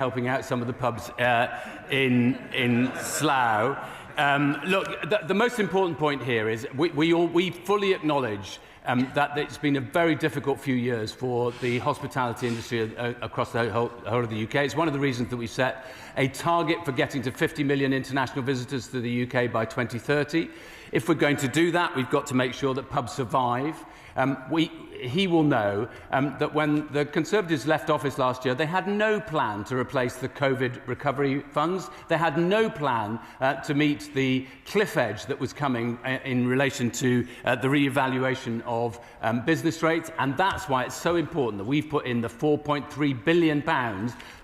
helping out some of the pubs in Slough. Look, the most important point here is we fully acknowledge that it's been a very difficult few years for the hospitality industry across the whole of the UK. It's one of the reasons that we set a target for getting to 50 million international visitors to the UK by 2030. If we're going to do that, we've got to make sure that pubs survive. He will know that when the Conservatives left office last year, they had no plan to replace the COVID recovery funds. They had no plan to meet the cliff edge that was coming in relation to the re-evaluation of business rates. And that's why it's so important that we've put in the £4.3 billion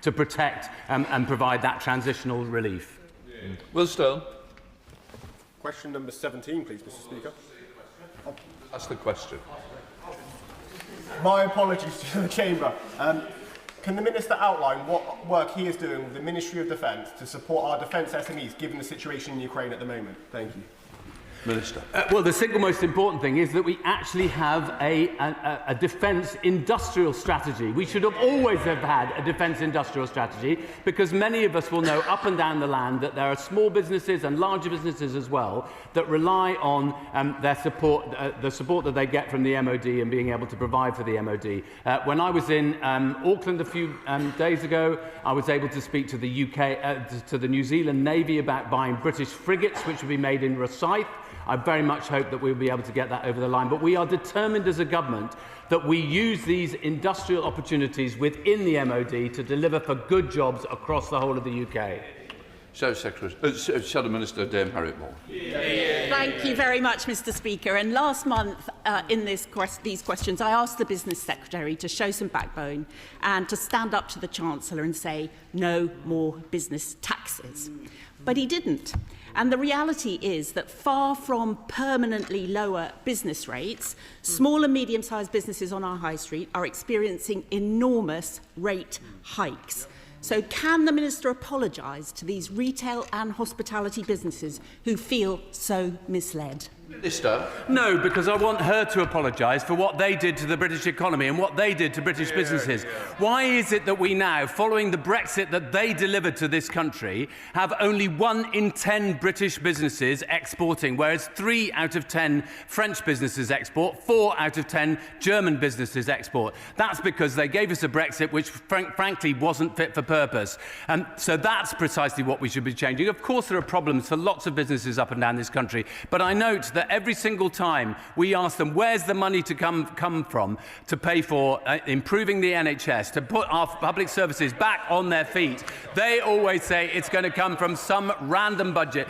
to protect and provide that transitional relief. Will Stone. Question number 17, please, Mr. Speaker. That's the question. My apologies to the Chamber. Can the Minister outline what work he is doing with the Ministry of Defence to support our defence SMEs, given the situation in Ukraine at the moment? Thank you. Minister. Well, the single most important thing is that we actually have a defence industrial strategy. We should have always have had a defence industrial strategy, because many of us will know up and down the land that there are small businesses and larger businesses as well that rely on their support, the support that they get from the MOD and being able to provide for the MOD. When I was in Auckland a few days ago, I was able to speak to the to the New Zealand Navy about buying British frigates, which will be made in Rosyth. I very much hope that we'll be able to get that over the line. But we are determined as a government that we use these industrial opportunities within the MOD to deliver for good jobs across the whole of the UK. Shadow Minister Dame Harriet Moore. Thank you very much, Mr. Speaker. And last month, in these questions, I asked the Business Secretary to show some backbone and to stand up to the Chancellor and say no more business taxes. But he didn't. And the reality is that far from permanently lower business rates, small and medium-sized businesses on our high street are experiencing enormous rate hikes. So can the Minister apologise to these retail and hospitality businesses who feel so misled? Minister. No, because I want her to apologise for what they did to the British economy and what they did to British businesses. Why is it that we now, following the Brexit that they delivered to this country, have only 1 in 10 British businesses exporting, whereas 3 out of 10 French businesses export, 4 out of 10 German businesses export? That's because they gave us a Brexit which, frankly, wasn't fit for purpose. And so that's precisely what we should be changing. Of course, there are problems for lots of businesses up and down this country, but I note that every single time we ask them where's the money to come from to pay for improving the NHS, to put our public services back on their feet, they always say it's going to come from some random budget.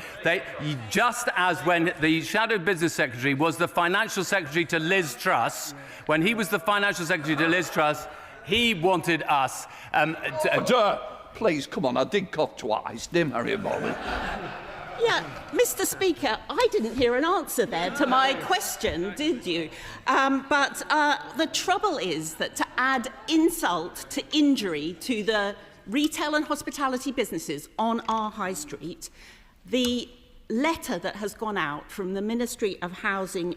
Just as when the Shadow Business Secretary was the Financial Secretary to Liz Truss, when he was the Financial Secretary to Liz Truss, he wanted us please, come on, I did cough twice. Dame Harriet Moore. Yeah, Mr. Speaker, I didn't hear an answer there to my question, did you? But the trouble is that to add insult to injury to the retail and hospitality businesses on our high street, the letter that has gone out from the Ministry of Housing,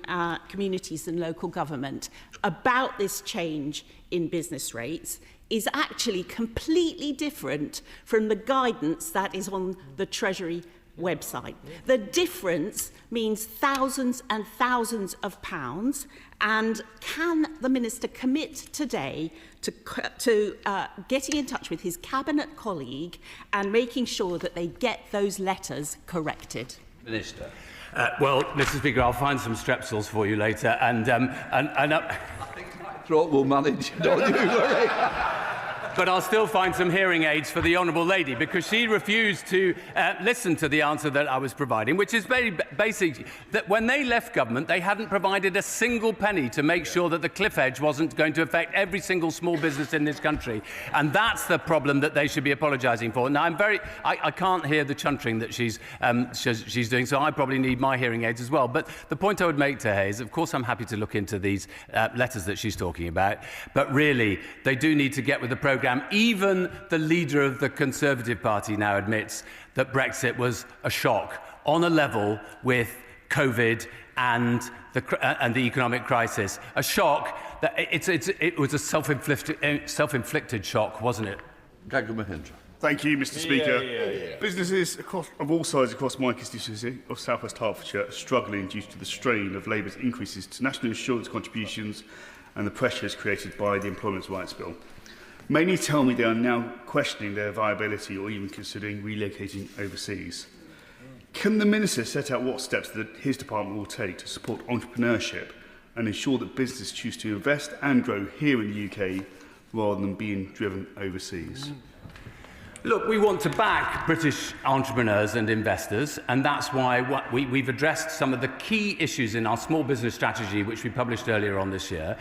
Communities and Local Government about this change in business rates is actually completely different from the guidance that is on the Treasury website. The difference means thousands and thousands of pounds, and can the Minister commit today to getting in touch with his Cabinet colleague and making sure that they get those letters corrected? Minister. Well, Mr. Speaker, I'll find some Strepsils for you later, and I think my throat will manage, don't you worry. But I'll still find some hearing aids for the Honourable Lady, because she refused to listen to the answer that I was providing, which is very basic, that when they left government, they hadn't provided a single penny to make sure that the cliff edge wasn't going to affect every single small business in this country. And that's the problem that they should be apologising for. Now, I can't hear the chuntering that she's doing, so I probably need my hearing aids as well. But the point I would make to her is, of course, I'm happy to look into these letters that she's talking about, but really, they do need to get with the programme. Even the leader of the Conservative Party now admits that Brexit was a shock on a level with COVID and the economic crisis. A shock that it was a self-inflicted shock, wasn't it? Gaggle Mahindra. Thank you, Mr. Speaker. Businesses of all sizes across my constituency of South West Hertfordshire are struggling due to the strain of Labour's increases to national insurance contributions and the pressures created by the Employment Rights Bill. Many tell me they are now questioning their viability or even considering relocating overseas. Can the Minister set out what steps that his department will take to support entrepreneurship and ensure that businesses choose to invest and grow here in the UK rather than being driven overseas? Look, we want to back British entrepreneurs and investors, and that's why we've addressed some of the key issues in our small business strategy, which we published earlier on this year,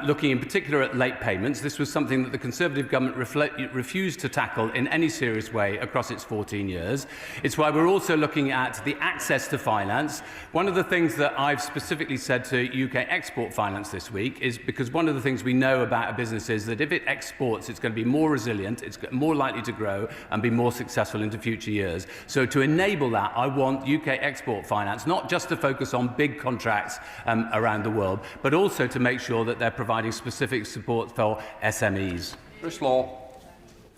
looking in particular at late payments. This was something that the Conservative government refused to tackle in any serious way across its 14 years. It's why we're also looking at the access to finance. One of the things that I've specifically said to UK Export Finance this week is because one of the things we know about a business is that if it exports, it's going to be more resilient, it's more likely to grow, and be more successful into future years. So to enable that, I want UK Export Finance not just to focus on big contracts around the world, but also to make sure that they're providing specific support for SMEs. Chris Law.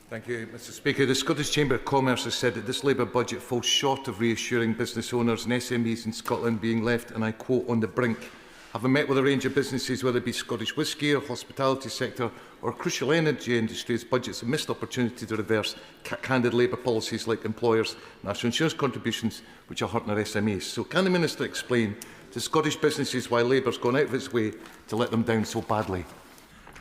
Thank you, Mr. Speaker. The Scottish Chamber of Commerce has said that this Labour budget falls short of reassuring business owners and SMEs in Scotland being left, and I quote, on the brink. Having met with a range of businesses, whether it be Scottish whisky or hospitality sector or crucial energy industries, budgets have missed opportunity to reverse candid Labour policies like employers' national insurance contributions, which are hurting our SMEs. So can the Minister explain to Scottish businesses why Labour's gone out of its way to let them down so badly?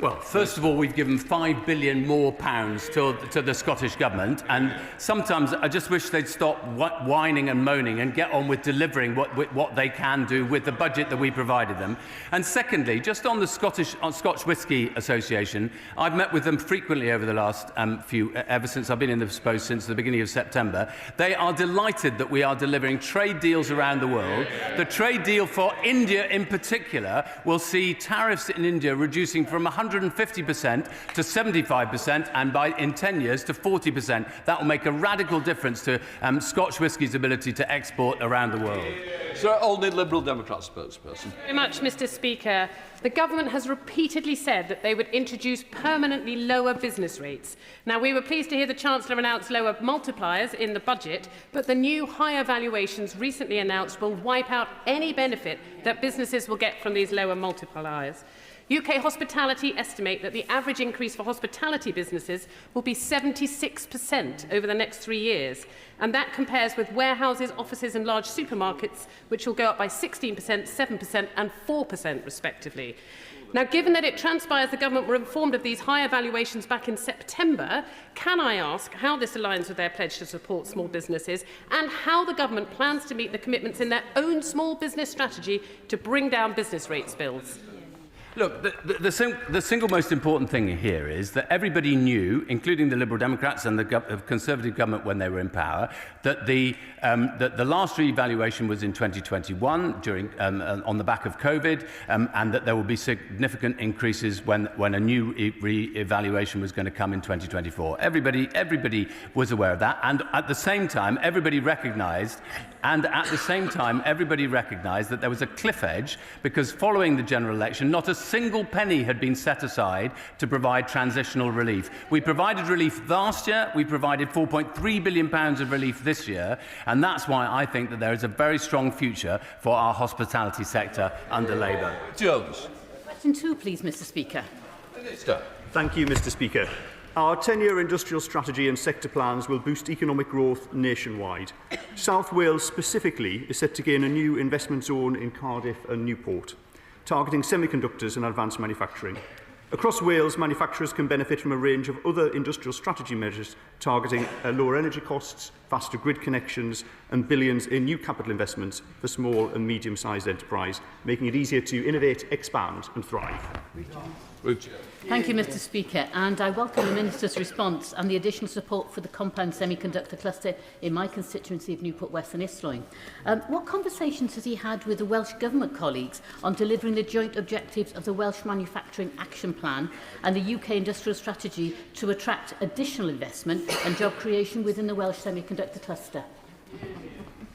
Well, first of all, we've given £5 billion more to the Scottish Government, and sometimes I just wish they'd stop whining and moaning and get on with delivering what they can do with the budget that we provided them. And secondly, just on the Scotch Whisky Association, I've met with them frequently over the last ever since I've been in the post since the beginning of September. They are delighted that we are delivering trade deals around the world. The trade deal for India in particular will see tariffs in India reducing from 150% to 75%, and in 10 years to 40%. That will make a radical difference to Scotch whisky's ability to export around the world. Sir Olney, Liberal Democrat spokesperson. Very much, Mr. Speaker. The government has repeatedly said that they would introduce permanently lower business rates. Now, we were pleased to hear the Chancellor announce lower multipliers in the budget, but the new higher valuations recently announced will wipe out any benefit that businesses will get from these lower multipliers. UK Hospitality estimate that the average increase for hospitality businesses will be 76% over the next 3 years, and that compares with warehouses, offices and large supermarkets, which will go up by 16%, 7% and 4% respectively. Now, given that it transpires the government were informed of these higher valuations back in September, can I ask how this aligns with their pledge to support small businesses and how the government plans to meet the commitments in their own small business strategy to bring down business rates bills? Look, the single most important thing here is that everybody knew, including the Liberal Democrats and the Conservative government when they were in power, that the last re-evaluation was in 2021 on the back of COVID, and that there will be significant increases when a new re-evaluation was going to come in 2024. Everybody was aware of that, and at the same time, everybody recognised that there was a cliff edge, because following the general election, not a single penny had been set aside to provide transitional relief. We provided relief last year, we provided £4.3 billion of relief this year, and that's why I think that there is a very strong future for our hospitality sector under Labour. Jones. Question 2, please, Mr. Speaker. Minister. Thank you, Mr. Speaker. Our 10-year industrial strategy and sector plans will boost economic growth nationwide. South Wales specifically is set to gain a new investment zone in Cardiff and Newport, targeting semiconductors and advanced manufacturing. Across Wales, manufacturers can benefit from a range of other industrial strategy measures targeting lower energy costs, faster grid connections and billions in new capital investments for small and medium-sized enterprise, making it easier to innovate, expand and thrive. Thank you, Mr. Speaker, and I welcome the Minister's response and the additional support for the compound semiconductor cluster in my constituency of Newport West and Islwyn. What conversations has he had with the Welsh Government colleagues on delivering the joint objectives of the Welsh Manufacturing Action Plan and the UK Industrial Strategy to attract additional investment and job creation within the Welsh semiconductor cluster?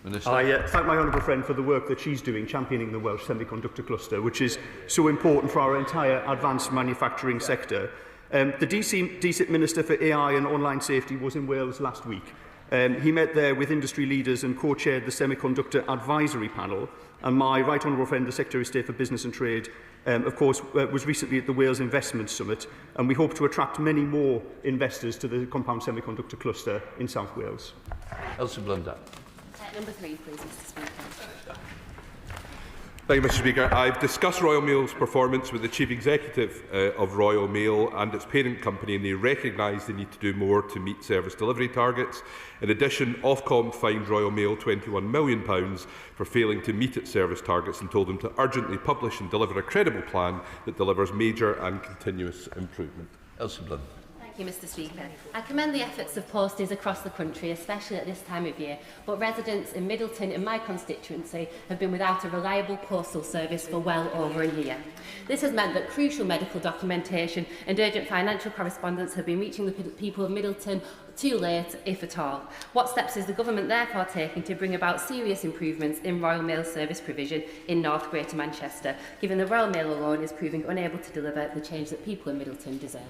Minister. I thank my honourable friend for the work that she's doing championing the Welsh semiconductor cluster, which is so important for our entire advanced manufacturing sector. The DSIP Minister for AI and Online Safety was in Wales last week. He met there with industry leaders and co-chaired the Semiconductor Advisory Panel. And my right honourable friend, the Secretary of State for Business and Trade, of course, was recently at the Wales Investment Summit. And we hope to attract many more investors to the compound semiconductor cluster in South Wales. Elsa Blunder. Number 3, please, Mr. Speaker. Thank you, Mr. Speaker. I've discussed Royal Mail's performance with the Chief Executive of Royal Mail and its parent company, and they recognise they need to do more to meet service delivery targets. In addition, Ofcom fined Royal Mail £21 million for failing to meet its service targets and told them to urgently publish and deliver a credible plan that delivers major and continuous improvement. Elsa Blunder. Thank you, Mr. Speaker. I commend the efforts of posties across the country, especially at this time of year, but residents in Middleton and my constituency have been without a reliable postal service for well over a year. This has meant that crucial medical documentation and urgent financial correspondence have been reaching the people of Middleton too late, if at all. What steps is the government therefore taking to bring about serious improvements in Royal Mail service provision in North Greater Manchester, given the Royal Mail alone is proving unable to deliver the change that people in Middleton deserve?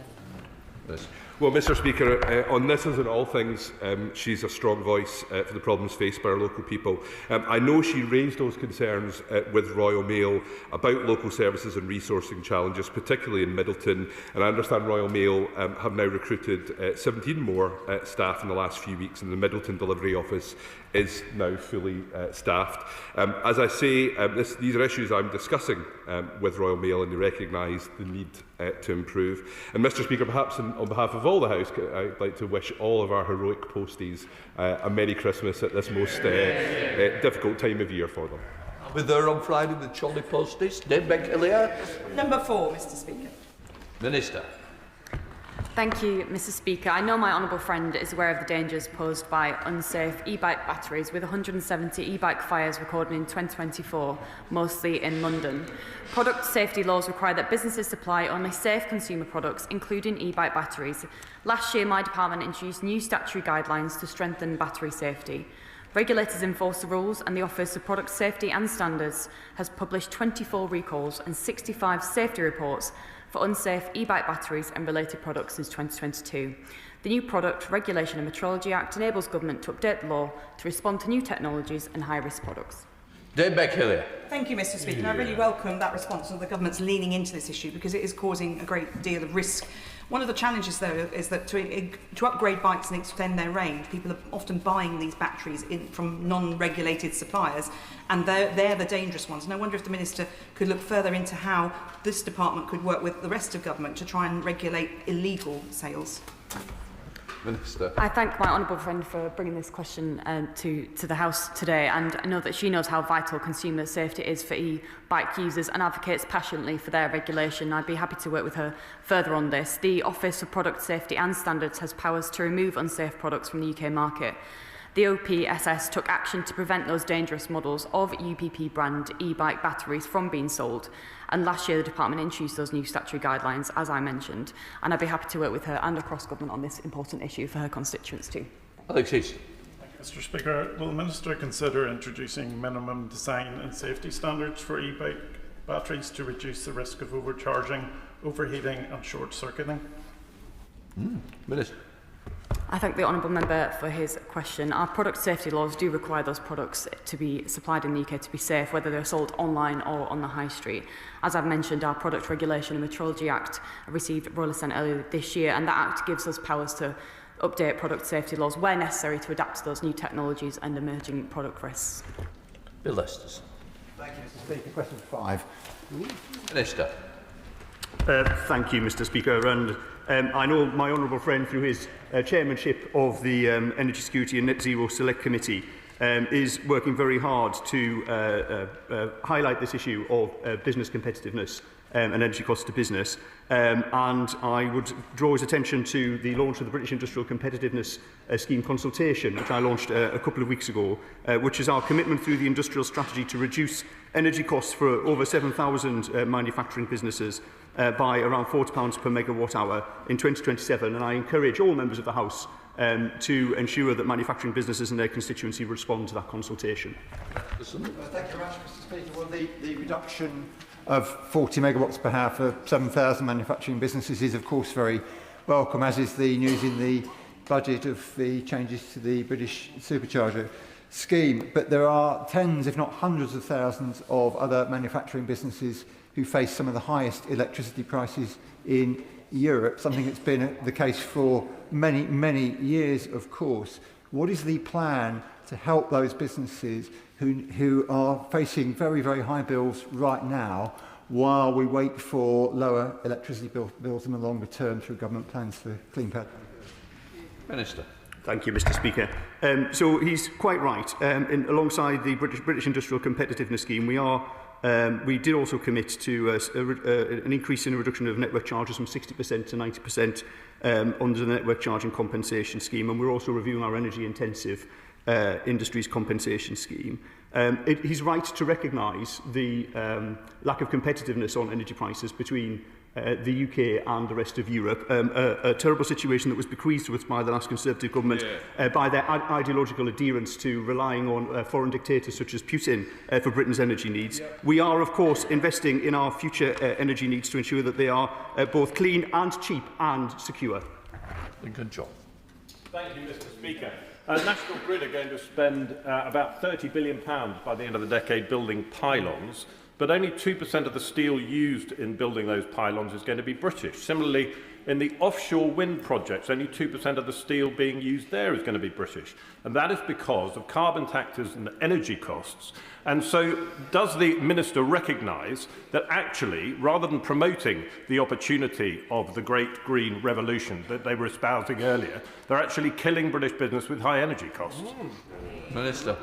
Well, Mr. Speaker, on this as in all things, she's a strong voice for the problems faced by our local people. I know she raised those concerns with Royal Mail about local services and resourcing challenges, particularly in Middleton. And I understand Royal Mail have now recruited 17 more staff in the last few weeks, and the Middleton delivery office is now fully staffed. As I say, these are issues I'm discussing with Royal Mail, and they recognise the need to improve. And Mr. Speaker, perhaps on behalf of all the House, I'd like to wish all of our heroic posties a Merry Christmas at this most difficult time of year for them. I'll be there on Friday with Charlie Posties. Dame Beck-Hillier. Number 4, Mr. Speaker. Minister. Thank you, Mr. Speaker. I know my honourable friend is aware of the dangers posed by unsafe e-bike batteries, with 170 e-bike fires recorded in 2024, mostly in London. Product safety laws require that businesses supply only safe consumer products, including e-bike batteries. Last year, my department introduced new statutory guidelines to strengthen battery safety. Regulators enforce the rules, and the Office of Product Safety and Standards has published 24 recalls and 65 safety reports for unsafe e-bike batteries and related products since 2022. The new Product Regulation and Metrology Act enables government to update the law to respond to new technologies and high-risk products. Dame Beck-Hillier. Thank you, Mr. Speaker. I really welcome that response of the government's leaning into this issue, because it is causing a great deal of risk. One of the challenges, though, is that to upgrade bikes and extend their range, people are often buying these batteries from non-regulated suppliers, and they're the dangerous ones. And I wonder if the Minister could look further into how this department could work with the rest of government to try and regulate illegal sales. Minister. I thank my honourable friend for bringing this question to the House today, and I know that she knows how vital consumer safety is for e-bike users and advocates passionately for their regulation. I'd be happy to work with her further on this. The Office of Product Safety and Standards has powers to remove unsafe products from the UK market. The OPSS took action to prevent those dangerous models of UPP brand e-bike batteries from being sold. And last year, the department introduced those new statutory guidelines, as I mentioned. And I'd be happy to work with her and across government on this important issue for her constituents too. Alex Heath. Mr. Speaker, will the Minister consider introducing minimum design and safety standards for e-bike batteries to reduce the risk of overcharging, overheating and short-circuiting? Minister. I thank the honourable member for his question. Our product safety laws do require those products to be supplied in the UK to be safe, whether they're sold online or on the high street. As I've mentioned, our Product Regulation and Metrology Act received Royal Assent earlier this year, and that Act gives us powers to update product safety laws where necessary to adapt to those new technologies and emerging product risks. Bill Estes. Thank you, Mr. Speaker. Question 5. Minister. Thank you, Mr. Speaker. And I know my honourable friend, through his chairmanship of the Energy Security and Net Zero Select Committee, is working very hard to highlight this issue of business competitiveness and energy costs to business. And I would draw his attention to the launch of the British Industrial Competitiveness Scheme consultation, which I launched a couple of weeks ago, which is our commitment through the industrial strategy to reduce energy costs for over 7,000 manufacturing businesses by around £40 per megawatt hour in 2027. And I encourage all members of the House to ensure that manufacturing businesses and their constituency respond to that consultation. Thank you very much, Mr. Speaker. Well, the reduction of 40 megawatts per hour for 7,000 manufacturing businesses is of course very welcome, as is the news in the budget of the changes to the British Supercharger scheme. But there are tens, if not hundreds of thousands of other manufacturing businesses who face some of the highest electricity prices in Europe, something that's been the case for many, many years, of course. What is the plan to help those businesses who are facing very, very high bills right now while we wait for lower electricity bills in the longer term through government plans for clean power? Minister. Thank you, Mr Speaker. So he's quite right. Alongside the British Industrial Competitiveness Scheme, we did also commit to an increase in a reduction of network charges from 60% to 90% under the Network Charging Compensation Scheme, and we're also reviewing our energy-intensive industries compensation scheme. He's right to recognise the lack of competitiveness on energy prices between the UK and the rest of Europe, a terrible situation that was bequeathed to us by the last Conservative government by their ideological adherence to relying on foreign dictators such as Putin for Britain's energy needs. We are, of course, investing in our future energy needs to ensure that they are both clean and cheap and secure. Good job. Thank you, Mr Speaker. National Grid are going to spend about £30 billion by the end of the decade building pylons, but only 2% of the steel used in building those pylons is going to be British. Similarly, in the offshore wind projects, only 2% of the steel being used there is going to be British. And that is because of carbon taxes and energy costs. And so does the Minister recognise that actually, rather than promoting the opportunity of the great green revolution that they were espousing earlier, they're actually killing British business with high energy costs? Minister.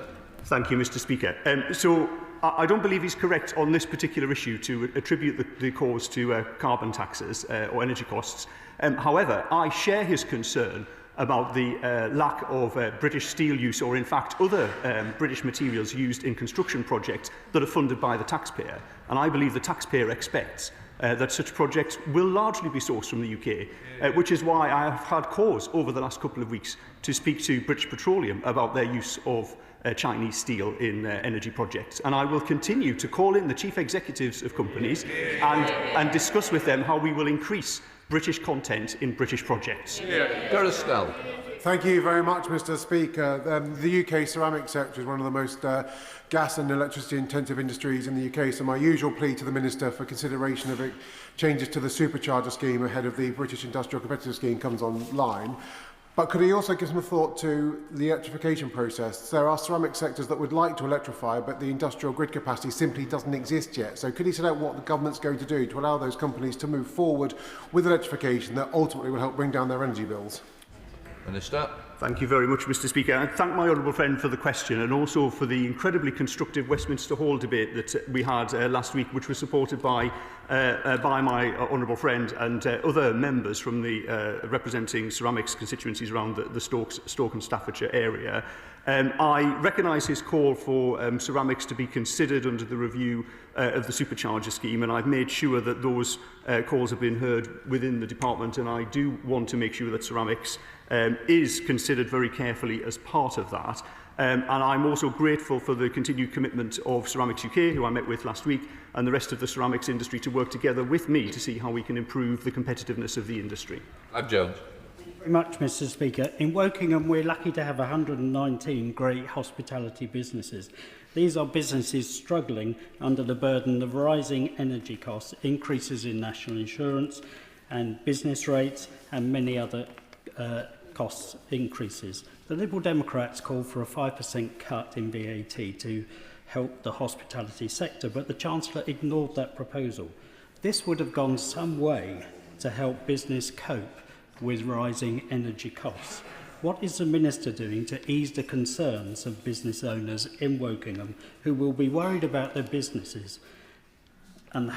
Thank you, Mr Speaker. I don't believe he's correct on this particular issue to attribute the cause to carbon taxes or energy costs. However, I share his concern about the lack of British steel use, or in fact other British materials used in construction projects that are funded by the taxpayer. And I believe the taxpayer expects that such projects will largely be sourced from the UK, which is why I have had cause over the last couple of weeks to speak to British Petroleum about their use of Chinese steel in energy projects. And I will continue to call in the chief executives of companies and discuss with them how we will increase British content in British projects. Gareth. Thank you very much, Mr Speaker. The UK ceramic sector is one of the most gas and electricity intensive industries in the UK, so my usual plea to the Minister for consideration of changes to the Supercharger scheme ahead of the British Industrial Competitive Scheme comes online. But could he also give some thought to the electrification process? There are ceramic sectors that would like to electrify, but the industrial grid capacity simply doesn't exist yet. So could he set out what the government's going to do to allow those companies to move forward with electrification that ultimately will help bring down their energy bills? Minister. Thank you very much, Mr Speaker. I thank my honourable friend for the question and also for the incredibly constructive Westminster Hall debate that we had last week, which was supported by my honourable friend and other members from the representing ceramics constituencies around the Stoke and Staffordshire area. I recognise his call for ceramics to be considered under the review of the Supercharger scheme, and I've made sure that those calls have been heard within the department, and I do want to make sure that ceramics is considered very carefully as part of that. And I'm also grateful for the continued commitment of Ceramics UK, who I met with last week, and the rest of the ceramics industry to work together with me to see how we can improve the competitiveness of the industry. Jones. Thank you very much, Mr Speaker. In Wokingham, we're lucky to have 119 great hospitality businesses. These are businesses struggling under the burden of rising energy costs, increases in national insurance and business rates, and many other cost increases. The Liberal Democrats call for a 5% cut in VAT to help the hospitality sector, but the Chancellor ignored that proposal. This would have gone some way to help business cope with rising energy costs. What is the Minister doing to ease the concerns of business owners in Wokingham who will be worried about their businesses? And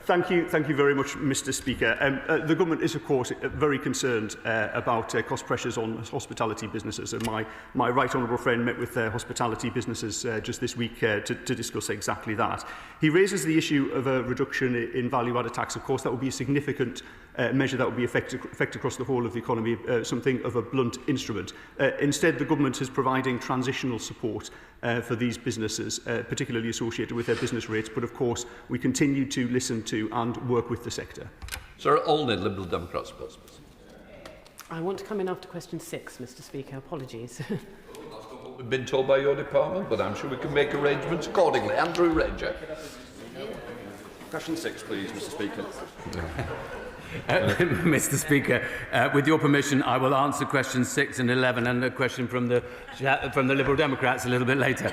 Thank you very much, Mr. Speaker. The government is, of course, very concerned about cost pressures on hospitality businesses, and my right honourable friend met with hospitality businesses just this week to discuss exactly that. He raises the issue of a reduction in value-added tax. Of course, that would be a significant measure that would be effect across the whole of the economy, something of a blunt instrument. Instead, the government is providing transitional support for these businesses, particularly associated with their business rates. But of course, we continue to listen to and work with the sector. Sir Olney, Liberal Democrats. I want to come in after question 6, Mr. Speaker. Apologies. That's not what we've been told by your department, but I'm sure we can make arrangements accordingly. Andrew Ranger. Question 6, please, Mr. Speaker. Mr. Speaker, with your permission, I will answer questions 6 and 11 and a question from the Liberal Democrats a little bit later.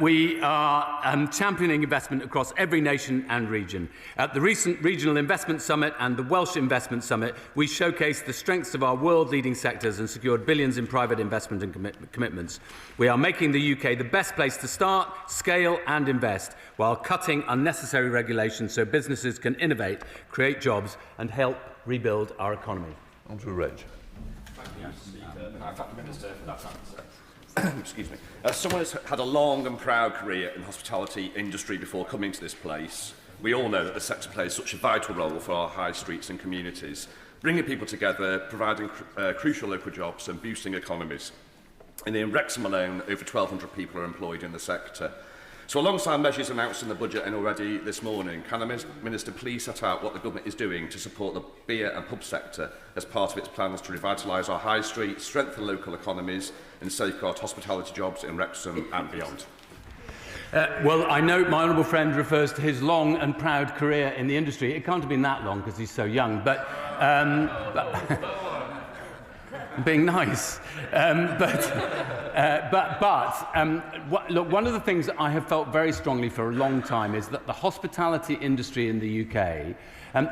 We are championing investment across every nation and region. At the recent Regional Investment Summit and the Welsh Investment Summit, we showcased the strengths of our world-leading sectors and secured billions in private investment and commitments. We are making the UK the best place to start, scale and invest, while cutting unnecessary regulations so businesses can innovate, create jobs and help rebuild our economy. Andrew Reg. Thank you, Speaker. I thank the Minister for that answer. Excuse me. As someone who's had a long and proud career in the hospitality industry before coming to this place, we all know that the sector plays such a vital role for our high streets and communities, bringing people together, providing crucial local jobs and boosting economies. In Wrexham alone, over 1,200 people are employed in the sector. So alongside measures announced in the budget and already this morning, can the Minister please set out what the government is doing to support the beer and pub sector as part of its plans to revitalise our high streets, strengthen local economies and safeguard hospitality jobs in Wrexham and beyond? Well, I know my honourable friend refers to his long and proud career in the industry. It can't have been that long because he's so young, but being nice. Look, one of the things that I have felt very strongly for a long time is that the hospitality industry in the UK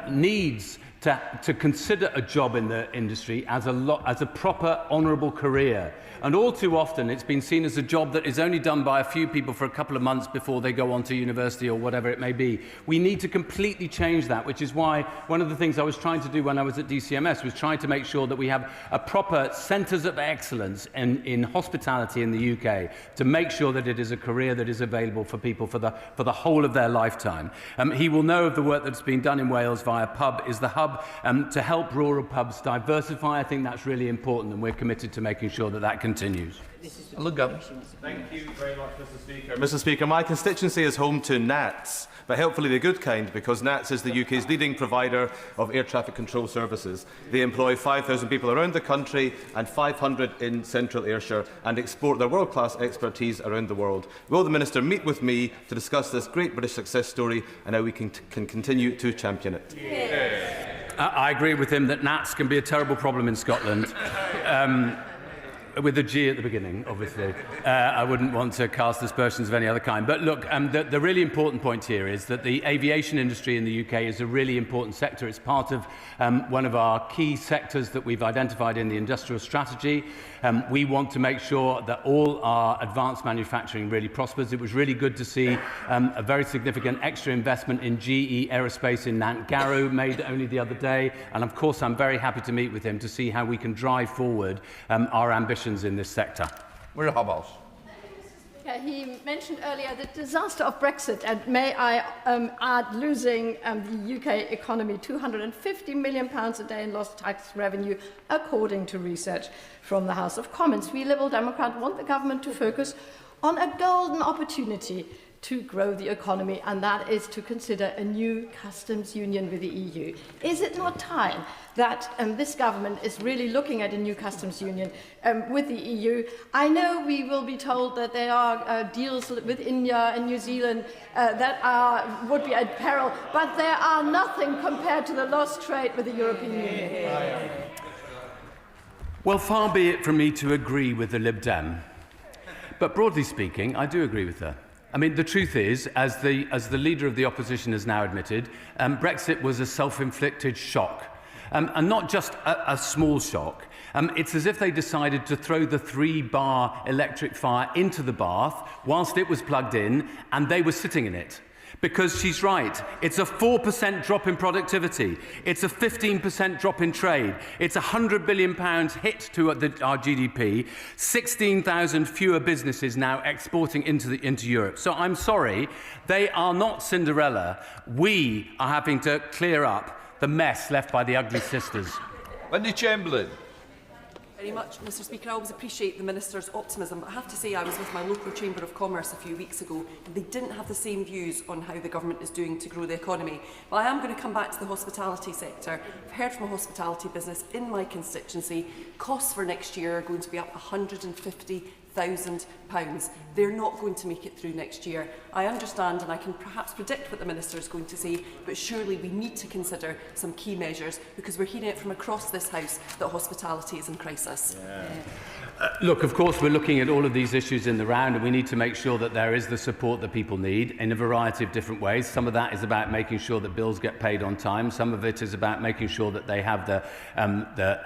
needs to consider a job in the industry as a proper, honourable career. And all too often it's been seen as a job that is only done by a few people for a couple of months before they go on to university or whatever it may be. We need to completely change that, which is why one of the things I was trying to do when I was at DCMS was trying to make sure that we have a proper centres of excellence in hospitality in the UK to make sure that it is a career that is available for people for the whole of their lifetime. He will know of the work that's been done in Wales via Pub is the Hub to help rural pubs diversify. I think that's really important and we're committed to making sure that that continues. Thank you very much, Mr. Speaker. Mr. Speaker, my constituency is home to NATS, but helpfully the good kind, because NATS is the UK's leading provider of air traffic control services. They employ 5,000 people around the country and 500 in Central Ayrshire and export their world-class expertise around the world. Will the Minister meet with me to discuss this great British success story and how we can continue to champion it? I agree with him that gnats can be a terrible problem in Scotland. With a G at the beginning, obviously. I wouldn't want to cast aspersions of any other kind. But look, the really important point here is that the aviation industry in the UK is a really important sector. It's part of one of our key sectors that we've identified in the industrial strategy. We want to make sure that all our advanced manufacturing really prospers. It was really good to see a very significant extra investment in GE Aerospace in Nantgarw made only the other day. And of course, I'm very happy to meet with him to see how we can drive forward our ambitions in this sector. We're a He mentioned earlier the disaster of Brexit, and may I add losing the UK economy £250 million a day in lost tax revenue, according to research from the House of Commons. We Liberal Democrats want the government to focus on a golden opportunity to grow the economy, and that is to consider a new customs union with the EU. Is it not time that this government is really looking at a new customs union with the EU? I know we will be told that there are deals with India and New Zealand that would be at peril, but there are nothing compared to the lost trade with the European Union. Well, far be it from me to agree with the Lib Dem, but broadly speaking, I do agree with her. I mean, the truth is, as the leader of the opposition has now admitted, Brexit was a self-inflicted shock. And not just a small shock. It's as if they decided to throw the 3-bar electric fire into the bath whilst it was plugged in and they were sitting in it. Because she's right. It's a 4% drop in productivity. It's a 15% drop in trade. It's a £100 billion hit to our GDP. 16,000 fewer businesses now exporting into Europe. So I'm sorry, they are not Cinderella. We are having to clear up the mess left by the ugly sisters. Wendy Chamberlain. Very much, Mr Speaker. I always appreciate the Minister's optimism, but I have to say I was with my local Chamber of Commerce a few weeks ago and they didn't have the same views on how the government is doing to grow the economy. But I am going to come back to the hospitality sector. I've heard from a hospitality business in my constituency, costs for next year are going to be up £150,000. They're not going to make it through next year. I understand and I can perhaps predict what the Minister is going to say, but surely we need to consider some key measures because we're hearing it from across this House that hospitality is in crisis. Look, of course, we're looking at all of these issues in the round and we need to make sure that there is the support that people need in a variety of different ways. Some of that is about making sure that bills get paid on time. Some of it is about making sure that they have the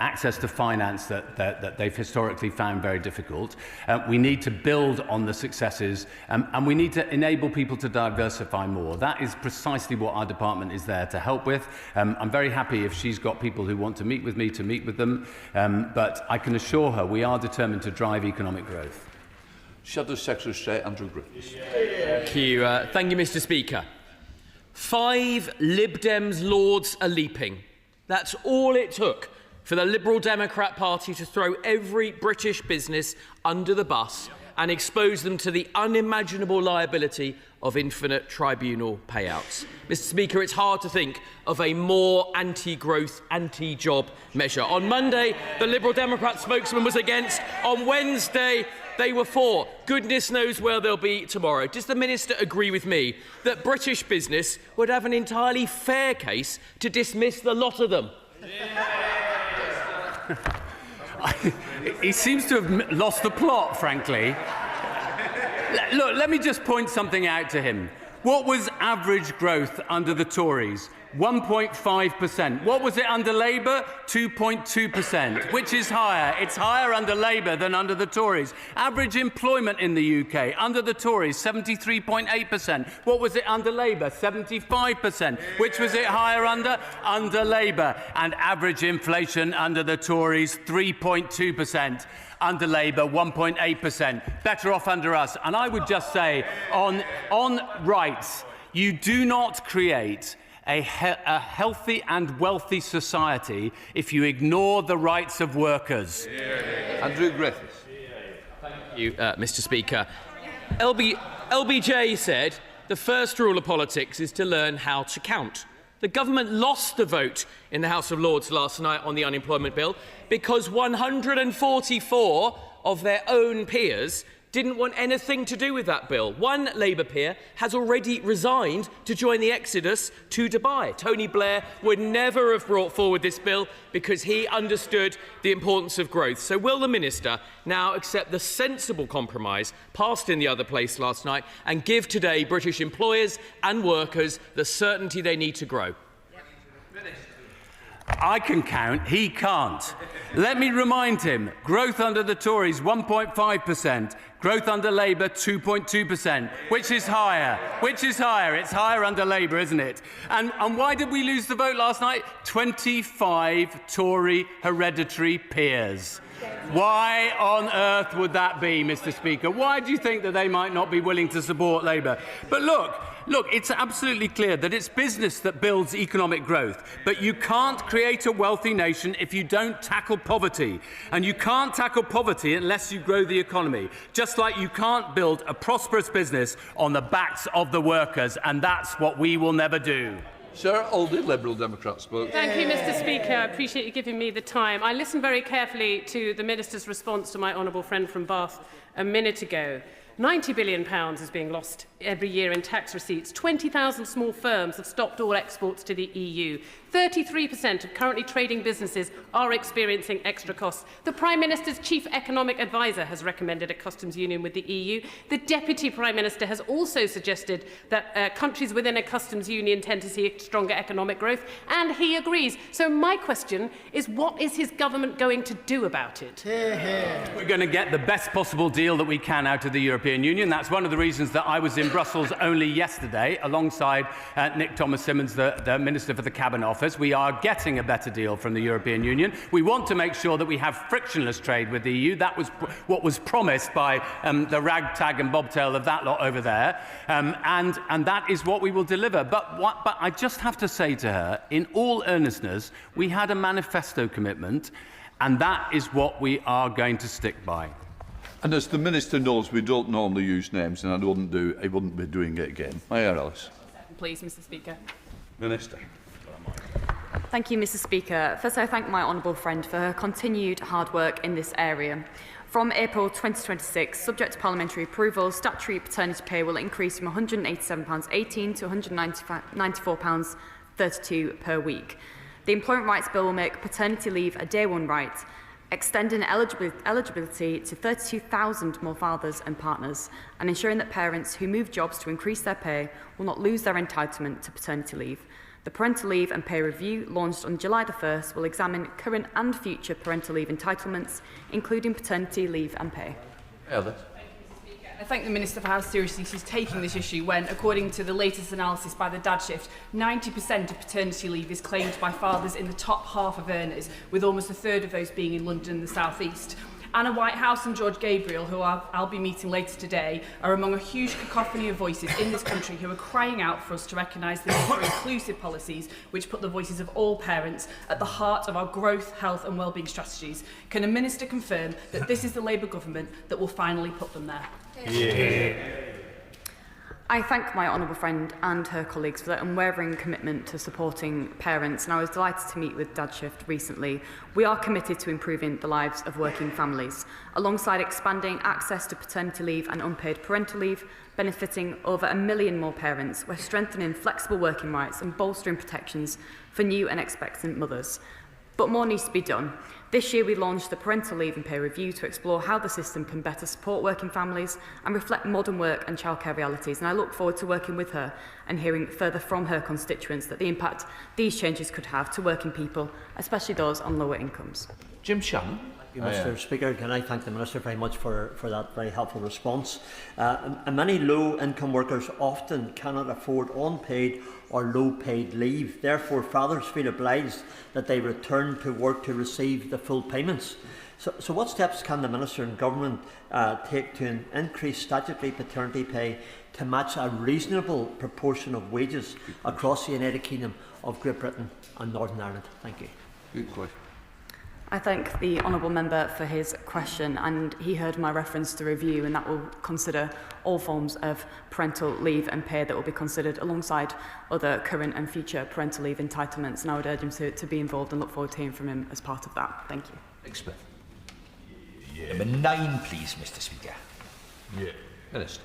access to finance that they've historically found very difficult. We need to build on the successes and we need to enable people to diversify more. That is precisely what our department is there to help with. I'm very happy if she's got people who want to meet with me to meet with them, but I can assure her we are determined to drive economic growth. Shadow Secretary of State Andrew Griffiths. Thank you, Mr Speaker. 5 Lib Dems lords are leaping. That's all it took for the Liberal Democrat Party to throw every British business under the bus and expose them to the unimaginable liability of infinite tribunal payouts. Mr Speaker, it's hard to think of a more anti-growth, anti-job measure. On Monday, the Liberal Democrat spokesman was against. On Wednesday, they were for. Goodness knows where they'll be tomorrow. Does the Minister agree with me that British business would have an entirely fair case to dismiss the lot of them? He seems to have lost the plot, frankly. Look, let me just point something out to him. What was average growth under the Tories? 1.5%. What was it under Labour? 2.2%, which is higher. It's higher under Labour than under the Tories. Average employment in the UK under the Tories, 73.8%. What was it under Labour? 75%. Which was it higher under? Under Labour. And average inflation under the Tories, 3.2%. Under Labour, 1.8%. Better off under us. And I would just say, on rights, you do not create a healthy and wealthy society if you ignore the rights of workers. Andrew Griffiths. Thank you, Mr Speaker. LBJ said the first rule of politics is to learn how to count. The government lost the vote in the House of Lords last night on the unemployment bill because 144 of their own peers didn't want anything to do with that bill. One Labour peer has already resigned to join the exodus to Dubai. Tony Blair would never have brought forward this bill because he understood the importance of growth. So will the Minister now accept the sensible compromise passed in the other place last night and give today British employers and workers the certainty they need to grow? I can count, he can't. Let me remind him, growth under the Tories, 1.5%. Growth under Labour, 2.2%. Which is higher? Which is higher? It's higher under Labour, isn't it? And why did we lose the vote last night? 25 Tory hereditary peers. Why on earth would that be, Mr Speaker? Why do you think that they might not be willing to support Labour? But look, it's absolutely clear that it's business that builds economic growth. But you can't create a wealthy nation if you don't tackle poverty. And you can't tackle poverty unless you grow the economy. Just like you can't build a prosperous business on the backs of the workers. And that's what we will never do. Sarah Aldie, Liberal Democrat spoke. Thank you, Mr Speaker. I appreciate you giving me the time. I listened very carefully to the Minister's response to my honourable friend from Bath a minute ago. £90 billion is being lost every year in tax receipts. 20,000 small firms have stopped all exports to the EU. 33% of currently trading businesses are experiencing extra costs. The Prime Minister's chief economic advisor has recommended a customs union with the EU. The Deputy Prime Minister has also suggested that countries within a customs union tend to see stronger economic growth, and he agrees. So my question is, what is his government going to do about it? We're going to get the best possible deal that we can out of the European European Union. That's one of the reasons that I was in Brussels only yesterday alongside Nick Thomas-Symonds, the Minister for the Cabinet Office. We are getting a better deal from the European Union. We want to make sure that we have frictionless trade with the EU. That was what was promised by the ragtag and bobtail of that lot over there. And that is what we will deliver. But I just have to say to her, in all earnestness, we had a manifesto commitment, and that is what we are going to stick by. And as the Minister knows, we don't normally use names, and I wouldn't be doing it again. Mayor Ellis. Please, Mr. Speaker. Minister. Thank you, Mr. Speaker. First, I thank my honourable friend for her continued hard work in this area. From April 2026, subject to parliamentary approval, statutory paternity pay will increase from £187.18 to £194.32 per week. The Employment Rights Bill will make paternity leave a day one right, extending eligibility to 32,000 more fathers and partners, and ensuring that parents who move jobs to increase their pay will not lose their entitlement to paternity leave. The Parental Leave and Pay Review, launched on July the 1st, will examine current and future parental leave entitlements, including paternity leave and pay. Ellis. I thank the Minister for how seriously she's taking this issue when, according to the latest analysis by the Dad Shift, 90% of paternity leave is claimed by fathers in the top half of earners, with almost a third of those being in London and the South East. Anna Whitehouse and George Gabriel, who I'll be meeting later today, are among a huge cacophony of voices in this country who are crying out for us to recognise the need for inclusive policies which put the voices of all parents at the heart of our growth, health and wellbeing strategies. Can a Minister confirm that this is the Labour government that will finally put them there? Yeah. I thank my honourable friend and her colleagues for their unwavering commitment to supporting parents, and I was delighted to meet with Dad Shift recently. We are committed to improving the lives of working families, alongside expanding access to paternity leave and unpaid parental leave, benefiting over 1 million more parents. We're strengthening flexible working rights and bolstering protections for new and expectant mothers. But more needs to be done. This year we launched the Parental Leave and Pay Review to explore how the system can better support working families and reflect modern work and childcare realities, and I look forward to working with her and hearing further from her constituents that the impact these changes could have to working people, especially those on lower incomes. Jim Shannon. Thank you, Mr. Speaker. Can I thank the Minister very much for that very helpful response. And many low-income workers often cannot afford unpaid or low-paid leave. Therefore, fathers feel obliged that they return to work to receive the full payments. So what steps can the Minister and Government take to increase statutory paternity pay to match a reasonable proportion of wages across the United Kingdom of Great Britain and Northern Ireland? Thank you. Good question. I thank the honourable member for his question, and he heard my reference to review, and that will consider all forms of parental leave and pay that will be considered alongside other current and future parental leave entitlements, and I would urge him to be involved and look forward to hearing from him as part of that. Thank you. Expert. Yeah. Number 9, please, Mr. Speaker. Yeah. Minister.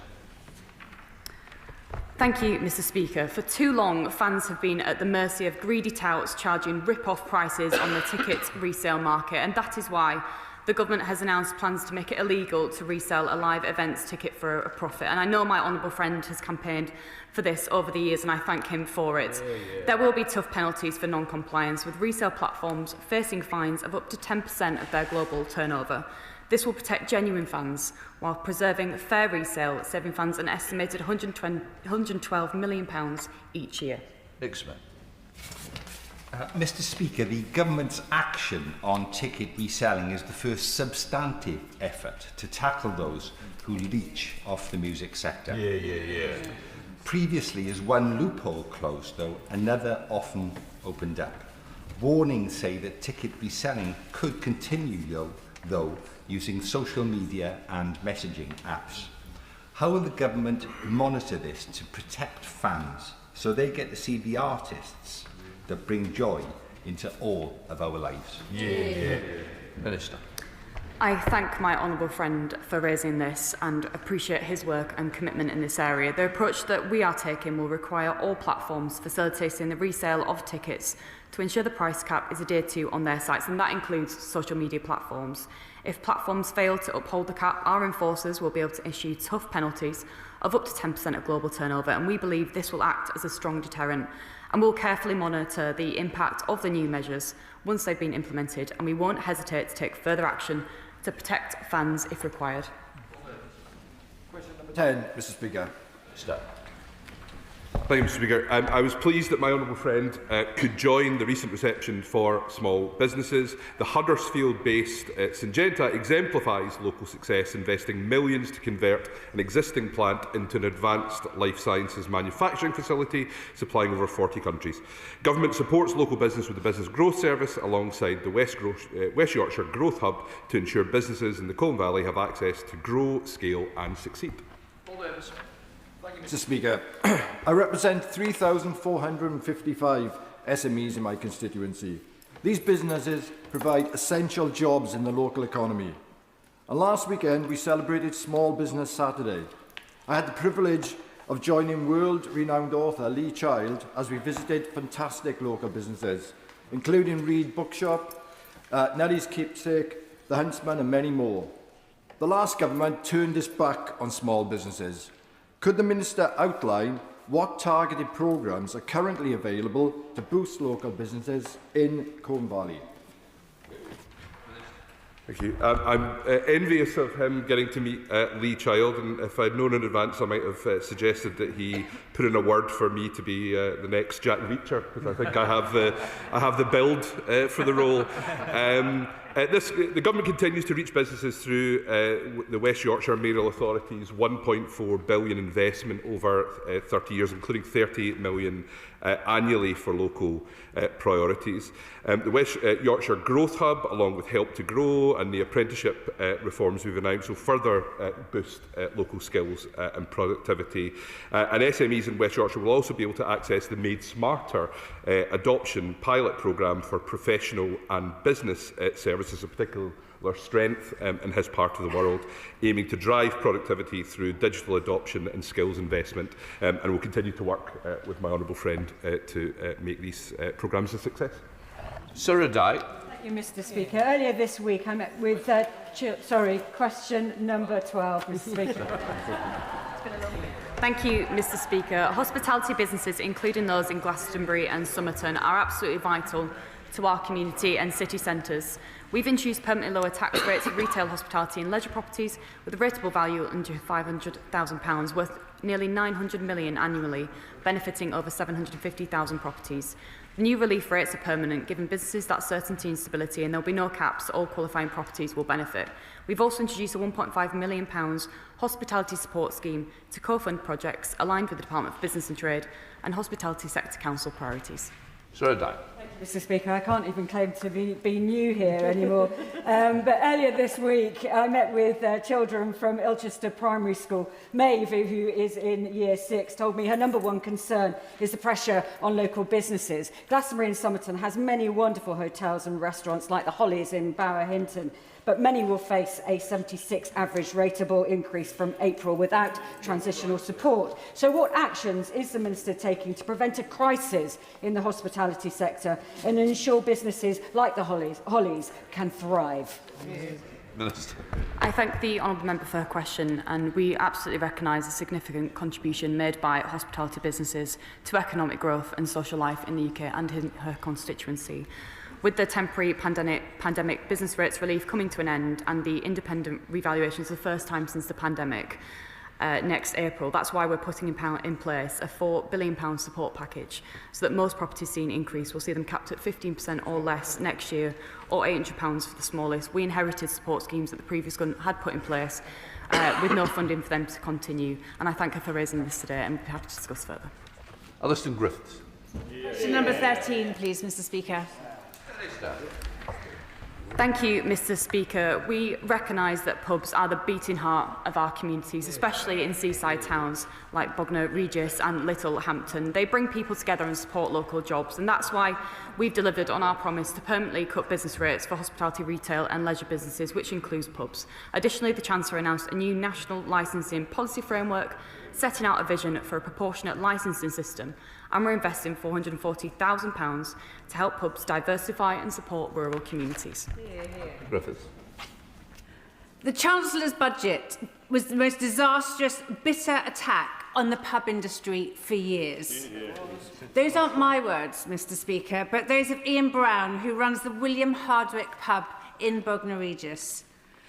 Thank you, Mr. Speaker. For too long, fans have been at the mercy of greedy touts charging rip-off prices on the ticket resale market, and that is why the government has announced plans to make it illegal to resell a live events ticket for a profit. And I know my honourable friend has campaigned for this over the years, and I thank him for it. There will be tough penalties for non-compliance, with resale platforms facing fines of up to 10% of their global turnover. This will protect genuine fans while preserving fair resale, saving fans an estimated £112 million each year. Expert. Mr. Speaker, the government's action on ticket reselling is the first substantive effort to tackle those who leech off the music sector. Yeah. Previously, as one loophole closed, though, another often opened up. Warnings say that ticket reselling could continue, though using social media and messaging apps. How will the government monitor this to protect fans so they get to see the artists that bring joy into all of our lives? Yeah. Minister. I thank my honourable friend for raising this and appreciate his work and commitment in this area. The approach that we are taking will require all platforms facilitating the resale of tickets to ensure the price cap is adhered to on their sites, and that includes social media platforms. If platforms fail to uphold the cap, our enforcers will be able to issue tough penalties of up to 10% of global turnover, and we believe this will act as a strong deterrent. And we'll carefully monitor the impact of the new measures once they've been implemented, and we won't hesitate to take further action to protect fans if required. Question 10, Mr Speaker. Thank you, Mr Speaker. I was pleased that my honourable friend could join the recent reception for small businesses. The Huddersfield-based Syngenta exemplifies local success, investing millions to convert an existing plant into an advanced life sciences manufacturing facility, supplying over 40 countries. Government supports local business with the Business Growth Service alongside the West Yorkshire Growth Hub to ensure businesses in the Colne Valley have access to grow, scale and succeed. Mr Speaker, I represent 3,455 SMEs in my constituency. These businesses provide essential jobs in the local economy. And last weekend, we celebrated Small Business Saturday. I had the privilege of joining world-renowned author Lee Child as we visited fantastic local businesses, including Reed Bookshop, Nelly's Keepsake, The Huntsman and many more. The last government turned its back on small businesses. Could the Minister outline what targeted programmes are currently available to boost local businesses in Colne Valley? Thank you. I'm envious of him getting to meet Lee Child, and if I'd known in advance, I might have suggested that he put in a word for me to be the next Jack Reacher, because I think I have the build for the role. The government continues to reach businesses through the West Yorkshire Mayoral Authority's £1.4 billion investment over 30 years, including £38 million annually for local priorities. The West Yorkshire Growth Hub, along with Help to Grow and the apprenticeship reforms we've announced, will further boost local skills and productivity. And SMEs in West Yorkshire will also be able to access the Made Smarter adoption pilot programme for professional and business services of particular strength in his part of the world, aiming to drive productivity through digital adoption and skills investment, and will continue to work with my honourable friend to make these programmes a success. Sir Adai. Thank you, Mr Speaker. Earlier this week I met with question number 12, Mr Speaker. Thank you, Mr Speaker. Hospitality businesses, including those in Glastonbury and Somerton, are absolutely vital to our community and city centres. We've introduced permanently lower tax rates for retail, hospitality and leisure properties with a rateable value under £500,000, worth nearly £900 million annually, benefiting over 750,000 properties. The new relief rates are permanent, giving businesses that certainty and stability, and there will be no caps. All qualifying properties will benefit. We've also introduced a £1.5 million hospitality support scheme to co-fund projects aligned with the Department for Business and Trade and Hospitality Sector Council priorities. Sir Adai. Mr Speaker, I can't even claim to be new here anymore. But earlier this week, I met with children from Ilchester Primary School. Maeve, who is in Year 6, told me her number one concern is the pressure on local businesses. Glastonbury and Somerton has many wonderful hotels and restaurants like the Hollies in Bower Hinton, but many will face a 76 average rateable increase from April without transitional support. So what actions is the Minister taking to prevent a crisis in the hospitality sector and ensure businesses like the Hollies can thrive? Minister. I thank the honourable member for her question, and we absolutely recognise the significant contribution made by hospitality businesses to economic growth and social life in the UK and in her constituency. With the temporary pandemic business rates relief coming to an end and the independent revaluations for the first time since the pandemic next April, that's why we're putting in place a £4 billion support package so that most properties seeing increase will see them capped at 15% or less next year, or £800 for the smallest. We inherited support schemes that the previous government had put in place with no funding for them to continue, and I thank her for raising this today and we'll be happy to discuss further. Alison Griffiths. Question number 13, please, Mr Speaker. Thank you, Mr Speaker. We recognise that pubs are the beating heart of our communities, especially in seaside towns like Bognor Regis and Littlehampton. They bring people together and support local jobs, and that's why we've delivered on our promise to permanently cut business rates for hospitality, retail and leisure businesses, which includes pubs. Additionally, the Chancellor announced a new national licensing policy framework, setting out a vision for a proportionate licensing system, and we're investing £440,000 to help pubs diversify and support rural communities. Griffiths. The Chancellor's budget was the most disastrous, bitter attack on the pub industry for years. Those aren't my words, Mr Speaker, but those of Ian Brown, who runs the William Hardwick pub in Bognor Regis.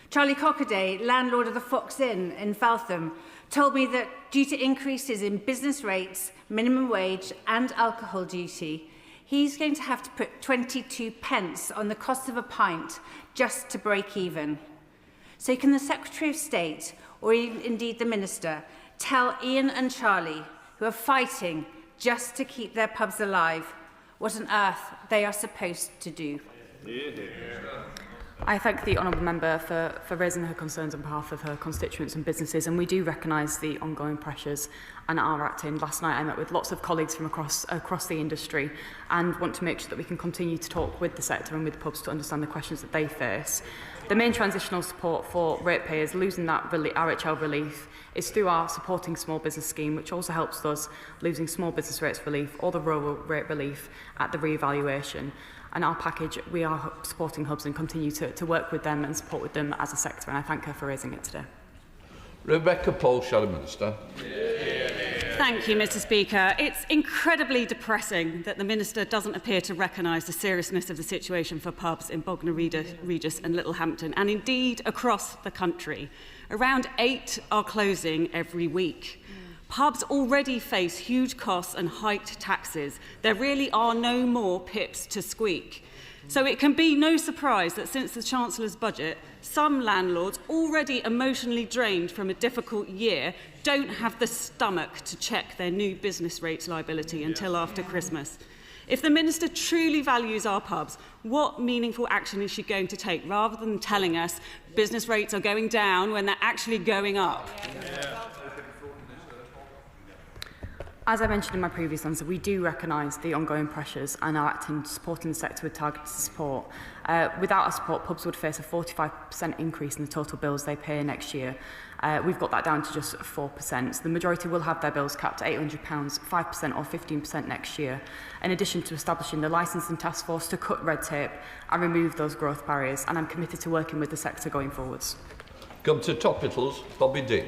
Charlie Cockaday, landlord of the Fox Inn in Faltham, told me that due to increases in business rates, minimum wage and alcohol duty, he's going to have to put 22 pence on the cost of a pint just to break even. So can the Secretary of State, or even indeed the Minister, tell Ian and Charlie, who are fighting just to keep their pubs alive, what on earth they are supposed to do? I thank the honourable member for raising her concerns on behalf of her constituents and businesses, and we do recognise the ongoing pressures and are acting. Last night I met with lots of colleagues from across the industry and want to make sure that we can continue to talk with the sector and with pubs to understand the questions that they face. The main transitional support for ratepayers losing that RHL relief is through our Supporting Small Business scheme, which also helps those losing small business rates relief or the rural rate relief at the re-evaluation. And our package, we are supporting hubs and continue to work with them and support with them as a sector, and I thank her for raising it today. Rebecca Paul, Shadow Minister. Thank you, Mr. Speaker. It's incredibly depressing that the Minister doesn't appear to recognise the seriousness of the situation for pubs in Bognor Regis and Littlehampton, and indeed across the country. Around 8 are closing every week. Pubs already face huge costs and hiked taxes. There really are no more pips to squeak. So it can be no surprise that since the Chancellor's budget, some landlords, already emotionally drained from a difficult year, don't have the stomach to check their new business rates liability until after Christmas. If the Minister truly values our pubs, what meaningful action is she going to take, rather than telling us business rates are going down when they're actually going up? As I mentioned in my previous answer, we do recognise the ongoing pressures and are acting supporting the sector with targeted support. Without our support, pubs would face a 45% increase in the total bills they pay next year. We've got that down to just 4%. So the majority will have their bills capped at £800, 5% or 15% next year, in addition to establishing the licensing task force to cut red tape and remove those growth barriers. And I'm committed to working with the sector going forwards. Come to Topicals, Bobby Dean.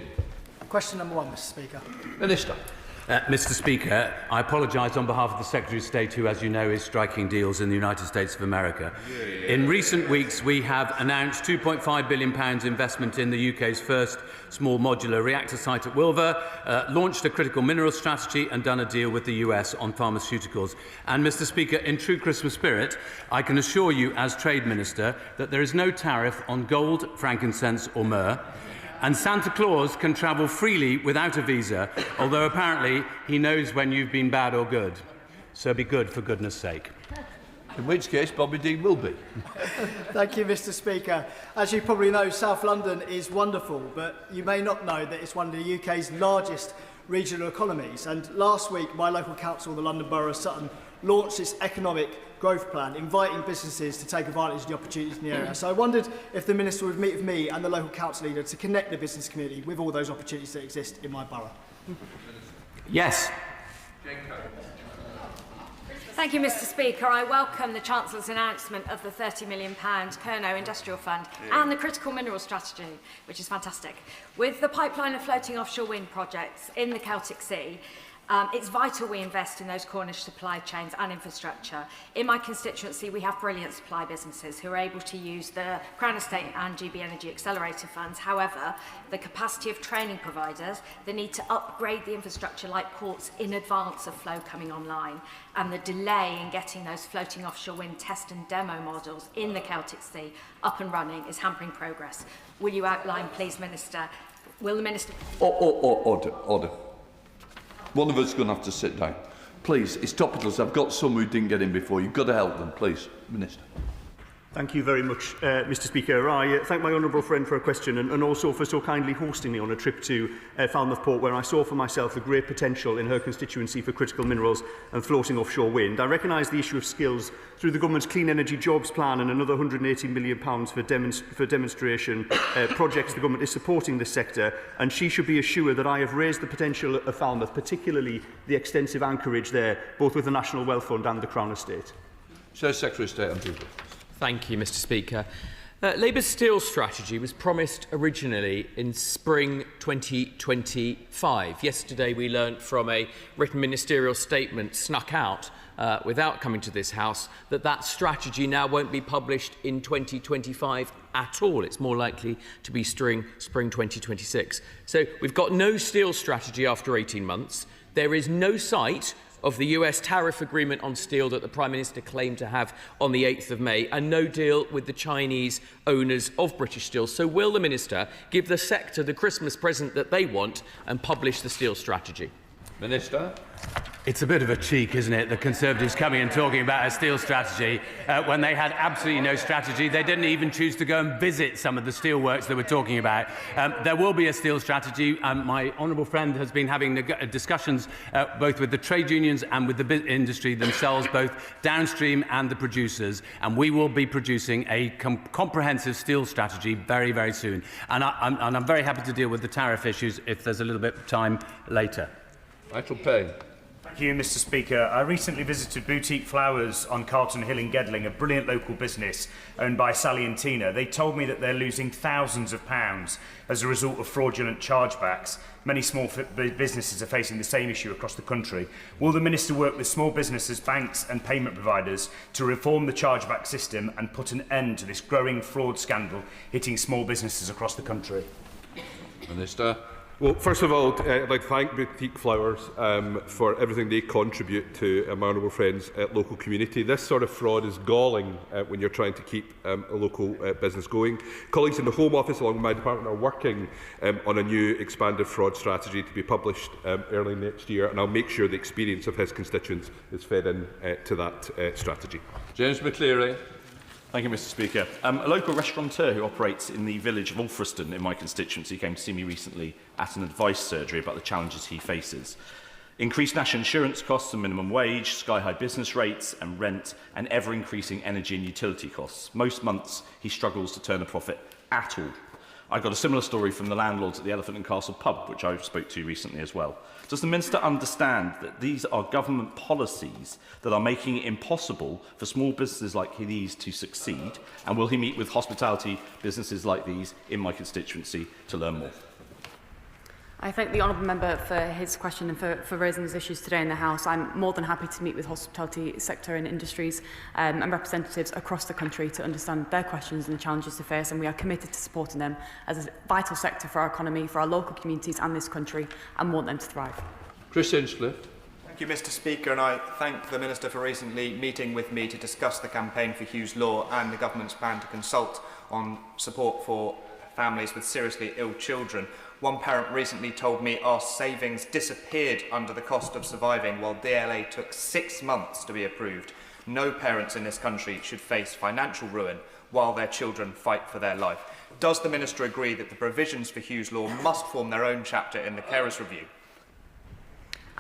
Question number 1, Mr. Speaker. Minister. Mr. Speaker, I apologise on behalf of the Secretary of State, who, as you know, is striking deals in the United States of America. In recent weeks, we have announced £2.5 billion investment in the UK's first small modular reactor site at Wilver, launched a critical minerals strategy and done a deal with the US on pharmaceuticals. And, Mr. Speaker, in true Christmas spirit, I can assure you, as Trade Minister, that there is no tariff on gold, frankincense or myrrh. And Santa Claus can travel freely without a visa, although apparently he knows when you've been bad or good. So be good, for goodness sake. In which case, Bobby Dean will be. Thank you, Mr. Speaker. As you probably know, South London is wonderful, but you may not know that it's one of the UK's largest regional economies. And last week, my local council, the London Borough of Sutton, launched its economic growth plan, inviting businesses to take advantage of the opportunities in the area. So I wondered if the Minister would meet with me and the local council leader to connect the business community with all those opportunities that exist in my borough. Yes. Thank you, Mr. Speaker. I welcome the Chancellor's announcement of the £30 million Kernow Industrial Fund and the critical minerals strategy, which is fantastic. With the pipeline of floating offshore wind projects in the Celtic Sea, it's vital we invest in those Cornish supply chains and infrastructure. In my constituency, we have brilliant supply businesses who are able to use the Crown Estate and GB Energy Accelerator funds. However, the capacity of training providers, the need to upgrade the infrastructure like ports in advance of flow coming online, and the delay in getting those floating offshore wind test and demo models in the Celtic Sea up and running is hampering progress. Will you outline, please, Minister? Will the Minister... Order. One of us is going to have to sit down. Please, it's Topicals. I've got some who didn't get in before. You've got to help them, please. Minister. Thank you very much, Mr. Speaker. I thank my honourable friend for a question and also for so kindly hosting me on a trip to Falmouth Port, where I saw for myself the great potential in her constituency for critical minerals and floating offshore wind. I recognise the issue of skills through the government's Clean Energy Jobs Plan and another £180 million for demonstration projects. The government is supporting this sector, and she should be assured that I have raised the potential of Falmouth, particularly the extensive anchorage there, both with the National Wealth Fund and the Crown Estate. Sir Secretary of State on people. Thank you, Mr. Speaker. Labour's steel strategy was promised originally in spring 2025. Yesterday we learnt from a written ministerial statement snuck out without coming to this House, that strategy now won't be published in 2025 at all. It's more likely to be spring 2026. So we've got no steel strategy after 18 months. There is no sight of the US tariff agreement on steel that the Prime Minister claimed to have on the 8th of May, and no deal with the Chinese owners of British Steel. So will the Minister give the sector the Christmas present that they want and publish the steel strategy? Minister. It's a bit of a cheek, isn't it, the Conservatives coming and talking about a steel strategy when they had absolutely no strategy. They didn't even choose to go and visit some of the steelworks that we're talking about. There will be a steel strategy. My honourable friend has been having discussions both with the trade unions and with the industry themselves, both downstream and the producers, and we will be producing a comprehensive steel strategy very, very soon. And I'm very happy to deal with the tariff issues if there's a little bit of time later. Michael Payne. Thank you, Mr. Speaker. I recently visited Boutique Flowers on Carlton Hill in Gedling, a brilliant local business owned by Sally and Tina. They told me that they're losing thousands of pounds as a result of fraudulent chargebacks. Many small businesses are facing the same issue across the country. Will the Minister work with small businesses, banks and payment providers to reform the chargeback system and put an end to this growing fraud scandal hitting small businesses across the country? Minister. Well, first of all, I'd like to thank Boutique Flowers for everything they contribute to my honourable friend's local community. This sort of fraud is galling when you're trying to keep a local business going. Colleagues in the Home Office, along with my department, are working on a new expanded fraud strategy to be published early next year, and I'll make sure the experience of his constituents is fed in to that strategy. James McCleary. Thank you, Mr. Speaker. A local restaurateur who operates in the village of Alfriston in my constituency came to see me recently at an advice surgery about the challenges he faces. Increased national insurance costs and minimum wage, sky-high business rates and rent, and ever-increasing energy and utility costs. Most months he struggles to turn a profit at all. I got a similar story from the landlords at the Elephant and Castle pub, which I spoke to recently as well. Does the Minister understand that these are government policies that are making it impossible for small businesses like these to succeed? And will he meet with hospitality businesses like these in my constituency to learn more? I thank the honourable member for his question and for raising these issues today in the House. I'm more than happy to meet with hospitality sector and industries and representatives across the country to understand their questions and the challenges they face, and we are committed to supporting them as a vital sector for our economy, for our local communities and this country, and want them to thrive. Chris Hinchcliffe. Thank you, Mr. Speaker, and I thank the Minister for recently meeting with me to discuss the campaign for Hughes Law and the government's plan to consult on support for families with seriously ill children. One parent recently told me our savings disappeared under the cost of surviving, while DLA took 6 months to be approved. No parents in this country should face financial ruin while their children fight for their life. Does the Minister agree that the provisions for Hughes Law must form their own chapter in the Carers Review?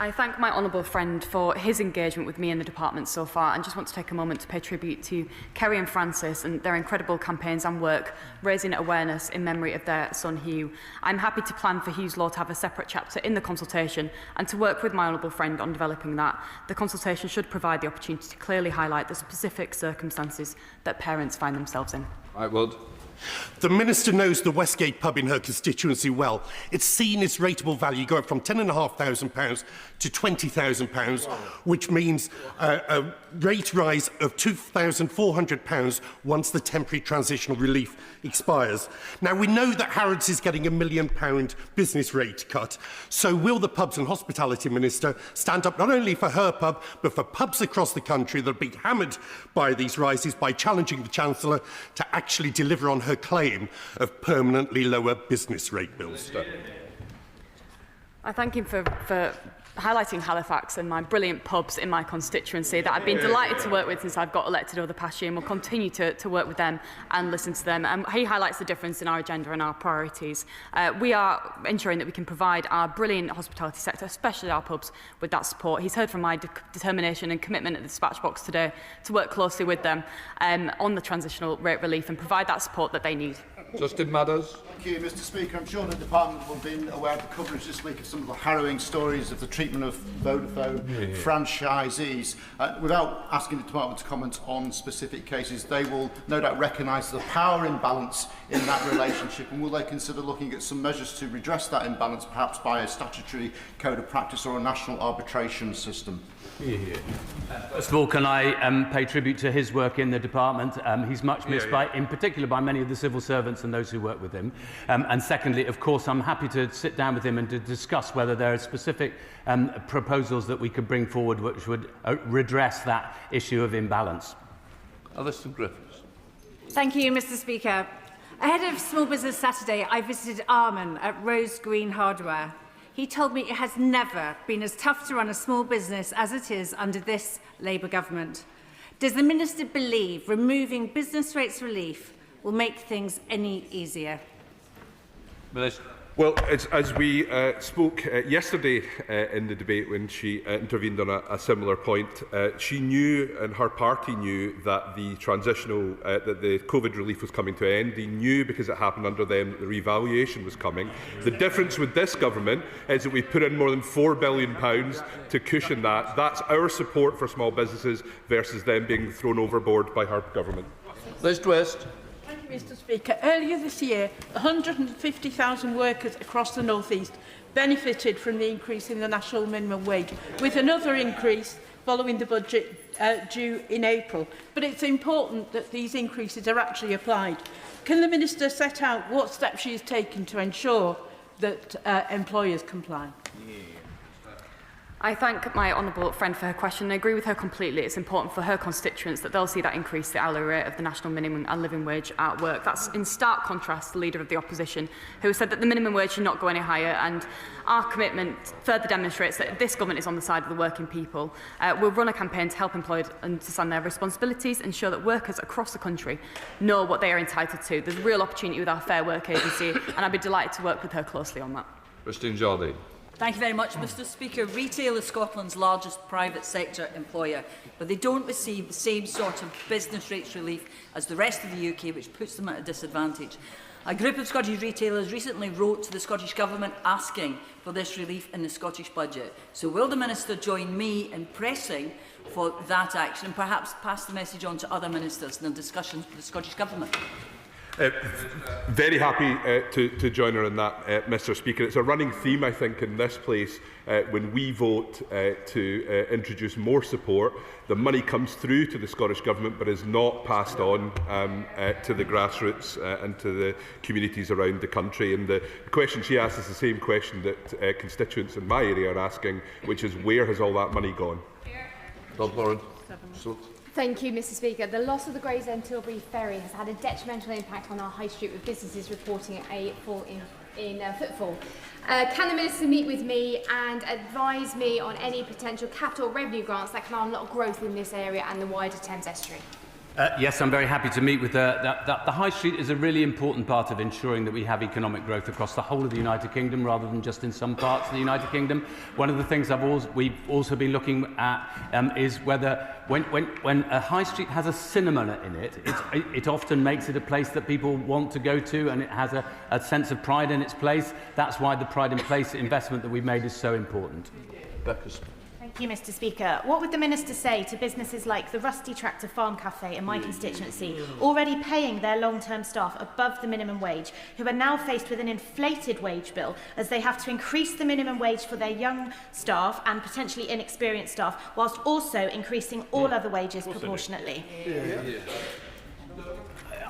I thank my honourable friend for his engagement with me and the department so far, and just want to take a moment to pay tribute to Kerry and Francis and their incredible campaigns and work raising awareness in memory of their son Hugh. I'm happy to plan for Hughes Law to have a separate chapter in the consultation and to work with my honourable friend on developing that. The consultation should provide the opportunity to clearly highlight the specific circumstances that parents find themselves in. The Minister knows the Westgate pub in her constituency well. It's seen its rateable value go up from £10,500 to £20,000, which means a rate rise of £2,400 once the temporary transitional relief expires. Now, we know that Harrods is getting £1 million business rate cut, so will the Pubs and Hospitality Minister stand up not only for her pub, but for pubs across the country that are being hammered by these rises by challenging the Chancellor to actually deliver on her claim of permanently lower business rate bills? I thank him for highlighting Halifax and my brilliant pubs in my constituency that I've been delighted to work with since I've got elected over the past year, and will continue to work with them and listen to them. He highlights the difference in our agenda and our priorities. We are ensuring that we can provide our brilliant hospitality sector, especially our pubs, with that support. He's heard from my determination and commitment at the dispatch box today to work closely with them on the transitional rate relief and provide that support that they need. Justin Matters. Thank you, Mr. Speaker. I'm sure the Department will have been aware of the coverage this week of some of the harrowing stories of the treatment of Vodafone franchisees. Without asking the Department to comment on specific cases, they will no doubt recognise the power imbalance in that relationship, and will they consider looking at some measures to redress that imbalance, perhaps by a statutory code of practice or a national arbitration system? First of all, can I pay tribute to his work in the department? He's much missed, in particular, by many of the civil servants and those who work with him. And secondly, of course, I'm happy to sit down with him and to discuss whether there are specific proposals that we could bring forward which would redress that issue of imbalance. Alison Griffiths. Thank you, Mr. Speaker. Ahead of Small Business Saturday, I visited Armin at Rose Green Hardware. He told me it has never been as tough to run a small business as it is under this Labour government. Does the Minister believe removing business rates relief will make things any easier? Minister. Well, as we spoke yesterday in the debate when she intervened on a similar point, she knew and her party knew that the transitional, that the COVID relief was coming to an end. They knew, because it happened under them, the revaluation was coming. The difference with this government is that we put in more than £4 billion to cushion that. That's our support for small businesses versus them being thrown overboard by her government. Liz Twist. Mr. Speaker, earlier this year, 150,000 workers across the North East benefited from the increase in the national minimum wage, with another increase following the budget due in April. But it's important that these increases are actually applied. Can the Minister set out what steps she has taken to ensure that employers comply? I thank my honourable friend for her question. I agree with her completely. It's important for her constituents that they'll see that increase the hourly rate of the national minimum and living wage at work. That's in stark contrast to the Leader of the Opposition, who said that the minimum wage should not go any higher, and our commitment further demonstrates that this government is on the side of the working people. We'll run a campaign to help employers understand their responsibilities, ensure that workers across the country know what they are entitled to. There's a real opportunity with our Fair Work agency, and I'd be delighted to work with her closely on that. Christine Jardine. Thank you very much, Mr. Speaker. Retail is Scotland's largest private sector employer, but they don't receive the same sort of business rates relief as the rest of the UK, which puts them at a disadvantage. A group of Scottish retailers recently wrote to the Scottish Government asking for this relief in the Scottish budget. So will the Minister join me in pressing for that action and perhaps pass the message on to other ministers in the discussions with the Scottish Government? Very happy to join her in that, Mr. Speaker. It's a running theme, I think, in this place. When we vote to introduce more support, the money comes through to the Scottish Government but is not passed on to the grassroots and to the communities around the country. And the question she asks is the same question that constituents in my area are asking, which is, where has all that money gone? Todd Lauren. Thank you, Mr. Speaker. The loss of the Gravesend-Tilbury ferry has had a detrimental impact on our high street, with businesses reporting a fall in footfall. Can the Minister meet with me and advise me on any potential capital revenue grants that can unlock growth in this area and the wider Thames estuary? Yes, I'm very happy to meet with her. The High Street is a really important part of ensuring that we have economic growth across the whole of the United Kingdom rather than just in some parts of the United Kingdom. One of the things we've also been looking at is whether when a High Street has a cinema in it, it often makes it a place that people want to go to, and it has a sense of pride in its place. That's why the Pride in Place investment that we've made is so important. Thank you, Mr. Speaker. What would the Minister say to businesses like the Rusty Tractor Farm Cafe in my constituency, already paying their long-term staff above the minimum wage, who are now faced with an inflated wage bill as they have to increase the minimum wage for their young staff and potentially inexperienced staff, whilst also increasing all other wages proportionately?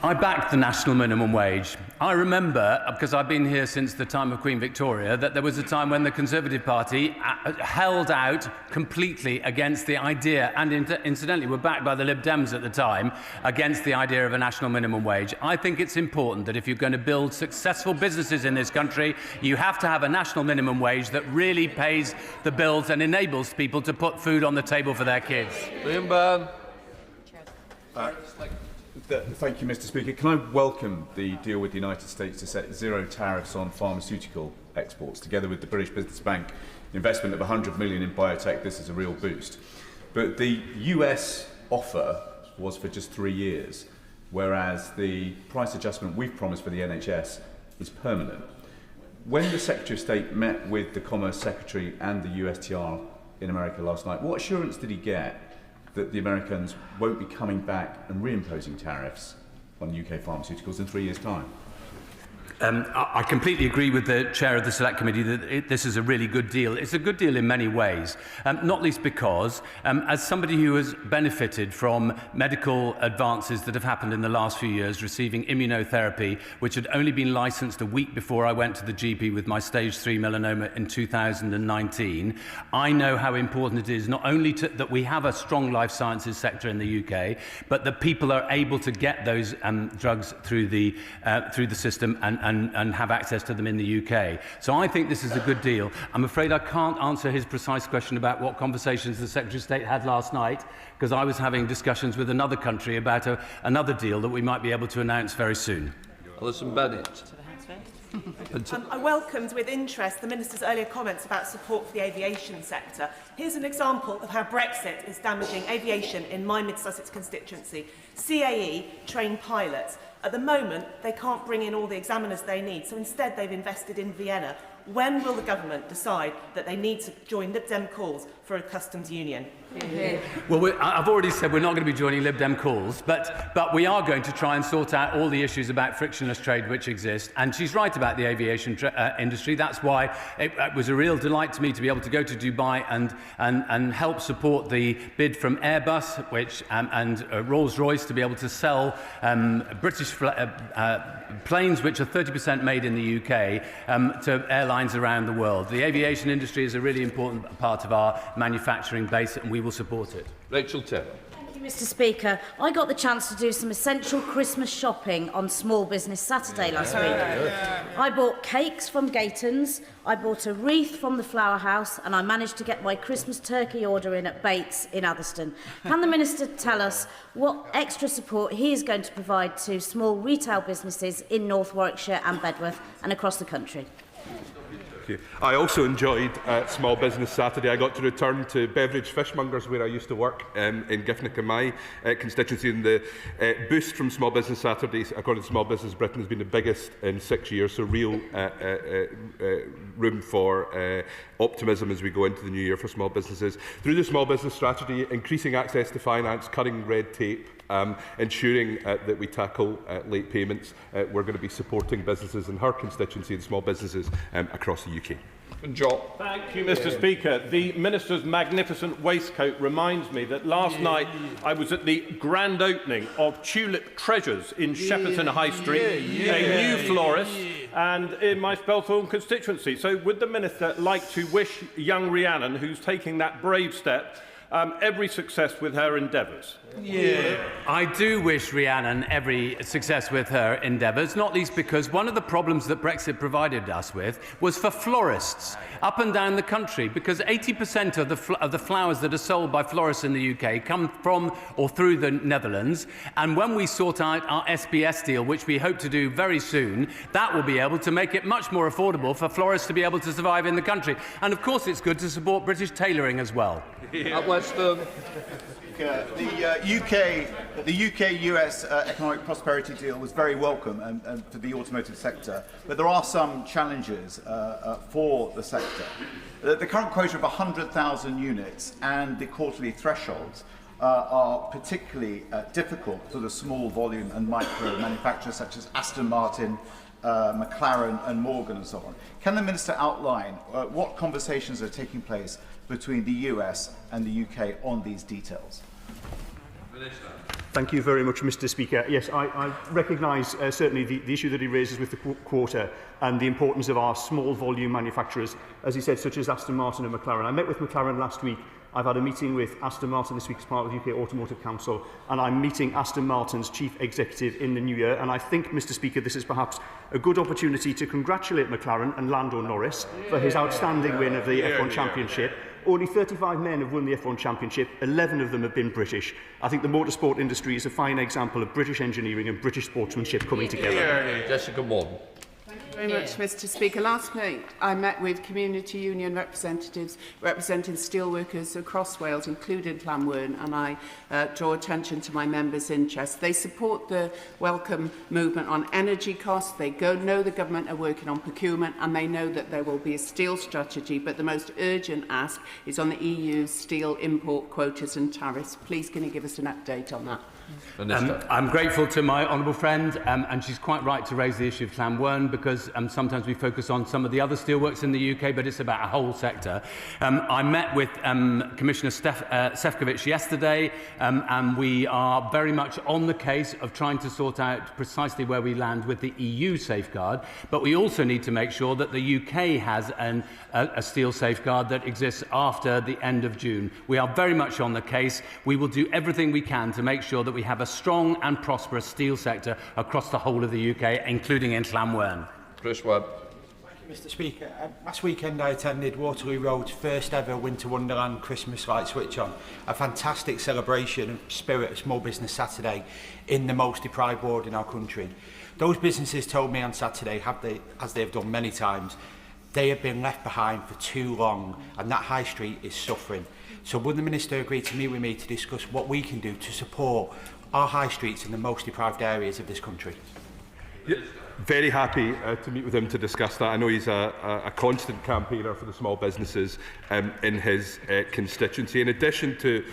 I backed the national minimum wage. I remember, because I've been here since the time of Queen Victoria, that there was a time when the Conservative Party held out completely against the idea, and incidentally were backed by the Lib Dems at the time, against the idea of a national minimum wage. I think it's important that if you're going to build successful businesses in this country, you have to have a national minimum wage that really pays the bills and enables people to put food on the table for their kids. Liam Byrne. Thank you, Mr. Speaker. Can I welcome the deal with the United States to set zero tariffs on pharmaceutical exports, together with the British Business Bank investment of $100 million in biotech. This is a real boost. But the US offer was for just 3 years. whereas the price adjustment we've promised for the NHS is permanent. When the Secretary of State met with the Commerce Secretary and the USTR in America last night, what assurance did he get that the Americans won't be coming back and reimposing tariffs on UK pharmaceuticals in 3 years' time? I completely agree with the chair of the Select Committee that this is a really good deal. It's a good deal in many ways, not least because, as somebody who has benefited from medical advances that have happened in the last few years, receiving immunotherapy, which had only been licensed a week before I went to the GP with my stage 3 melanoma in 2019, I know how important it is not only that we have a strong life sciences sector in the UK, but that people are able to get those drugs through the system and have access to them in the UK. So I think this is a good deal. I'm afraid I can't answer his precise question about what conversations the Secretary of State had last night, because I was having discussions with another country about another deal that we might be able to announce very soon. Alison Bennett. I welcomed with interest the Minister's earlier comments about support for the aviation sector. Here's an example of how Brexit is damaging aviation in my Mid-Sussex constituency. CAE train pilots. At the moment, they can't bring in all the examiners they need, so instead they've invested in Vienna. When will the government decide that they need to join Lib Dem calls for a customs union? Well, I've already said we're not going to be joining Lib Dem calls, but we are going to try and sort out all the issues about frictionless trade which exist. And she's right about the aviation industry. That's why it was a real delight to me to be able to go to Dubai and help support the bid from Airbus and Rolls-Royce to be able to sell British planes which are 30% made in the UK to airlines around the world. The aviation industry is a really important part of our manufacturing base, and we will support it. Rachel Taylor. Thank you, Mr. Speaker. I got the chance to do some essential Christmas shopping on Small Business Saturday last week. I bought cakes from Gatons, I bought a wreath from the Flower House, and I managed to get my Christmas turkey order in at Bates in Atherstone. Can the Minister tell us what extra support he is going to provide to small retail businesses in North Warwickshire and Bedworth and across the country? I also enjoyed Small Business Saturday. I got to return to Beveridge Fishmongers, where I used to work in Giffnock in my constituency. And the boost from Small Business Saturdays, according to Small Business Britain, has been the biggest in 6 years. So real room for optimism as we go into the new year for small businesses. Through the Small Business Strategy, increasing access to finance, cutting red tape, ensuring that we tackle late payments. We're going to be supporting businesses in her constituency and small businesses across the UK. John. Thank you, Mr. Speaker. The Minister's magnificent waistcoat reminds me that last night I was at the grand opening of Tulip Treasures in Shepperton High Street, a new florist, and in my Spelthorne constituency. So would the Minister like to wish young Rhiannon, who's taking that brave step, every success with her endeavours? I do wish Rhiannon every success with her endeavours, not least because one of the problems that Brexit provided us with was for florists up and down the country, because 80% of the flowers that are sold by florists in the UK come from or through the Netherlands, and when we sort out our SBS deal, which we hope to do very soon, that will be able to make it much more affordable for florists to be able to survive in the country. And of course it's good to support British tailoring as well. At Western. The UK-US economic prosperity deal was very welcome for the automotive sector, but there are some challenges for the sector. The current quota of 100,000 units and the quarterly thresholds are particularly difficult for the small volume and micro manufacturers such as Aston Martin, McLaren and Morgan and so on. Can the Minister outline what conversations are taking place between the US and the UK on these details? Thank you very much, Mr. Speaker. Yes, I recognise certainly the issue that he raises with the quota and the importance of our small volume manufacturers, as he said, such as Aston Martin and McLaren. I met with McLaren last week. I've had a meeting with Aston Martin this week as part of the UK Automotive Council, and I'm meeting Aston Martin's Chief Executive in the new year. And I think, Mr. Speaker, this is perhaps a good opportunity to congratulate McLaren and Lando Norris for his outstanding win of the F1 Championship. Only 35 men have won the F1 Championship, 11 of them have been British. I think the motorsport industry is a fine example of British engineering and British sportsmanship coming together. Jessica Morton. Thank you Very much, Mr. Speaker. Last night I met with community union representatives representing steelworkers across Wales, including Llanwern, and I draw attention to my members' interests. They support the welcome movement on energy costs. They know the government are working on procurement, and they know that there will be a steel strategy, but the most urgent ask is on the EU's steel import quotas and tariffs. Please, can you give us an update on that? I'm grateful to my honourable friend, and she's quite right to raise the issue of Llanwern, because sometimes we focus on some of the other steelworks in the UK, but it's about a whole sector. I met with Commissioner Sefcovic yesterday, and we are very much on the case of trying to sort out precisely where we land with the EU safeguard, but we also need to make sure that the UK has a steel safeguard that exists after the end of June. We are very much on the case. We will do everything we can to make sure that we have a strong and prosperous steel sector across the whole of the UK, including in Llanwern. Chris Webb. Mr. Speaker, last weekend I attended Waterloo Road's first ever Winter Wonderland Christmas light switch on, a fantastic celebration of spirit of Small Business Saturday in the most deprived ward in our country. Those businesses told me on Saturday, as they have done many times, they have been left behind for too long, and that high street is suffering. So would the Minister agree to meet with me to discuss what we can do to support our high streets in the most deprived areas of this country? Yeah, very happy to meet with him to discuss that. I know he's a constant campaigner for the small businesses in his constituency. In addition to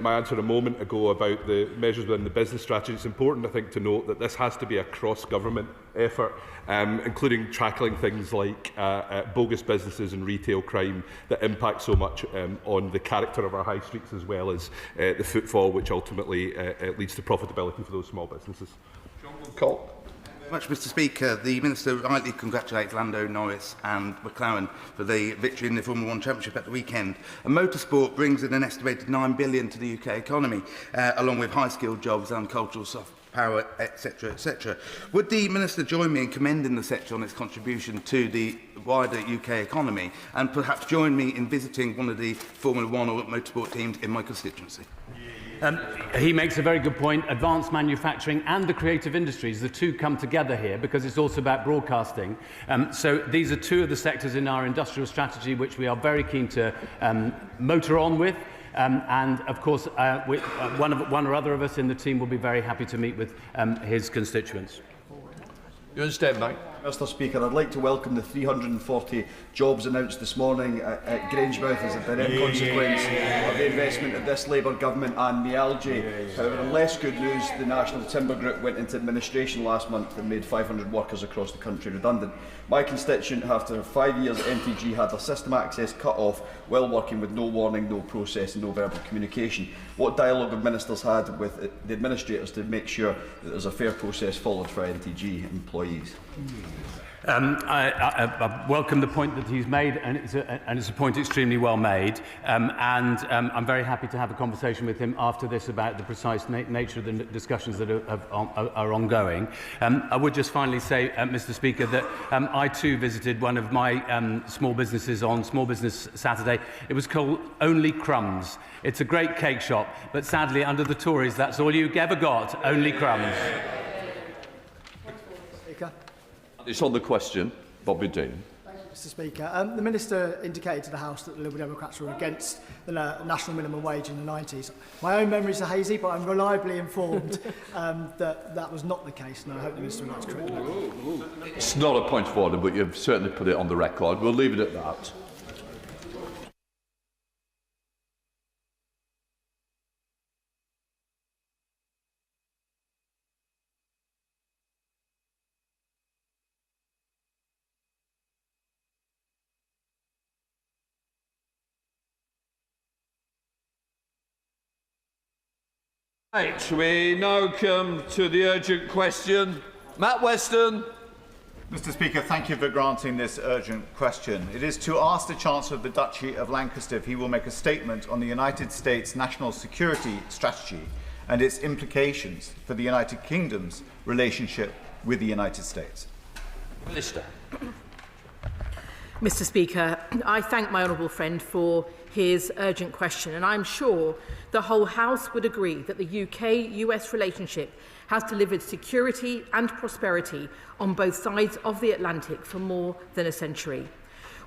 my answer a moment ago about the measures within the business strategy, it's important, I think, to note that this has to be a cross-government effort, including tackling things like bogus businesses and retail crime that impact so much on the character of our high streets, as well as the footfall, which ultimately leads to profitability for those small businesses. John Colt. Much, Mr. Speaker. The Minister rightly congratulates Lando Norris and McLaren for the victory in the Formula 1 Championship at the weekend. And motorsport brings in an estimated £9 billion to the UK economy, along with high-skilled jobs and cultural soft power, etc., etc. Would the Minister join me in commending the sector on its contribution to the wider UK economy, and perhaps join me in visiting one of the Formula 1 or motorsport teams in my constituency? He makes a very good point. Advanced manufacturing and the creative industries, the two come together here because it's also about broadcasting. So these are two of the sectors in our industrial strategy which we are very keen to motor on with. And of course, one or other of us in the team will be very happy to meet with his constituents. You understand, Mike? Mr. Speaker, I'd like to welcome the 340 jobs announced this morning at Grangemouth as a direct consequence of the investment of this Labour government and Mialgie. However, in less good news, the National Timber Group went into administration last month and made 500 workers across the country redundant. My constituent, after 5 years at MTG, had their system access cut off while working with no warning, no process and no verbal communication. What dialogue have ministers had with the administrators to make sure that there's a fair process followed for NTG employees? I welcome the point that he's made, and it's a point extremely well made. I'm very happy to have a conversation with him after this about the precise nature of the discussions that are ongoing. I would just finally say, Mr. Speaker, that I too visited one of my small businesses on Small Business Saturday. It was called Only Crumbs. It's a great cake shop, but sadly, under the Tories, that's all you ever got, only crumbs. It's on the question. Bobby Dean. Thank you, Mr. Speaker. The Minister indicated to the House that the Liberal Democrats were against the national minimum wage in the 90s. My own memories are hazy, but I'm reliably informed that that was not the case, and I hope the Minister would like to correct that. It's not a point of order, but you've certainly put it on the record. We'll leave it at that. Right, we now come to the urgent question. Matt Weston. Mr. Speaker, thank you for granting this urgent question. It is to ask the Chancellor of the Duchy of Lancaster if he will make a statement on the United States national security strategy and its implications for the United Kingdom's relationship with the United States. Minister. Mr. Speaker, I thank my honourable friend for his urgent question, and I'm sure the whole House would agree that the UK-US relationship has delivered security and prosperity on both sides of the Atlantic for more than a century.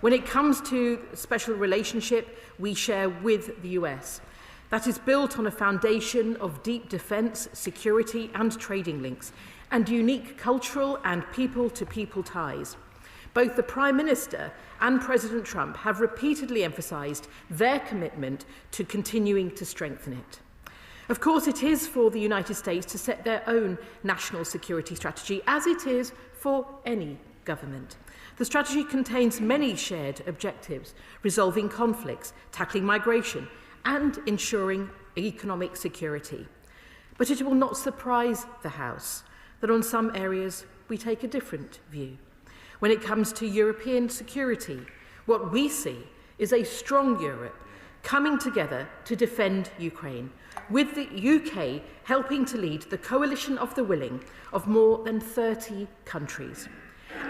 When it comes to the special relationship we share with the US, that is built on a foundation of deep defence, security and trading links, and unique cultural and people-to-people ties. Both the Prime Minister and President Trump have repeatedly emphasised their commitment to continuing to strengthen it. Of course, it is for the United States to set their own national security strategy, as it is for any government. The strategy contains many shared objectives: resolving conflicts, tackling migration, and ensuring economic security. But it will not surprise the House that on some areas we take a different view. When it comes to European security, what we see is a strong Europe coming together to defend Ukraine, with the UK helping to lead the coalition of the willing of more than 30 countries.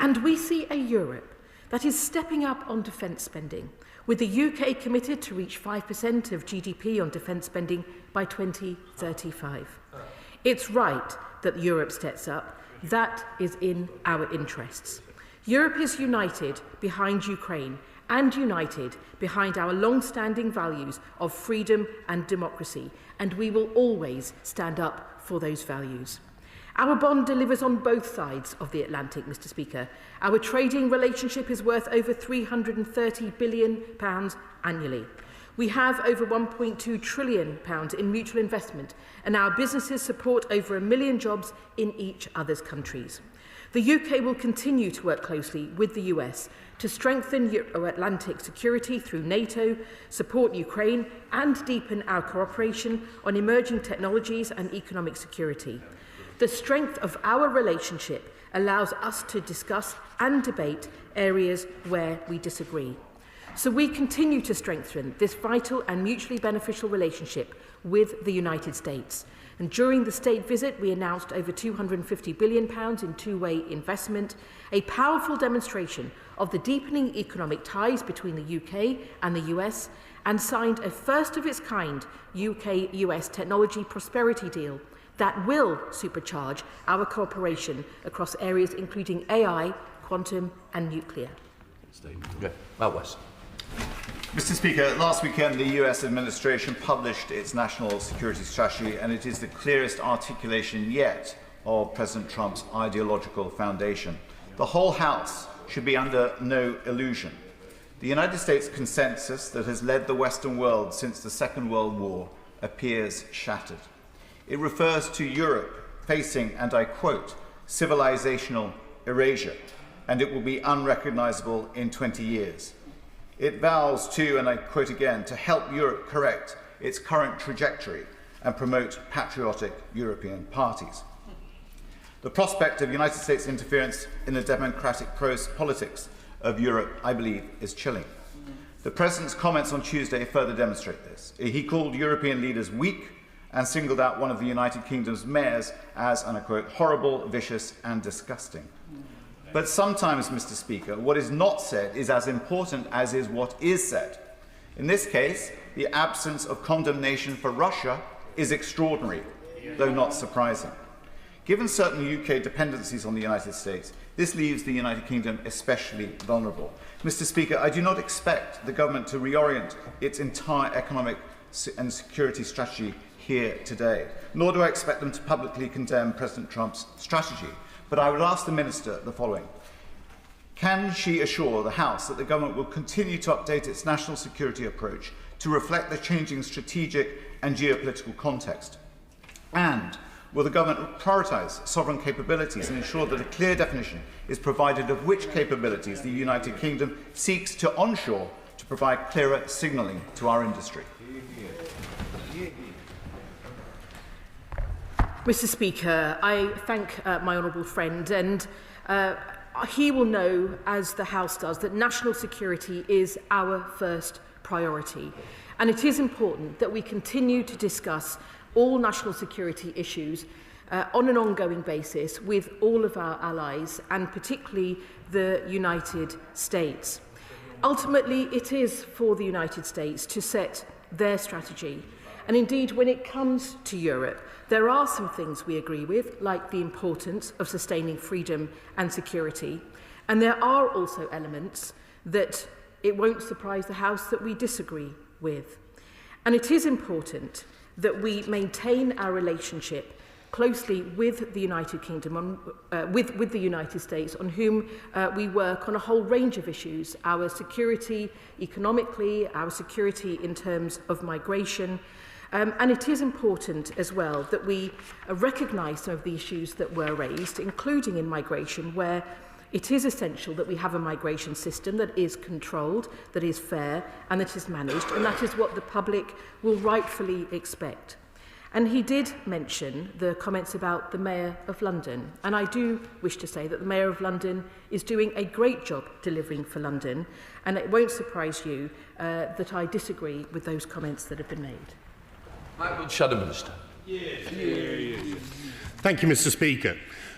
And we see a Europe that is stepping up on defence spending, with the UK committed to reach 5% of GDP on defence spending by 2035. It's right that Europe steps up. That is in our interests. Europe is united behind Ukraine and united behind our long-standing values of freedom and democracy, and we will always stand up for those values. Our bond delivers on both sides of the Atlantic, Mr. Speaker. Our trading relationship is worth over £330 billion annually. We have over £1.2 trillion in mutual investment, and our businesses support over 1 million jobs in each other's countries. The UK will continue to work closely with the US to strengthen Euro-Atlantic security through NATO, support Ukraine, and deepen our cooperation on emerging technologies and economic security. The strength of our relationship allows us to discuss and debate areas where we disagree. So we continue to strengthen this vital and mutually beneficial relationship with the United States. And during the state visit, we announced over £250 billion in two-way investment, a powerful demonstration of the deepening economic ties between the UK and the US, and signed a first-of-its-kind UK-US technology prosperity deal that will supercharge our cooperation across areas including AI, quantum and nuclear. Okay. Well, Wes. Mr. Speaker, last weekend the US administration published its national security strategy, and it is the clearest articulation yet of President Trump's ideological foundation. The whole House should be under no illusion. The United States consensus that has led the Western world since the Second World War appears shattered. It refers to Europe facing, and I quote, civilizational erasure, and it will be unrecognizable in 20 years. It vows to, and I quote again, to help Europe correct its current trajectory and promote patriotic European parties. The prospect of United States interference in the democratic politics of Europe, I believe, is chilling. The President's comments on Tuesday further demonstrate this. He called European leaders weak and singled out one of the United Kingdom's mayors as, and I quote, horrible, vicious and disgusting. But sometimes, Mr. Speaker, what is not said is as important as is what is said. In this case, the absence of condemnation for Russia is extraordinary, though not surprising. Given certain UK dependencies on the United States, this leaves the United Kingdom especially vulnerable. Mr. Speaker, I do not expect the government to reorient its entire economic and security strategy here today, nor do I expect them to publicly condemn President Trump's strategy. But I would ask the Minister the following. Can she assure the House that the government will continue to update its national security approach to reflect the changing strategic and geopolitical context? And will the government prioritise sovereign capabilities and ensure that a clear definition is provided of which capabilities the United Kingdom seeks to onshore to provide clearer signalling to our industry? Mr. Speaker, I thank my honourable friend, and he will know, as the House does, that national security is our first priority. And it is important that we continue to discuss all national security issues on an ongoing basis with all of our allies, and particularly the United States. Ultimately, it is for the United States to set their strategy. And indeed, when it comes to Europe, there are some things we agree with, like the importance of sustaining freedom and security. And there are also elements that it won't surprise the House that we disagree with. And it is important that we maintain our relationship closely with the United Kingdom, with the United States, on whom we work on a whole range of issues: our security economically, our security in terms of migration. And it is important as well that we recognise some of the issues that were raised, including in migration, where it is essential that we have a migration system that is controlled, that is fair, and that is managed, and that is what the public will rightfully expect. And he did mention the comments about the Mayor of London, and I do wish to say that the Mayor of London is doing a great job delivering for London, and it won't surprise you that I disagree with those comments that have been made. Shadow Minister. Thank you, Mr. Speaker.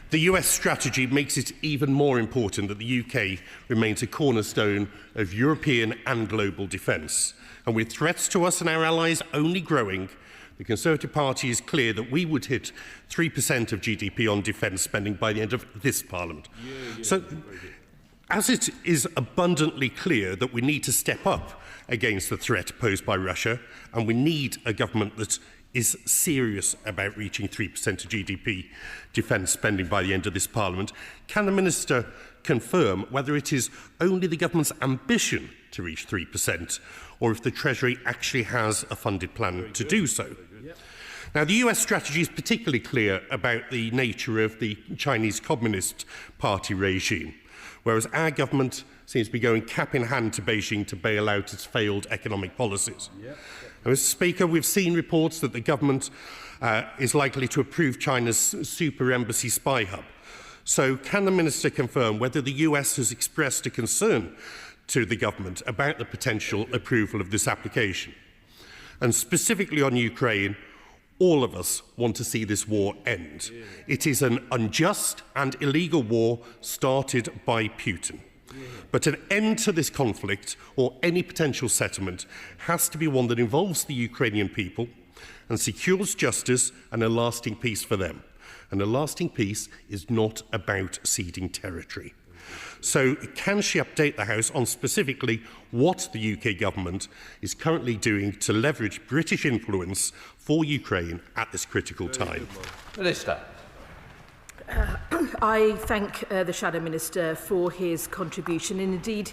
The US strategy makes it even more important that the UK remains a cornerstone of European and global defence. And with threats to us and our allies only growing, the Conservative Party is clear that we would hit 3% of GDP on defence spending by the end of this Parliament. So, as it is abundantly clear that we need to step up against the threat posed by Russia, and we need a government that is serious about reaching 3% of GDP defence spending by the end of this Parliament, can the Minister confirm whether it is only the government's ambition to reach 3%, or if the Treasury actually has a funded plan to do so? Now, the US strategy is particularly clear about the nature of the Chinese Communist Party regime, whereas our government seems to be going cap in hand to Beijing to bail out its failed economic policies. Now, Mr. Speaker, we've seen reports that the government is likely to approve China's super embassy spy hub. So can the Minister confirm whether the US has expressed a concern to the government about the potential approval of this application? And specifically on Ukraine, all of us want to see this war end. It is an unjust and illegal war started by Putin. But an end to this conflict, or any potential settlement, has to be one that involves the Ukrainian people and secures justice and a lasting peace for them. And a lasting peace is not about ceding territory. So can she update the House on specifically what the UK government is currently doing to leverage British influence for Ukraine at this critical time? Minister. I thank the Shadow Minister for his contribution, and indeed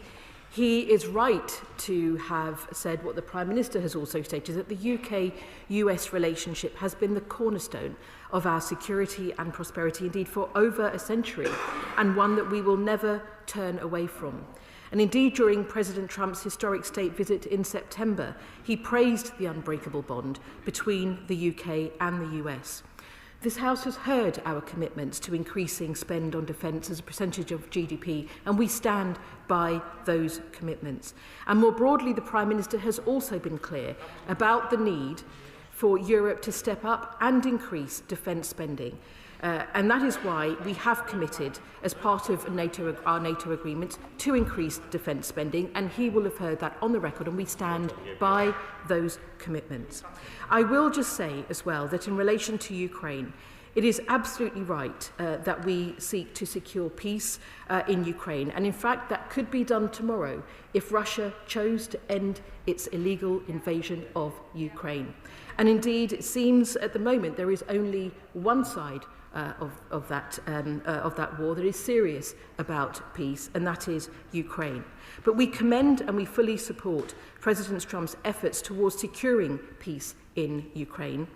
he is right to have said what the Prime Minister has also stated, that the UK-US relationship has been the cornerstone of our security and prosperity, indeed for over a century, and one that we will never turn away from. And indeed, during President Trump's historic state visit in September, he praised the unbreakable bond between the UK and the US. This House has heard our commitments to increasing spend on defence as a percentage of GDP, and we stand by those commitments. And more broadly, the Prime Minister has also been clear about the need for Europe to step up and increase defence spending. And that is why we have committed, as part of our NATO agreement, to increase defence spending, and he will have heard that on the record, and we stand by those commitments. I will just say as well that in relation to Ukraine, it is absolutely right that we seek to secure peace in Ukraine, and in fact that could be done tomorrow if Russia chose to end its illegal invasion of Ukraine. And indeed, it seems at the moment there is only one side of that war that is serious about peace, and that is Ukraine. But we commend and we fully support President Trump's efforts towards securing peace in Ukraine.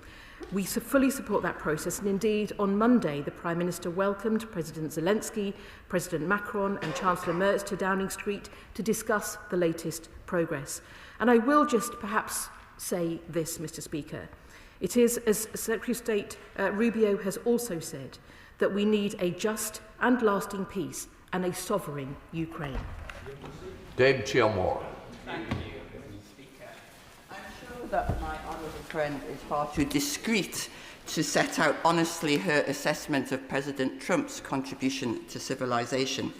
We fully support that process, and indeed on Monday the Prime Minister welcomed President Zelensky, President Macron and Chancellor Merz to Downing Street to discuss the latest progress. And I will just perhaps say this, Mr. Speaker. It is, as Secretary of State Rubio has also said, that we need a just and lasting peace and a sovereign Ukraine. Dame Chiamore. Thank you, Mr. Speaker. I'm sure that my honourable friend is far too discreet to set out honestly her assessment of President Trump's contribution to civilization.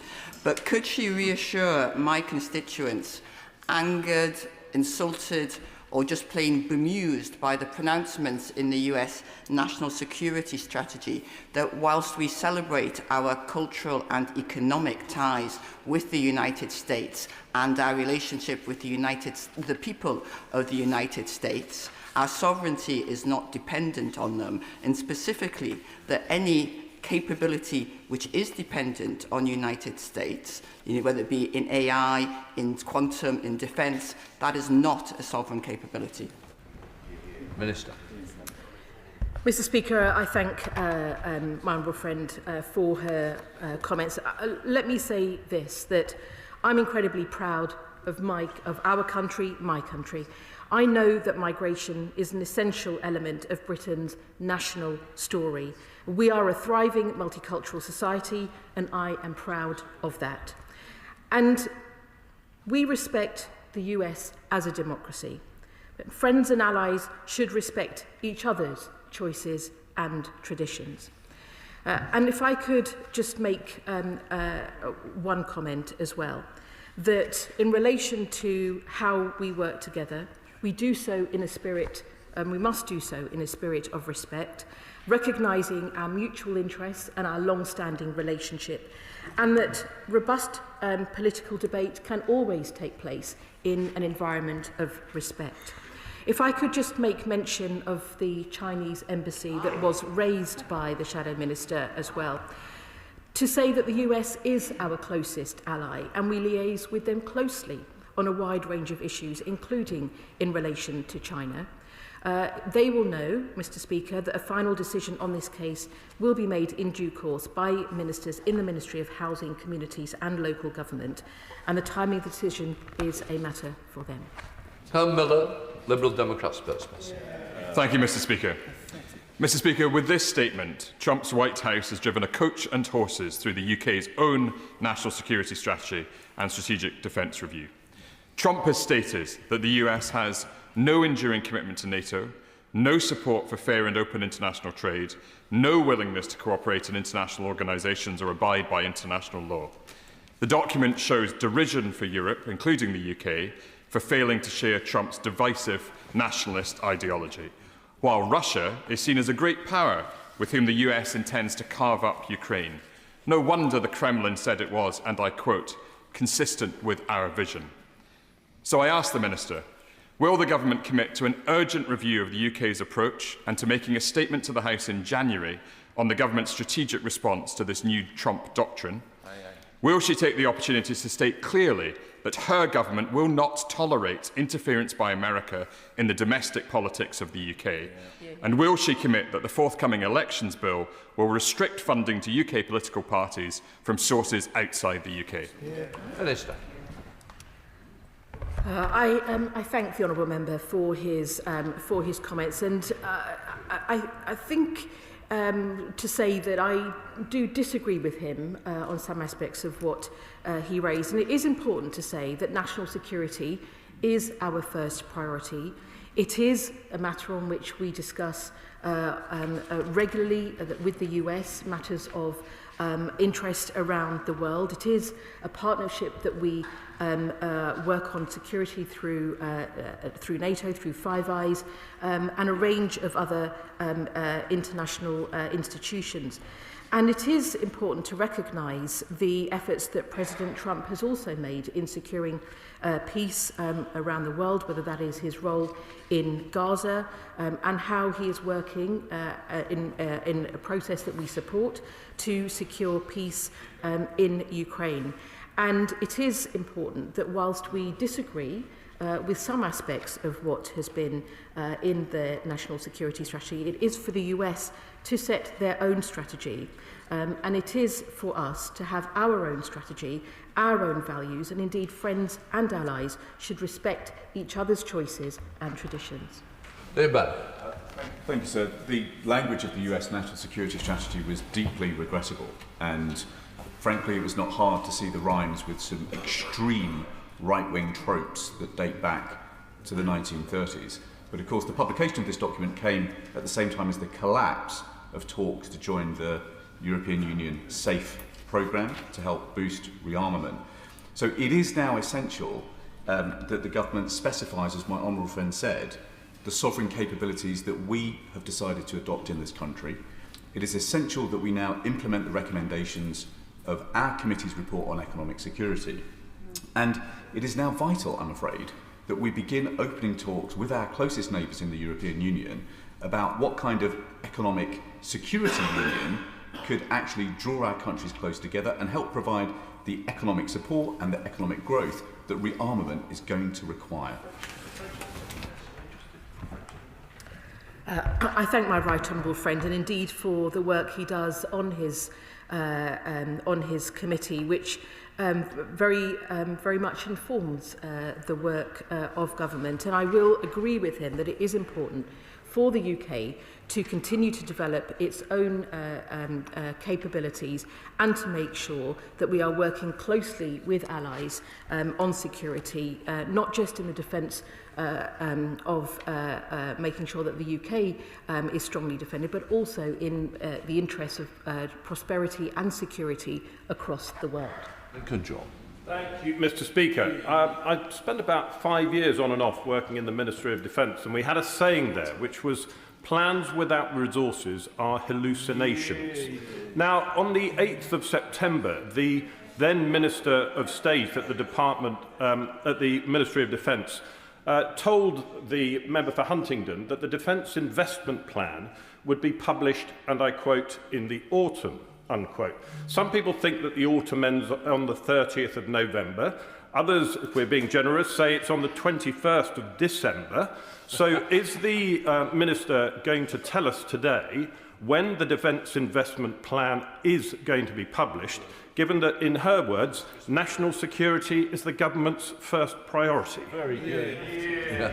But could she reassure my constituents, angered, insulted, or just plain bemused by the pronouncements in the US national security strategy, that whilst we celebrate our cultural and economic ties with the United States and our relationship with the people of the United States, our sovereignty is not dependent on them, and specifically that any capability which is dependent on United States, whether it be in AI, in quantum, in defence, that is not a sovereign capability. Minister. Mr. Speaker, I thank my honourable friend for her comments. Let me say this, that I'm incredibly proud of our country, my country. I know that migration is an essential element of Britain's national story. We are a thriving multicultural society, and I am proud of that. And we respect the US as a democracy. But friends and allies should respect each other's choices and traditions. And if I could just make one comment as well, that in relation to how we work together, we do so in a spirit, we must do so in a spirit of respect, recognising our mutual interests and our long-standing relationship, and that robust political debate can always take place in an environment of respect. If I could just make mention of the Chinese embassy that was raised by the Shadow Minister as well, to say that the US is our closest ally and we liaise with them closely on a wide range of issues, including in relation to China. They will know, Mr. Speaker, that a final decision on this case will be made in due course by ministers in the Ministry of Housing, Communities and Local Government, and the timing of the decision is a matter for them. Helen Miller, Liberal Democrat spokesperson. Thank you, Mr. Speaker. Mr. Speaker, with this statement, Trump's White House has driven a coach and horses through the UK's own national security strategy and strategic defence review. Trump has stated that the US has no enduring commitment to NATO, no support for fair and open international trade, no willingness to cooperate in international organisations or abide by international law. The document shows derision for Europe, including the UK, for failing to share Trump's divisive nationalist ideology, while Russia is seen as a great power with whom the US intends to carve up Ukraine. No wonder the Kremlin said it was, and I quote, consistent with our vision. So I ask the Minister, will the government commit to an urgent review of the UK's approach and to making a statement to the House in January on the government's strategic response to this new Trump doctrine? Will she take the opportunity to state clearly that her government will not tolerate interference by America in the domestic politics of the UK? And will she commit that the forthcoming elections bill will restrict funding to UK political parties from sources outside the UK? Minister. I thank the honourable member for his comments, and I think to say that I do disagree with him on some aspects of what he raised, and it is important to say that national security is our first priority. It is a matter on which we discuss regularly with the US, matters of interest around the world. It is a partnership that we work on security through NATO, through Five Eyes, and a range of other international institutions. And it is important to recognise the efforts that President Trump has also made in securing peace around the world, whether that is his role in Gaza and how he is working in a process that we support to secure peace in Ukraine. And it is important that whilst we disagree with some aspects of what has been in the national security strategy, it is for the US to set their own strategy. And it is for us to have our own strategy, our own values, and indeed friends and allies should respect each other's choices and traditions. Thank you, sir. The language of the US national security strategy was deeply regrettable, and frankly it was not hard to see the rhymes with some extreme right-wing tropes that date back to the 1930s. But of course, the publication of this document came at the same time as the collapse of talks to join the European Union SAFE programme to help boost rearmament. So it is now essential that the government specifies, as my honourable friend said, the sovereign capabilities that we have decided to adopt in this country. It is essential that we now implement the recommendations of our committee's report on economic security. And it is now vital, I'm afraid, that we begin opening talks with our closest neighbours in the European Union about what kind of economic security union could actually draw our countries close together and help provide the economic support and the economic growth that rearmament is going to require. I thank my right honourable friend, and indeed for the work he does on his committee, which very much informs the work of government. And I will agree with him that it is important for the UK to continue to develop its own capabilities and to make sure that we are working closely with allies on security, not just in the defence of making sure that the UK is strongly defended, but also in the interests of prosperity and security across the world. Good job. Thank you, Mr. Speaker. I spent about 5 years on and off working in the Ministry of Defence, and we had a saying there, which was, plans without resources are hallucinations. Now, on the 8th of September, the then Minister of State at the Department, at the Ministry of Defence, told the member for Huntingdon that the Defence Investment Plan would be published, and I quote, in the autumn, unquote. Some people think that the autumn ends on the 30th of November. Others, if we're being generous, say it's on the 21st of December. So is the Minister going to tell us today when the Defence Investment Plan is going to be published, given that, in her words, national security is the government's first priority? Very good. Yeah.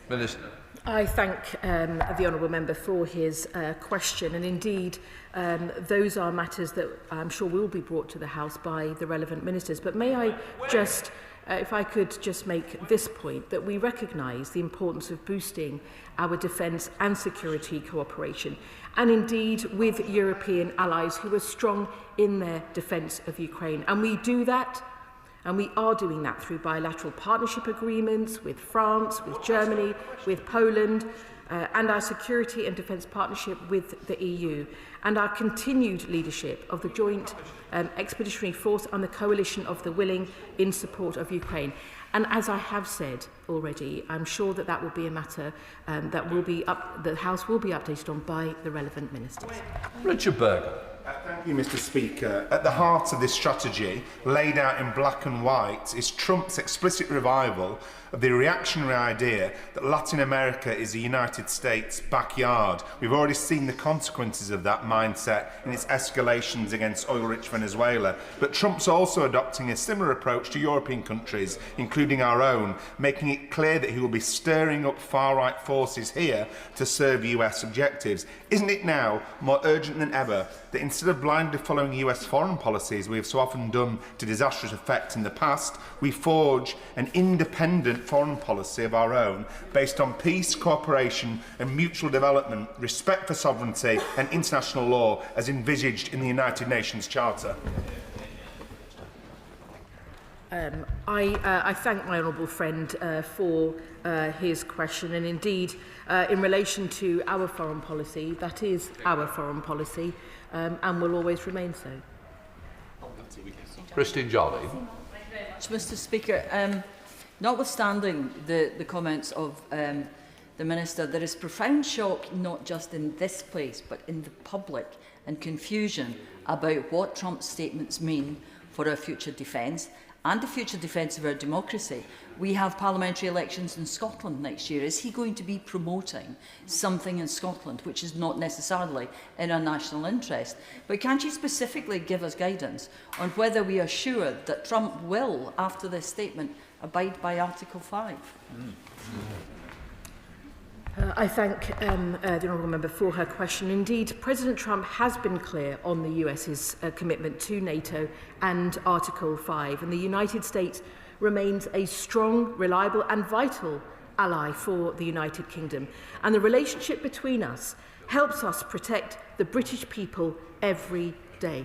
Minister. I thank the honourable member for his question, and indeed those are matters that I'm sure will be brought to the House by the relevant ministers. But may I just, if I could just make this point, that we recognise the importance of boosting our defence and security cooperation, and indeed with European allies who are strong in their defence of Ukraine. And we do that, and we are doing that through bilateral partnership agreements with France, with Germany, with Poland, and our security and defence partnership with the EU, and our continued leadership of the Joint Expeditionary Force and the Coalition of the Willing in support of Ukraine. And as I have said already, I'm sure that that will be a matter that will be the House will be updated on by the relevant ministers. Richard Berger. Thank you, Mr. Speaker. At the heart of this strategy, laid out in black and white, is Trump's explicit revival of the reactionary idea that Latin America is the United States' backyard. We've already seen the consequences of that mindset in its escalations against oil-rich Venezuela. But Trump's also adopting a similar approach to European countries, including our own, making it clear that he will be stirring up far-right forces here to serve US objectives. Isn't it now more urgent than ever that instead of blindly following US foreign policies we have so often done to disastrous effect in the past, we forge an independent foreign policy of our own based on peace, cooperation and mutual development, respect for sovereignty and international law as envisaged in the United Nations Charter? I thank my honourable friend for his question, and indeed in relation to our foreign policy, that is our foreign policy and will always remain so. Christine Jolly. Mr. Speaker, notwithstanding the comments of the Minister, there is profound shock not just in this place but in the public and confusion about what Trump's statements mean for our future defence and the future defence of our democracy. We have parliamentary elections in Scotland next year. Is he going to be promoting something in Scotland which is not necessarily in our national interest? But can't you specifically give us guidance on whether we are sure that Trump will, after this statement, abide by Article 5? I thank the honourable member for her question. Indeed, President Trump has been clear on the US's commitment to NATO and Article 5, and the United States remains a strong, reliable and vital ally for the United Kingdom, and the relationship between us helps us protect the British people every day.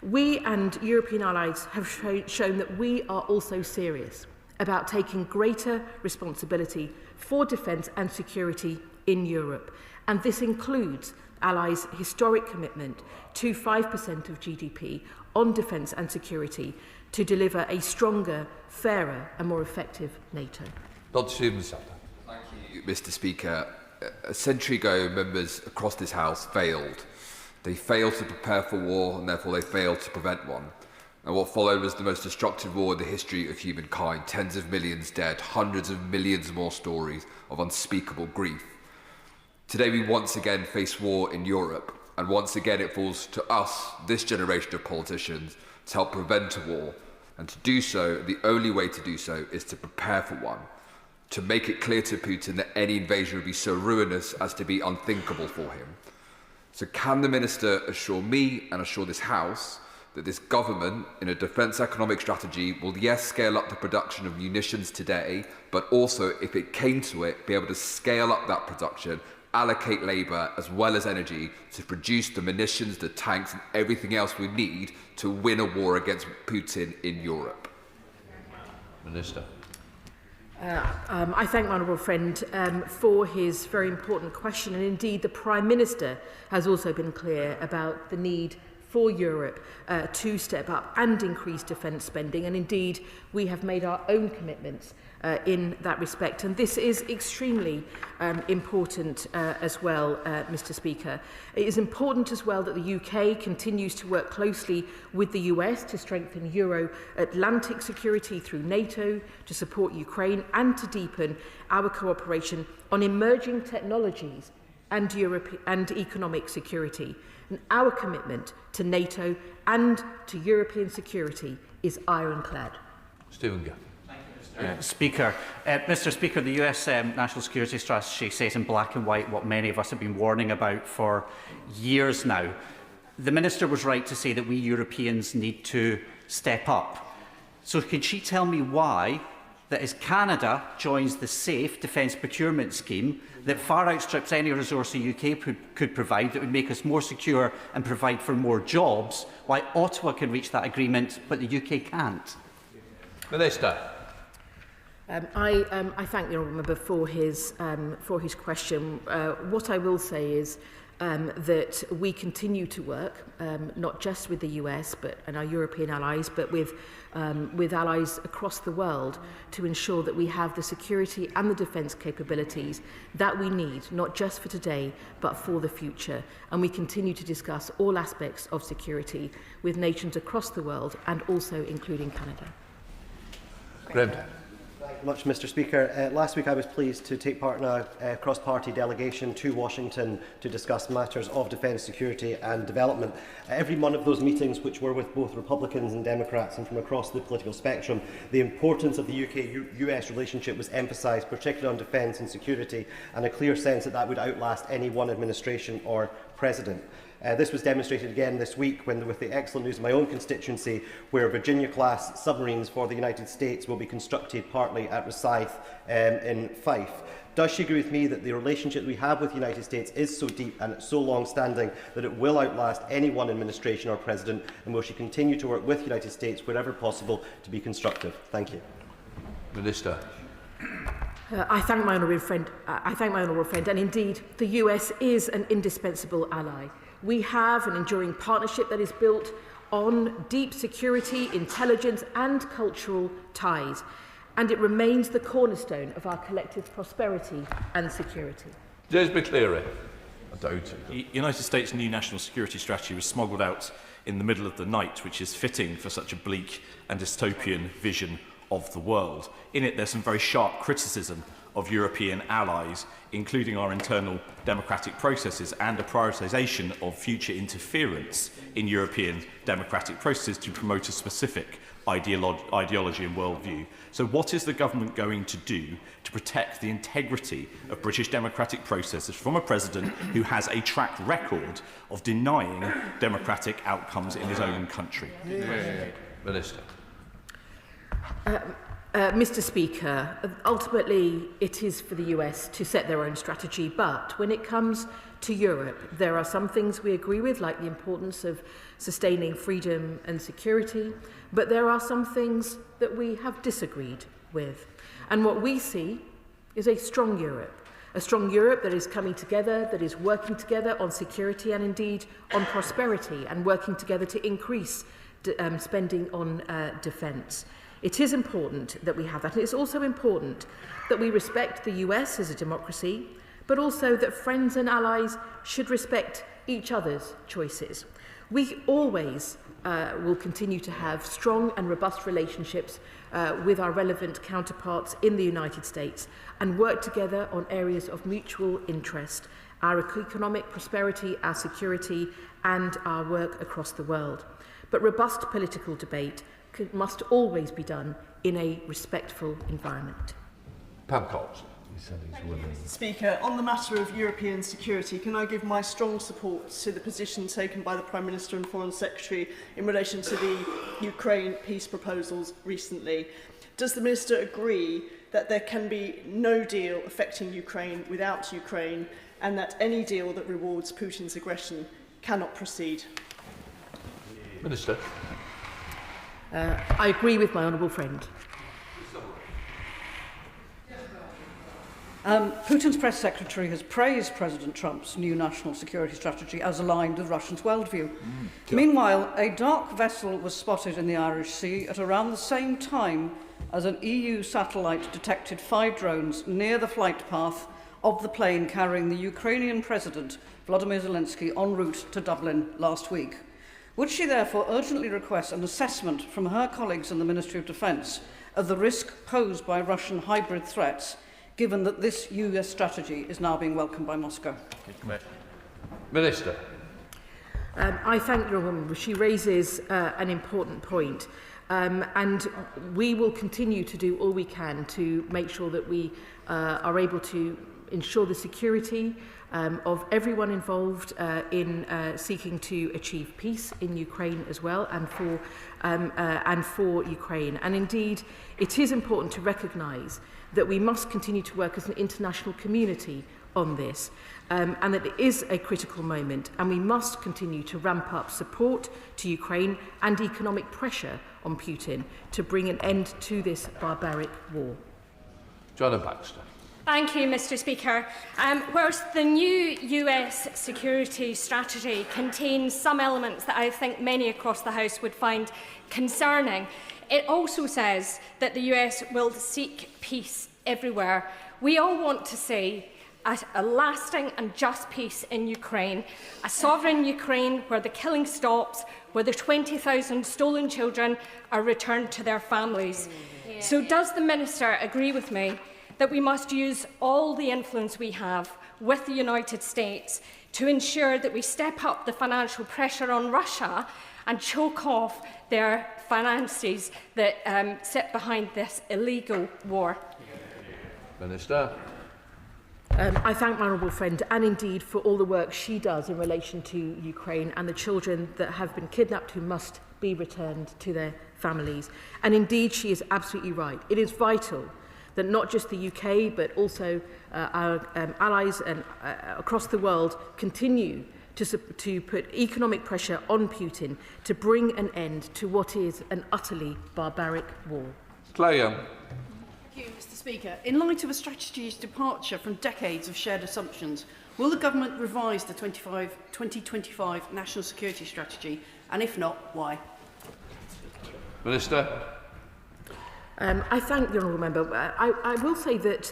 We and European allies have shown that we are also serious about taking greater responsibility for defence and security in Europe, and this includes allies' historic commitment to 5% of GDP on defence and security to deliver a stronger, fairer and more effective NATO. Thank you, Mr. Speaker. A century ago, members across this House failed. They failed to prepare for war, and therefore they failed to prevent one. And what followed was the most destructive war in the history of humankind. Tens of millions dead, hundreds of millions more stories of unspeakable grief. Today we once again face war in Europe, and once again it falls to us, this generation of politicians, to help prevent a war. And to do so, the only way to do so is to prepare for one. To make it clear to Putin that any invasion would be so ruinous as to be unthinkable for him. So can the Minister assure me and assure this House that this government, in a defence economic strategy, will yes, scale up the production of munitions today, but also, if it came to it, be able to scale up that production, allocate labour as well as energy to produce the munitions, the tanks and everything else we need to win a war against Putin in Europe? Minister. I thank my honourable friend for his very important question, and indeed the Prime Minister has also been clear about the need for Europe to step up and increase defence spending, and indeed we have made our own commitments in that respect, and this is extremely important as well, Mr. Speaker. It is important as well that the UK continues to work closely with the US to strengthen Euro-Atlantic security through NATO, to support Ukraine and to deepen our cooperation on emerging technologies and economic security. And our commitment to NATO and to European security is ironclad. Stephen Gill. Speaker. Mr. Speaker, the US National Security Strategy says in black and white what many of us have been warning about for years now. The Minister was right to say that we Europeans need to step up. So can she tell me why, that as Canada joins the SAFE Defence Procurement Scheme, that far outstrips any resource the UK could provide that would make us more secure and provide for more jobs, why Ottawa can reach that agreement but the UK can't? Minister. I thank the honourable member for his question. What I will say is that we continue to work not just with the US and our European allies, but with allies across the world to ensure that we have the security and the defence capabilities that we need, not just for today, but for the future. And we continue to discuss all aspects of security with nations across the world and also including Canada. Graham. Much, Mr. Speaker. Last week I was pleased to take part in a cross-party delegation to Washington to discuss matters of defence, security and development. Every one of those meetings, which were with both Republicans and Democrats and from across the political spectrum, the importance of the UK-US relationship was emphasised, particularly on defence and security, and a clear sense that that would outlast any one administration or president. This was demonstrated again this week with the excellent news in my own constituency, where Virginia-class submarines for the United States will be constructed partly at Rosyth in Fife. Does she agree with me that the relationship we have with the United States is so deep and so long-standing that it will outlast any one administration or president, and will she continue to work with the United States wherever possible to be constructive? Thank you. Minister. I thank my honourable friend, and indeed the US is an indispensable ally. We have an enduring partnership that is built on deep security, intelligence and cultural ties, and it remains the cornerstone of our collective prosperity and security. James McCleary. I doubt it. The United States' new national security strategy was smuggled out in the middle of the night, which is fitting for such a bleak and dystopian vision of the world. In it, there's some very sharp criticism of European allies, including our internal democratic processes and a prioritisation of future interference in European democratic processes to promote a specific ideology and worldview. So what is the government going to do to protect the integrity of British democratic processes from a president who has a track record of denying democratic outcomes in his own country? Minister. Mr. Speaker, ultimately it is for the US to set their own strategy, but when it comes to Europe, there are some things we agree with, like the importance of sustaining freedom and security, but there are some things that we have disagreed with. And what we see is a strong Europe that is coming together, that is working together on security and indeed on prosperity, and working together to increase spending on defence. It is important that we have that. And it's also important that we respect the US as a democracy, but also that friends and allies should respect each other's choices. We always will continue to have strong and robust relationships with our relevant counterparts in the United States and work together on areas of mutual interest, our economic prosperity, our security, and our work across the world. But robust political debate must always be done in a respectful environment. Pam Cox. Mr. Speaker, on the matter of European security, can I give my strong support to the position taken by the Prime Minister and Foreign Secretary in relation to the Ukraine peace proposals recently? Does the Minister agree that there can be no deal affecting Ukraine without Ukraine, and that any deal that rewards Putin's aggression cannot proceed? Minister. I agree with my honourable friend. Putin's press secretary has praised President Trump's new national security strategy as aligned with Russia's worldview. Meanwhile, a dark vessel was spotted in the Irish Sea at around the same time as an EU satellite detected 5 drones near the flight path of the plane carrying the Ukrainian President Volodymyr Zelensky en route to Dublin last week. Would she therefore urgently request an assessment from her colleagues in the Ministry of Defence of the risk posed by Russian hybrid threats, given that this US strategy is now being welcomed by Moscow? Minister. I thank the woman. She raises an important point. And we will continue to do all we can to make sure that we are able to ensure the security of everyone involved in seeking to achieve peace in Ukraine as well, and for Ukraine. And indeed, it is important to recognise that we must continue to work as an international community on this, and that it is a critical moment, and we must continue to ramp up support to Ukraine and economic pressure on Putin to bring an end to this barbaric war. Joanna Baxter. Thank you, Mr. Speaker. Whilst the new US security strategy contains some elements that I think many across the House would find concerning, it also says that the US will seek peace everywhere. We all want to see a lasting and just peace in Ukraine, a sovereign Ukraine where the killing stops, where the 20,000 stolen children are returned to their families. So does the Minister agree with me that we must use all the influence we have with the United States to ensure that we step up the financial pressure on Russia and choke off their finances that sit behind this illegal war? Minister. I thank my honourable friend, and indeed for all the work she does in relation to Ukraine and the children that have been kidnapped who must be returned to their families. And indeed, she is absolutely right. It is vital that not just the UK, but also our allies and across the world continue to put economic pressure on Putin to bring an end to what is an utterly barbaric war. Claire Young. Thank you, Mr. Speaker. In light of a strategy's departure from decades of shared assumptions, will the government revise the 2025 National Security Strategy? And if not, why? Minister. I thank the honourable member. I will say that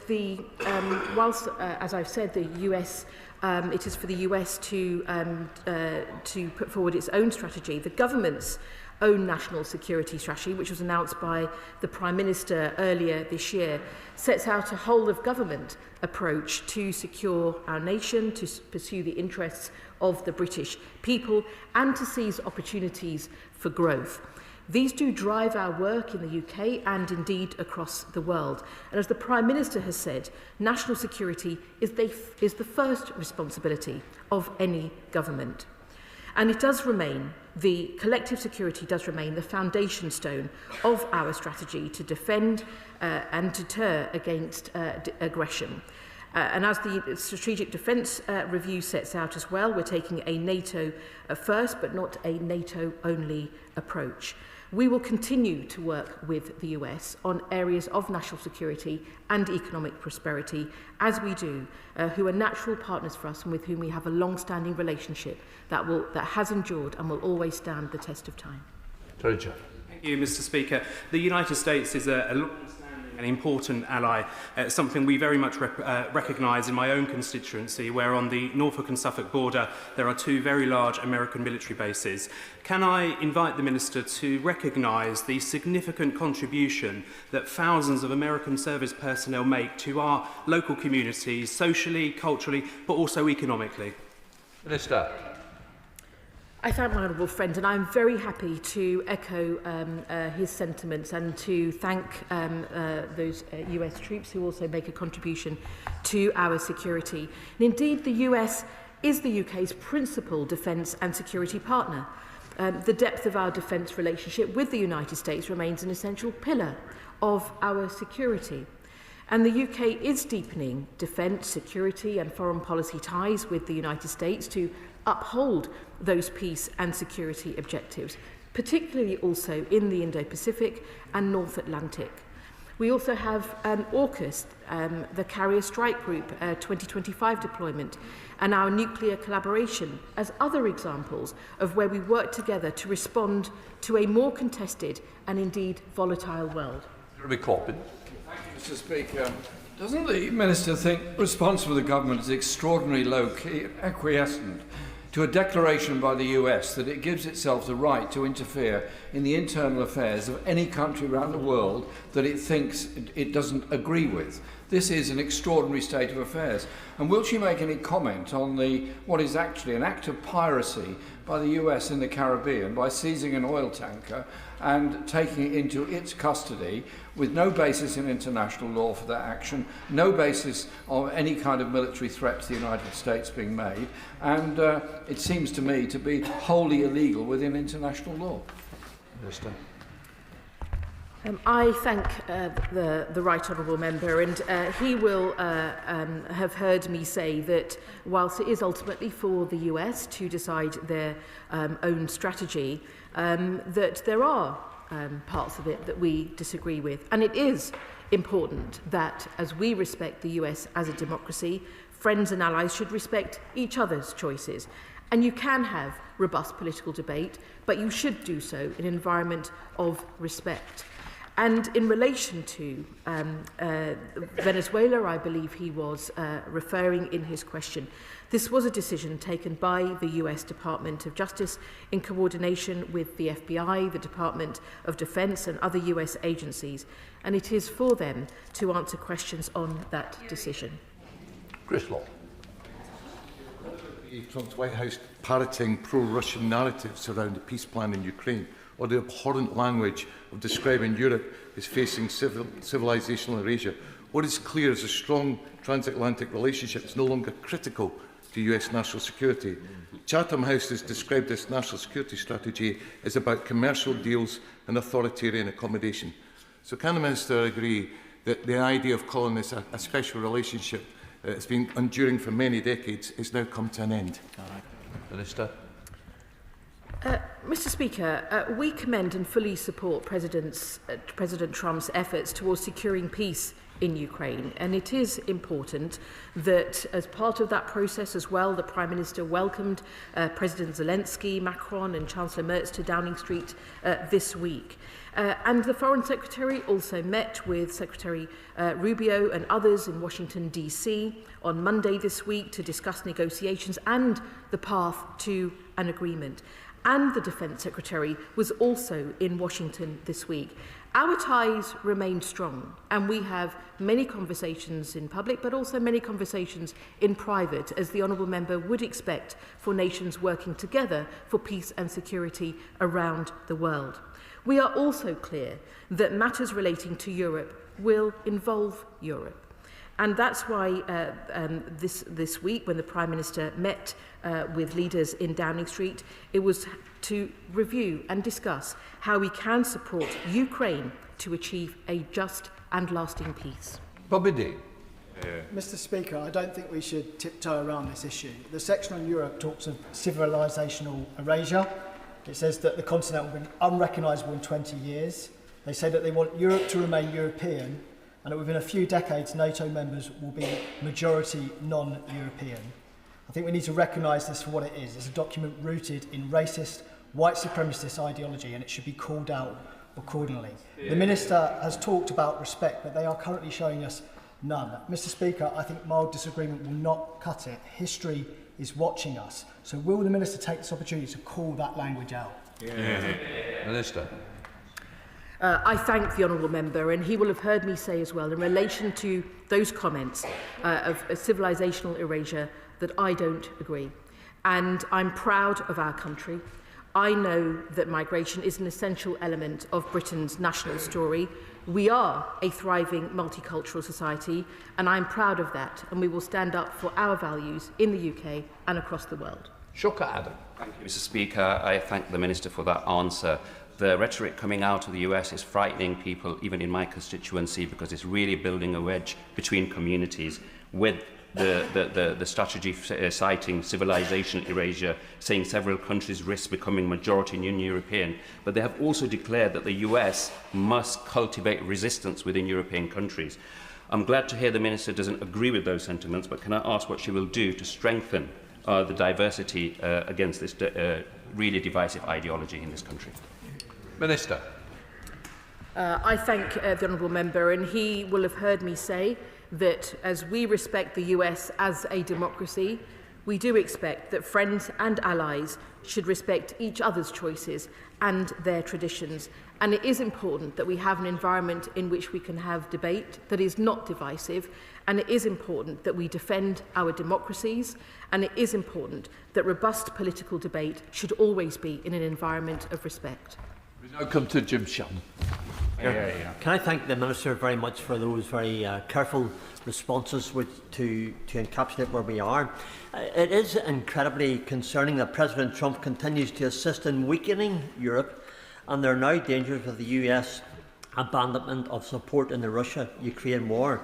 whilst, as I've said, the US, it is for the US to put forward its own strategy. The government's own national security strategy, which was announced by the Prime Minister earlier this year, sets out a whole-of-government approach to secure our nation, to pursue the interests of the British people, and to seize opportunities for growth. These do drive our work in the UK and indeed across the world. And as the Prime Minister has said, national security is the first responsibility of any government. And it does remain the collective security does remain the foundation stone of our strategy to defend and deter against aggression. And as the Strategic Defence Review sets out as well, we're taking a NATO first but not a NATO-only approach. We will continue to work with the US on areas of national security and economic prosperity, as we do, who are natural partners for us and with whom we have a long-standing relationship that has endured and will always stand the test of time. Thank you, Mr. Speaker. The United States is a long-standing and important ally, something we very much recognise in my own constituency, where on the Norfolk and Suffolk border there are two very large American military bases. Can I invite the Minister to recognise the significant contribution that thousands of American service personnel make to our local communities, socially, culturally, but also economically? Minister. I thank my honourable friend, and I'm very happy to echo his sentiments and to thank those US troops who also make a contribution to our security. And indeed, the US is the UK's principal defence and security partner. The depth of our defence relationship with the United States remains an essential pillar of our security. And the UK is deepening defence, security and foreign policy ties with the United States to uphold those peace and security objectives, particularly also in the Indo-Pacific and North Atlantic. We also have AUKUS, the Carrier Strike Group 2025 deployment, and our nuclear collaboration as other examples of where we work together to respond to a more contested and indeed volatile world. Jeremy Corbyn. Thank you, Mr. Speaker. Doesn't the Minister think response from the government is extraordinarily low-key, acquiescent to a declaration by the US that it gives itself the right to interfere in the internal affairs of any country around the world that it thinks it doesn't agree with? This is an extraordinary state of affairs. And will she make any comment on what is actually an act of piracy by the US in the Caribbean by seizing an oil tanker and taking it into its custody with no basis in international law for that action, no basis of any kind of military threat to the United States being made, and it seems to me to be wholly illegal within international law? Minister. I thank the Right Honourable Member, and he will have heard me say that whilst it is ultimately for the US to decide their own strategy, that there are parts of it that we disagree with. And it is important that, as we respect the US as a democracy, friends and allies should respect each other's choices. And you can have robust political debate, but you should do so in an environment of respect. And in relation to Venezuela, I believe he was referring in his question, this was a decision taken by the US Department of Justice in coordination with the FBI, the Department of Defense and other US agencies, and it is for them to answer questions on that decision. Chris Law. Trump's White House parroting pro-Russian narratives around the peace plan in Ukraine, or the abhorrent language of describing Europe as facing civilizational erasure. What is clear is a strong transatlantic relationship is no longer critical to US national security. Chatham House has described this national security strategy as about commercial deals and authoritarian accommodation. So can the Minister agree that the idea of calling this a special relationship that's been enduring for many decades has now come to an end? Minister. Mr. Speaker, we commend and fully support President Trump's efforts towards securing peace in Ukraine, and it is important that as part of that process as well, the Prime Minister welcomed President Zelensky, Macron and Chancellor Merz to Downing Street this week. And the Foreign Secretary also met with Secretary Rubio and others in Washington, D.C. on Monday this week to discuss negotiations and the path to an agreement. And the Defence Secretary was also in Washington this week. Our ties remain strong, and we have many conversations in public, but also many conversations in private, as the Honourable Member would expect for nations working together for peace and security around the world. We are also clear that matters relating to Europe will involve Europe. And that's why this week, when the Prime Minister met with leaders in Downing Street, it was to review and discuss how we can support Ukraine to achieve a just and lasting peace. Bobby Dean. Mr. Speaker, I don't think we should tiptoe around this issue. The section on Europe talks of civilisational erasure. It says that the continent will be unrecognisable in 20 years. They say that they want Europe to remain European, and that within a few decades NATO members will be majority non-European. I think we need to recognise this for what it is. It's a document rooted in racist, white supremacist ideology, and it should be called out accordingly. The Minister has talked about respect, but they are currently showing us none. Mr. Speaker, I think mild disagreement will not cut it. History is watching us. So will the Minister take this opportunity to call that language out? Minister. I thank the honourable member, and he will have heard me say as well, in relation to those comments of a civilisational erasure, that I don't agree. And I'm proud of our country. I know that migration is an essential element of Britain's national story. We are a thriving multicultural society, and I'm proud of that, and we will stand up for our values in the UK and across the world. Shukka Adam. Thank you, Mr. Speaker. I thank the Minister for that answer. The rhetoric coming out of the US is frightening people, even in my constituency, because it's really building a wedge between communities, with the strategy citing civilization erasure, saying several countries risk becoming majority non-European. But they have also declared that the US must cultivate resistance within European countries. I'm glad to hear the Minister doesn't agree with those sentiments, but can I ask what she will do to strengthen the diversity against this really divisive ideology in this country? Minister. I thank the honourable member, and he will have heard me say that as we respect the US as a democracy, we do expect that friends and allies should respect each other's choices and their traditions. And it is important that we have an environment in which we can have debate that is not divisive, and it is important that we defend our democracies, and it is important that robust political debate should always be in an environment of respect. We now come to Jim Sheldon. Can I thank the Minister very much for those very careful responses to encapsulate where we are. It is incredibly concerning that President Trump continues to assist in weakening Europe, and there are now dangers of the US abandonment of support in the Russia-Ukraine war.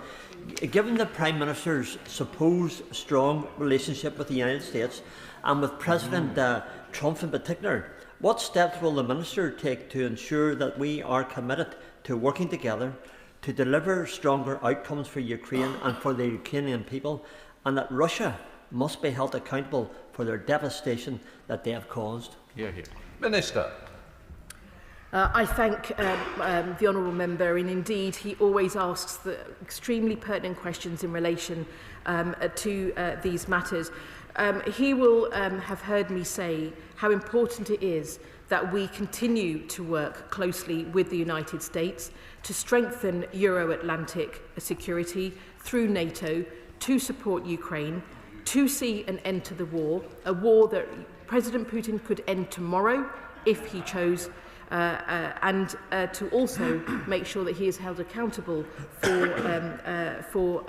Given the Prime Minister's supposed strong relationship with the United States and with President Trump in particular, what steps will the Minister take to ensure that we are committed to working together to deliver stronger outcomes for Ukraine and for the Ukrainian people, and that Russia must be held accountable for their devastation that they have caused? Minister. I thank the honourable member, and indeed he always asks the extremely pertinent questions in relation to these matters. He will have heard me say how important it is that we continue to work closely with the United States to strengthen Euro-Atlantic security through NATO, to support Ukraine, to see an end to the war, a war that President Putin could end tomorrow if he chose, and to also make sure that he is held accountable for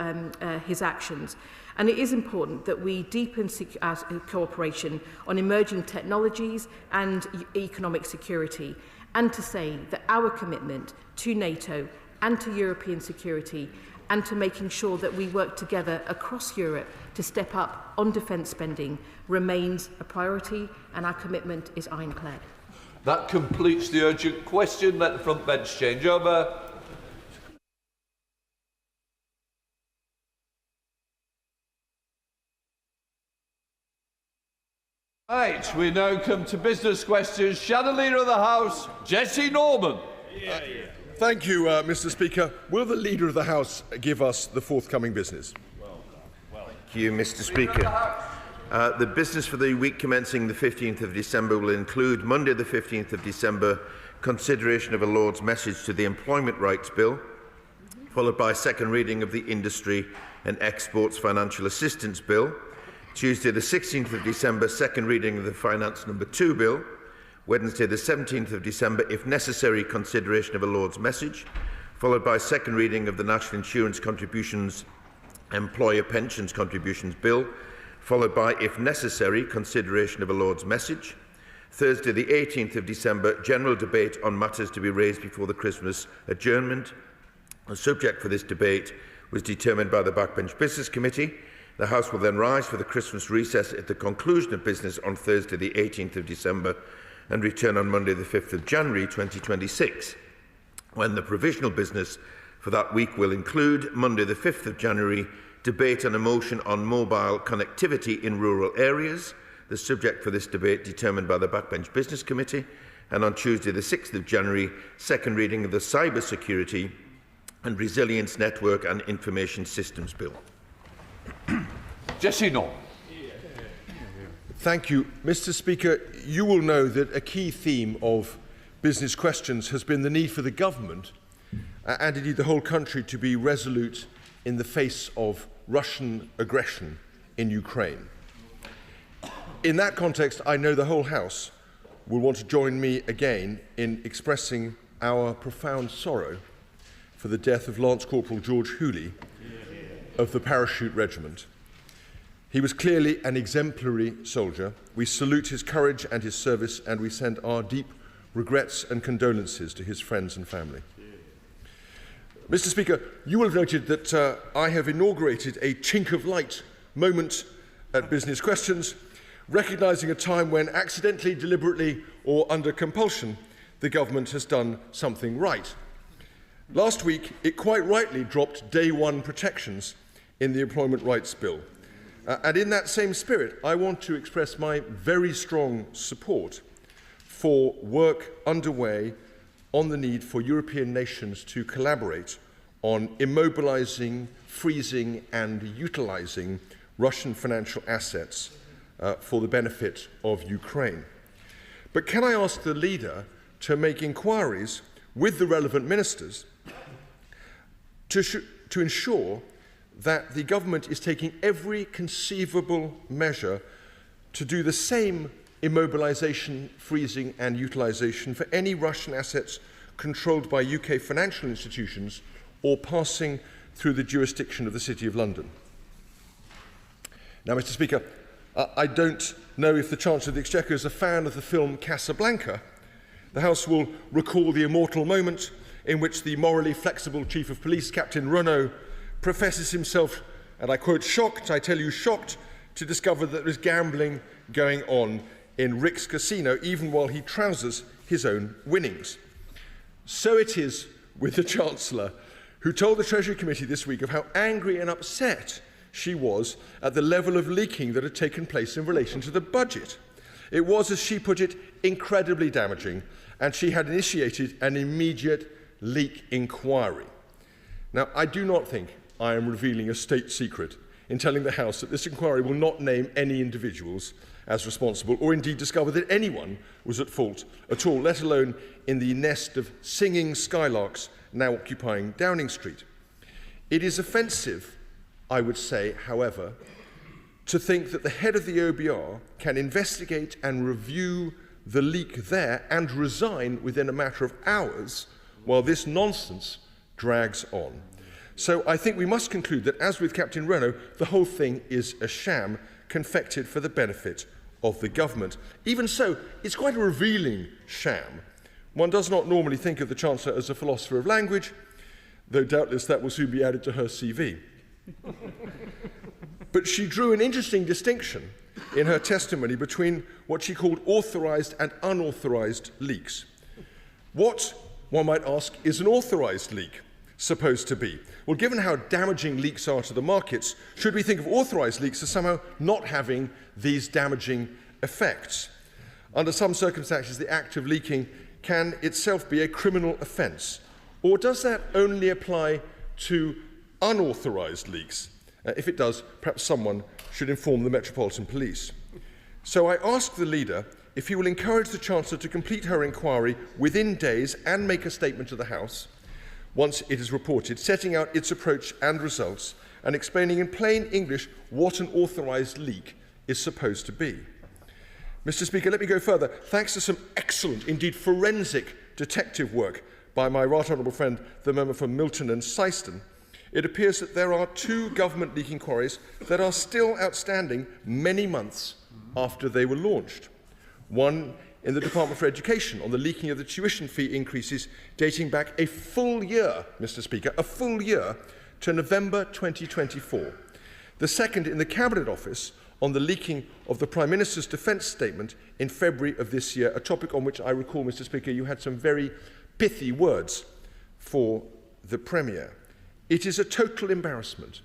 his actions. And it is important that we deepen our cooperation on emerging technologies and economic security, and to say that our commitment to NATO and to European security and to making sure that we work together across Europe to step up on defence spending remains a priority, and our commitment is ironclad. That completes the urgent question. Let the front bench change over. Right, we now come to business questions. Shadow Leader of the House, Jesse Norman. Thank you, Mr. Speaker. Will the Leader of the House give us the forthcoming business? Thank you, Mr. Speaker. The business for the week commencing the 15th of December will include Monday the 15th of December, consideration of a Lord's message to the Employment Rights Bill, followed by second reading of the Industry and Exports Financial Assistance Bill. Tuesday the 16th of December, second reading of the Finance No. 2 Bill. Wednesday the 17th of December, if necessary, consideration of a Lord's message, followed by second reading of the National Insurance Contributions Employer Pensions Contributions Bill, followed by, if necessary, consideration of a Lord's message. Thursday, the 18th of December, general debate on matters to be raised before the Christmas adjournment. The subject for this debate was determined by the Backbench Business Committee. The House will then rise for the Christmas recess at the conclusion of business on Thursday, the 18th of December, and return on Monday, the 5th of January 2026, when the provisional business for that week will include Monday, the 5th of January, debate on a motion on mobile connectivity in rural areas, the subject for this debate determined by the Backbench Business Committee, and on Tuesday, the 6th of January, second reading of the Cyber Security and Resilience Network and Information Systems Bill. Jesse North. Thank you. Mr. Speaker, you will know that a key theme of business questions has been the need for the government and indeed the whole country to be resolute in the face of Russian aggression in Ukraine. In that context, I know the whole House will want to join me again in expressing our profound sorrow for the death of Lance Corporal George Hooley of the Parachute Regiment. He was clearly an exemplary soldier. We salute his courage and his service, and we send our deep regrets and condolences to his friends and family. Mr. Speaker, you will have noted that I have inaugurated a chink of light moment at Business Questions, recognising a time when accidentally, deliberately or under compulsion, the government has done something right. Last week, it quite rightly dropped day one protections in the Employment Rights Bill. And in that same spirit, I want to express my very strong support for work underway on the need for European nations to collaborate on immobilising, freezing and utilising Russian financial assets for the benefit of Ukraine. But can I ask the leader to make inquiries with the relevant ministers to ensure that the government is taking every conceivable measure to do the same immobilisation, freezing and utilisation for any Russian assets controlled by UK financial institutions or passing through the jurisdiction of the City of London. Now, Mr. Speaker, I don't know if the Chancellor of the Exchequer is a fan of the film Casablanca. The House will recall the immortal moment in which the morally flexible Chief of Police, Captain Renault, professes himself, and I quote, shocked, I tell you shocked, to discover that there is gambling going on in Rick's casino, even while he trousers his own winnings. So it is with the Chancellor, who told the Treasury Committee this week of how angry and upset she was at the level of leaking that had taken place in relation to the budget. It was, as she put it, incredibly damaging, and she had initiated an immediate leak inquiry. Now, I do not think I am revealing a state secret in telling the House that this inquiry will not name any individuals as responsible or indeed discover that anyone was at fault at all, let alone in the nest of singing skylarks now occupying Downing Street. It is offensive, I would say, however, to think that the head of the OBR can investigate and review the leak there and resign within a matter of hours while this nonsense drags on. So I think we must conclude that, as with Captain Renault, the whole thing is a sham confected for the benefit of the government. Even so, it's quite a revealing sham. One does not normally think of the Chancellor as a philosopher of language, though doubtless that will soon be added to her CV. But she drew an interesting distinction in her testimony between what she called authorised and unauthorised leaks. What, one might ask, is an authorised leak supposed to be? Well, given how damaging leaks are to the markets, should we think of authorised leaks as somehow not having these damaging effects? Under some circumstances, the act of leaking can itself be a criminal offence. Or does that only apply to unauthorised leaks? If it does, perhaps someone should inform the Metropolitan Police. So I ask the leader if he will encourage the Chancellor to complete her inquiry within days and make a statement to the House once it is reported, setting out its approach and results and explaining in plain English what an authorised leak is supposed to be. Mr. Speaker, let me go further. Thanks to some excellent, indeed forensic detective work by my right honourable friend, the member for Milton and Syston, it appears that there are 2 government leak inquiries that are still outstanding many months after they were launched. One in the Department for Education on the leaking of the tuition fee increases dating back a full year, Mr. Speaker, a full year to November 2024. The second in the Cabinet Office on the leaking of the Prime Minister's defence statement in February of this year, a topic on which I recall, Mr. Speaker, you had some very pithy words for the Premier. It is a total embarrassment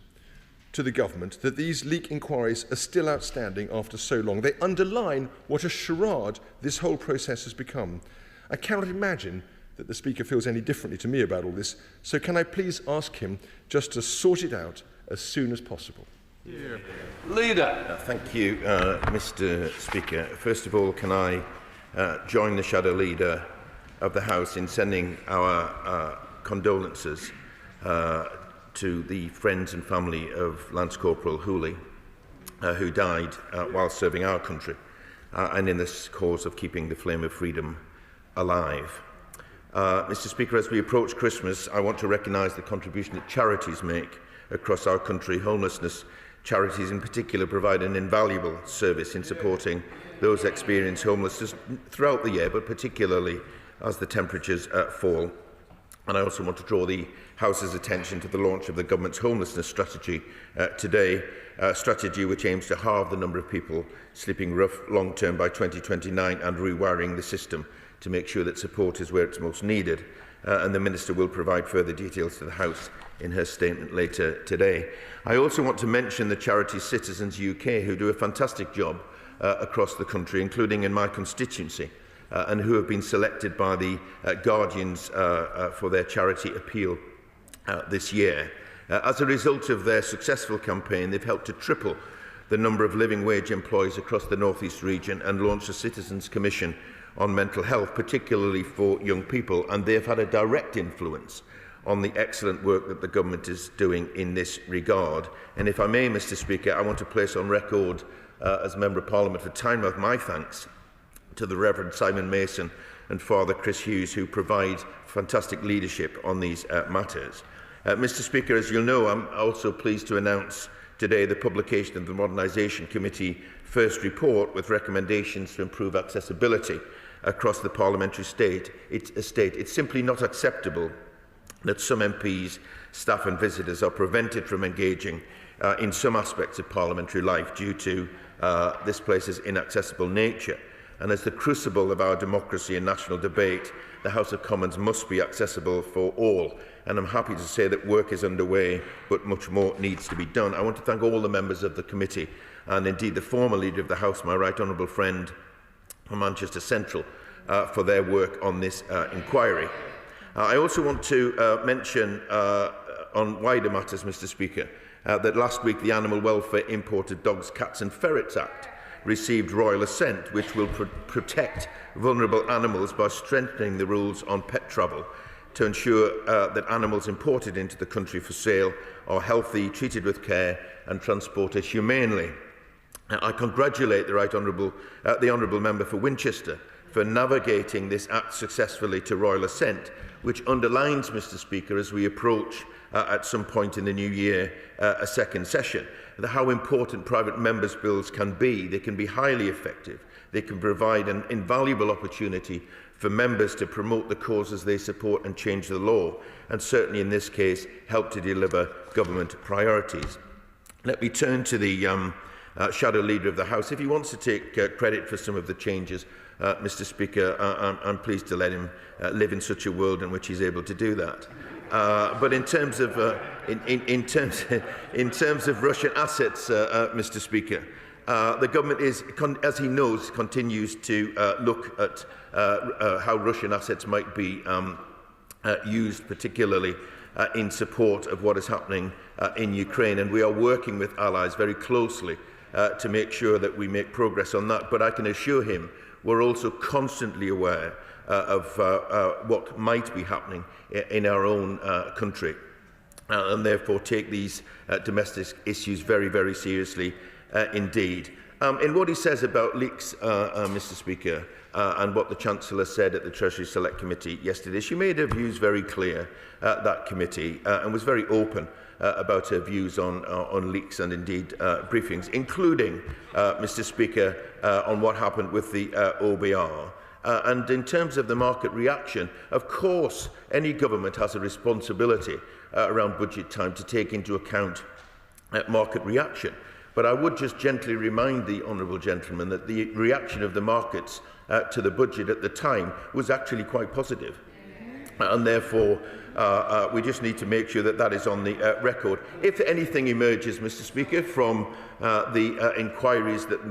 to the government that these leak inquiries are still outstanding after so long. They underline what a charade this whole process has become. I cannot imagine that the Speaker feels any differently to me about all this, so can I please ask him just to sort it out as soon as possible? Yeah. Leader. Thank you, Mr. Speaker. First of all, can I join the Shadow Leader of the House in sending our condolences to the friends and family of Lance Corporal Hooley, who died while serving our country and in this cause of keeping the flame of freedom alive. Mr. Speaker, as we approach Christmas, I want to recognise the contribution that charities make across our country. Homelessness charities in particular provide an invaluable service in supporting those experiencing homelessness throughout the year, but particularly as the temperatures fall. And I also want to draw the House's attention to the launch of the government's homelessness strategy today, a strategy which aims to halve the number of people sleeping rough long-term by 2029 and rewiring the system to make sure that support is where it's most needed. And the Minister will provide further details to the House in her statement later today. I also want to mention the charity Citizens UK, who do a fantastic job across the country, including in my constituency, and who have been selected by the Guardians for their charity appeal this year. As a result of their successful campaign, they've helped to triple the number of living wage employees across the North East region and launched a Citizens Commission on mental health, particularly for young people, and they've had a direct influence on the excellent work that the government is doing in this regard. And if I may, Mr. Speaker, I want to place on record, as Member of Parliament for Tynemouth, my thanks to the Reverend Simon Mason and Father Chris Hughes, who provide fantastic leadership on these matters. Mr. Speaker, as you'll know, I'm also pleased to announce today the publication of the Modernisation Committee first report with recommendations to improve accessibility across the parliamentary estate. It's simply not acceptable that some MPs, staff and visitors are prevented from engaging in some aspects of parliamentary life due to this place's inaccessible nature. And as the crucible of our democracy and national debate, the House of Commons must be accessible for all. And I'm happy to say that work is underway, but much more needs to be done. I want to thank all the members of the committee and indeed the former Leader of the House, my right honourable friend from Manchester Central, for their work on this inquiry. I also want to mention on wider matters, Mr. Speaker, that last week the Animal Welfare Imported Dogs, Cats and Ferrets Act received royal assent, which will protect vulnerable animals by strengthening the rules on pet travel to ensure that animals imported into the country for sale are healthy, treated with care and transported humanely. I congratulate the Honourable Member for Winchester for navigating this Act successfully to royal assent, which underlines, Mr. Speaker, as we approach at some point in the new year a second session, how important private members' bills can be. They can be highly effective. They can provide an invaluable opportunity for members to promote the causes they support and change the law, and certainly in this case help to deliver government priorities. Let me turn to the Shadow Leader of the House. If he wants to take credit for some of the changes, Mr. Speaker, I'm pleased to let him live in such a world in which he's able to do that. But in terms of in terms of Russian assets, Mr. Speaker, the government is, as he knows, continues to look at how Russian assets might be used, particularly in support of what is happening in Ukraine, and we are working with allies very closely to make sure that we make progress on that. But I can assure him we're also constantly aware of what might be happening in our own country, and therefore take these domestic issues very, very seriously indeed. In what he says about leaks, Mr. Speaker, and what the Chancellor said at the Treasury Select Committee yesterday, she made her views very clear at that committee and was very open about her views on leaks and indeed briefings, including, Mr. Speaker, on what happened with the OBR. And in terms of the market reaction, of course, any government has a responsibility around budget time to take into account market reaction. But I would just gently remind the honourable gentleman that the reaction of the markets to the budget at the time was actually quite positive. And therefore, we just need to make sure that that is on the record. If anything emerges, Mr. Speaker, from the inquiries that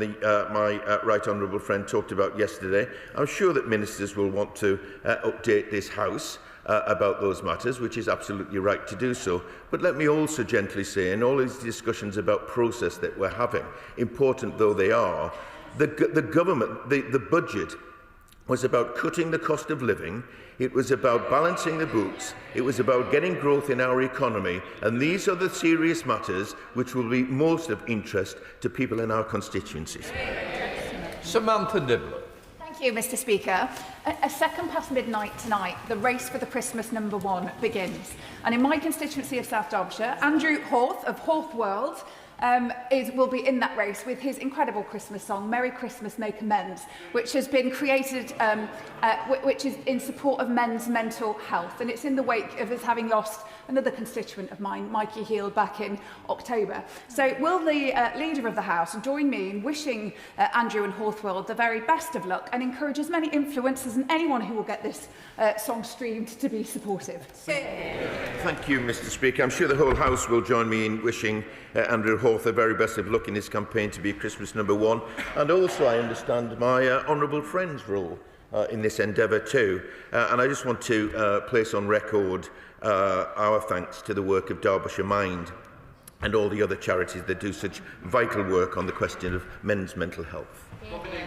my right honourable friend talked about yesterday, I'm sure that ministers will want to update this House about those matters, which is absolutely right to do so. But let me also gently say, in all these discussions about process that we're having, important though they are, the government, the budget was about cutting the cost of living, it was about balancing the books, it was about getting growth in our economy, and these are the serious matters which will be most of interest to people in our constituencies. Samantha Nibbler. Thank you, Mr. Speaker. A second past midnight tonight, the race for the Christmas #1 begins. And in my constituency of South Derbyshire, Andrew Horth of Horth World will be in that race with his incredible Christmas song, Merry Christmas, Make Amends, which has been created, which is in support of men's mental health. And it's in the wake of us having lost another constituent of mine, Mikey Heald, back in October. So will the Leader of the House join me in wishing Andrew and Horth World the very best of luck and encourage as many influencers and anyone who will get this song streamed to be supportive? Thank you, Mr. Speaker. I'm sure the whole House will join me in wishing Andrew Horth the very best of luck in his campaign to be Christmas #1. And also, I understand my honourable friend's role in this endeavour too. And I just want to place on record our thanks to the work of Derbyshire Mind and all the other charities that do such vital work on the question of men's mental health.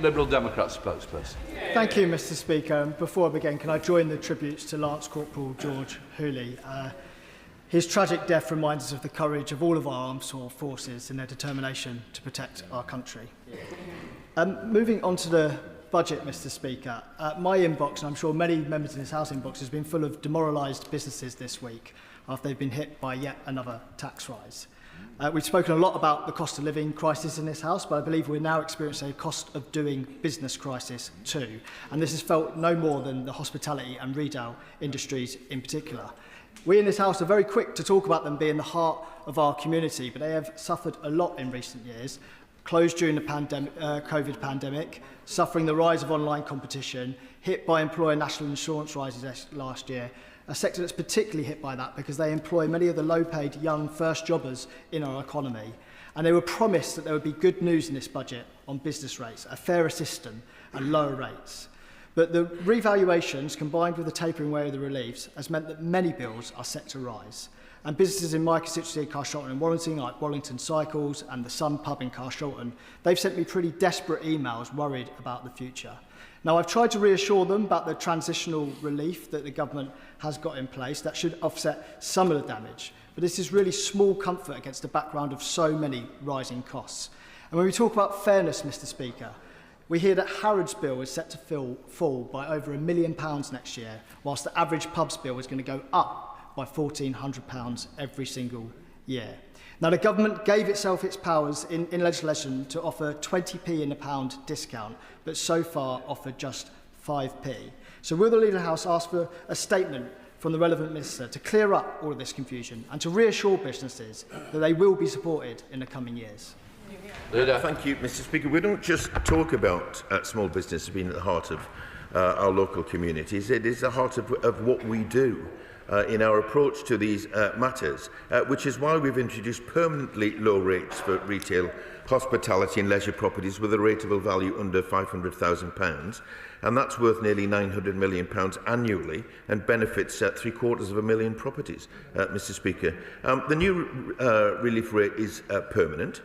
Liberal Democrat spokesperson. Thank you, Mr. Speaker. Before I begin, can I join the tributes to Lance Corporal George Hooley? His tragic death reminds us of the courage of all of our armed forces in their determination to protect our country. Moving on to the budget, Mr. Speaker, my inbox, and I'm sure many members in this House inbox, has been full of demoralised businesses this week after they've been hit by yet another tax rise. We've spoken a lot about the cost of living crisis in this House, but I believe we're now experiencing a cost of doing business crisis too. And this is felt no more than the hospitality and retail industries in particular. We in this House are very quick to talk about them being the heart of our community, but they have suffered a lot in recent years, closed during the COVID pandemic, suffering the rise of online competition, hit by employer national insurance rises last year, a sector that's particularly hit by that because they employ many of the low-paid young first jobbers in our economy. And they were promised that there would be good news in this budget on business rates, a fairer system and lower rates. But the revaluations, combined with the tapering away of the reliefs, has meant that many bills are set to rise. And businesses in my constituency, Carshalton and Warrington, like Wallington Cycles and the Sun Pub in Carshalton, they've sent me pretty desperate emails worried about the future. Now, I've tried to reassure them about the transitional relief that the government has got in place that should offset some of the damage. But this is really small comfort against the background of so many rising costs. And when we talk about fairness, Mr. Speaker, we hear that Harrods' bill is set to fall by over £1 million next year, whilst the average pub's bill is going to go up by £1,400 every single year. Now, the government gave itself its powers in legislation to offer 20p in a pound discount, but so far offered just 5p. So will the Leader of the House ask for a statement from the relevant minister to clear up all of this confusion and to reassure businesses that they will be supported in the coming years? Thank you, Mr. Speaker. We don't just talk about small business being at the heart of our local communities. It is the heart of what we do in our approach to these matters, which is why we've introduced permanently low rates for retail, hospitality and leisure properties with a rateable value under £500,000, and that's worth nearly £900 million annually and benefits 750,000 properties, Mr. Speaker. The new relief rate is permanent.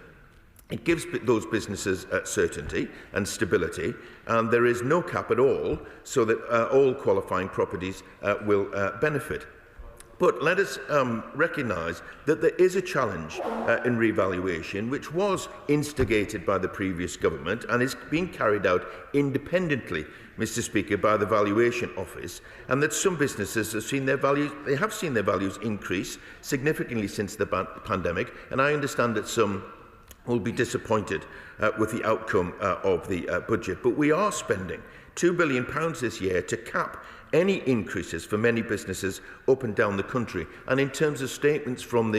It gives those businesses certainty and stability, and there is no cap at all, so that all qualifying properties will benefit. But let us recognise that there is a challenge in revaluation, which was instigated by the previous government and is being carried out independently, Mr. Speaker, by the Valuation Office, and that some businesses have seen their values increase significantly since the pandemic, and I understand that some will be disappointed with the outcome of the budget. But we are spending £2 billion this year to cap any increases for many businesses up and down the country. And in terms of statements from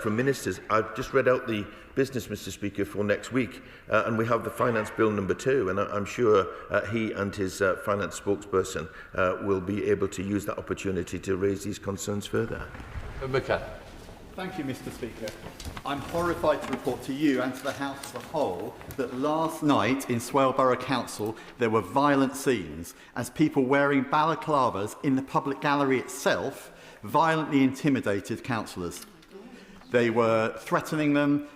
ministers, I've just read out the business, Mr. Speaker, for next week, and we have the Finance Bill number 2, and I'm sure he and his finance spokesperson will be able to use that opportunity to raise these concerns further. Thank you, Mr. Speaker. I'm horrified to report to you and to the House as a whole that last night in Swale Borough Council there were violent scenes as people wearing balaclavas in the public gallery itself violently intimidated councillors. They were threatening them,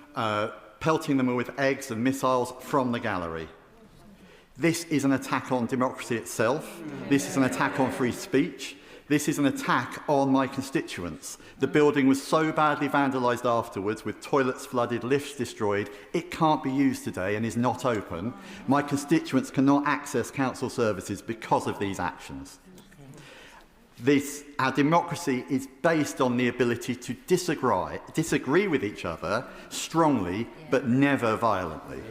pelting them with eggs and missiles from the gallery. This is an attack on democracy itself. This is an attack on free speech. This is an attack on my constituents. The building was so badly vandalised afterwards, with toilets flooded, lifts destroyed, it can't be used today and is not open. My constituents cannot access council services because of these actions. Our democracy is based on the ability to disagree with each other strongly, but never violently.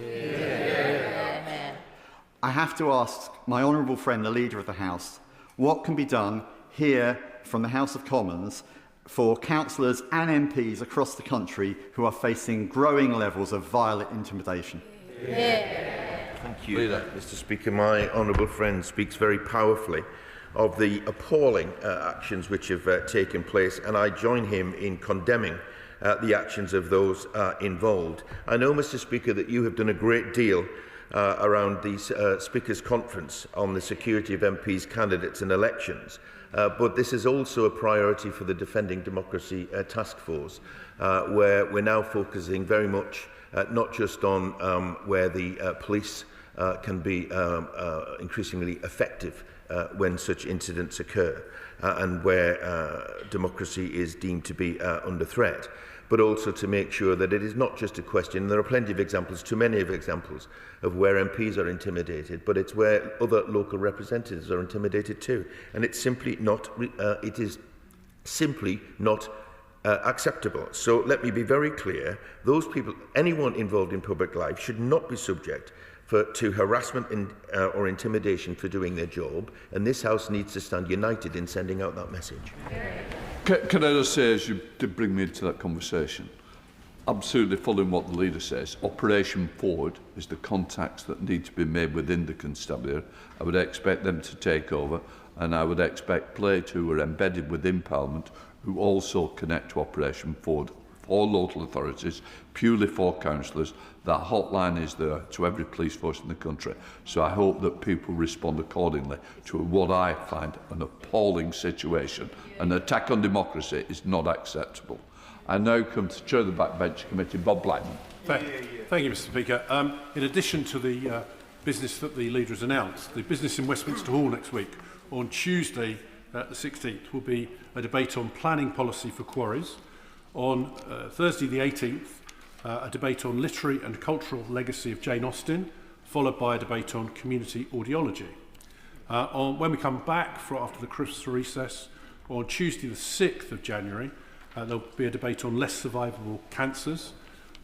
I have to ask my honourable friend, the Leader of the House, what can be done here from the House of Commons for councillors and MPs across the country who are facing growing levels of violent intimidation? Thank you, Mr. Speaker. My honourable friend speaks very powerfully of the appalling actions which have taken place, and I join him in condemning the actions of those involved. I know, Mr. Speaker, that you have done a great deal around the Speaker's Conference on the security of MPs, candidates and elections. But this is also a priority for the Defending Democracy Task Force, where we're now focusing very much not just on where the police can be increasingly effective when such incidents occur and where democracy is deemed to be under threat, but also to make sure that it is not just a question, and there are plenty of examples, too many of examples, of where MPs are intimidated, but it's where other local representatives are intimidated too. And it's simply not, acceptable. So let me be very clear, those people, anyone involved in public life should not be subject to harassment or intimidation for doing their job, and this House needs to stand united in sending out that message. Can I just say, as you did bring me into that conversation, absolutely following what the Leader says, Operation Forward is the contacts that need to be made within the constabulary. I would expect them to take over, and I would expect Plate, who are embedded within Parliament, who also connect to Operation Forward for local authorities, purely for councillors. That hotline is there to every police force in the country. So I hope that people respond accordingly to what I find an appalling situation. An attack on democracy is not acceptable. I now come to chair the Backbench Committee, Bob Blackman. Thank you, Mr. Speaker. In addition to the business that the Leader has announced, the business in Westminster Hall next week, on Tuesday, the 16th, will be a debate on planning policy for quarries. On Thursday, the 18th, a debate on literary and cultural legacy of Jane Austen, followed by a debate on community audiology. When we come back after the Christmas recess, on Tuesday, the 6th of January, there'll be a debate on less survivable cancers.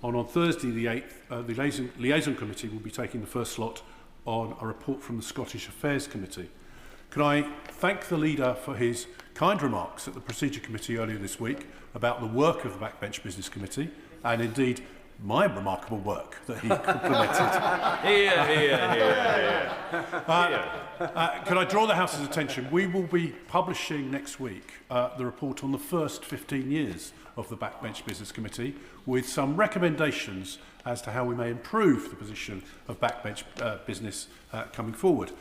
On Thursday, the 8th, the Liaison Committee will be taking the first slot on a report from the Scottish Affairs Committee. Can I thank the Leader for his kind remarks at the Procedure Committee earlier this week about the work of the Backbench Business Committee, and indeed my remarkable work that he complimented. Can I draw the House's attention? We will be publishing next week the report on the first 15 years of the Backbench Business Committee, with some recommendations as to how we may improve the position of backbench business coming forward.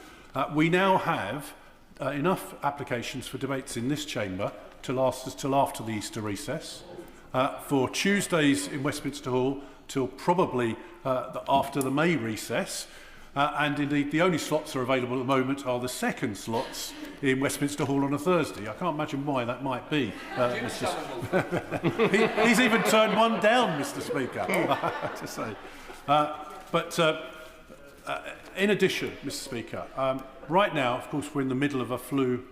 We now have enough applications for debates in this chamber to last us till after the Easter recess, for Tuesdays in Westminster Hall till probably after the May recess, and indeed the only slots that are available at the moment are the second slots in Westminster Hall on a Thursday. I can't imagine why that might be. He's even turned one down, Mr. Speaker, I have to say. In addition, Mr. Speaker, right now, of course, we're in the middle of a flu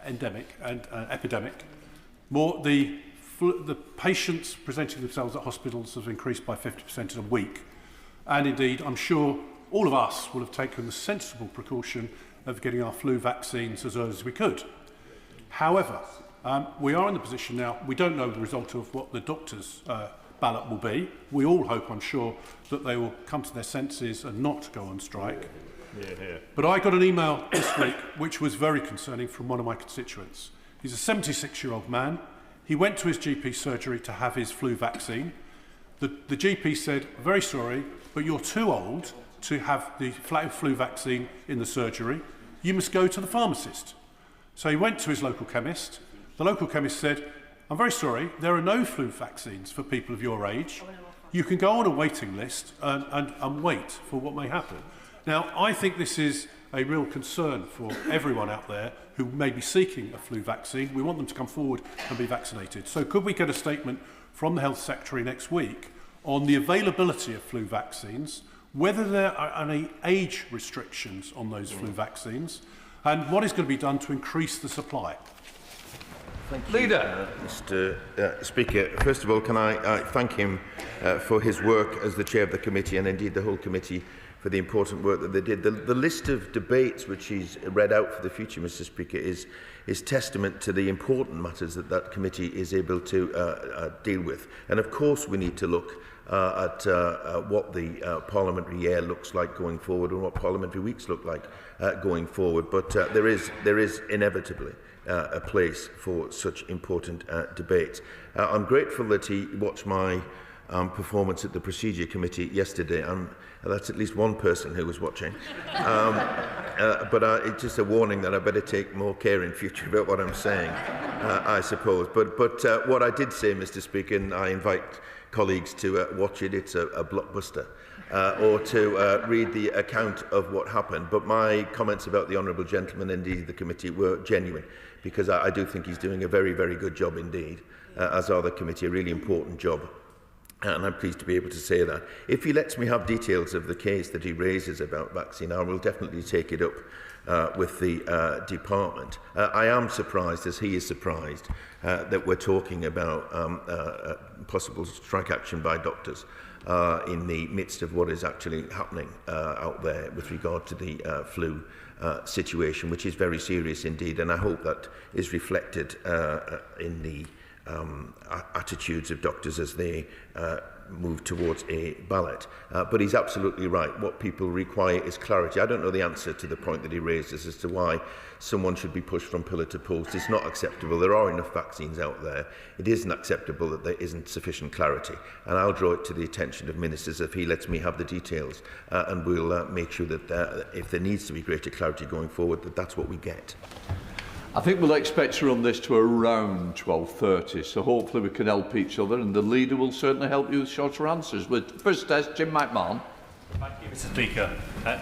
endemic and epidemic. The patients presenting themselves at hospitals have increased by 50% in a week. And indeed, I'm sure all of us will have taken the sensible precaution of getting our flu vaccines as early as we could. However, we are in the position now, we don't know the result of what the doctors' ballot will be. We all hope, I'm sure, that they will come to their senses and not go on strike. But I got an email this week which was very concerning from one of my constituents. He's a 76-year-old man. He went to his GP surgery to have his flu vaccine. The GP said, very sorry, but you're too old to have the flu vaccine in the surgery. You must go to the pharmacist. So he went to his local chemist. The local chemist said, I'm very sorry, there are no flu vaccines for people of your age. You can go on a waiting list and wait for what may happen. Now, I think this is a real concern for everyone out there who may be seeking a flu vaccine. We want them to come forward and be vaccinated. So could we get a statement from the Health Secretary next week on the availability of flu vaccines, whether there are any age restrictions on those flu vaccines, and what is going to be done to increase the supply? Thank you, Leader. Mr. Speaker, first of all, can I thank him for his work as the chair of the committee, and indeed the whole committee, for the important work that they did. The list of debates which he's read out for the future, Mr. Speaker, is testament to the important matters that committee is able to deal with. And of course we need to look at what the parliamentary year looks like going forward and what parliamentary weeks look like going forward. But there is inevitably a place for such important debates. I'm grateful that he watched my performance at the Procedure Committee yesterday. That's at least one person who was watching. But it's just a warning that I better take more care in future about what I'm saying, I suppose. But what I did say, Mr. Speaker, and I invite colleagues to watch it, it's a blockbuster, or to read the account of what happened. But my comments about the honourable gentleman, indeed the committee, were genuine, because I do think he's doing a very, very good job indeed, as are the committee, a really important job. And I'm pleased to be able to say that. If he lets me have details of the case that he raises about vaccine, I will definitely take it up with the department. I am surprised, as he is surprised, that we're talking about possible strike action by doctors in the midst of what is actually happening out there with regard to the flu situation, which is very serious indeed. And I hope that is reflected in the attitudes of doctors as they move towards a ballot. But he's absolutely right. What people require is clarity. I don't know the answer to the point that he raises as to why someone should be pushed from pillar to post. It's not acceptable. There are enough vaccines out there. It isn't acceptable that there isn't sufficient clarity. And I'll draw it to the attention of ministers if he lets me have the details. And we'll make sure that if there needs to be greater clarity going forward, that's what we get. I think we'll expect to run this to around 12:30, so hopefully we can help each other, and the leader will certainly help you with shorter answers. But first test, Jim McMahon. Thank you, Mr. Speaker.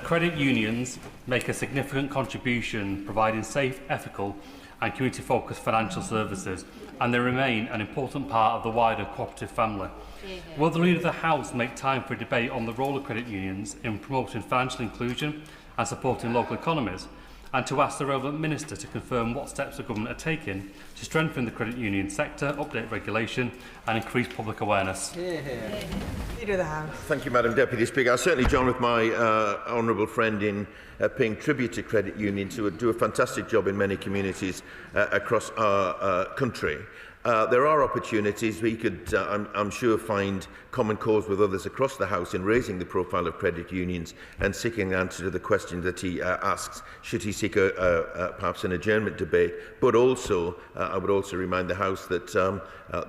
Credit unions make a significant contribution providing safe, ethical and community-focused financial services, and they remain an important part of the wider cooperative family. Will the Leader of the House make time for a debate on the role of credit unions in promoting financial inclusion and supporting local economies, and to ask the relevant minister to confirm what steps the government are taking to strengthen the credit union sector, update regulation and increase public awareness? Leader of the House. Thank you, Madam Deputy Speaker. I certainly join with my honourable friend in paying tribute to credit unions who do a fantastic job in many communities across our country. There are opportunities. We could, I'm sure, find common cause with others across the House in raising the profile of credit unions and seeking an answer to the question that he asks, should he seek perhaps an adjournment debate. But also, I would also remind the House that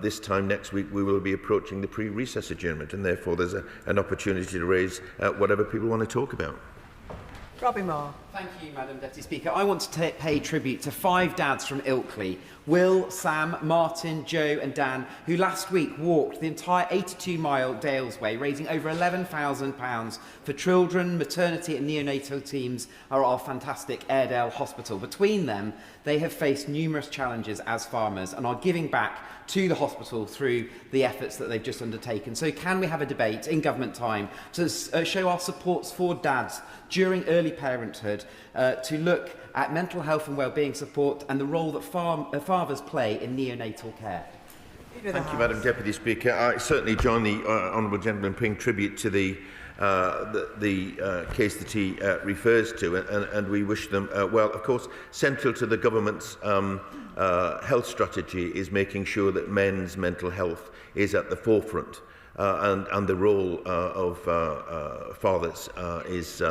this time next week we will be approaching the pre-recess adjournment, and therefore there's an opportunity to raise whatever people want to talk about. Robbie Moore. Thank you, Madam Deputy Speaker. I want to pay tribute to 5 dads from Ilkley. Will, Sam, Martin, Joe and Dan, who last week walked the entire 82-mile Dales Way, raising over £11,000 for children, maternity and neonatal teams at our fantastic Airedale Hospital. Between them, they have faced numerous challenges as farmers and are giving back to the hospital through the efforts that they've just undertaken. So can we have a debate in government time to show our supports for dads during early parenthood, to look at mental health and wellbeing support and the role that fathers play in neonatal care? Thank you, Madam Deputy Speaker. I certainly join the honourable gentleman paying tribute to the case that he refers to, and we wish them well. Of course, central to the government's health strategy is making sure that men's mental health is at the forefront. And the role of fathers is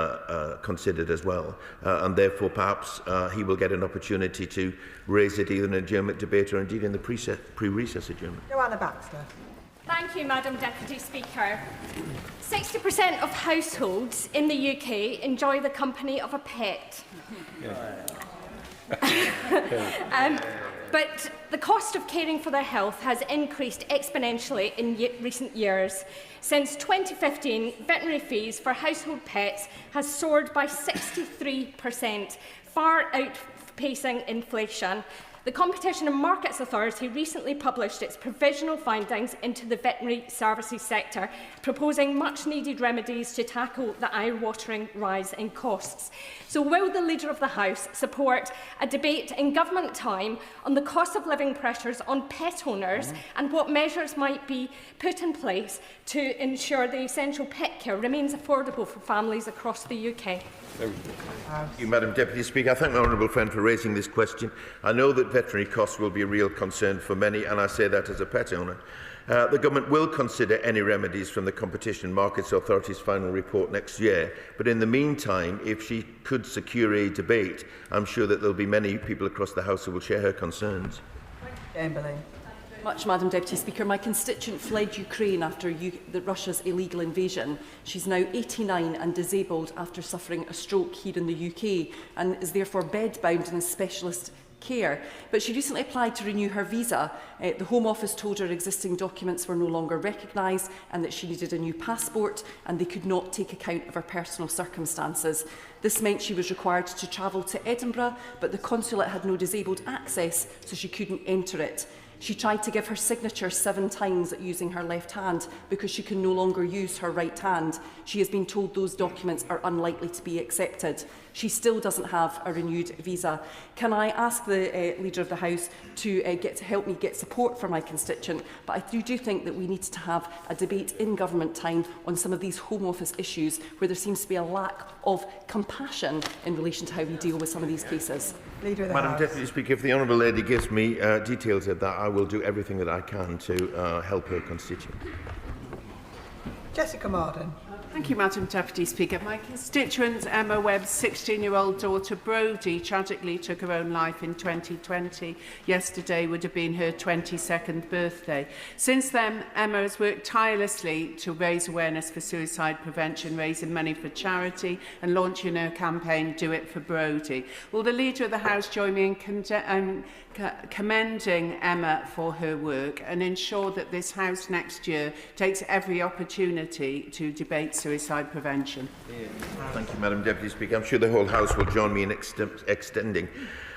considered as well. And therefore, perhaps he will get an opportunity to raise it either in a adjournment debate or indeed in the pre-recess adjournment. Joanna Baxter. Thank you, Madam Deputy Speaker. 60% of households in the UK enjoy the company of a pet. But the cost of caring for their health has increased exponentially in recent years. Since 2015, veterinary fees for household pets has soared by 63%, far outpacing inflation. The Competition and Markets Authority recently published its provisional findings into the veterinary services sector, proposing much-needed remedies to tackle the eye-watering rise in costs. So will the Leader of the House support a debate in government time on the cost of living pressures on pet owners and what measures might be put in place to ensure the essential pet care remains affordable for families across the UK? Thank you, Madam Deputy Speaker. I thank my honourable friend for raising this question. I know that veterinary costs will be a real concern for many, and I say that as a pet owner. The Government will consider any remedies from the Competition and Markets Authority's final report next year. But in the meantime, if she could secure a debate, I'm sure that there will be many people across the House who will share her concerns. Chamberlain. Much, Madam Deputy Speaker. My constituent fled Ukraine after Russia's illegal invasion. She's now 89 and disabled after suffering a stroke here in the UK and is therefore bedbound in a specialist care. But she recently applied to renew her visa. The Home Office told her existing documents were no longer recognised and that she needed a new passport, and they could not take account of her personal circumstances. This meant she was required to travel to Edinburgh, but the consulate had no disabled access, so she couldn't enter it. She tried to give her signature 7 times using her left hand because she can no longer use her right hand. She has been told those documents are unlikely to be accepted. She still doesn't have a renewed visa. Can I ask the Leader of the House to help me get support for my constituent? But I do think that we need to have a debate in government time on some of these Home Office issues where there seems to be a lack of compassion in relation to how we deal with some of these cases. Leader of the Madam House. Deputy Speaker, if the honourable lady gives me details of that, I will do everything that I can to help her constituent. Jessica Marden. Thank you, Madam Deputy Speaker. My constituent Emma Webb's 16-year-old daughter Brodie tragically took her own life in 2020. Yesterday would have been her 22nd birthday. Since then, Emma has worked tirelessly to raise awareness for suicide prevention, raising money for charity and launching her campaign Do It for Brodie. Will the Leader of the House join me in commending Emma for her work and ensure that this House next year takes every opportunity to debate suicide prevention? Thank you, Madam Deputy Speaker. I'm sure the whole House will join me in extending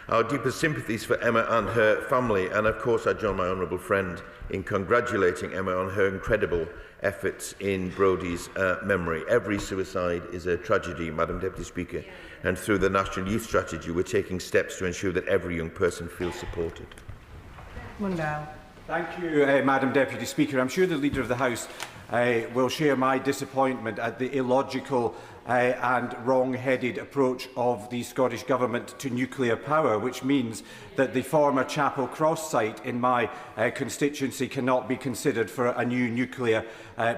our deepest sympathies for Emma and her family, and of course I join my honourable friend in congratulating Emma on her incredible efforts in Brodie's memory. Every suicide is a tragedy, Madam Deputy Speaker, and through the National Youth Strategy we're taking steps to ensure that every young person feels supported. Mundell. Thank you, Madam Deputy Speaker. I'm sure the Leader of the House will share my disappointment at the illogical and wrong-headed approach of the Scottish Government to nuclear power, which means that the former Chapel Cross site in my constituency cannot be considered for a new nuclear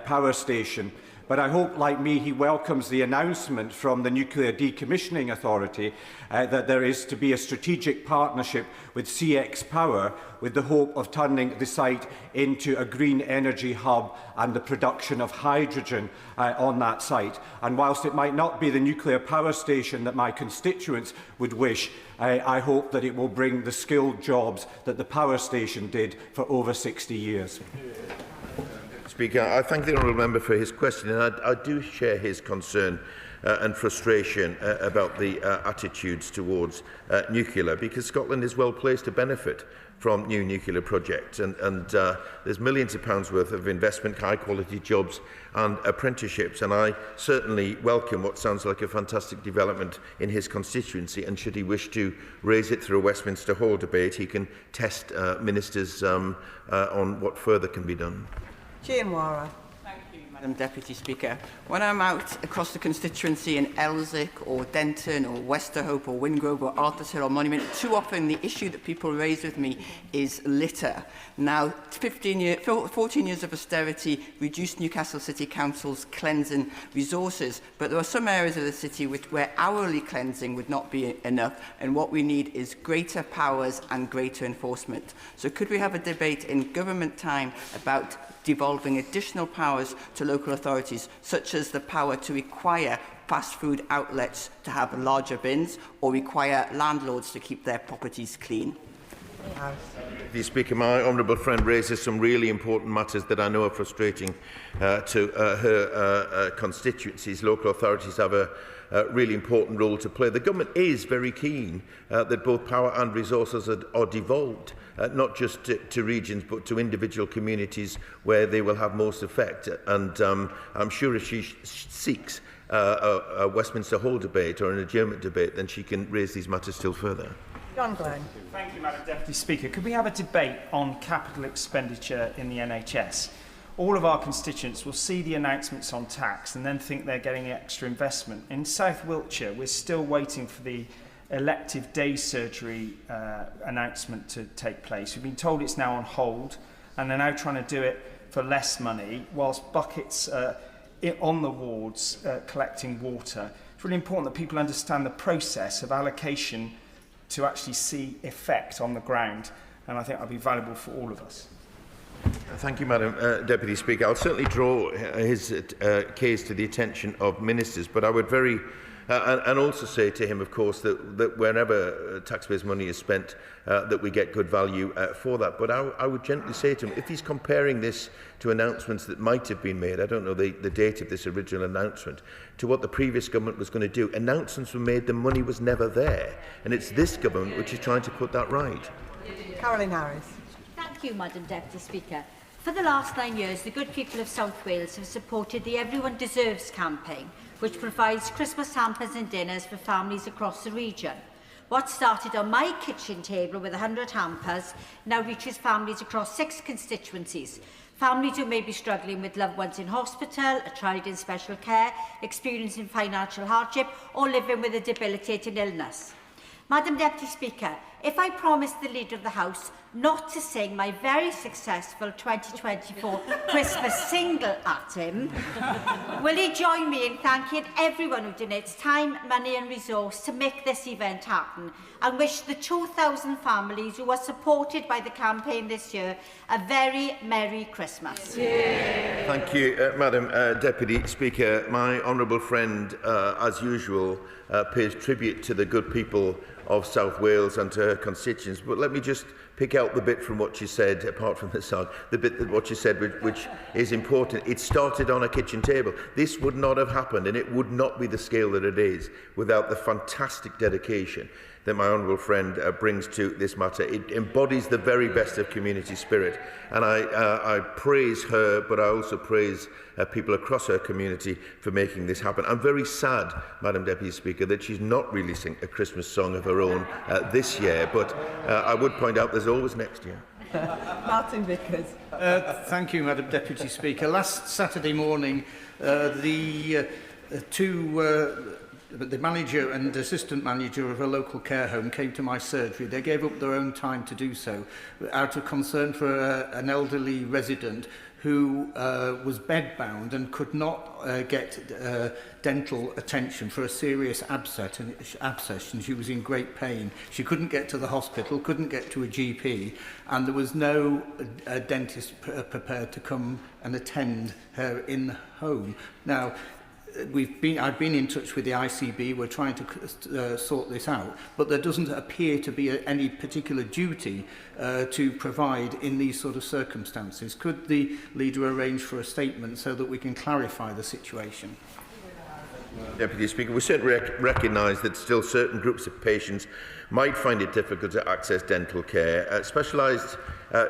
power station. But I hope, like me, he welcomes the announcement from the Nuclear Decommissioning Authority that there is to be a strategic partnership with CX Power with the hope of turning the site into a green energy hub and the production of hydrogen on that site. And whilst it might not be the nuclear power station that my constituents would wish, I hope that it will bring the skilled jobs that the power station did for over 60 years. Speaker, I thank the honourable member for his question, and I do share his concern and frustration about the attitudes towards nuclear, because Scotland is well placed to benefit from new nuclear projects, and there's millions of pounds worth of investment, high quality jobs and apprenticeships, and I certainly welcome what sounds like a fantastic development in his constituency, and should he wish to raise it through a Westminster Hall debate, he can test ministers on what further can be done. Jean Wara. Thank you, Madam Deputy Speaker. When I'm out across the constituency in Elsick or Denton or Westerhope or Wingrove or Arthur's Hill or Monument, too often the issue that people raise with me is litter. Now, 14 years of austerity reduced Newcastle City Council's cleansing resources, but there are some areas of the city where hourly cleansing would not be enough, and what we need is greater powers and greater enforcement. So could we have a debate in government time about devolving additional powers to local authorities, such as the power to require fast food outlets to have larger bins or require landlords to keep their properties clean? Mr. Speaker, my honourable friend raises some really important matters that I know are frustrating to her constituencies. Local authorities have a really important role to play. The government is very keen that both power and resources are devolved, not just to regions but to individual communities where they will have most effect. And I'm sure if she seeks a Westminster Hall debate or an adjournment debate, then she can raise these matters still further. John Glenn. Thank you, Madam Deputy Speaker. Could we have a debate on capital expenditure in the NHS? All of our constituents will see the announcements on tax and then think they're getting extra investment. In South Wiltshire, we're still waiting for the elective day surgery announcement to take place. We've been told it's now on hold, and they're now trying to do it for less money, whilst buckets on the wards collecting water. It's really important that people understand the process of allocation to actually see effect on the ground, and I think that'll be valuable for all of us. Thank you, Madam Deputy Speaker. I'll certainly draw his case to the attention of ministers, but I would and also say to him, of course, that whenever taxpayers' money is spent, that we get good value for that. But I would gently say to him, if he's comparing this to announcements that might have been made, I don't know the date of this original announcement, to what the previous government was going to do, announcements were made, the money was never there. And it's this government which is trying to put that right. Caroline Harris. Thank you, Madam Deputy Speaker. For the last 9 years, the good people of South Wales have supported the Everyone Deserves campaign, which provides Christmas hampers and dinners for families across the region. What started on my kitchen table with 100 hampers now reaches families across 6 constituencies. Families who may be struggling with loved ones in hospital, a child in special care, experiencing financial hardship, or living with a debilitating illness. Madam Deputy Speaker, if I promise the Leader of the House not to sing my very successful 2024 Christmas single at him, will he join me in thanking everyone who donates time, money and resource to make this event happen, and wish the 2,000 families who are supported by the campaign this year a very Merry Christmas? Yeah. Thank you, Madam Deputy Speaker. My honourable friend, as usual, pays tribute to the good people of South Wales and to her constituents. But let me just pick out the bit from what she said, apart from the song, the bit that what she said, which is important. It started on a kitchen table. This would not have happened, and it would not be the scale that it is without the fantastic dedication that my honourable friend brings to this matter. It embodies the very best of community spirit, and I praise her, but I also praise people across her community for making this happen. I'm very sad, Madam Deputy Speaker, that she's not releasing a Christmas song of her own this year, but I would point out there's always next year. Martin Vickers. Thank you, Madam Deputy Speaker. Last Saturday morning, the two the manager and assistant manager of a local care home came to my surgery. They gave up their own time to do so out of concern for an elderly resident who was bedbound and could not get dental attention for a serious abscess, and she was in great pain. She couldn't get to the hospital, couldn't get to a GP, and there was no dentist prepared to come and attend her in home. Now, I've been in touch with the ICB. We're trying to sort this out, but there doesn't appear to be any particular duty to provide in these sort of circumstances. Could the leader arrange for a statement so that we can clarify the situation? Deputy Speaker, we certainly recognise that still certain groups of patients might find it difficult to access dental care. Specialised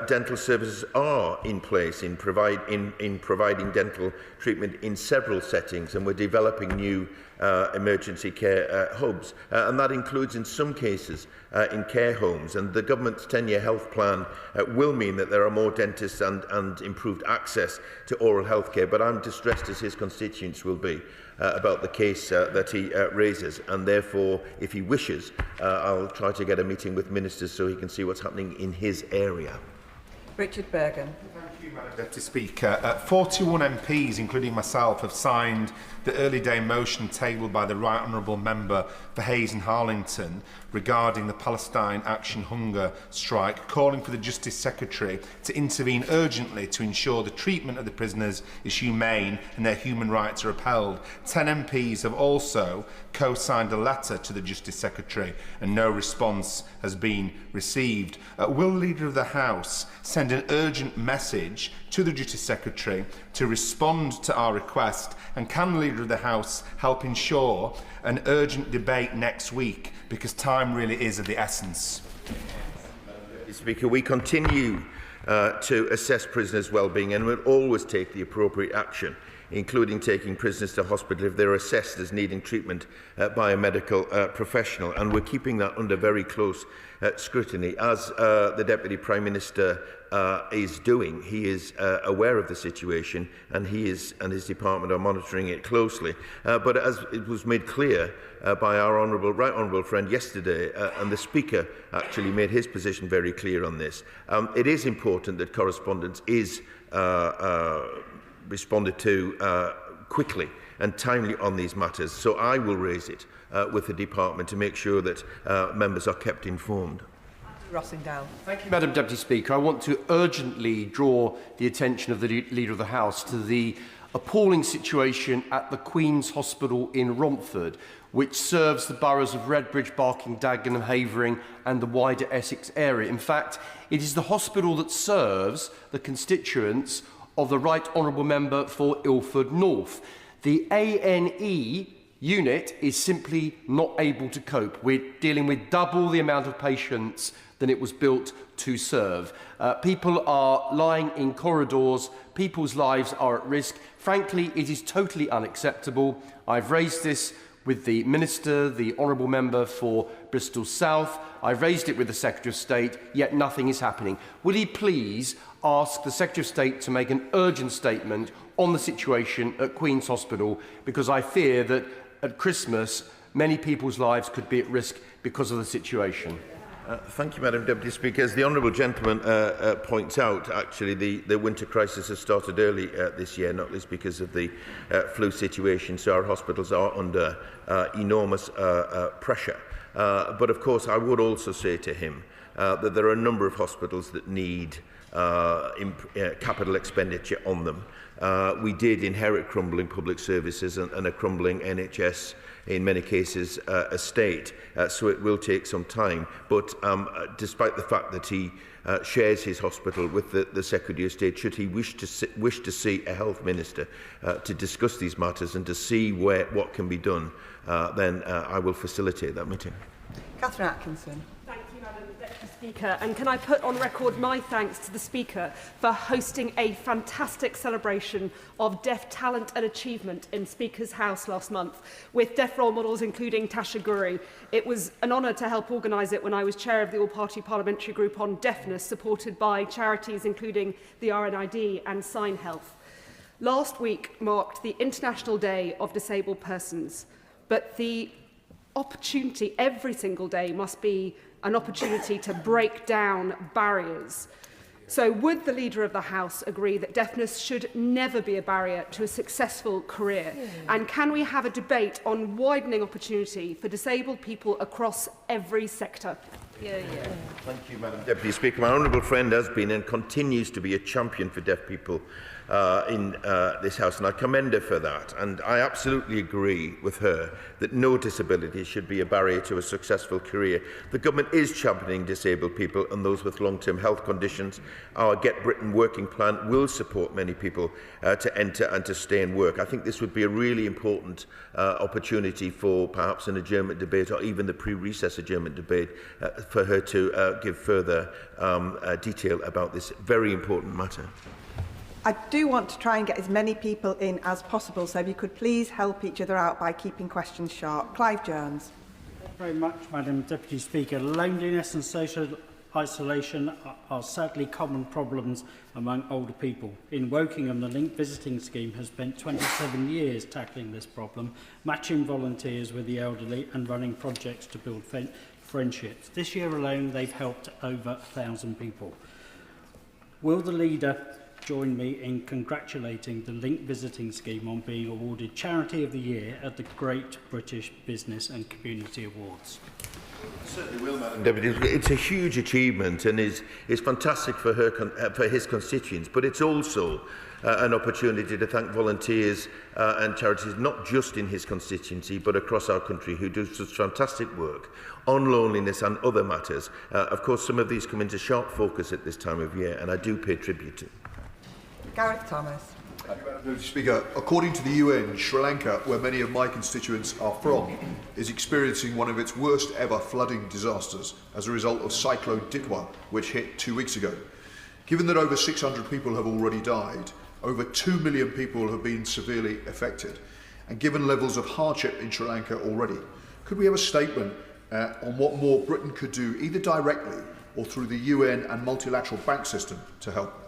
dental services are in place in providing dental treatment in several settings, and we're developing new emergency care hubs, and that includes in some cases in care homes. And the government's 10-year health plan will mean that there are more dentists and improved access to oral health care, but I'm distressed, as his constituents will be, about the case that he raises, and therefore, if he wishes, I'll try to get a meeting with ministers so he can see what's happening in his area. Richard Bergen. Thank you, Madam Deputy Speaker. 41 MPs, including myself, have signed the early day motion tabled by the Right Honourable Member for Hayes and Harlington regarding the Palestine Action Hunger Strike, calling for the Justice Secretary to intervene urgently to ensure the treatment of the prisoners is humane and their human rights are upheld. 10 MPs have also co-signed a letter to the Justice Secretary, and no response has been received. Will the Leader of the House send an urgent message to the Justice Secretary to respond to our request, and can the Leader of the House help ensure an urgent debate next week, because time really is of the essence? Speaker, we continue to assess prisoners' well-being, and will always take the appropriate action, including taking prisoners to hospital if they're assessed as needing treatment by a medical professional, and we're keeping that under very close scrutiny, as the Deputy Prime Minister is doing. He is aware of the situation, and he and his department are monitoring it closely. But as it was made clear by our Right Honourable friend yesterday, and the Speaker actually made his position very clear on this, it is important that correspondence is responded to quickly and timely on these matters. So I will raise it with the department to make sure that members are kept informed. Rossingdale. Thank you, Madam Deputy Speaker. I want to urgently draw the attention of the Leader of the House to the appalling situation at the Queen's Hospital in Romford, which serves the boroughs of Redbridge, Barking, Dagenham, Havering and the wider Essex area. In fact, it is the hospital that serves the constituents of the Right Honourable Member for Ilford North. The ANE unit is simply not able to cope. We're dealing with double the amount of patients than it was built to serve. People are lying in corridors. People's lives are at risk. Frankly, it is totally unacceptable. I've raised this with the Minister, the Honourable Member for Bristol South. I've raised it with the Secretary of State, yet nothing is happening. Will he please ask the Secretary of State to make an urgent statement on the situation at Queen's Hospital, because I fear that at Christmas many people's lives could be at risk because of the situation. Thank you, Madam Deputy Speaker. As the Honourable Gentleman points out, actually the winter crisis has started early this year, not least because of the flu situation, so our hospitals are under enormous pressure. But of course, I would also say to him that there are a number of hospitals that need capital expenditure on them. We did inherit crumbling public services and a crumbling NHS, in many cases, estate, so it will take some time. But despite the fact that he shares his hospital with the Secretary of State, should he wish to see a health minister to discuss these matters and to see what can be done, then I will facilitate that meeting. Catherine Atkinson. Thank you, Madam Deputy Speaker. And can I put on record my thanks to the Speaker for hosting a fantastic celebration of deaf talent and achievement in Speaker's House last month, with deaf role models including Tasha Guru. It was an honour to help organise it when I was chair of the All-Party Parliamentary Group on Deafness, supported by charities including the RNID and Sign Health. Last week marked the International Day of Disabled Persons. but the opportunity every single day must be an opportunity to break down barriers. So would the Leader of the House agree that deafness should never be a barrier to a successful career? And can we have a debate on widening opportunity for disabled people across every sector? Thank you, Madam Deputy Speaker. My honourable friend has been and continues to be a champion for deaf people in this House, and I commend her for that. And I absolutely agree with her that no disability should be a barrier to a successful career. The government is championing disabled people and those with long-term health conditions. Our Get Britain working plan will support many people to enter and to stay in work. I think this would be a really important opportunity for perhaps an adjournment debate or even the pre-recess adjournment debate for her to give further detail about this very important matter. I do want to try and get as many people in as possible, so if you could please help each other out by keeping questions short. Clive Jones. Thank you very much, Madam Deputy Speaker. Loneliness and social isolation are sadly common problems among older people. In Wokingham, the Link Visiting Scheme has spent 27 years tackling this problem, matching volunteers with the elderly and running projects to build friendships. This year alone, they've helped over 1,000 people. Will the Leader join me in congratulating the Link Visiting Scheme on being awarded Charity of the Year at the Great British Business and Community Awards? Certainly will, Madam Deputy. It's a huge achievement and is fantastic for for his constituents, but it's also an opportunity to thank volunteers and charities not just in his constituency but across our country who do such fantastic work on loneliness and other matters. Of course, some of these come into sharp focus at this time of year, and I do pay tribute to. Gareth Thomas. Thank you, Madam Deputy Speaker. According to the UN, Sri Lanka, where many of my constituents are from, is experiencing one of its worst ever flooding disasters as a result of Cyclone Ditwa, which hit 2 weeks ago. Given that over 600 people have already died, over 2 million people have been severely affected, and given levels of hardship in Sri Lanka already, could we have a statement on what more Britain could do, either directly or through the UN and multilateral bank system, to help?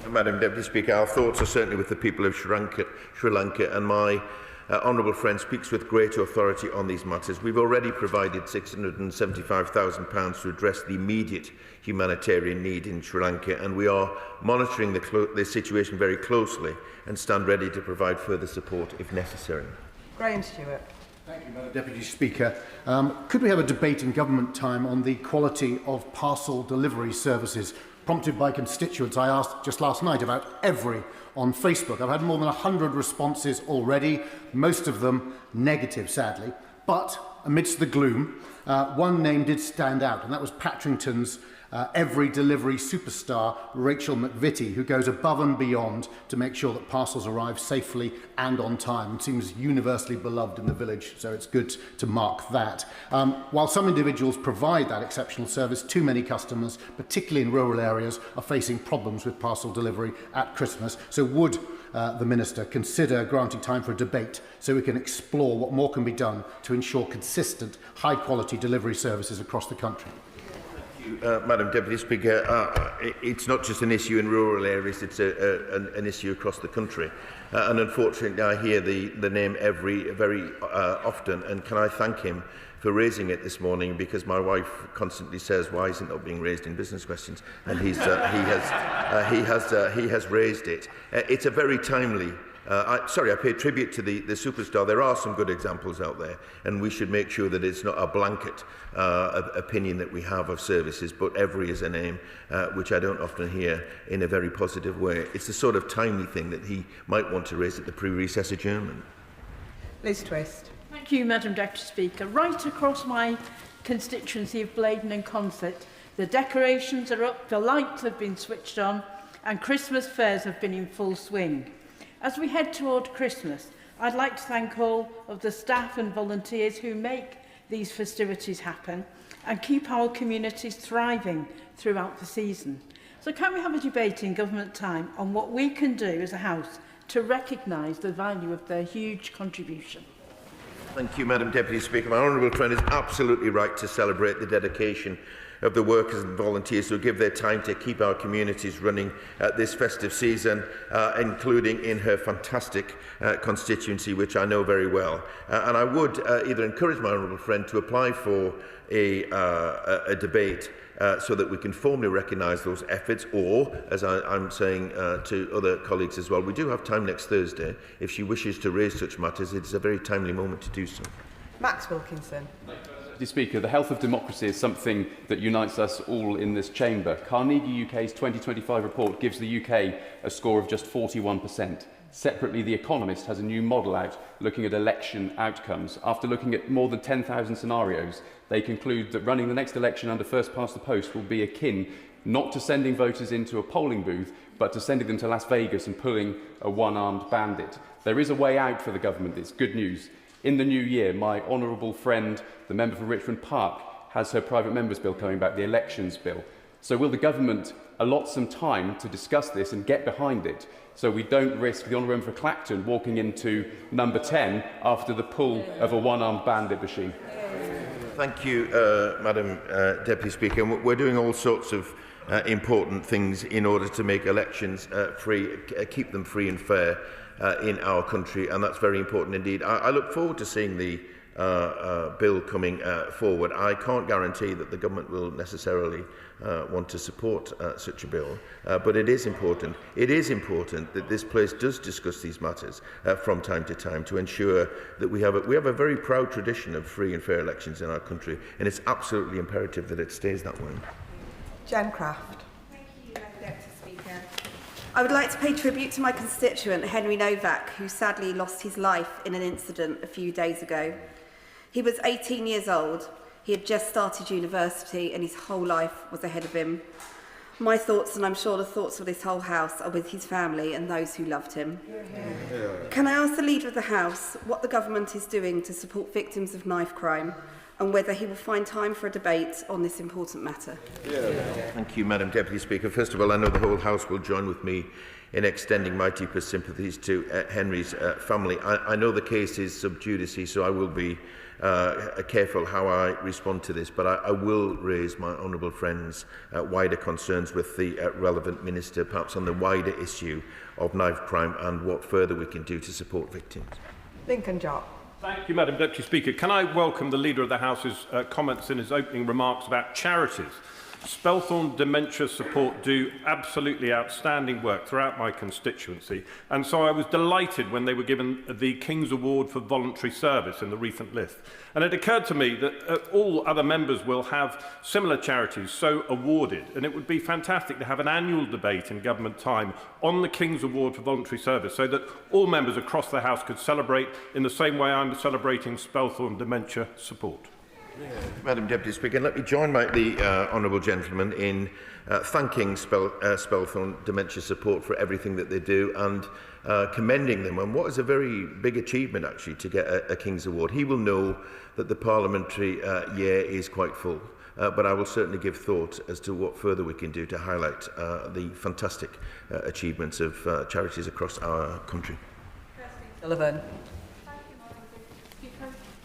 Madam Deputy Speaker, our thoughts are certainly with the people of Sri Lanka, and my honourable friend speaks with great authority on these matters. We've already provided £675,000 to address the immediate humanitarian need in Sri Lanka, and we are monitoring the situation very closely and stand ready to provide further support if necessary. Graham Stewart. Thank you, Madam Deputy Speaker. Could we have a debate in government time on the quality of parcel delivery services? Prompted by constituents, I asked just last night about Every on Facebook. I've had more than 100 responses already, most of them negative, sadly. But amidst the gloom, one name did stand out, and that was Patrington's Every delivery superstar, Rachel McVitie, who goes above and beyond to make sure that parcels arrive safely and on time, and seems universally beloved in the village, so it's good to mark that. While some individuals provide that exceptional service, too many customers, particularly in rural areas, are facing problems with parcel delivery at Christmas. So would the Minister consider granting time for a debate so we can explore what more can be done to ensure consistent, high-quality delivery services across the country? Madam Deputy Speaker, it's not just an issue in rural areas, it's an issue across the country. And unfortunately, I hear the name Every very often, and can I thank him for raising it this morning, because my wife constantly says, why isn't it being raised in business questions? And he has raised it. It's a very timely I pay tribute to the superstar. There are some good examples out there, and we should make sure that it's not a blanket opinion that we have of services, but Every is a name which I don't often hear in a very positive way. It's the sort of timely thing that he might want to raise at the pre-recess adjournment. Liz Twist. Thank you, Madam Deputy Speaker. Right across my constituency of Blaydon and Consett, the decorations are up, the lights have been switched on, and Christmas fairs have been in full swing. As we head toward Christmas, I'd like to thank all of the staff and volunteers who make these festivities happen and keep our communities thriving throughout the season. So can we have a debate in government time on what we can do as a House to recognise the value of their huge contribution? Thank you, Madam Deputy Speaker. My honourable friend is absolutely right to celebrate the dedication of the workers and volunteers who give their time to keep our communities running this festive season, including in her fantastic constituency, which I know very well. And I would either encourage my honourable friend to apply for a debate so that we can formally recognise those efforts, or, as I'm saying to other colleagues as well, we do have time next Thursday. If she wishes to raise such matters, it's a very timely moment to do so. Max Wilkinson. Mr. Speaker, the health of democracy is something that unites us all in this chamber. Carnegie UK's 2025 report gives the UK a score of just 41%. Separately, The Economist has a new model out looking at election outcomes. After looking at more than 10,000 scenarios, they conclude that running the next election under first past the post will be akin not to sending voters into a polling booth, but to sending them to Las Vegas and pulling a one-armed bandit. There is a way out for the government. It's good news. In the new year, my honourable friend, the member for Richmond Park, has her private member's bill coming back, the elections bill. So will the government allot some time to discuss this and get behind it, so we don't risk the honourable member for Clacton walking into number 10 after the pull of a one-armed bandit machine? Thank you, Madam Deputy Speaker. We're doing all sorts of important things in order to make elections free, keep them free and fair in our country, and that's very important indeed. I look forward to seeing the bill coming forward. I can't guarantee that the government will necessarily want to support such a bill, but it is important. It is important that this place does discuss these matters from time to time to ensure that we have a very proud tradition of free and fair elections in our country, and it's absolutely imperative that it stays that way. Jen Craft. Thank you, Deputy Speaker. I would like to pay tribute to my constituent, Henry Novak, who sadly lost his life in an incident a few days ago. He was 18 years old. He had just started university and his whole life was ahead of him. My thoughts, and I'm sure the thoughts of this whole House, are with his family and those who loved him. Can I ask the Leader of the House what the government is doing to support victims of knife crime, and whether he will find time for a debate on this important matter? Thank you, Madam Deputy Speaker. First of all, I know the whole House will join with me in extending my deepest sympathies to Henry's family. I know the case is sub judice, so I will be careful how I respond to this, but I will raise my honourable friend's wider concerns with the relevant minister, perhaps on the wider issue of knife crime and what further we can do to support victims. Lincoln Jock. Thank you, Madam Deputy Speaker. Can I welcome the Leader of the House's comments in his opening remarks about charities? Spelthorne Dementia Support do absolutely outstanding work throughout my constituency, and so I was delighted when they were given the King's Award for Voluntary Service in the recent list. And it occurred to me that all other members will have similar charities so awarded, and it would be fantastic to have an annual debate in government time on the King's Award for Voluntary Service, so that all members across the House could celebrate in the same way I'm celebrating Spelthorne Dementia Support. Madam Deputy Speaker, let me join the honourable gentleman in thanking Spelthorne Dementia Support for everything that they do and commending them on what is a very big achievement actually to get a King's Award. He will know that the parliamentary year is quite full, but I will certainly give thought as to what further we can do to highlight the fantastic achievements of charities across our country. Sullivan.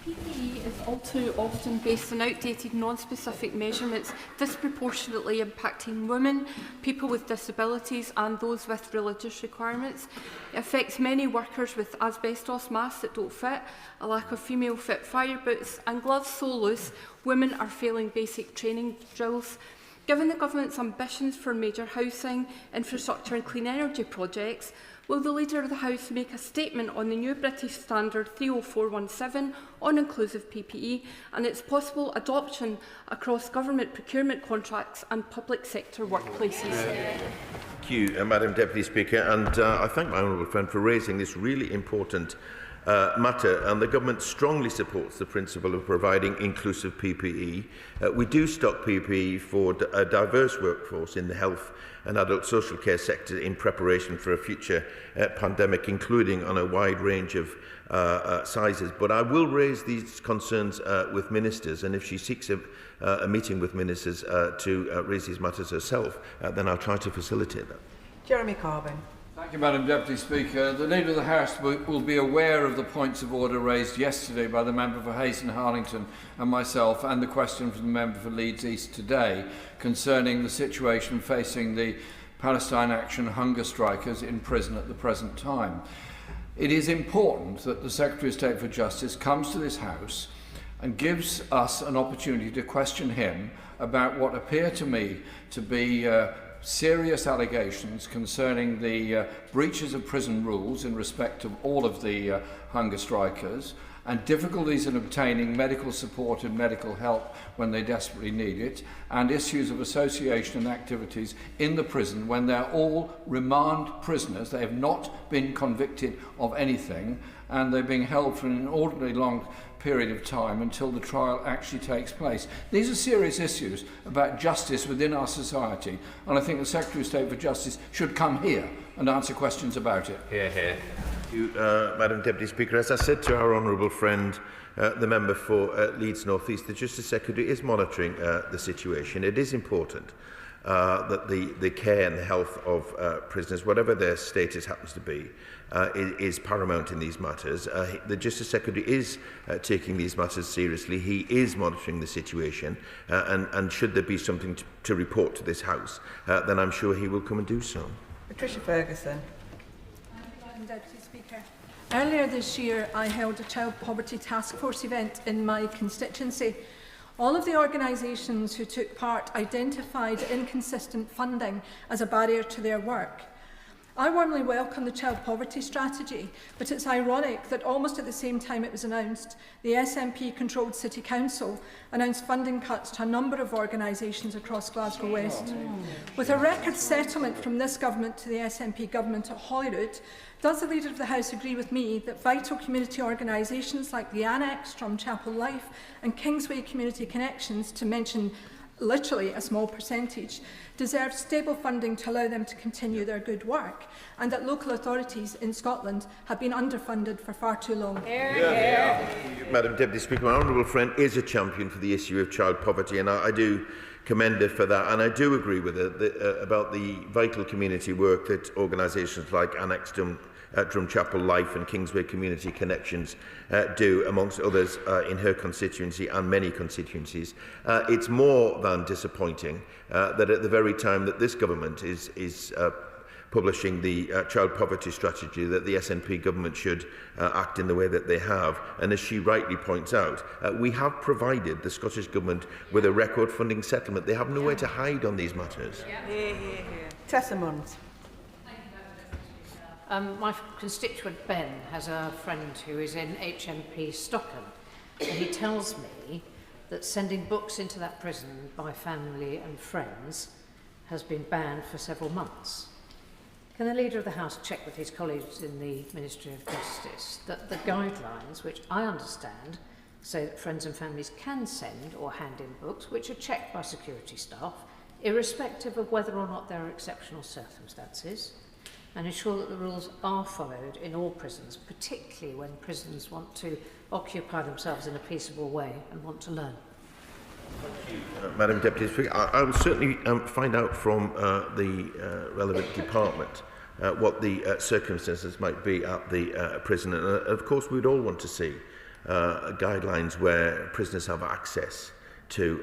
PPE is all too often based on outdated non-specific measurements, disproportionately impacting women, people with disabilities and those with religious requirements. It affects many workers with asbestos masks that don't fit, a lack of female fit fire boots and gloves so loose, women are failing basic training drills. Given the government's ambitions for major housing, infrastructure and clean energy projects, will the Leader of the House make a statement on the new British Standard 30417 on inclusive PPE and its possible adoption across government procurement contracts and public sector workplaces? Thank you, Madam Deputy Speaker, and I thank my honourable friend for raising this really important matter, and the government strongly supports the principle of providing inclusive PPE. We do stock PPE for a diverse workforce in the health and adult social care sector in preparation for a future pandemic, including on a wide range of sizes. But I will raise these concerns with ministers, and if she seeks a meeting with ministers to raise these matters herself, then I'll try to facilitate that. Jeremy Carvin. Thank you, Madam Deputy Speaker. The Leader of the House will be aware of the points of order raised yesterday by the member for Hayes and Harlington and myself, and the question from the member for Leeds East today concerning the situation facing the Palestine Action hunger strikers in prison at the present time. It is important that the Secretary of State for Justice comes to this House and gives us an opportunity to question him about what appear to me to be serious allegations concerning the breaches of prison rules in respect of all of the hunger strikers, and difficulties in obtaining medical support and medical help when they desperately need it, and issues of association and activities in the prison when they're all remand prisoners. They have not been convicted of anything, and they're being held for an inordinately long period of time until the trial actually takes place. These are serious issues about justice within our society, and I think the Secretary of State for Justice should come here and answer questions about it. Hear, hear. Thank you, Madam Deputy Speaker. As I said to our honourable friend, the member for Leeds North East, the Justice Secretary is monitoring the situation. It is important that the care and the health of prisoners, whatever their status happens to be, is paramount in these matters. The Justice Secretary is taking these matters seriously. He is monitoring the situation, and should there be something to report to this House, then I'm sure he will come and do so. Patricia Ferguson. Madam Deputy Speaker. Earlier this year, I held a Child Poverty Task Force event in my constituency. All of the organisations who took part identified inconsistent funding as a barrier to their work. I warmly welcome the child poverty strategy, but it's ironic that almost at the same time it was announced, the SNP-controlled City Council announced funding cuts to a number of organisations across Glasgow West. With a record settlement from this government to the SNP government at Holyrood, does the Leader of the House agree with me that vital community organisations like the Annex, Drumchapel Life and Kingsway Community Connections, to mention literally a small percentage, deserve stable funding to allow them to continue their good work, and that local authorities in Scotland have been underfunded for far too long? Madam Deputy Speaker, my honourable friend is a champion for the issue of child poverty, and I do commend her for that, and I do agree with her about the vital community work that organisations like Annex Drumchapel Life and Kingsway Community Connections do, amongst others in her constituency and many constituencies. It's more than disappointing that at the very time that this government is publishing the child poverty strategy, that the SNP government should act in the way that they have. And as she rightly points out, we have provided the Scottish Government with a record funding settlement. They have nowhere to hide on these matters. Tessa Munns. My constituent Ben has a friend who is in HMP Stockham, and he tells me that sending books into that prison by family and friends has been banned for several months. Can the Leader of the House check with his colleagues in the Ministry of Justice that the guidelines, which I understand, say that friends and families can send or hand in books, which are checked by security staff, irrespective of whether or not there are exceptional circumstances, and ensure that the rules are followed in all prisons, particularly when prisoners want to occupy themselves in a peaceable way and want to learn? Madam Deputy Speaker, I will certainly find out from the relevant department what the circumstances might be at the prison. And of course, we'd all want to see guidelines where prisoners have access to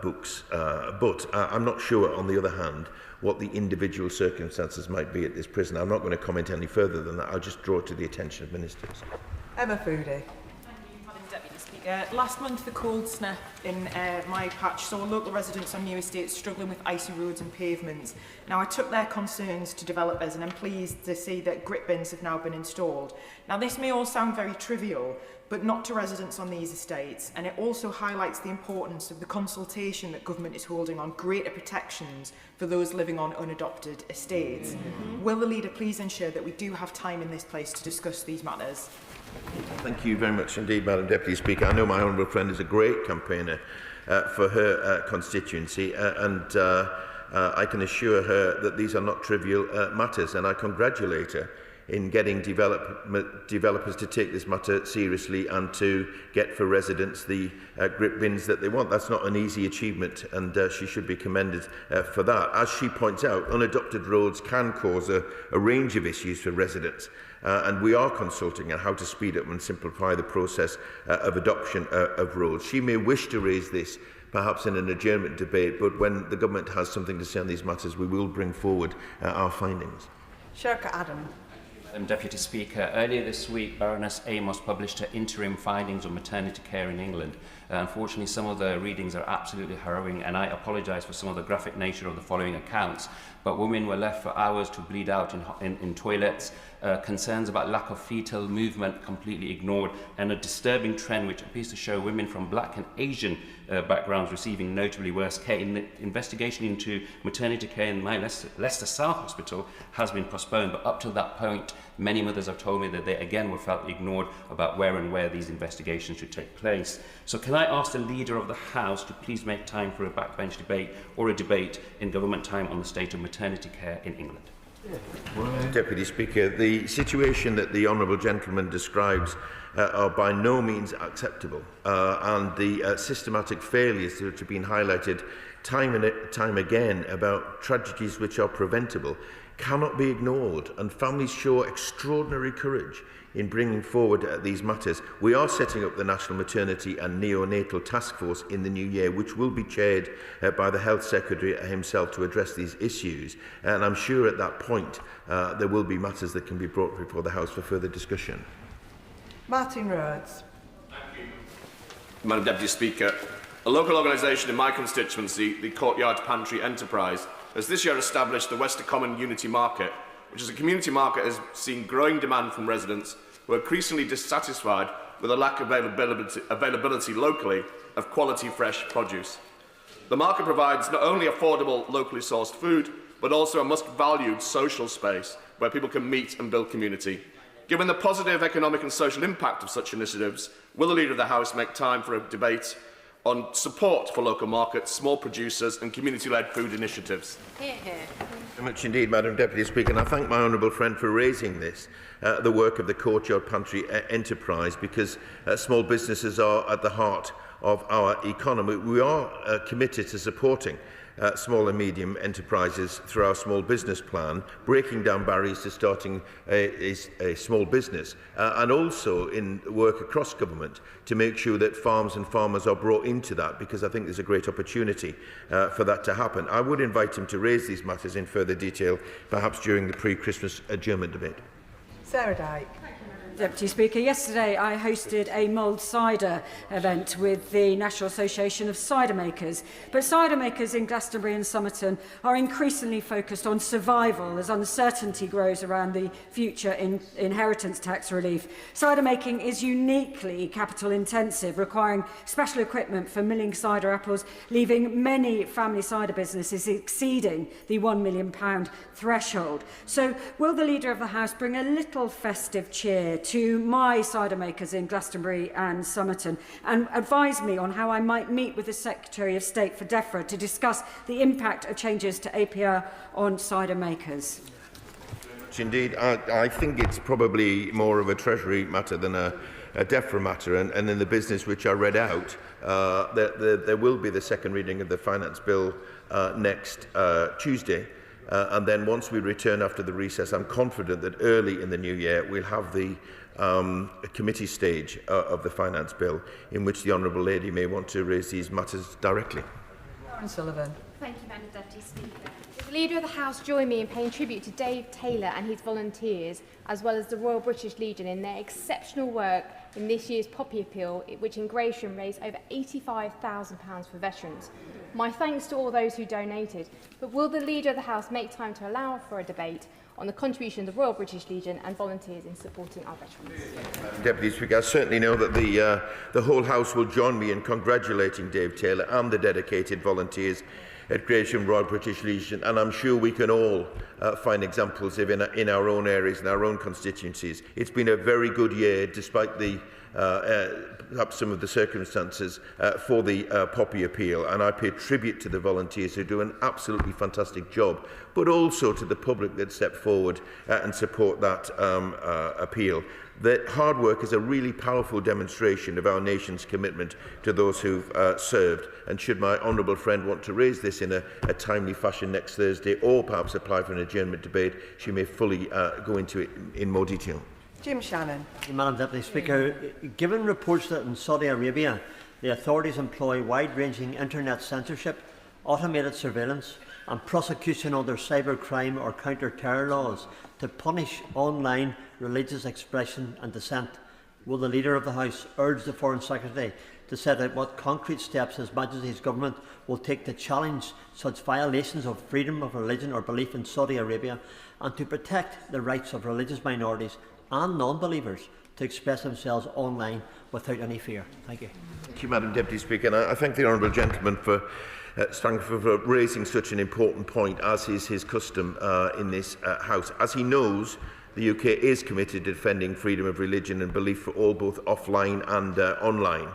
books. But I'm not sure, on the other hand, what the individual circumstances might be at this prison. I'm not going to comment any further than that. I'll just draw it to the attention of ministers. Emma Foodie. Last month, the cold snap in my patch saw local residents on new estates struggling with icy roads and pavements. Now, I took their concerns to developers, and I'm pleased to see that grit bins have now been installed. Now, this may all sound very trivial, but not to residents on these estates, and it also highlights the importance of the consultation that government is holding on greater protections for those living on unadopted estates. Will the Leader please ensure that we do have time in this place to discuss these matters? Thank you very much indeed, Madam Deputy Speaker. I know my honourable friend is a great campaigner for her constituency, and I can assure her that these are not trivial matters, and I congratulate her in getting developers to take this matter seriously and to get for residents the grip bins that they want. That's not an easy achievement, and she should be commended for that. As she points out, unadopted roads can cause a range of issues for residents, and we are consulting on how to speed up and simplify the process of adoption of roads. She may wish to raise this perhaps in an adjournment debate, but when the government has something to say on these matters, we will bring forward our findings. Shirka Adam. Madam Deputy Speaker, earlier this week, Baroness Amos published her interim findings on maternity care in England. Unfortunately, some of the readings are absolutely harrowing, and I apologise for some of the graphic nature of the following accounts. But women were left for hours to bleed out in toilets, concerns about lack of fetal movement completely ignored, and a disturbing trend which appears to show women from Black and Asian backgrounds receiving notably worse care. In the investigation into maternity care in my Leicester South Hospital has been postponed, but up to that point, many mothers have told me that they again were felt ignored about where these investigations should take place. So can I ask the Leader of the House to please make time for a backbench debate or a debate in government time on the state of maternity care in England? Deputy Speaker, the situation that the Honourable Gentleman describes are by no means acceptable, and the systematic failures which have been highlighted time and time again about tragedies which are preventable cannot be ignored, and families show extraordinary courage in bringing forward these matters. We are setting up the National Maternity and Neonatal Task Force in the new year, which will be chaired by the Health Secretary himself to address these issues. And I'm sure at that point there will be matters that can be brought before the House for further discussion. Martin Rhodes. Madam Deputy Speaker, a local organisation in my constituency, the Courtyard Pantry Enterprise, has this year established the Wester Common Unity Market, which is a community market has seen growing demand from residents who are increasingly dissatisfied with the lack of availability locally of quality fresh produce. The market provides not only affordable locally sourced food, but also a much-valued social space where people can meet and build community. Given the positive economic and social impact of such initiatives, will the Leader of the House make time for a debate on support for local markets, small producers and community-led food initiatives? Very much indeed, Madam Deputy Speaker, and I thank my honourable friend for raising this, the work of the Courtyard Pantry Enterprise, because small businesses are at the heart of our economy. We are committed to supporting small and medium enterprises through our small business plan, breaking down barriers to starting a small business, and also in work across government to make sure that farms and farmers are brought into that, because I think there's a great opportunity for that to happen. I would invite him to raise these matters in further detail, perhaps during the pre-Christmas adjournment debate. Sarah Dyke. Deputy Speaker, yesterday I hosted a mulled cider event with the National Association of Cider Makers. But cider makers in Glastonbury and Somerton are increasingly focused on survival as uncertainty grows around the future inheritance tax relief. Cider making is uniquely capital intensive, requiring special equipment for milling cider apples, leaving many family cider businesses exceeding the £1 million threshold. So will the Leader of the House bring a little festive cheer to my cider makers in Glastonbury and Somerton and advise me on how I might meet with the Secretary of State for DEFRA to discuss the impact of changes to APR on cider makers? Indeed, I think it's probably more of a Treasury matter than a DEFRA matter, and in the business which I read out, there will be the second reading of the Finance Bill next Tuesday. And then once we return after the recess, I'm confident that early in the new year we'll have the committee stage of the Finance Bill, in which the Honourable Lady may want to raise these matters directly. Lauren Sullivan. Thank you, Madam Deputy Speaker. Will the Leader of the House join me in paying tribute to Dave Taylor and his volunteers, as well as the Royal British Legion, in their exceptional work in this year's Poppy Appeal, which in Gratian raised over £85,000 for veterans? My thanks to all those who donated, but will the Leader of the House make time to allow for a debate on the contribution of the Royal British Legion and volunteers in supporting our veterans? Deputy Speaker, I certainly know that the whole House will join me in congratulating Dave Taylor and the dedicated volunteers at Gresham Royal British Legion, and I'm sure we can all find examples of in our own areas, in our own constituencies. It's been a very good year, despite the perhaps some of the circumstances for the Poppy appeal, and I pay tribute to the volunteers who do an absolutely fantastic job, but also to the public that step forward and support that appeal. That hard work is a really powerful demonstration of our nation's commitment to those who've served, and should my honourable friend want to raise this in a timely fashion next Thursday, or perhaps apply for an adjournment debate, she may fully go into it in more detail. Jim Shannon. Madam Deputy Speaker, given reports that in Saudi Arabia the authorities employ wide-ranging internet censorship, automated surveillance and prosecution under cybercrime or counter-terror laws to punish online religious expression and dissent, will the Leader of the House urge the Foreign Secretary to set out what concrete steps His Majesty's Government will take to challenge such violations of freedom of religion or belief in Saudi Arabia, and to protect the rights of religious minorities and non-believers to express themselves online without any fear? Thank you. Thank you, Madam Deputy Speaker. And I thank the honourable gentleman for raising such an important point, as is his custom in this House. As he knows, the UK is committed to defending freedom of religion and belief for all, both offline and online.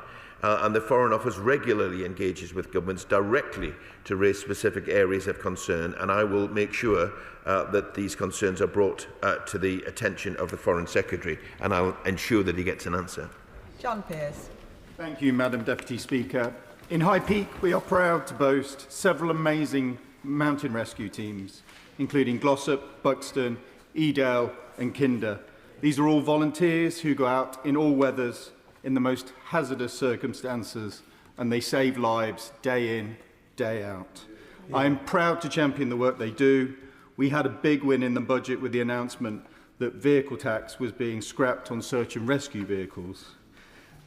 And the Foreign Office regularly engages with governments directly to raise specific areas of concern, and I will make sure that these concerns are brought to the attention of the Foreign Secretary, and I'll ensure that he gets an answer. John Pearce. Thank you, Madam Deputy Speaker. In High Peak, we are proud to boast several amazing mountain rescue teams, including Glossop, Buxton, Edale and Kinder. These are all volunteers who go out in all weathers, in the most hazardous circumstances, and they save lives day in, day out. I am proud to champion the work they do. We had a big win in the budget with the announcement that vehicle tax was being scrapped on search and rescue vehicles.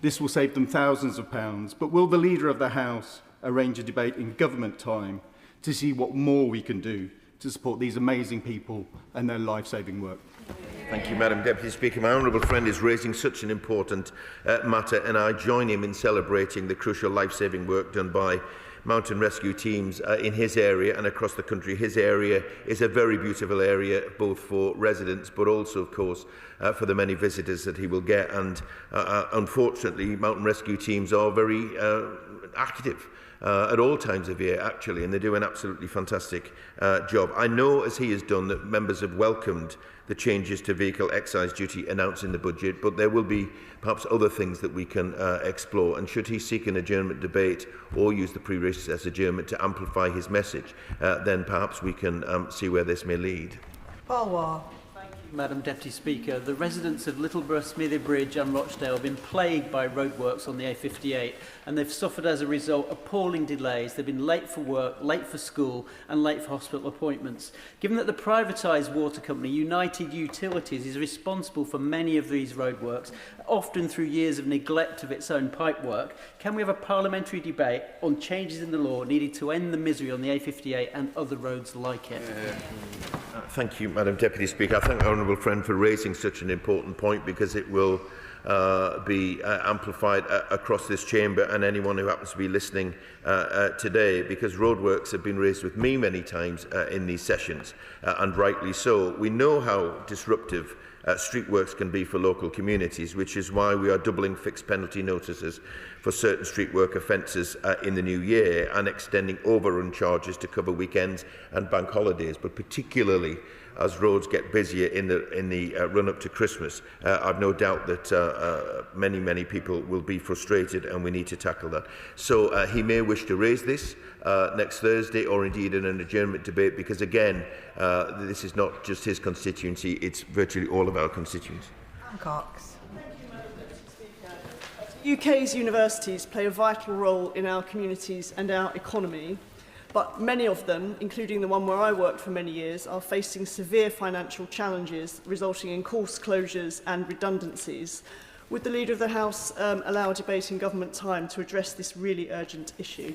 This will save them thousands of pounds, but will the Leader of the House arrange a debate in government time to see what more we can do to support these amazing people and their life-saving work? Thank you, Madam Deputy Speaker. My honourable friend is raising such an important matter, and I join him in celebrating the crucial life-saving work done by mountain rescue teams in his area and across the country. His area is a very beautiful area, both for residents but also, of course, for the many visitors that he will get. And unfortunately, mountain rescue teams are very active at all times of year, actually, and they do an absolutely fantastic job. I know, as he has done, that members have welcomed the changes to vehicle excise duty announced in the budget, but there will be perhaps other things that we can explore. And should he seek an adjournment debate or use the pre-recess adjournment to amplify his message, then perhaps we can see where this may lead. Paul Wall. Madam Deputy Speaker, the residents of Littleborough, Smithy Bridge and Rochdale have been plagued by roadworks on the A58, and they've suffered as a result appalling delays. They've been late for work, late for school and late for hospital appointments. Given that the privatised water company United Utilities is responsible for many of these roadworks, often through years of neglect of its own pipework, can we have a parliamentary debate on changes in the law needed to end the misery on the A58 and other roads like it? Thank you, Madam Deputy Speaker. I thank the honourable friend for raising such an important point, because it will be amplified across this chamber and anyone who happens to be listening today, because roadworks have been raised with me many times in these sessions, and rightly so. We know how disruptive street works can be for local communities, which is why we are doubling fixed penalty notices for certain street work offences in the new year, and extending overrun charges to cover weekends and bank holidays, but particularly as roads get busier in the run-up to Christmas. I've no doubt that many people will be frustrated, and we need to tackle that. So he may wish to raise this next Thursday, or indeed in an adjournment debate, because again, this is not just his constituency, it's virtually all of our constituents. Cox. UK's universities play a vital role in our communities and our economy, but many of them, including the one where I worked for many years, are facing severe financial challenges resulting in course closures and redundancies. Would the Leader of the House allow a debate in government time to address this really urgent issue?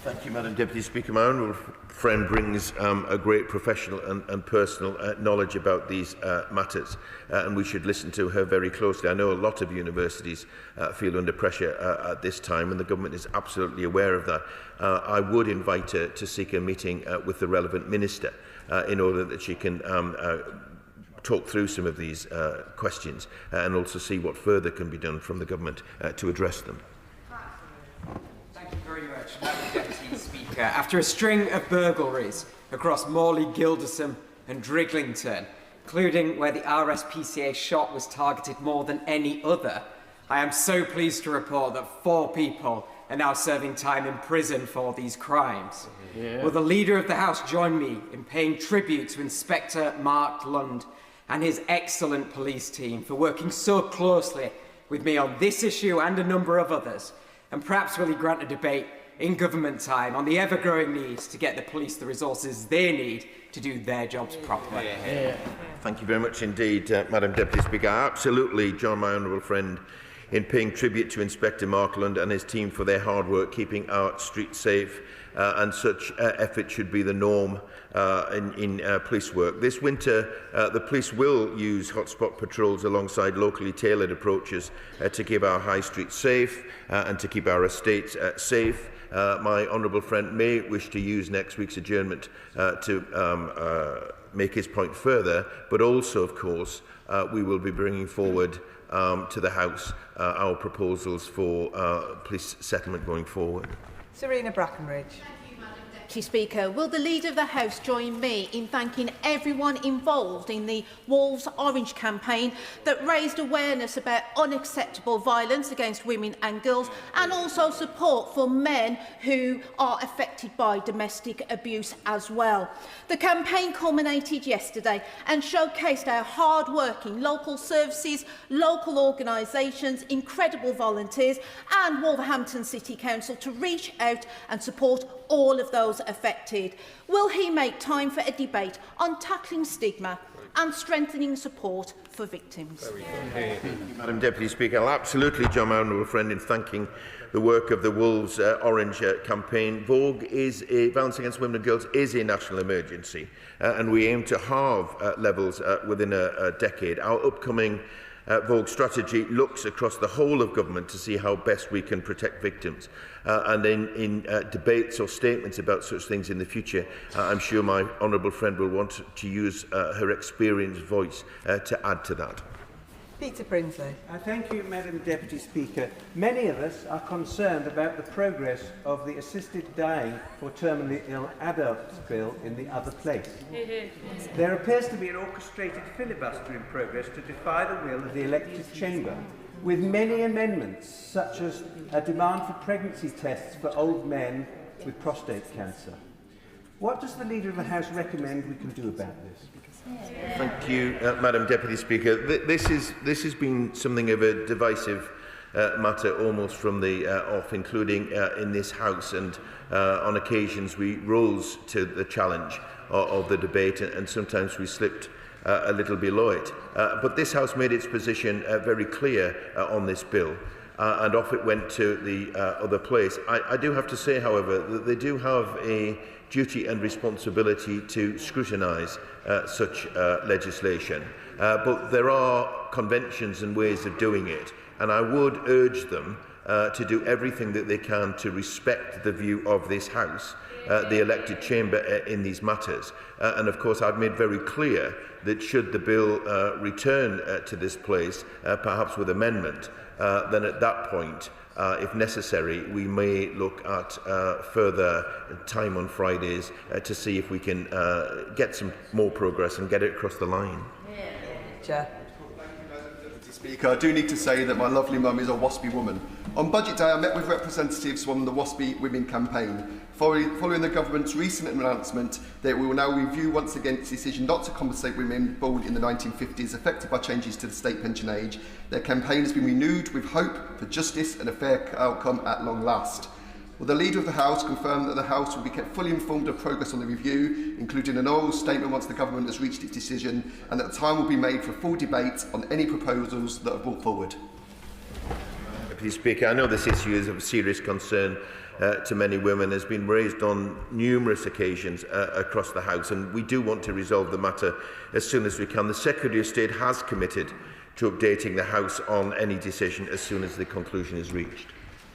Thank you, Madam Deputy Speaker. My honourable friend brings a great professional and personal knowledge about these matters, and we should listen to her very closely. I know a lot of universities feel under pressure at this time, and the government is absolutely aware of that. I would invite her to seek a meeting with the relevant minister in order that she can talk through some of these questions and also see what further can be done from the government to address them. Thank you very much, Madam Deputy Speaker. After a string of burglaries across Morley, Gilderson and Driglington, including where the RSPCA shot was targeted more than any other, I am so pleased to report that 4 people are now serving time in prison for these crimes. Yeah. Will the Leader of the House join me in paying tribute to Inspector Mark Lund and his excellent police team for working so closely with me on this issue and a number of others? And perhaps will he grant a debate in government time on the ever-growing needs to get the police the resources they need to do their jobs properly? Yeah. Thank you very much indeed, Madam Deputy Speaker. I absolutely join my honourable friend in paying tribute to Inspector Mark Lund and his team for their hard work keeping our streets safe, and such effort should be the norm in police work. This winter, the police will use hotspot patrols alongside locally tailored approaches to keep our high streets safe and to keep our estates safe. My honourable friend may wish to use next week's adjournment to make his point further, but also, of course, we will be bringing forward to the House our proposals for police settlement going forward. Serena Brackenridge. Deputy Speaker, will the Leader of the House join me in thanking everyone involved in the Wolves Orange campaign that raised awareness about unacceptable violence against women and girls, and also support for men who are affected by domestic abuse as well? The campaign culminated yesterday and showcased our hard-working local services, local organisations, incredible volunteers and Wolverhampton City Council to reach out and support all of those affected. Will he make time for a debate on tackling stigma and strengthening support for victims? Thank you, Madam Deputy Speaker. I'll absolutely join my honourable friend in thanking the work of the Wolves Orange campaign. Violence against women and girls is a national emergency, and we aim to halve levels within a decade. Our upcoming Vogue strategy looks across the whole of government to see how best we can protect victims. And in debates or statements about such things in the future, I'm sure my honourable friend will want to use her experienced voice to add to that. Peter Brinsley. Thank you, Madam Deputy Speaker. Many of us are concerned about the progress of the assisted dying for terminally ill adults bill in the other place. There appears to be an orchestrated filibuster in progress to defy the will of the elected chamber, with many amendments, such as a demand for pregnancy tests for old men with prostate cancer. What does the Leader of the House recommend we can do about this? Thank you, Madam Deputy Speaker. This has been something of a divisive matter almost from the off, including in this House, and on occasions we rose to the challenge of the debate, and sometimes we slipped a little below it. But this House made its position very clear on this bill, and off it went to the other place. I do have to say, however, that they do have a duty and responsibility to scrutinise such legislation. But there are conventions and ways of doing it, and I would urge them to do everything that they can to respect the view of this House, the elected chamber, in these matters. And of course, I've made very clear that should the bill return to this place, perhaps with amendment, then at that point, if necessary, we may look at further time on Fridays to see if we can get some more progress and get it across the line. Chair. Speaker, I do need to say that my lovely mum is a WASPy woman. On Budget Day, I met with representatives from the WASPy Women campaign, following the government's recent announcement that we will now review once again its decision not to compensate women born in the 1950s affected by changes to the state pension age. Their campaign has been renewed with hope for justice and a fair outcome at long last. Will the Leader of the House confirm that the House will be kept fully informed of progress on the review, including an oral statement once the government has reached its decision, and that time will be made for full debate on any proposals that are brought forward? Deputy Speaker. I know this issue is of serious concern to many women, has been raised on numerous occasions across the House, and we do want to resolve the matter as soon as we can. The Secretary of State has committed to updating the House on any decision as soon as the conclusion is reached.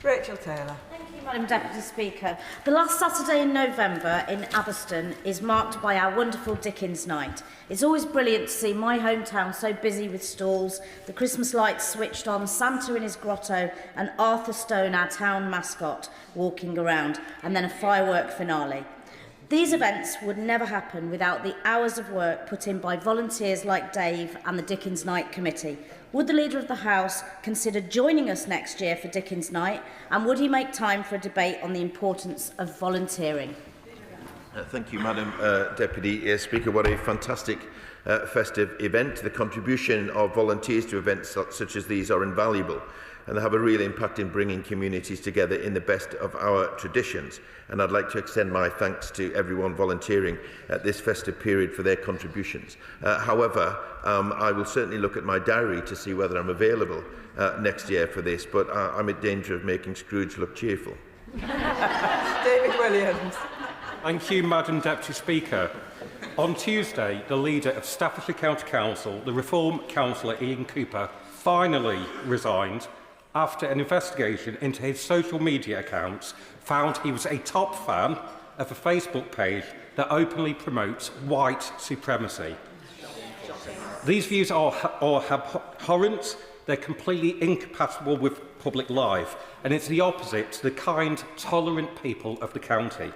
Rachel Taylor. Madam Deputy Speaker, the last Saturday in November in Atherstone is marked by our wonderful Dickens Night. It's always brilliant to see my hometown so busy with stalls, the Christmas lights switched on, Santa in his grotto and Arthur Stone, our town mascot, walking around, and then a firework finale. These events would never happen without the hours of work put in by volunteers like Dave and the Dickens Night Committee. Would the Leader of the House consider joining us next year for Dickens Night, and would he make time for a debate on the importance of volunteering? Thank you, Madam Deputy Speaker. What a fantastic festive event. The contribution of volunteers to events such as these are invaluable, and they have a real impact in bringing communities together in the best of our traditions. And I'd like to extend my thanks to everyone volunteering at this festive period for their contributions. However, I will certainly look at my diary to see whether I'm available next year for this, but I'm in danger of making Scrooge look cheerful. David Williams. Thank you, Madam Deputy Speaker. On Tuesday, the leader of Staffordshire County Council, the Reform Councillor Ian Cooper, finally resigned after an investigation into his social media accounts found he was a top fan of a Facebook page that openly promotes white supremacy. These views are abhorrent, they're completely incompatible with public life, and it's the opposite to the kind, tolerant people of the county.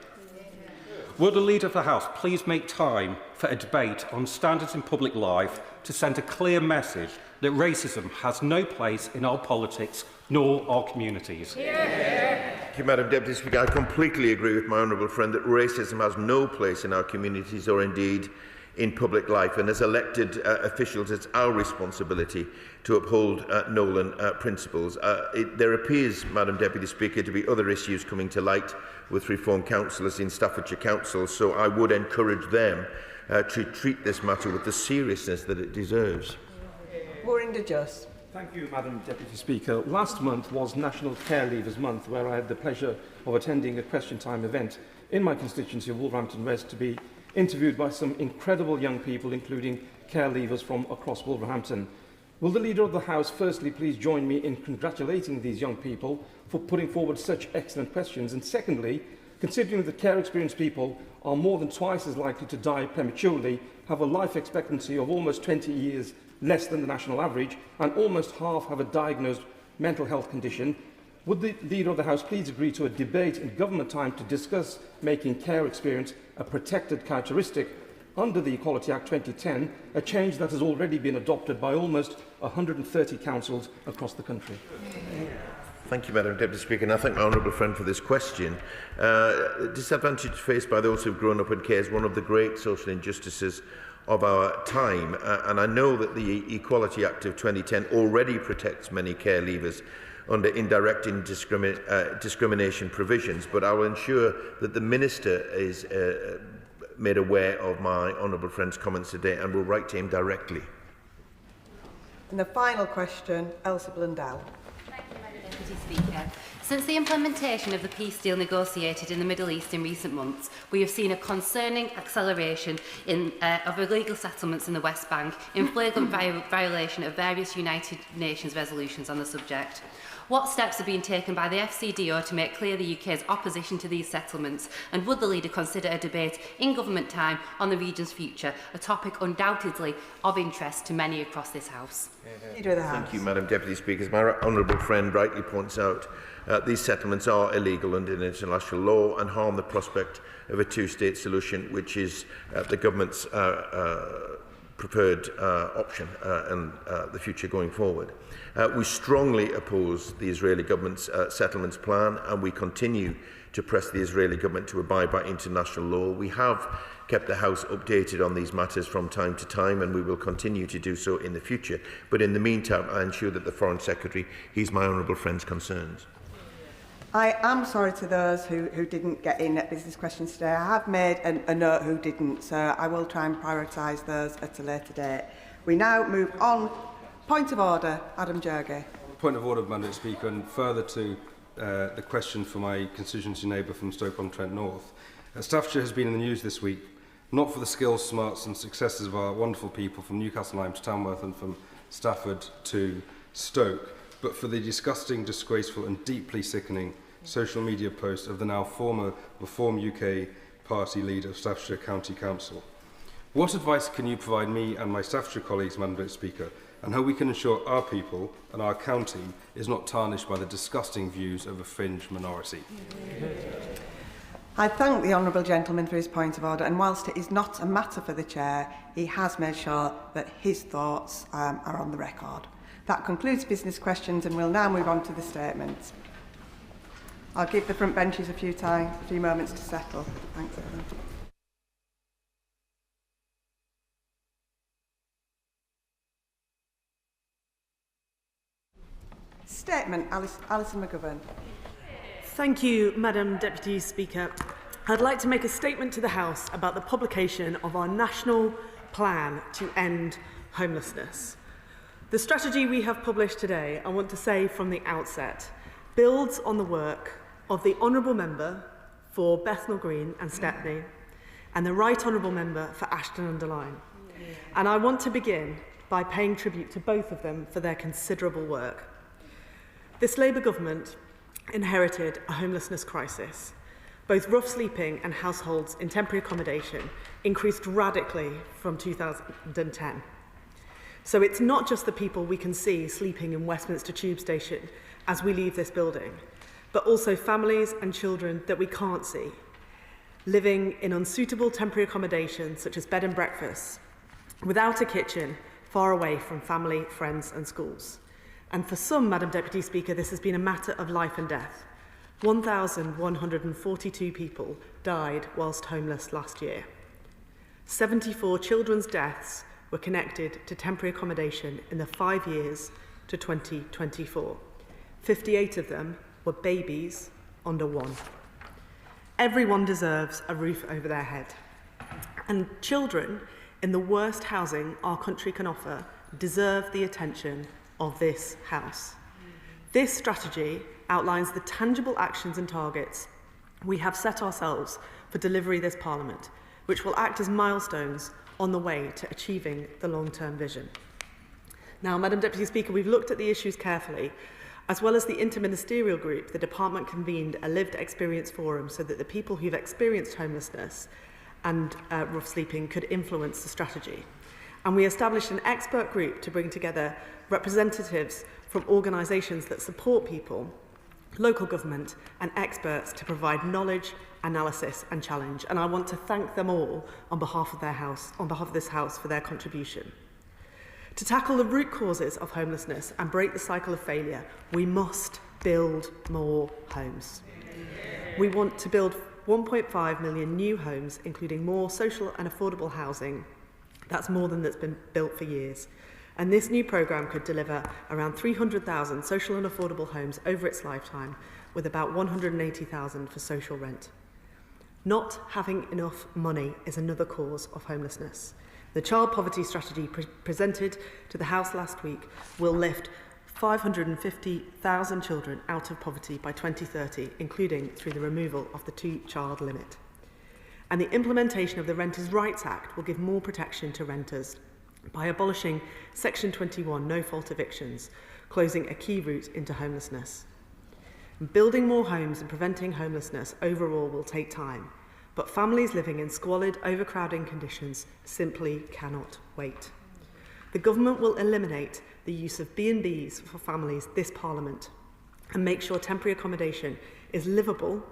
Will the Leader of the House please make time for a debate on standards in public life to send a clear message that racism has no place in our politics nor our communities? Thank you, Madam Deputy Speaker. I completely agree with my honourable friend that racism has no place in our communities or indeed in public life, and as elected officials it's our responsibility to uphold Nolan principles. There appears, Madam Deputy Speaker, to be other issues coming to light with Reform councillors in Staffordshire Council, so I would encourage them to treat this matter with the seriousness that it deserves. Maureen de Just. Thank you, Madam Deputy Speaker. Last month was National Care Leavers Month, where I had the pleasure of attending a question time event in my constituency of Wolverhampton West to be interviewed by some incredible young people, including care leavers from across Wolverhampton. Will the Leader of the House firstly please join me in congratulating these young people for putting forward such excellent questions, and secondly, considering that care experienced people are more than twice as likely to die prematurely, have a life expectancy of almost 20 years less than the national average, and almost half have a diagnosed mental health condition, would the Leader of the House please agree to a debate in government time to discuss making care experience a protected characteristic under the Equality Act 2010, a change that has already been adopted by almost 130 councils across the country? Thank you, Madam Deputy Speaker, and I thank my honourable friend for this question. Disadvantage faced by those who have grown up in care is one of the great social injustices of our time, and I know that the Equality Act of 2010 already protects many care leavers under indirect discrimination provisions, but I will ensure that the Minister is made aware of my honourable friend's comments today and will write to him directly. And the final question, Elsa Blundell. Deputy Speaker. Since the implementation of the peace deal negotiated in the Middle East in recent months, we have seen a concerning acceleration of illegal settlements in the West Bank in flagrant violation of various United Nations resolutions on the subject. What steps are being taken by the FCDO to make clear the UK's opposition to these settlements, and would the Leader consider a debate in government time on the region's future, a topic undoubtedly of interest to many across this House? Leader of the House. Thank you, Madam Deputy Speaker. As my honourable friend rightly points out, these settlements are illegal under international law and harm the prospect of a two-state solution, which is the government's preferred option and the future going forward. We strongly oppose the Israeli government's settlements plan, and we continue to press the Israeli government to abide by international law. We have kept the House updated on these matters from time to time, and we will continue to do so in the future. But in the meantime, I ensure that the Foreign Secretary heeds my honourable friend's concerns. I am sorry to those who didn't get in at business questions today. I have made a note who didn't, so I will try and prioritise those at a later date. We now move on. Point of order, Adam Jurgey. point of order, Madam Speaker, and further to the question for my constituency neighbour from Stoke-on-Trent North. Staffordshire has been in the news this week, not for the skills, smarts and successes of our wonderful people from Newcastle Lyme to Tamworth and from Stafford to Stoke, but for the disgusting, disgraceful and deeply sickening social media post of the now former Reform UK party leader of Staffordshire County Council. What advice can you provide me and my Staffordshire colleagues, Madam Speaker, and how we can ensure our people and our county is not tarnished by the disgusting views of a fringe minority? I thank the honourable gentleman for his point of order, and whilst it is not a matter for the chair, he has made sure that his thoughts are on the record. That concludes business questions, and we'll now move on to the statements. I'll give the front benches a few moments to settle. Thanks, everyone. Statement, Alison McGovern. Thank you, Madam Deputy Speaker. I'd like to make a statement to the House about the publication of our national plan to end homelessness. The strategy we have published today, I want to say from the outset, builds on the work of the Honourable Member for Bethnal Green and Stepney and the Right Honourable Member for Ashton-under-Lyne. And I want to begin by paying tribute to both of them for their considerable work. This Labour government inherited a homelessness crisis. Both rough sleeping and households in temporary accommodation increased radically from 2010. So it's not just the people we can see sleeping in Westminster Tube Station as we leave this building, but also families and children that we can't see, living in unsuitable temporary accommodation such as bed and breakfast, without a kitchen, far away from family, friends and schools. And for some, Madam Deputy Speaker, this has been a matter of life and death. 1,142 people died whilst homeless last year. 74 children's deaths were connected to temporary accommodation in the 5 years to 2024. 58 of them were babies under 1. Everyone deserves a roof over their head. And children in the worst housing our country can offer deserve the attention of this House. This strategy outlines the tangible actions and targets we have set ourselves for delivery this Parliament, which will act as milestones on the way to achieving the long-term vision. Now, Madam Deputy Speaker, we've looked at the issues carefully. As well as the interministerial group, the Department convened a lived experience forum so that the people who've experienced homelessness and rough sleeping could influence the strategy. And we established an expert group to bring together representatives from organisations that support people, local government and experts to provide knowledge, analysis and challenge. And I want to thank them all on behalf of this House for their contribution. To tackle the root causes of homelessness and break the cycle of failure, we must build more homes. We want to build 1.5 million new homes, including more social and affordable housing. That's more than that's been built for years. And this new programme could deliver around 300,000 social and affordable homes over its lifetime, with about 180,000 for social rent. Not having enough money is another cause of homelessness. The child poverty strategy presented to the House last week will lift 550,000 children out of poverty by 2030, including through the removal of the 2-child limit. And the implementation of the Renters' Rights Act will give more protection to renters by abolishing Section 21 no-fault evictions, closing a key route into homelessness. Building more homes and preventing homelessness overall will take time, but families living in squalid, overcrowding conditions simply cannot wait. The government will eliminate the use of B&Bs for families this Parliament and make sure temporary accommodation is livable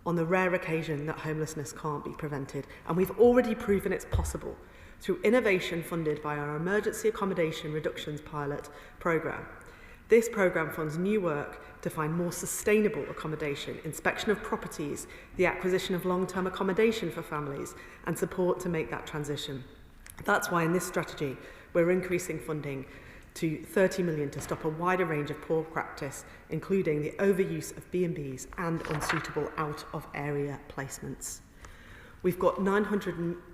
on the rare occasion that homelessness can't be prevented. And we've already proven it's possible through innovation funded by our Emergency Accommodation Reductions Pilot programme. This programme funds new work to find more sustainable accommodation, inspection of properties, the acquisition of long-term accommodation for families, and support to make that transition. That's why in this strategy, we're increasing funding to 30 million to stop a wider range of poor practice, including the overuse of B&Bs and unsuitable out-of-area placements. We've got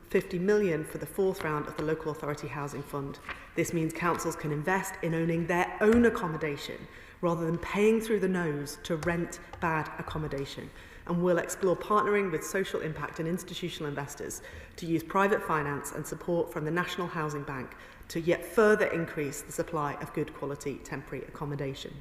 50 million for the fourth round of the Local Authority Housing Fund. This means councils can invest in owning their own accommodation rather than paying through the nose to rent bad accommodation. And we'll explore partnering with social impact and institutional investors to use private finance and support from the National Housing Bank to yet further increase the supply of good quality temporary accommodation.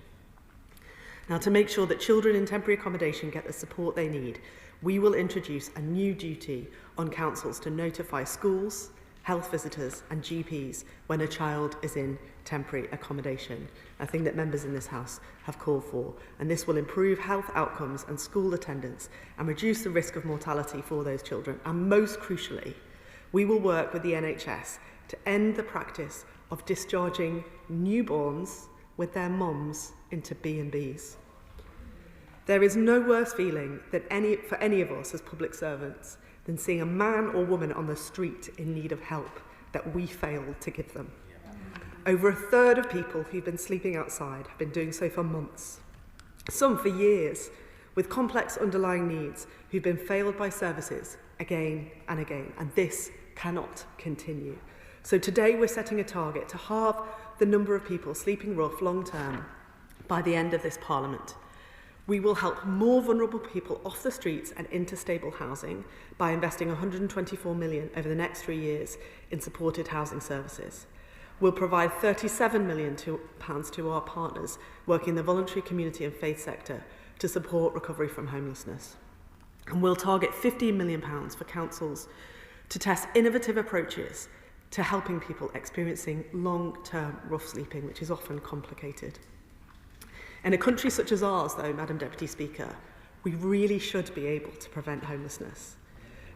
Now, to make sure that children in temporary accommodation get the support they need, we will introduce a new duty on councils to notify schools, health visitors and GPs when a child is in temporary accommodation, a thing that members in this House have called for. And this will improve health outcomes and school attendance and reduce the risk of mortality for those children. And most crucially, we will work with the NHS to end the practice of discharging newborns with their mums into B&Bs. There is no worse feeling for any of us as public servants than seeing a man or woman on the street in need of help that we failed to give them. Over a third of people who've been sleeping outside have been doing so for months, some for years, with complex underlying needs who've been failed by services again and again, and this cannot continue. So today we're setting a target to halve the number of people sleeping rough long term by the end of this Parliament. We will help more vulnerable people off the streets and into stable housing by investing £124 million over the next 3 years in supported housing services. We'll provide £37 million to our partners working in the voluntary, community and faith sector to support recovery from homelessness. And we'll target £15 million for councils to test innovative approaches to helping people experiencing long-term rough sleeping, which is often complicated. In a country such as ours, though, Madam Deputy Speaker, we really should be able to prevent homelessness.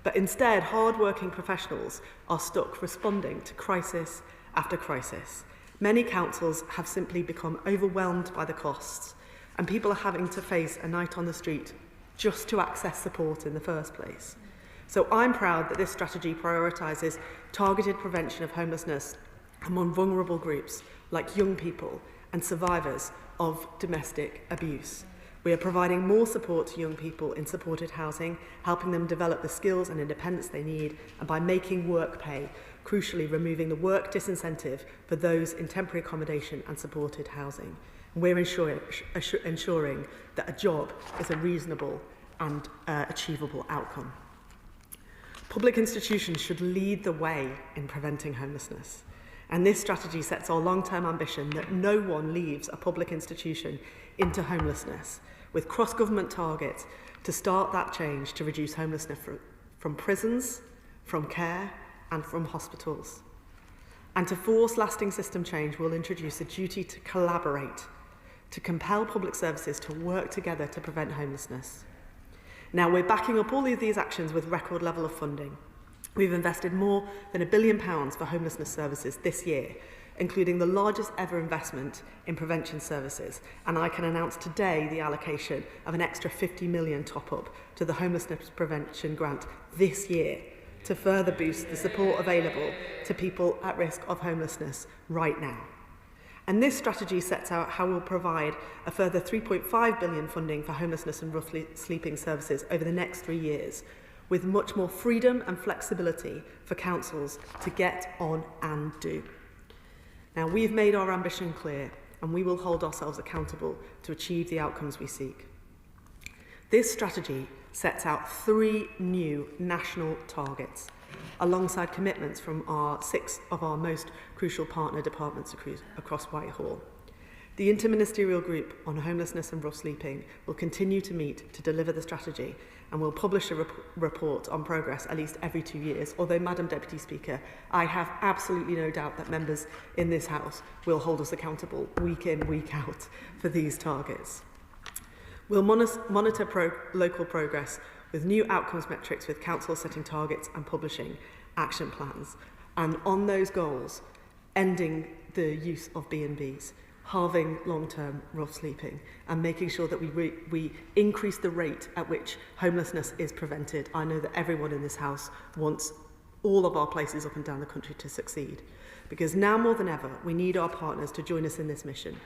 But instead, hard-working professionals are stuck responding to crisis after crisis. Many councils have simply become overwhelmed by the costs, and people are having to face a night on the street just to access support in the first place. So I'm proud that this strategy prioritises targeted prevention of homelessness among vulnerable groups like young people and survivors of domestic abuse. We are providing more support to young people in supported housing, helping them develop the skills and independence they need, and by making work pay, crucially removing the work disincentive for those in temporary accommodation and supported housing. We're ensuring that a job is a reasonable and achievable outcome. Public institutions should lead the way in preventing homelessness. And this strategy sets our long-term ambition that no one leaves a public institution into homelessness, with cross-government targets to start that change to reduce homelessness from prisons, from care and from hospitals. And to force lasting system change, we'll introduce a duty to collaborate, to compel public services to work together to prevent homelessness. Now, we're backing up all of these actions with record level of funding. We've invested more than £1 billion for homelessness services this year, including the largest ever investment in prevention services. And I can announce today the allocation of an extra £50 million top-up to the Homelessness Prevention Grant this year to further boost the support available to people at risk of homelessness right now. And this strategy sets out how we'll provide a further £3.5 billion funding for homelessness and rough sleeping services over the next 3 years, with much more freedom and flexibility for councils to get on and do. Now, we've made our ambition clear, and we will hold ourselves accountable to achieve the outcomes we seek. This strategy sets out 3 new national targets, alongside commitments from 6 of our most crucial partner departments across Whitehall. The Interministerial Group on Homelessness and Rough Sleeping will continue to meet to deliver the strategy, and will publish a report on progress at least every 2 years, although, Madam Deputy Speaker, I have absolutely no doubt that members in this House will hold us accountable week in, week out for these targets. We'll monitor local progress with new outcomes metrics, with councils setting targets and publishing action plans. And on those goals, ending the use of B&Bs, halving long-term rough sleeping, and making sure that we increase the rate at which homelessness is prevented. I know that everyone in this House wants all of our places up and down the country to succeed, because now more than ever, we need our partners to join us in this mission.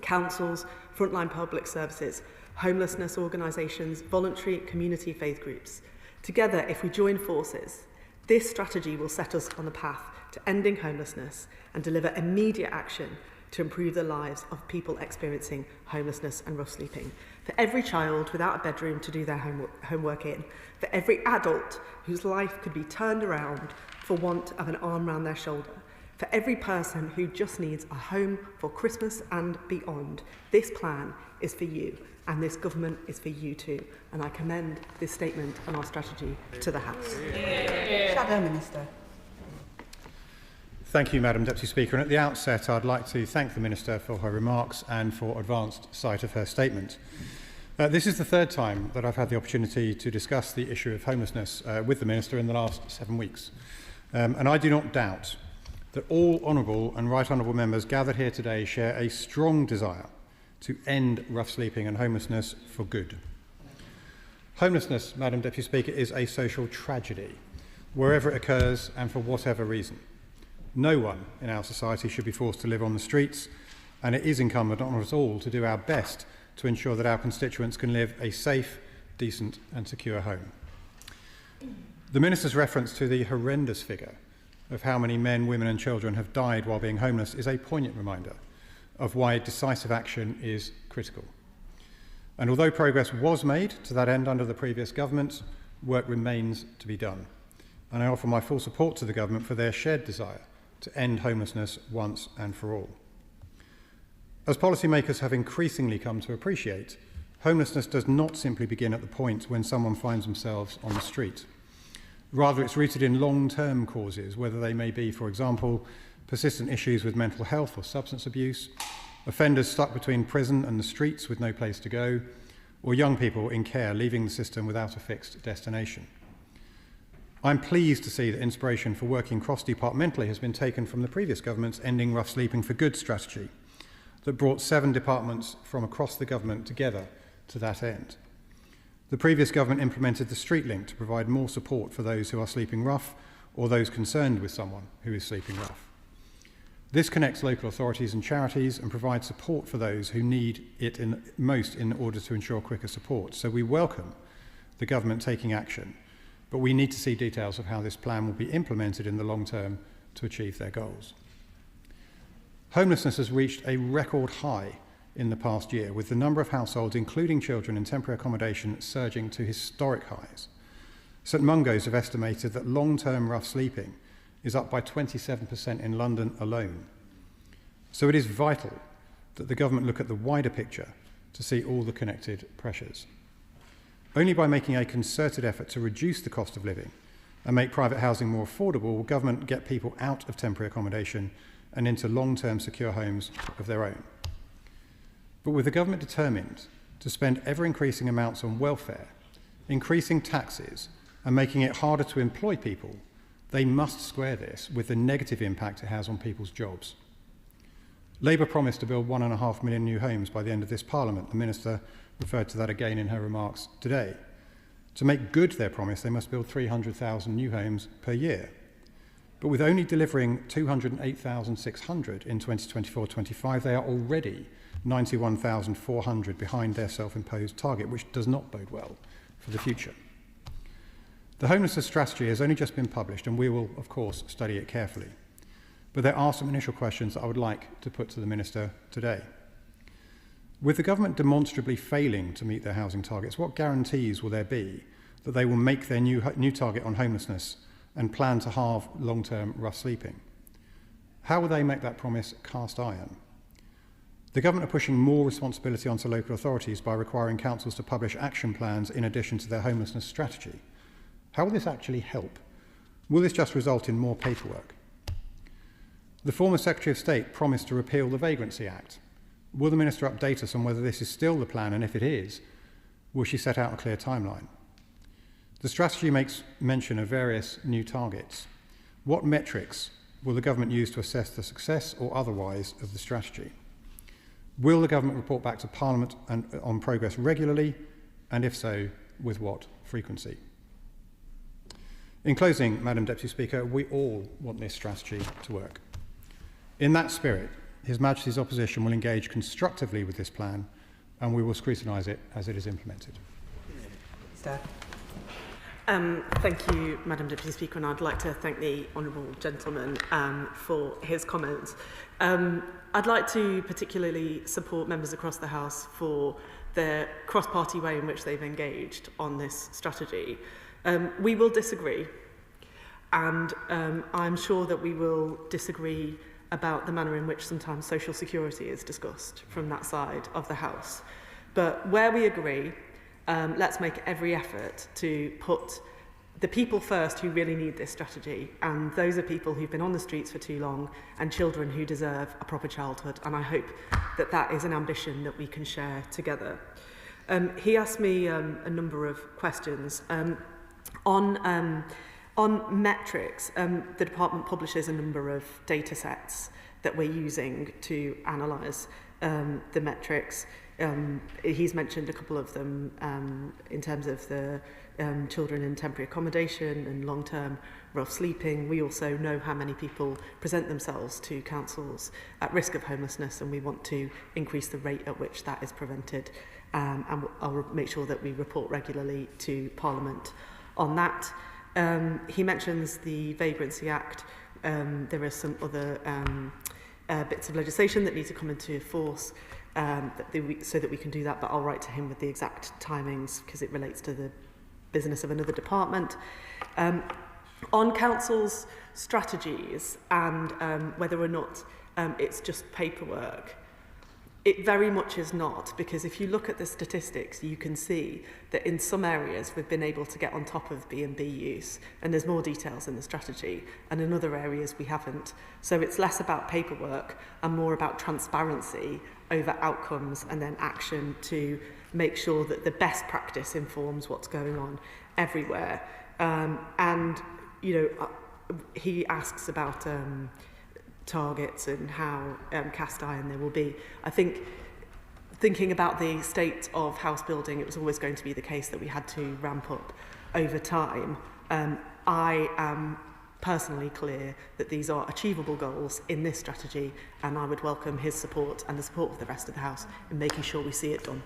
Councils, frontline public services, homelessness organisations, voluntary community faith groups. Together, if we join forces, This strategy will set us on the path to ending homelessness and deliver immediate action to improve the lives of people experiencing homelessness and rough sleeping. For every child without a bedroom to do their homework in, for every adult whose life could be turned around for want of an arm round their shoulder, for every person who just needs a home for Christmas and beyond, this plan is for you, and this government is for you too. And I commend this statement on our strategy to the House. Shadow Minister. Thank you, Madam Deputy Speaker. And at the outset, I'd like to thank the Minister for her remarks and for advanced sight of her statement. This is the third time that I've had the opportunity to discuss the issue of homelessness with the Minister in the last 7 weeks. And I do not doubt that all honourable and right honourable members gathered here today share a strong desire to end rough sleeping and homelessness for good. Homelessness, Madam Deputy Speaker, is a social tragedy, wherever it occurs and for whatever reason. No one in our society should be forced to live on the streets, and it is incumbent on us all to do our best to ensure that our constituents can live a safe, decent and secure home. The Minister's reference to the horrendous figure of how many men, women and children have died while being homeless is a poignant reminder of why decisive action is critical. And although progress was made to that end under the previous government, work remains to be done. And I offer my full support to the government for their shared desire to end homelessness once and for all. As policymakers have increasingly come to appreciate, homelessness does not simply begin at the point when someone finds themselves on the street. Rather, it's rooted in long-term causes, whether they may be, for example, persistent issues with mental health or substance abuse, offenders stuck between prison and the streets with no place to go, or young people in care leaving the system without a fixed destination. I'm pleased to see that inspiration for working cross-departmentally has been taken from the previous government's Ending Rough Sleeping for Good strategy that brought 7 departments from across the government together to that end. The previous government implemented the Street Link to provide more support for those who are sleeping rough or those concerned with someone who is sleeping rough. This connects local authorities and charities and provides support for those who need it most in order to ensure quicker support. So we welcome the government taking action, but we need to see details of how this plan will be implemented in the long term to achieve their goals. Homelessness has reached a record high in the past year, with the number of households, including children in temporary accommodation, surging to historic highs. St Mungo's have estimated that long-term rough sleeping is up by 27% in London alone. So it is vital that the government look at the wider picture to see all the connected pressures. Only by making a concerted effort to reduce the cost of living and make private housing more affordable will government get people out of temporary accommodation and into long-term secure homes of their own. But with the government determined to spend ever-increasing amounts on welfare, increasing taxes and making it harder to employ people, they must square this with the negative impact it has on people's jobs. Labour promised to build 1.5 million new homes by the end of this Parliament. The Minister referred to that again in her remarks today. To make good their promise, they must build 300,000 new homes per year. But with only delivering 208,600 in 2024-25, they are already 91,400 behind their self-imposed target, which does not bode well for the future. The homelessness strategy has only just been published, and we will, of course, study it carefully. But there are some initial questions that I would like to put to the Minister today. With the government demonstrably failing to meet their housing targets, what guarantees will there be that they will make their new target on homelessness and plan to halve long-term rough sleeping? How will they make that promise cast iron? The government are pushing more responsibility onto local authorities by requiring councils to publish action plans in addition to their homelessness strategy. How will this actually help? Will this just result in more paperwork? The former Secretary of State promised to repeal the Vagrancy Act. Will the Minister update us on whether this is still the plan, and if it is, will she set out a clear timeline? The strategy makes mention of various new targets. What metrics will the government use to assess the success or otherwise of the strategy? Will the government report back to Parliament on progress regularly, and if so, with what frequency? In closing, Madam Deputy Speaker, we all want this strategy to work. In that spirit, His Majesty's opposition will engage constructively with this plan, and we will scrutinise it as it is implemented. Thank you, Madam Deputy Speaker, and I'd like to thank the honourable gentleman for his comments. I'd like to particularly support members across the House for the cross-party way in which they've engaged on this strategy. We will disagree, and I'm sure that we will disagree about the manner in which sometimes social security is discussed from that side of the House. But where we agree, let's make every effort to put the people first who really need this strategy, and those are people who've been on the streets for too long and children who deserve a proper childhood, and I hope that that is an ambition that we can share together. He asked me a number of questions. On metrics, the department publishes a number of data sets that we're using to analyse the metrics. He's mentioned a couple of them in terms of the children in temporary accommodation and long-term rough sleeping. We also know how many people present themselves to councils at risk of homelessness, and we want to increase the rate at which that is prevented. And I'll make sure that we report regularly to Parliament on that. He mentions the Vagrancy Act. There are some other bits of legislation that need to come into force so that we can do that, but I'll write to him with the exact timings because it relates to the business of another department. On council's strategies and whether or not it's just paperwork, it very much is not, because if you look at the statistics, you can see that in some areas we've been able to get on top of B&B use, and there's more details in the strategy, and in other areas we haven't. So it's less about paperwork and more about transparency over outcomes and then action to make sure that the best practice informs what's going on everywhere. And, you know, he asks about targets and how cast iron there will be. I think thinking about the state of house building, it was always going to be the case that we had to ramp up over time. I am personally clear that these are achievable goals in this strategy, and I would welcome his support and the support of the rest of the House in making sure we see it done.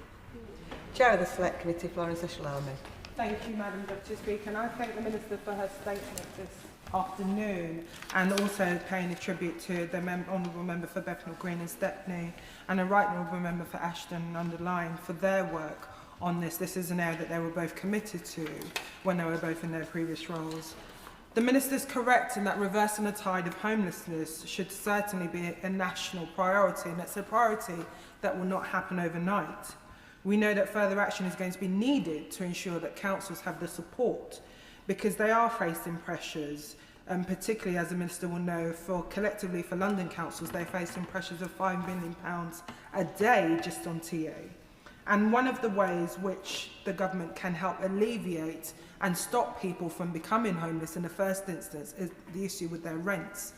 Chair of the Select Committee, Florence Ishalami. Thank you, Madam Deputy Speaker, and I thank the Minister for her statement this afternoon, and also paying a tribute to the Honourable Member for Bethnal Green and Stepney and a Right Honourable Member for Ashton and Underline for their work on this. This is an area that they were both committed to when they were both in their previous roles. The Minister is correct in that reversing the tide of homelessness should certainly be a national priority, and it's a priority that will not happen overnight. We know that further action is going to be needed to ensure that councils have the support, because they are facing pressures, particularly, as the Minister will know, collectively for London councils, they're facing pressures of £5 million a day just on TA. And one of the ways which the government can help alleviate and stop people from becoming homeless in the first instance is the issue with their rents.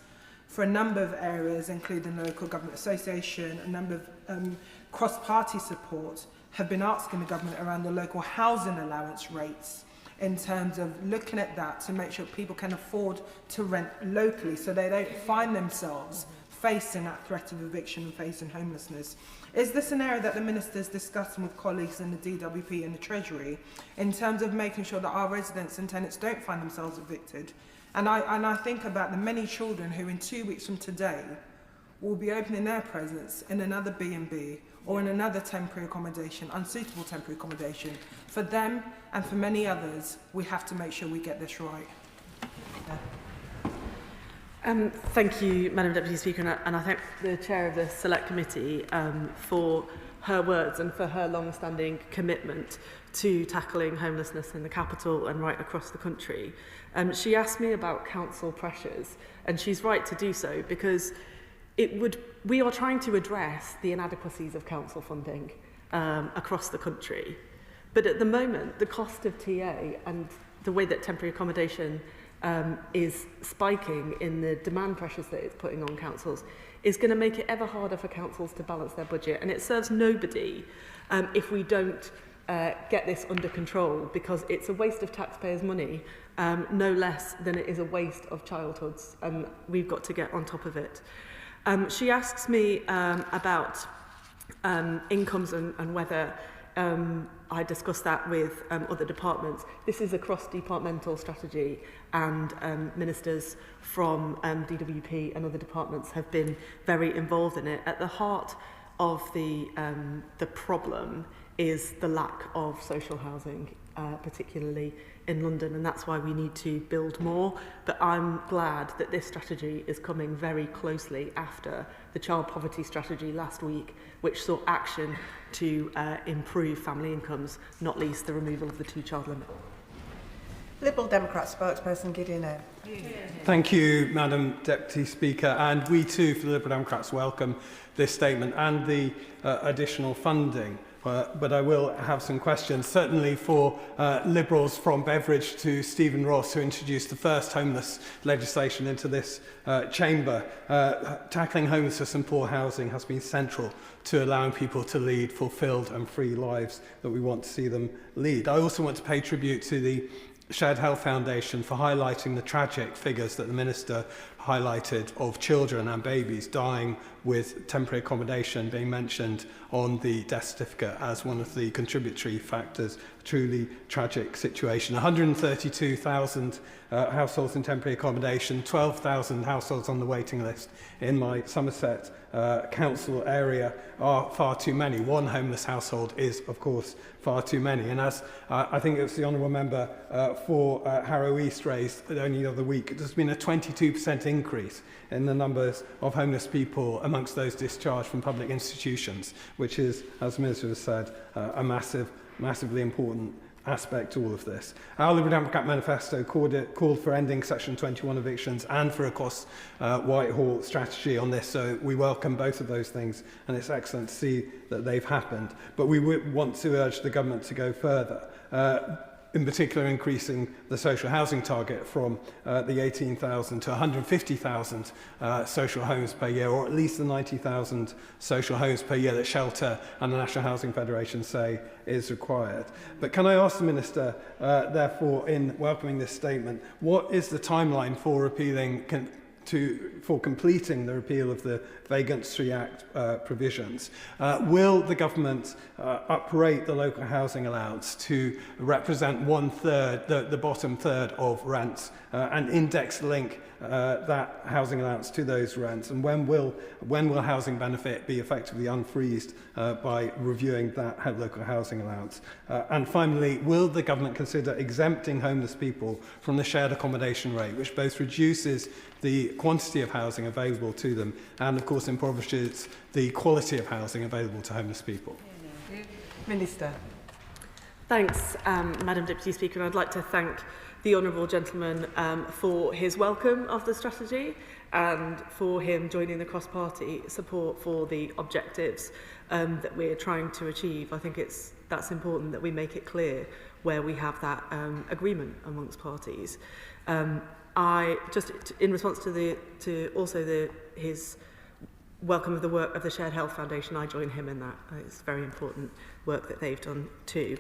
For a number of areas, including the Local Government Association, a number of cross-party support have been asking the government around the local housing allowance rates in terms of looking at that to make sure people can afford to rent locally so they don't find themselves facing that threat of eviction and facing homelessness. Is this an area that the Minister is discussing with colleagues in the DWP and the Treasury in terms of making sure that our residents and tenants don't find themselves evicted? And I think about the many children who in 2 weeks from today will be opening their presence in another B&B or in another temporary accommodation, unsuitable temporary accommodation. For them and for many others, we have to make sure we get this right. Thank you, Madam Deputy Speaker, and I thank the Chair of the Select Committee for her words and for her long-standing commitment to tackling homelessness in the capital and right across the country. She asked me about council pressures, and she's right to do so, because we are trying to address the inadequacies of council funding across the country. But at the moment, the cost of TA and the way that temporary accommodation is spiking in the demand pressures that it's putting on councils is going to make it ever harder for councils to balance their budget. And it serves nobody if we don't get this under control, because it's a waste of taxpayers' money, no less than it is a waste of childhoods, and we've got to get on top of it. She asks me about incomes and whether I discussed that with other departments. This is a cross-departmental strategy, and ministers from DWP and other departments have been very involved in it. At the heart of the problem is the lack of social housing, particularly in London, and that's why we need to build more. But I'm glad that this strategy is coming very closely after the child poverty strategy last week, which sought action to improve family incomes, not least the removal of the two-child limit. Liberal Democrat spokesperson Gideon O. Thank you, Madam Deputy Speaker. And we too, for the Liberal Democrats, welcome this statement and the additional funding. But I will have some questions, certainly for Liberals from Beveridge to Stephen Ross, who introduced the first homeless legislation into this chamber. Tackling homelessness and poor housing has been central to allowing people to lead fulfilled and free lives that we want to see them lead. I also want to pay tribute to the Shared Health Foundation for highlighting the tragic figures that the Minister highlighted of children and babies dying with temporary accommodation being mentioned on the death certificate as one of the contributory factors. Truly tragic situation. 132,000 households in temporary accommodation, 12,000 households on the waiting list in my Somerset council area are far too many. One homeless household is, of course, far too many. And as I think it was the Honourable Member for Harrow East raised only the other week, there's been a 22% increase in the numbers of homeless people amongst those discharged from public institutions, which is, as the Minister has said, a massively important aspect to all of this. Our Liberal Democrat manifesto called for ending Section 21 evictions and for a Whitehall strategy on this, so we welcome both of those things, and it's excellent to see that they've happened. But we would want to urge the government to go further, in particular increasing the social housing target from the 18,000 to 150,000 social homes per year, or at least the 90,000 social homes per year that Shelter and the National Housing Federation say is required. But can I ask the Minister, therefore, in welcoming this statement, what is the timeline for completing the repeal of the Vacancy Act provisions? Will the government uprate the local housing allowance to represent 1/3, the bottom third of rents, and index link that housing allowance to those rents? And when will housing benefit be effectively unfreezed by reviewing that local housing allowance? And finally, will the government consider exempting homeless people from the shared accommodation rate, which both reduces the quantity of housing available to them and, of course, impoverishes the quality of housing available to homeless people? Minister. Thanks, Madam Deputy Speaker. And I'd like to thank the Honourable Gentleman for his welcome of the strategy and for him joining the cross-party support for the objectives that we're trying to achieve. I think that's important that we make it clear where we have that agreement amongst parties. I just, in response to his welcome of the work of the Shared Health Foundation, I join him in that. It's very important work that they've done too.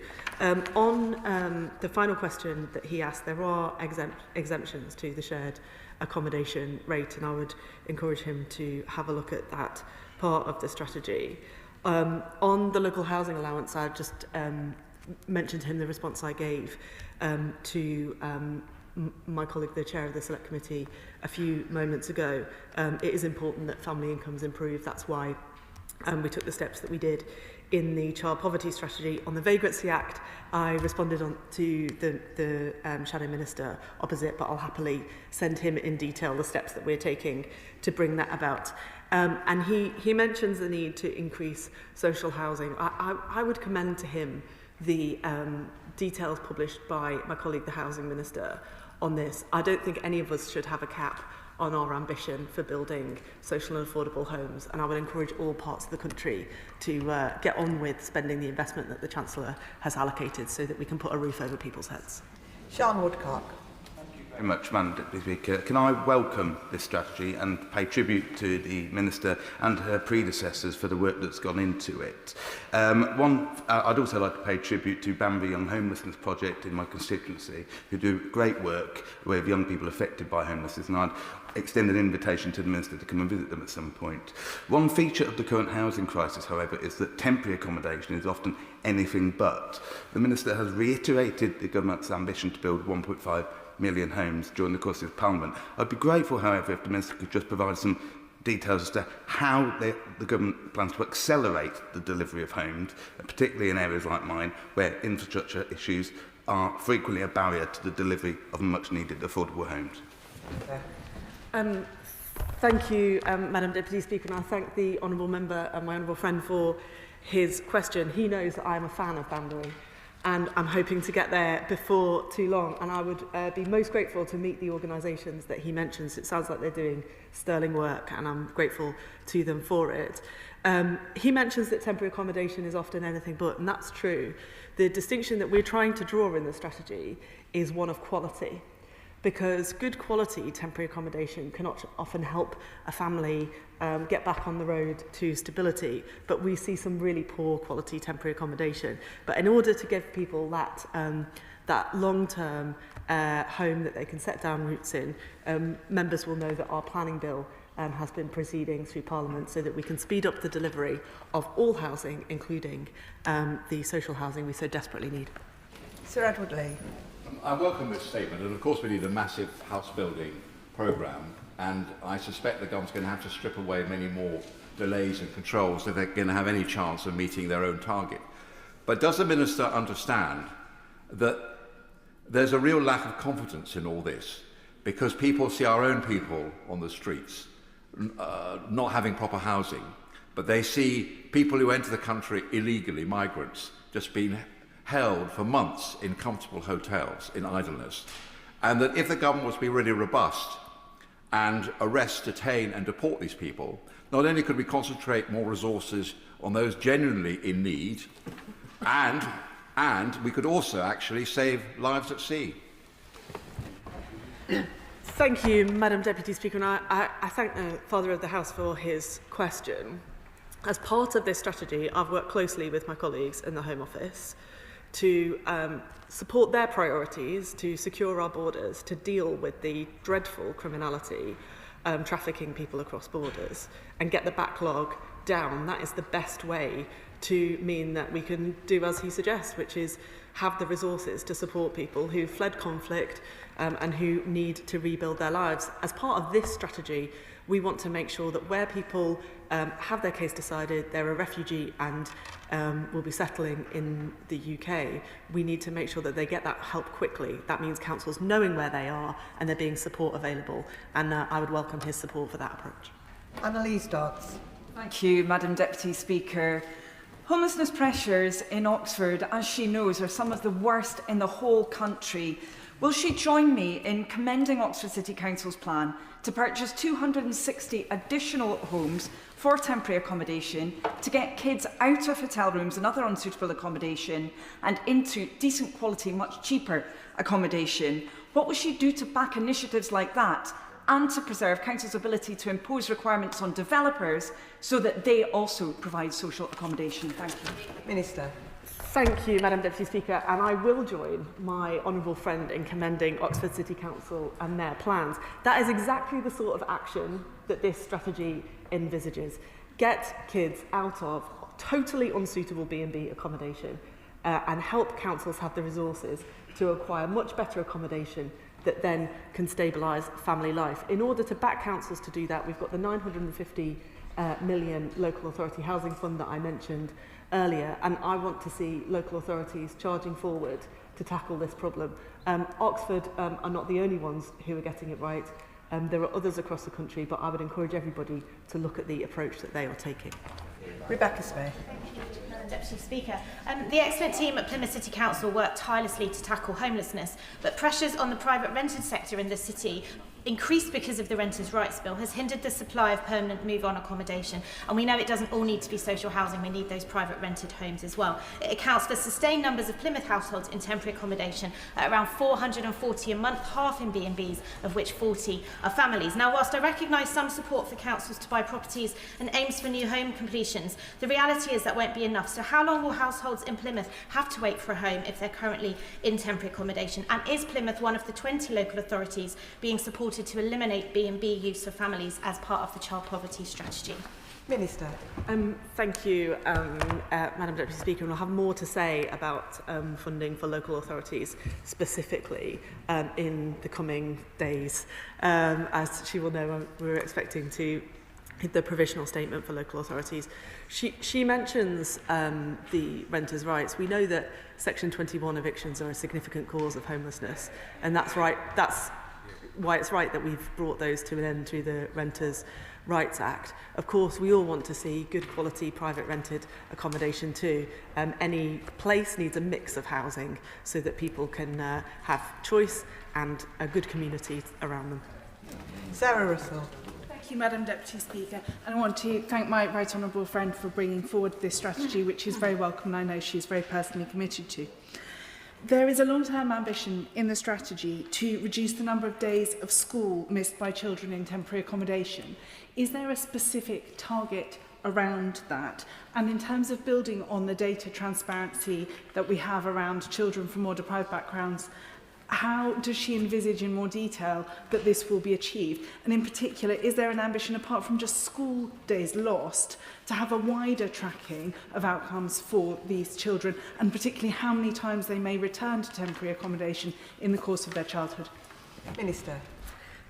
On the final question that he asked, there are exemptions to the shared accommodation rate, and I would encourage him to have a look at that part of the strategy. On the local housing allowance, I just mentioned to him the response I gave to my colleague, the chair of the Select Committee, a few moments ago. It is important that family incomes improve. That's why we took the steps that we did in the Child Poverty Strategy. On the Vagrancy Act, I responded to the Shadow Minister opposite, but I'll happily send him in detail the steps that we're taking to bring that about. And he mentions the need to increase social housing. I would commend to him the details published by my colleague, the Housing Minister, on this. I don't think any of us should have a cap on our ambition for building social and affordable homes, and I would encourage all parts of the country to get on with spending the investment that the Chancellor has allocated so that we can put a roof over people's heads. Sean Woodcock. very much, Madam Deputy Speaker. Can I welcome this strategy and pay tribute to the Minister and her predecessors for the work that's gone into it. I'd also like to pay tribute to Banbury Young Homelessness Project in my constituency, who do great work with young people affected by homelessness, and I'd extend an invitation to the Minister to come and visit them at some point. One feature of the current housing crisis, however, is that temporary accommodation is often anything but. The Minister has reiterated the government's ambition to build 1.5 million homes during the course of this Parliament. I'd be grateful, however, if the Minister could just provide some details as to how the government plans to accelerate the delivery of homes, particularly in areas like mine, where infrastructure issues are frequently a barrier to the delivery of much-needed affordable homes. Thank you, Madam Deputy Speaker, and I thank the honourable member and my honourable friend for his question. He knows that I am a fan of Banbury, and I'm hoping to get there before too long, and I would be most grateful to meet the organisations that he mentions. It sounds like they're doing sterling work, and I'm grateful to them for it. He mentions that temporary accommodation is often anything but, and that's true. The distinction that we're trying to draw in the strategy is one of quality, because good quality temporary accommodation cannot often help a family get back on the road to stability, but we see some really poor quality temporary accommodation. But in order to give people that, that long-term home that they can set down roots in, members will know that our planning bill has been proceeding through Parliament so that we can speed up the delivery of all housing, including the social housing we so desperately need. Sir Edward Lee. I welcome this statement, and of course we need a massive house building programme, and I suspect the government's going to have to strip away many more delays and controls if they're going to have any chance of meeting their own target. But does the Minister understand that there's a real lack of confidence in all this, because people see our own people on the streets not having proper housing, but they see people who enter the country illegally, migrants, just being held for months in comfortable hotels in idleness, and that if the government was to be really robust and arrest, detain and deport these people, not only could we concentrate more resources on those genuinely in need, and we could also actually save lives at sea. Thank you, Madam Deputy Speaker, and I thank the Father of the House for his question. As part of this strategy, I've worked closely with my colleagues in the Home Office to support their priorities, to secure our borders, to deal with the dreadful criminality trafficking people across borders and get the backlog down. That is the best way to mean that we can do as he suggests, which is have the resources to support people who fled conflict and who need to rebuild their lives. As part of this strategy, we want to make sure that where people have their case decided, they're a refugee and will be settling in the UK, we need to make sure that they get that help quickly. That means councils knowing where they are and there being support available. And I would welcome his support for that approach. Annalise Dodds. Thank you, Madam Deputy Speaker. Homelessness pressures in Oxford, as she knows, are some of the worst in the whole country. Will she join me in commending Oxford City Council's plan to purchase 260 additional homes for temporary accommodation to get kids out of hotel rooms and other unsuitable accommodation and into decent quality, much cheaper accommodation? What will she do to back initiatives like that and to preserve Council's ability to impose requirements on developers so that they also provide social accommodation? Thank you. Minister. Thank you, Madam Deputy Speaker, and I will join my honourable friend in commending Oxford City Council and their plans. That is exactly the sort of action that this strategy envisages. Get kids out of totally unsuitable B&B accommodation and help councils have the resources to acquire much better accommodation that then can stabilise family life. In order to back councils to do that, we've got the 950 million local authority housing fund that I mentioned earlier, and I want to see local authorities charging forward to tackle this problem. Oxford are not the only ones who are getting it right. There are others across the country, but I would encourage everybody to look at the approach that they are taking. Rebecca Smith. Deputy Speaker. The excellent team at Plymouth City Council worked tirelessly to tackle homelessness, but pressures on the private rented sector in the city increased because of the Renters' Rights Bill, has hindered the supply of permanent move-on accommodation. And we know it doesn't all need to be social housing, we need those private rented homes as well. It accounts for sustained numbers of Plymouth households in temporary accommodation at around 440 a month, half in B&Bs, of which 40 are families. Now, whilst I recognise some support for councils to buy properties and aims for new home completions, the reality is that won't be enough. So how long will households in Plymouth have to wait for a home if they're currently in temporary accommodation? And is Plymouth one of the 20 local authorities being supported to eliminate B&B use for families as part of the child poverty strategy? Minister. Thank you, Madam Deputy Speaker, and I'll have more to say about funding for local authorities specifically in the coming days. As she will know, we're expecting to hit the provisional statement for local authorities. She mentions the renters' rights. We know that Section 21 evictions are a significant cause of homelessness, and that's right. That's why it's right that we've brought those to an end through the Renters' Rights Act. Of course, we all want to see good quality private rented accommodation too. Any place needs a mix of housing so that people can have choice and a good community around them. Sarah Russell. Thank you, Madam Deputy Speaker. And I want to thank my right honourable friend for bringing forward this strategy, which is very welcome and I know she is very personally committed to. There is a long-term ambition in the strategy to reduce the number of days of school missed by children in temporary accommodation. Is there a specific target around that? And in terms of building on the data transparency that we have around children from more deprived backgrounds, how does she envisage in more detail that this will be achieved? And in particular, is there an ambition, apart from just school days lost, to have a wider tracking of outcomes for these children, and particularly how many times they may return to temporary accommodation in the course of their childhood? Minister.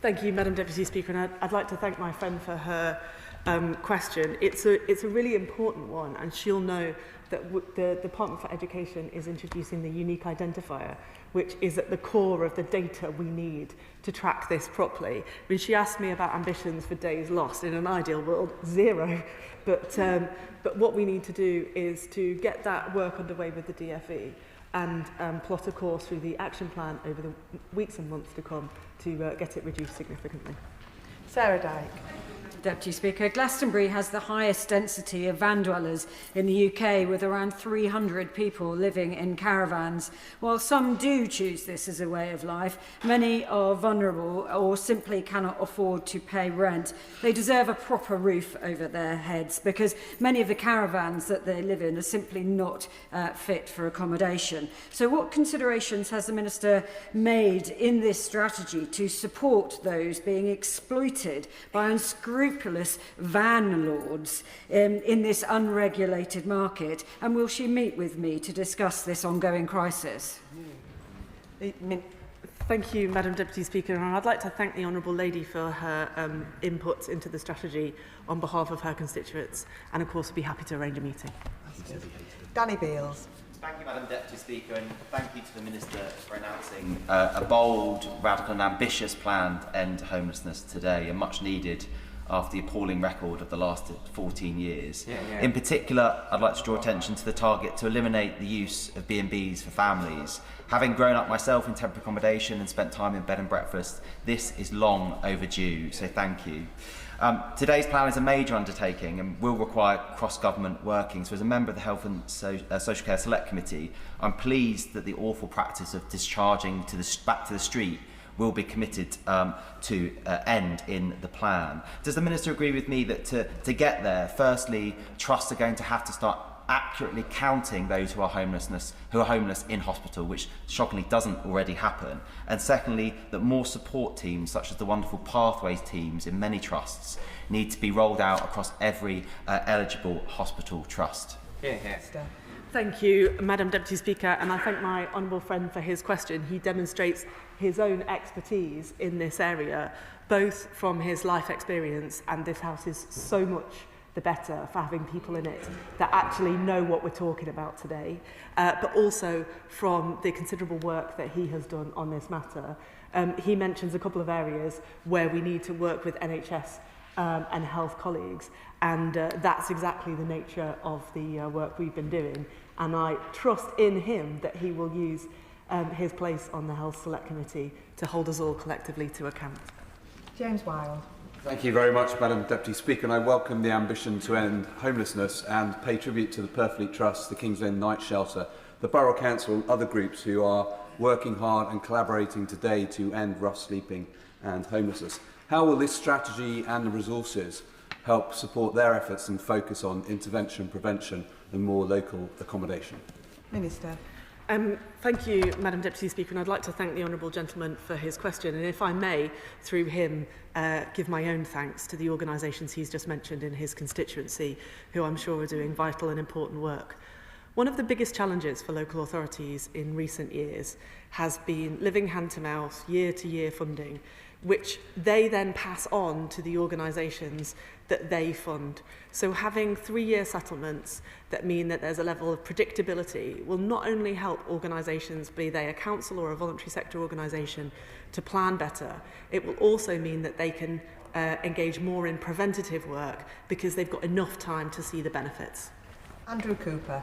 Thank you, Madam Deputy Speaker, and I'd like to thank my friend for her question. It's a really important one, and she'll know that the Department for Education is introducing the unique identifier, which is at the core of the data we need to track this properly. When she asked me about ambitions for days lost, in an ideal world, 0. But what we need to do is to get that work underway with the DFE and plot a course through the action plan over the weeks and months to come to get it reduced significantly. Sarah Dyke. Deputy Speaker, Glastonbury has the highest density of van dwellers in the UK, with around 300 people living in caravans. While some do choose this as a way of life, many are vulnerable or simply cannot afford to pay rent. They deserve a proper roof over their heads, because many of the caravans that they live in are simply not fit for accommodation. So what considerations has the Minister made in this strategy to support those being exploited by unscrupulous van lords in this unregulated market? And will she meet with me to discuss this ongoing crisis? Thank you, Madam Deputy Speaker, and I'd like to thank the Honourable Lady for her input into the strategy on behalf of her constituents, and of course we'll be happy to arrange a meeting. Danny Beales. Thank you, Madam Deputy Speaker, and thank you to the Minister for announcing a bold, radical and ambitious plan to end homelessness today, and much needed after the appalling record of the last 14 years. In particular, I'd like to draw attention to the target to eliminate the use of B&Bs for families. Having grown up myself in temporary accommodation and spent time in bed and breakfast, this is long overdue, so thank you. Today's plan is a major undertaking and will require cross-government working. So as a member of the Health and Social Care Select Committee, I'm pleased that the awful practice of discharging back to the street will be committed to end in the plan. Does the Minister agree with me that to get there, firstly, trusts are going to have to start accurately counting those who are homeless in hospital, which shockingly doesn't already happen, and secondly, that more support teams, such as the wonderful Pathways teams in many trusts, need to be rolled out across every eligible hospital trust? Thank you, Madam Deputy Speaker, and I thank my honourable friend for his question. He demonstrates his own expertise in this area, both from his life experience, and this House is so much the better for having people in it that actually know what we're talking about today, but also from the considerable work that he has done on this matter. He mentions a couple of areas where we need to work with NHS and health colleagues, and that's exactly the nature of the work we've been doing, and I trust in him that he will use his place on the Health Select Committee to hold us all collectively to account. James Wilde. Thank you very much, Madam Deputy Speaker, and I welcome the ambition to end homelessness and pay tribute to the Purfleet Trust, the King's Lynn Night Shelter, the Borough Council and other groups who are working hard and collaborating today to end rough sleeping and homelessness. How will this strategy and the resources help support their efforts and focus on intervention, prevention and more local accommodation? Minister. Thank you, Madam Deputy Speaker, and I'd like to thank the honourable gentleman for his question, and if I may, through him, give my own thanks to the organisations he's just mentioned in his constituency, who I'm sure are doing vital and important work. One of the biggest challenges for local authorities in recent years has been living hand-to-mouth, year-to-year funding, which they then pass on to the organisations that they fund. So having 3-year settlements that mean that there's a level of predictability will not only help organisations, be they a council or a voluntary sector organisation, to plan better, it will also mean that they can engage more in preventative work because they've got enough time to see the benefits. Andrew Cooper.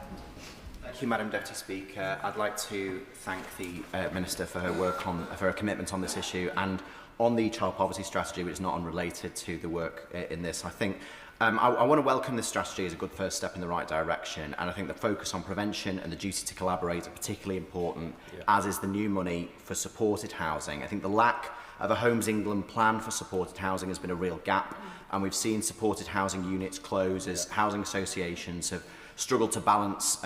Thank you, Madam Deputy Speaker. I'd like to thank the Minister for her work on, for her commitment on this issue and on the child poverty strategy, which is not unrelated to the work in this. I think I want to welcome this strategy as a good first step in the right direction, and I think the focus on prevention and the duty to collaborate are particularly important, as is the new money for supported housing. I think the lack of a Homes England plan for supported housing has been a real gap, and we've seen supported housing units close as housing associations have struggled to balance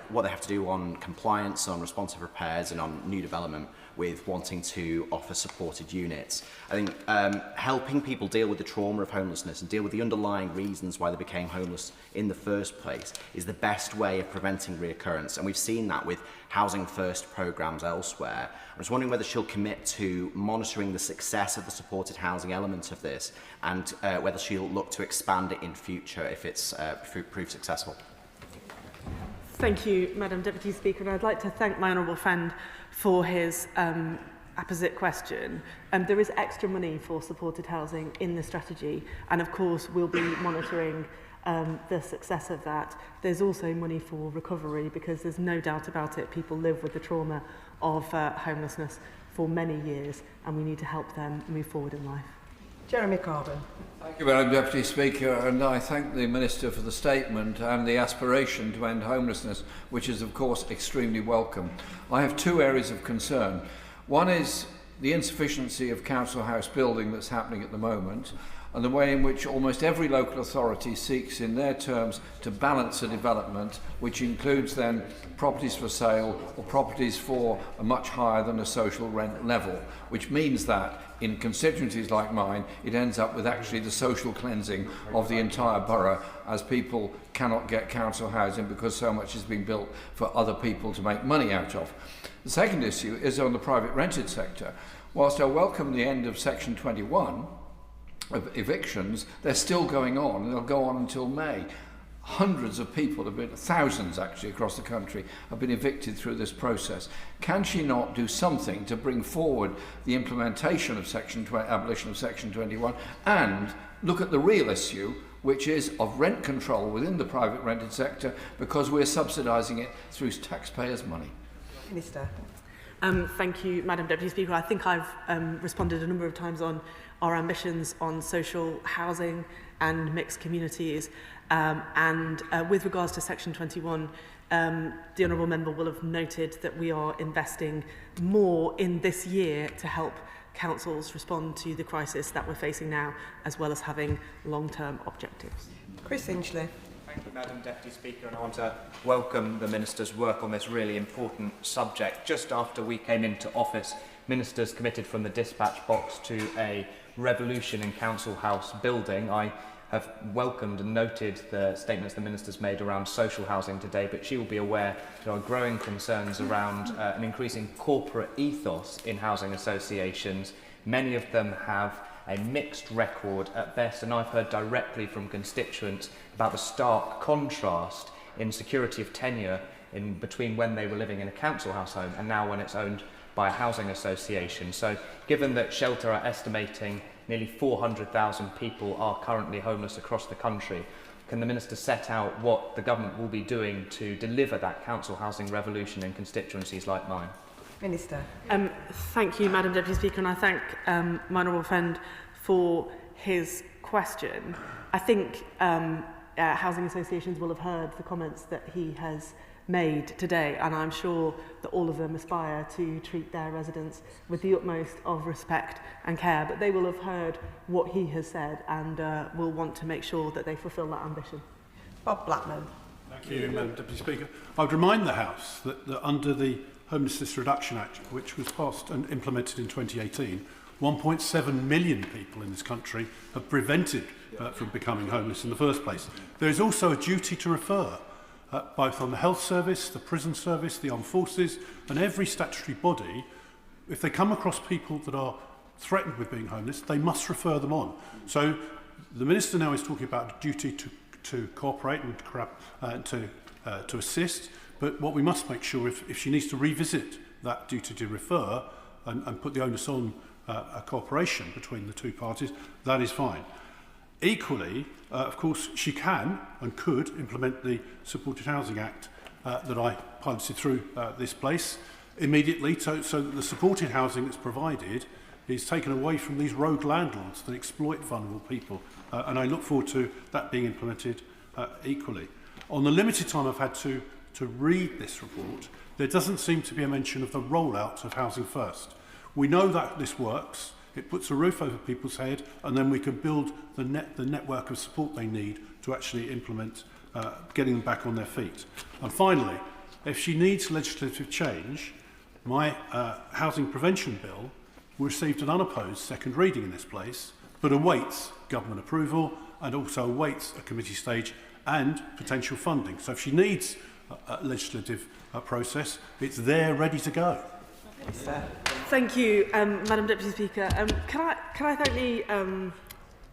what they have to do on compliance, on responsive repairs and on new development with wanting to offer supported units. I think helping people deal with the trauma of homelessness and deal with the underlying reasons why they became homeless in the first place is the best way of preventing reoccurrence, and we've seen that with Housing First programmes elsewhere. I was wondering whether she'll commit to monitoring the success of the supported housing element of this and whether she'll look to expand it in future if it's proved successful. Thank you, Madam Deputy Speaker, and I'd like to thank my honourable friend for his apposite question. There is extra money for supported housing in the strategy, and of course we'll be monitoring the success of that. There's also money for recovery, because there's no doubt about it, people live with the trauma of homelessness for many years, and we need to help them move forward in life. Jeremy Corbyn. Thank you, Madam Deputy Speaker, and I thank the Minister for the statement and the aspiration to end homelessness, which is of course extremely welcome. I have two areas of concern. One is the insufficiency of council house building that's happening at the moment, and the way in which almost every local authority seeks in their terms to balance a development which includes then properties for sale or properties for a much higher than a social rent level, which means that in constituencies like mine it ends up with actually the social cleansing of the entire borough, as people cannot get council housing because so much is being built for other people to make money out of. The second issue is on the private rented sector. Whilst I welcome the end of Section 21 of evictions, they're still going on, and they'll go on until May. Hundreds of people have been, thousands actually across the country, have been evicted through this process. Can she not do something to bring forward the implementation of abolition of Section 21 and look at the real issue, which is of rent control within the private rented sector, because we're subsidising it through taxpayers' money? Minister. Thank you, Madam Deputy Speaker. I think I've responded a number of times on our ambitions on social housing and mixed communities. With regards to Section 21, the Honourable Member will have noted that we are investing more in this year to help councils respond to the crisis that we're facing now, as well as having long-term objectives. Chris Hinchliffe. Thank you, Madam Deputy Speaker, and I want to welcome the Minister's work on this really important subject. Just after we came into office, Ministers committed from the dispatch box to a revolution in council house building. I have welcomed and noted the statements the Minister's made around social housing today, but she will be aware there are growing concerns around an increasing corporate ethos in housing associations. Many of them have a mixed record at best, and I've heard directly from constituents about the stark contrast in security of tenure in between when they were living in a council house home and now when it's owned by a housing association. So given that Shelter are estimating nearly 400,000 people are currently homeless across the country, can the Minister set out what the government will be doing to deliver that council housing revolution in constituencies like mine? Minister. Thank you, Madam Deputy Speaker, and I thank my honourable friend for his question. I think housing associations will have heard the comments that he has made today, and I'm sure that all of them aspire to treat their residents with the utmost of respect and care, but they will have heard what he has said and will want to make sure that they fulfil that ambition. Bob Blackman. Thank you, Madam Deputy Speaker. I would remind the House that under the Homelessness Reduction Act, which was passed and implemented in 2018, 1.7 million people in this country have prevented from becoming homeless in the first place. There is also a duty to refer, both on the health service, the prison service, the armed forces, and every statutory body. If they come across people that are threatened with being homeless, they must refer them on. So the Minister now is talking about a duty to cooperate and to assist, but what we must make sure, if she needs to revisit that duty to refer and put the onus on a cooperation between the two parties, that is fine. Equally, of course, she can and could implement the Supported Housing Act that I piloted through this place immediately, so that the supported housing that's provided is taken away from these rogue landlords that exploit vulnerable people. And I look forward to that being implemented equally. On the limited time I've had to read this report, there doesn't seem to be a mention of the rollout of Housing First. We know that this works. It puts a roof over people's head, and then we can build the network of support they need to actually implement getting them back on their feet. And finally, if she needs legislative change, my housing prevention bill received an unopposed second reading in this place, but awaits government approval and also awaits a committee stage and potential funding. So if she needs a legislative process, it's there ready to go. Thank you, Madam Deputy Speaker. Can I thank the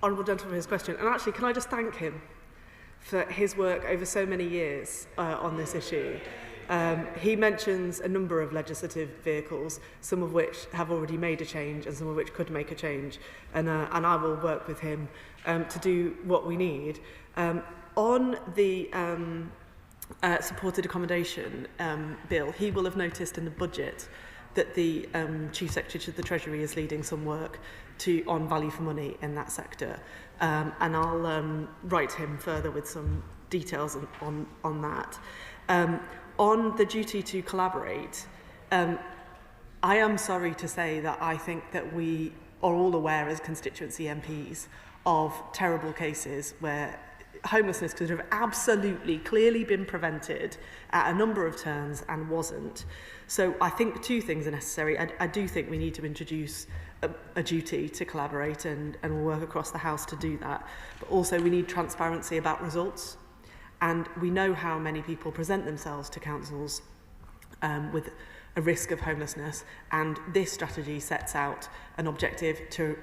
honourable gentleman for his question? And actually, can I just thank him for his work over so many years on this issue? He mentions a number of legislative vehicles, some of which have already made a change and some of which could make a change. And I will work with him to do what we need. On the supported accommodation bill, he will have noticed in the budget that the Chief Secretary to the Treasury is leading some work on value for money in that sector. And I'll write him further with some details on that. On the duty to collaborate, I am sorry to say that I think that we are all aware as constituency MPs of terrible cases where homelessness could have absolutely clearly been prevented at a number of turns and wasn't. So I think two things are necessary. I do think we need to introduce a duty to collaborate and we'll work across the House to do that. But also we need transparency about results. And we know how many people present themselves to councils with a risk of homelessness. And this strategy sets out an objective to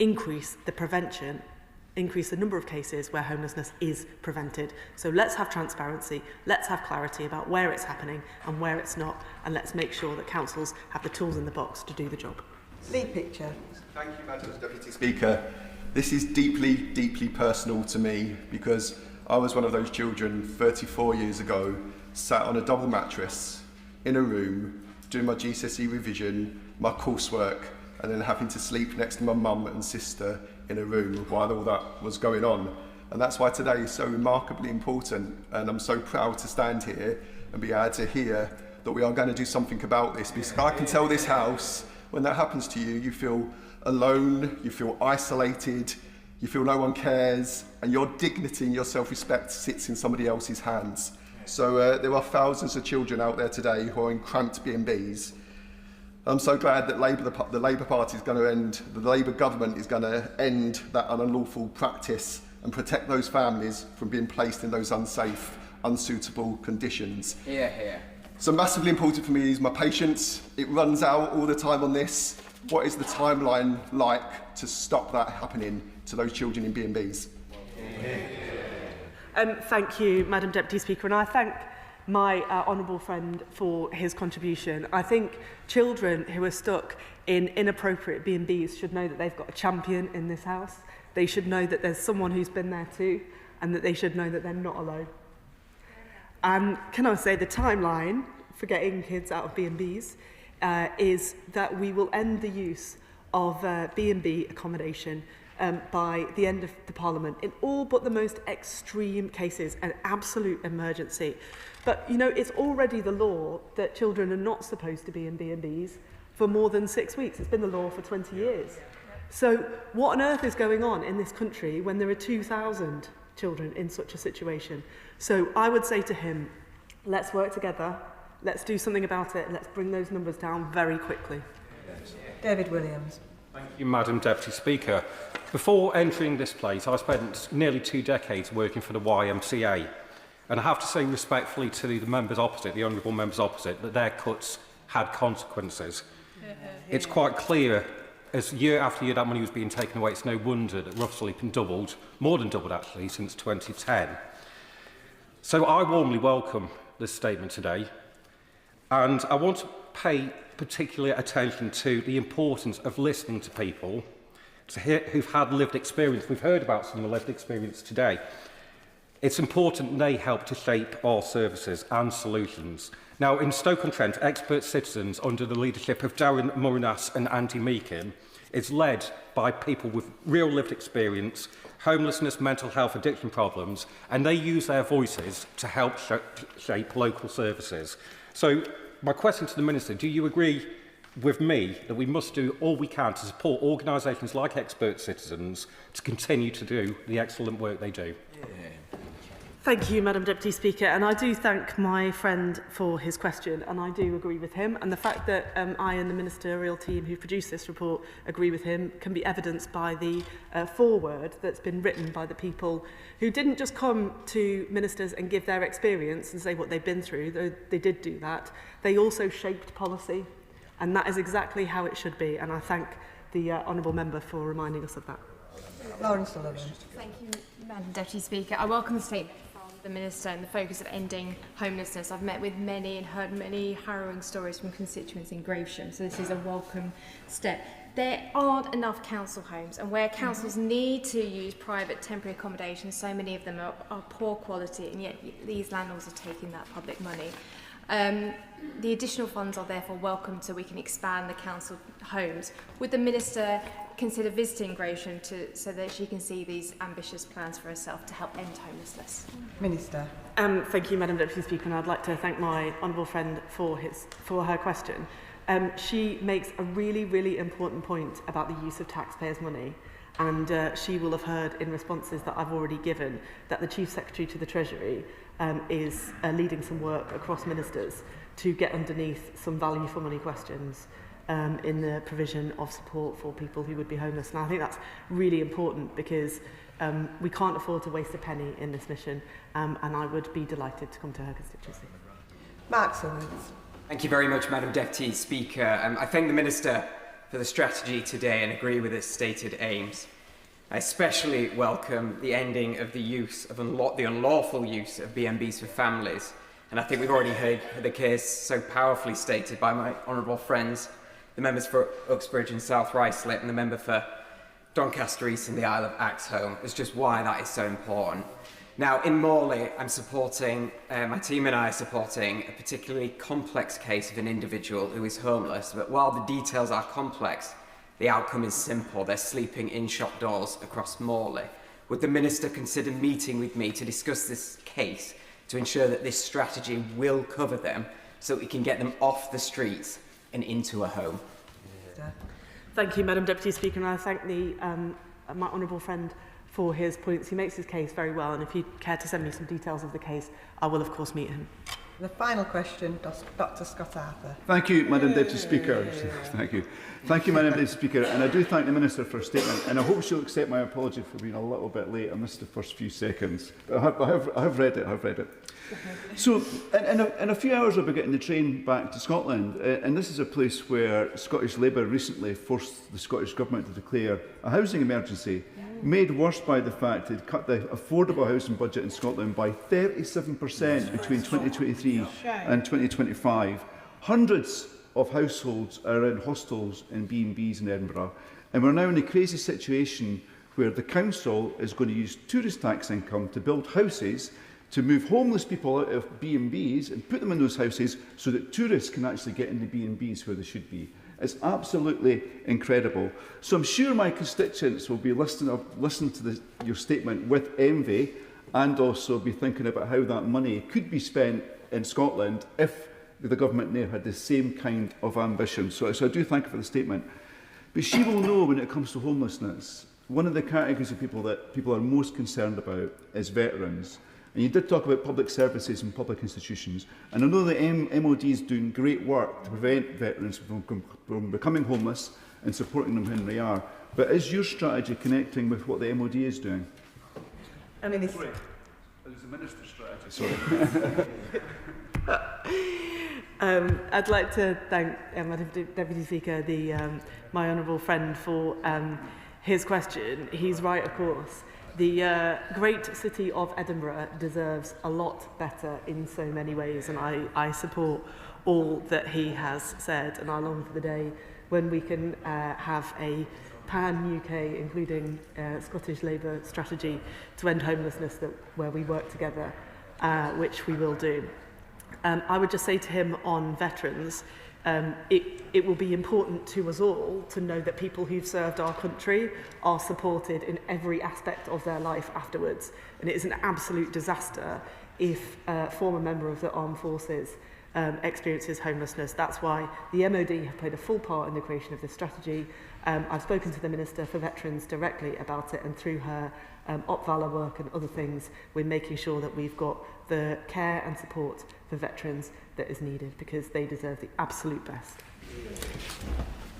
increase the number of cases where homelessness is prevented. So let's have transparency, let's have clarity about where it's happening and where it's not, and let's make sure that councils have the tools in the box to do the job. Lee Pitcher. Thank you, Madam Deputy Speaker. This is deeply, deeply personal to me because I was one of those children 34 years ago, sat on a double mattress in a room, doing my GCSE revision, my coursework, and then having to sleep next to my mum and sister in a room while all that was going on. And that's why today is so remarkably important, and I'm so proud to stand here and be able to hear that we are going to do something about this, because I can tell this House, when that happens to you, you feel alone, you feel isolated, you feel no one cares, and your dignity and your self-respect sits in somebody else's hands. So there are thousands of children out there today who are in cramped B&Bs. I'm so glad that the Labour Party is going to end, the Labour government is going to end that unlawful practice and protect those families from being placed in those unsafe, unsuitable conditions. Hear, hear. So massively important for me is my patience. It runs out all the time on this. What is the timeline like to stop that happening to those children in B&Bs? Thank you, Madam Deputy Speaker, and I thank my honourable friend for his contribution. I think children who are stuck in inappropriate B&Bs should know that they've got a champion in this House. They should know that there's someone who's been there too, and that they should know that they're not alone. And can I say the timeline for getting kids out of B&Bs is that we will end the use of B&B accommodation by the end of the Parliament in all but the most extreme cases, an absolute emergency. But, you know, it's already the law that children are not supposed to be in B&Bs for more than 6 weeks. It's been the law for 20 years. So what on earth is going on in this country when there are 2,000 children in such a situation? So I would say to him, let's work together, let's do something about it, and let's bring those numbers down very quickly. David Williams. Thank you, Madam Deputy Speaker. Before entering this place, I spent nearly 2 decades working for the YMCA. And I have to say respectfully to the members opposite, the honourable members opposite, that their cuts had consequences. It's quite clear, as year after year that money was being taken away, it's no wonder that rough sleeping doubled, more than doubled actually, since 2010. So I warmly welcome this statement today, and I want to pay particular attention to the importance of listening to people who've had lived experience. We've heard about some of the lived experience today. It's important they help to shape our services and solutions. Now, in Stoke-on-Trent, Expert Citizens, under the leadership of Darren Murinas and Andy Meakin, is led by people with real lived experience, homelessness, mental health, addiction problems, and they use their voices to help shape local services. So, my question to the Minister, do you agree with me that we must do all we can to support organisations like Expert Citizens to continue to do the excellent work they do? Thank you, Madam Deputy Speaker, and I do thank my friend for his question, and I do agree with him. And the fact that I and the ministerial team who produced this report agree with him can be evidenced by the foreword that's been written by the people who didn't just come to ministers and give their experience and say what they've been through, though they did do that. They also shaped policy, and that is exactly how it should be. And I thank the honourable member for reminding us of that. Lauren Sullivan. Thank you, Madam Deputy Speaker. I welcome the statement from the Minister and the focus of ending homelessness. I've met with many and heard many harrowing stories from constituents in Gravesham, so this is a welcome step. There aren't enough council homes, and where councils need to use private temporary accommodation, so many of them are poor quality, and yet these landlords are taking that public money. The additional funds are therefore welcome so we can expand the council homes. Would the Minister consider visiting Gravesham so that she can see these ambitious plans for herself to help end homelessness? Minister. Thank you, Madam Deputy Speaker, and I'd like to thank my honourable friend for her question. She makes a really, really important point about the use of taxpayers' money, and she will have heard in responses that I've already given that the Chief Secretary to the Treasury is leading some work across ministers to get underneath some value for money questions in the provision of support for people who would be homeless. And I think that's really important because we can't afford to waste a penny in this mission, and I would be delighted to come to her constituency. Mark Summers. Thank you very much, Madam Deputy Speaker. I thank the Minister for the strategy today and agree with its stated aims. I especially welcome the ending of the use of the unlawful use of B&Bs for families. And I think we've already heard the case so powerfully stated by my honourable friends, the members for Uxbridge and South Ruislip and the member for Doncaster East and the Isle of Axholme, as just why that is so important. Now, in Morley, I'm supporting, my team and I are supporting a particularly complex case of an individual who is homeless, but while the details are complex, the outcome is simple. They're sleeping in shop doors across Morley. Would the Minister consider meeting with me to discuss this case to ensure that this strategy will cover them so that we can get them off the streets and into a home? Thank you, Madam Deputy Speaker, and I thank my honourable friend for his points. He makes his case very well, and if you care to send me some details of the case, I will of course meet him. The final question, Dr. Scott Arthur. Thank you, Madam Deputy Speaker. Thank you. Thank you, Madam Deputy Speaker. And I do thank the Minister for her statement. And I hope she'll accept my apology for being a little bit late. I missed the first few seconds. But I have read it. I've read it. So, in a few hours, I'll be getting the train back to Scotland. And this is a place where Scottish Labour recently forced the Scottish Government to declare a housing emergency, made worse by the fact it cut the affordable housing budget in Scotland by 37% between 2023 and 2025. Hundreds of households are in hostels and B&Bs in Edinburgh, and we're now in a crazy situation where the council is going to use tourist tax income to build houses to move homeless people out of B&Bs and put them in those houses so that tourists can actually get into B&Bs where they should be. It's absolutely incredible. So I'm sure my constituents will be listening to your statement with envy, and also be thinking about how that money could be spent in Scotland if the government there had the same kind of ambition. So I do thank her for the statement. But she will know when it comes to homelessness, one of the categories of people that people are most concerned about is veterans. And you did talk about public services and public institutions. And I know the MOD is doing great work to prevent veterans from becoming homeless and supporting them when they are. But is your strategy connecting with what the MOD is doing? I mean, it's... It's the minister's strategy, sorry. I'd like to thank Madam Deputy Speaker, my honourable friend, for his question. He's right, of course. The great city of Edinburgh deserves a lot better in so many ways, and I support all that he has said, and I long for the day when we can have a pan-UK, including Scottish Labour strategy to end homelessness where we work together, which we will do. I would just say to him on veterans, it will be important to us all to know that people who've served our country are supported in every aspect of their life afterwards. And it is an absolute disaster if a former member of the armed forces experiences homelessness. That's why the MOD have played a full part in the creation of this strategy. I've spoken to the Minister for Veterans directly about it, and through her OpValor work and other things, we're making sure that we've got the care and support for veterans that is needed, because they deserve the absolute best.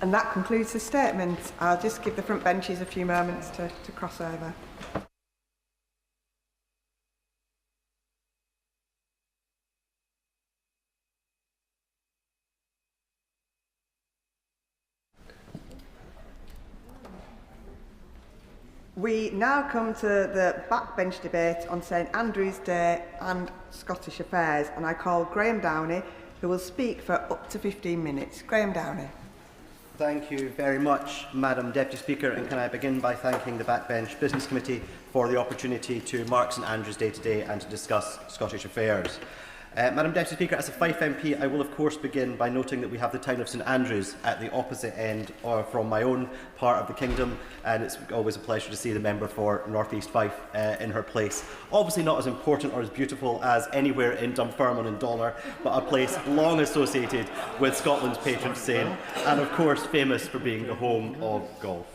And that concludes the statement. I'll just give the front benches a few moments to cross over. We now come to the backbench debate on St Andrew's Day and Scottish affairs, and I call Graham Downey, who will speak for up to 15 minutes. Graham Downey. Thank you very much, Madam Deputy Speaker, and can I begin by thanking the Backbench Business Committee for the opportunity to mark St Andrew's Day today and to discuss Scottish affairs. Madam Deputy Speaker, as a Fife MP, I will of course begin by noting that we have the town of St Andrews at the opposite end from my own part of the kingdom, and it's always a pleasure to see the member for North East Fife in her place. Obviously not as important or as beautiful as anywhere in Dunfermline and Donner, but a place long associated with Scotland's patron saint, and of course famous for being the home of golf.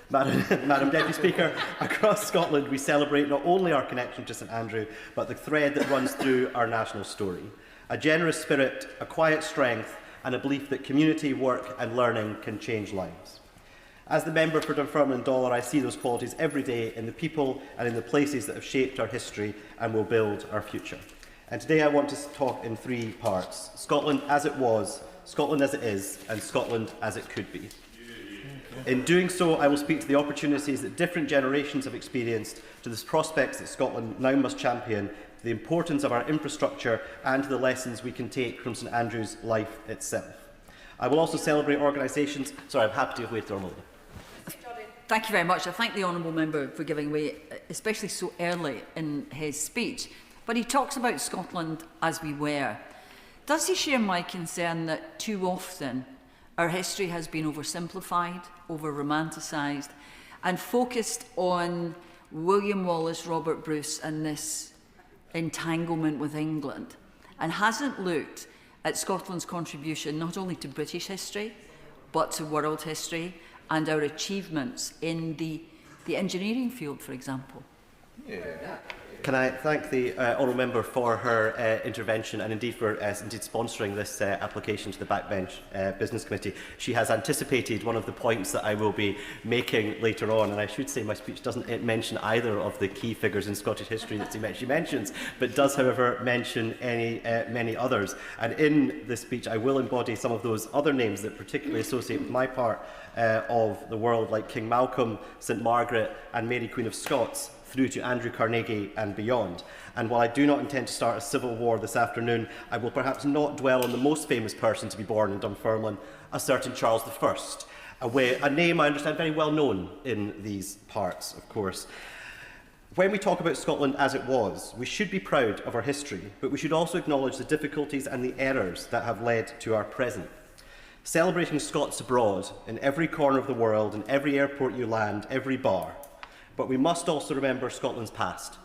Madam Deputy Speaker, across Scotland we celebrate not only our connection to St Andrew, but the thread that runs through our national story. A generous spirit, a quiet strength, and a belief that community, work and learning can change lives. As the member for Dunfermline and Dollar, I see those qualities every day in the people and in the places that have shaped our history and will build our future. And today I want to talk in three parts: Scotland as it was, Scotland as it is, and Scotland as it could be. In doing so, I will speak to the opportunities that different generations have experienced, to the prospects that Scotland now must champion, to the importance of our infrastructure, and to the lessons we can take from St Andrew's life itself. I will also celebrate organisations... Sorry, I'm happy to wait on all. Thank you very much. I thank the honourable member for giving way, especially so early in his speech. But he talks about Scotland as we were. Does he share my concern that too often our history has been oversimplified, over-romanticised, and focused on William Wallace, Robert Bruce, and this entanglement with England, and hasn't looked at Scotland's contribution not only to British history, but to world history and our achievements in the engineering field, for example? Can I thank the honourable member for her intervention, and indeed for sponsoring this application to the Backbench Business Committee. She has anticipated one of the points that I will be making later on, and I should say my speech doesn't mention either of the key figures in Scottish history that she mentions, but does, however, mention many others. And in this speech I will embody some of those other names that particularly associate with my part of the world, like King Malcolm, St Margaret and Mary Queen of Scots, through to Andrew Carnegie and beyond. And while I do not intend to start a civil war this afternoon, I will perhaps not dwell on the most famous person to be born in Dunfermline, a certain Charles I, a name I understand very well known in these parts, of course. When we talk about Scotland as it was, we should be proud of our history, but we should also acknowledge the difficulties and the errors that have led to our present. celebrating Scots abroad in every corner of the world, in every airport you land, every bar. But we must also remember Scotland's past.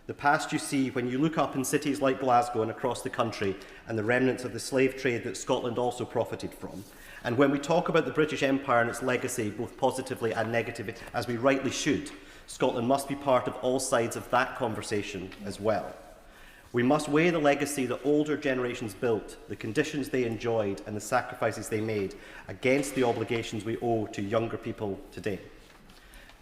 The past you see when you look up in cities like Glasgow and across the country and the remnants of the slave trade that Scotland also profited from. And when we talk about the British Empire and its legacy, both positively and negatively, as we rightly should, Scotland must be part of all sides of that conversation as well. We must weigh the legacy that older generations built, the conditions they enjoyed and the sacrifices they made against the obligations we owe to younger people today.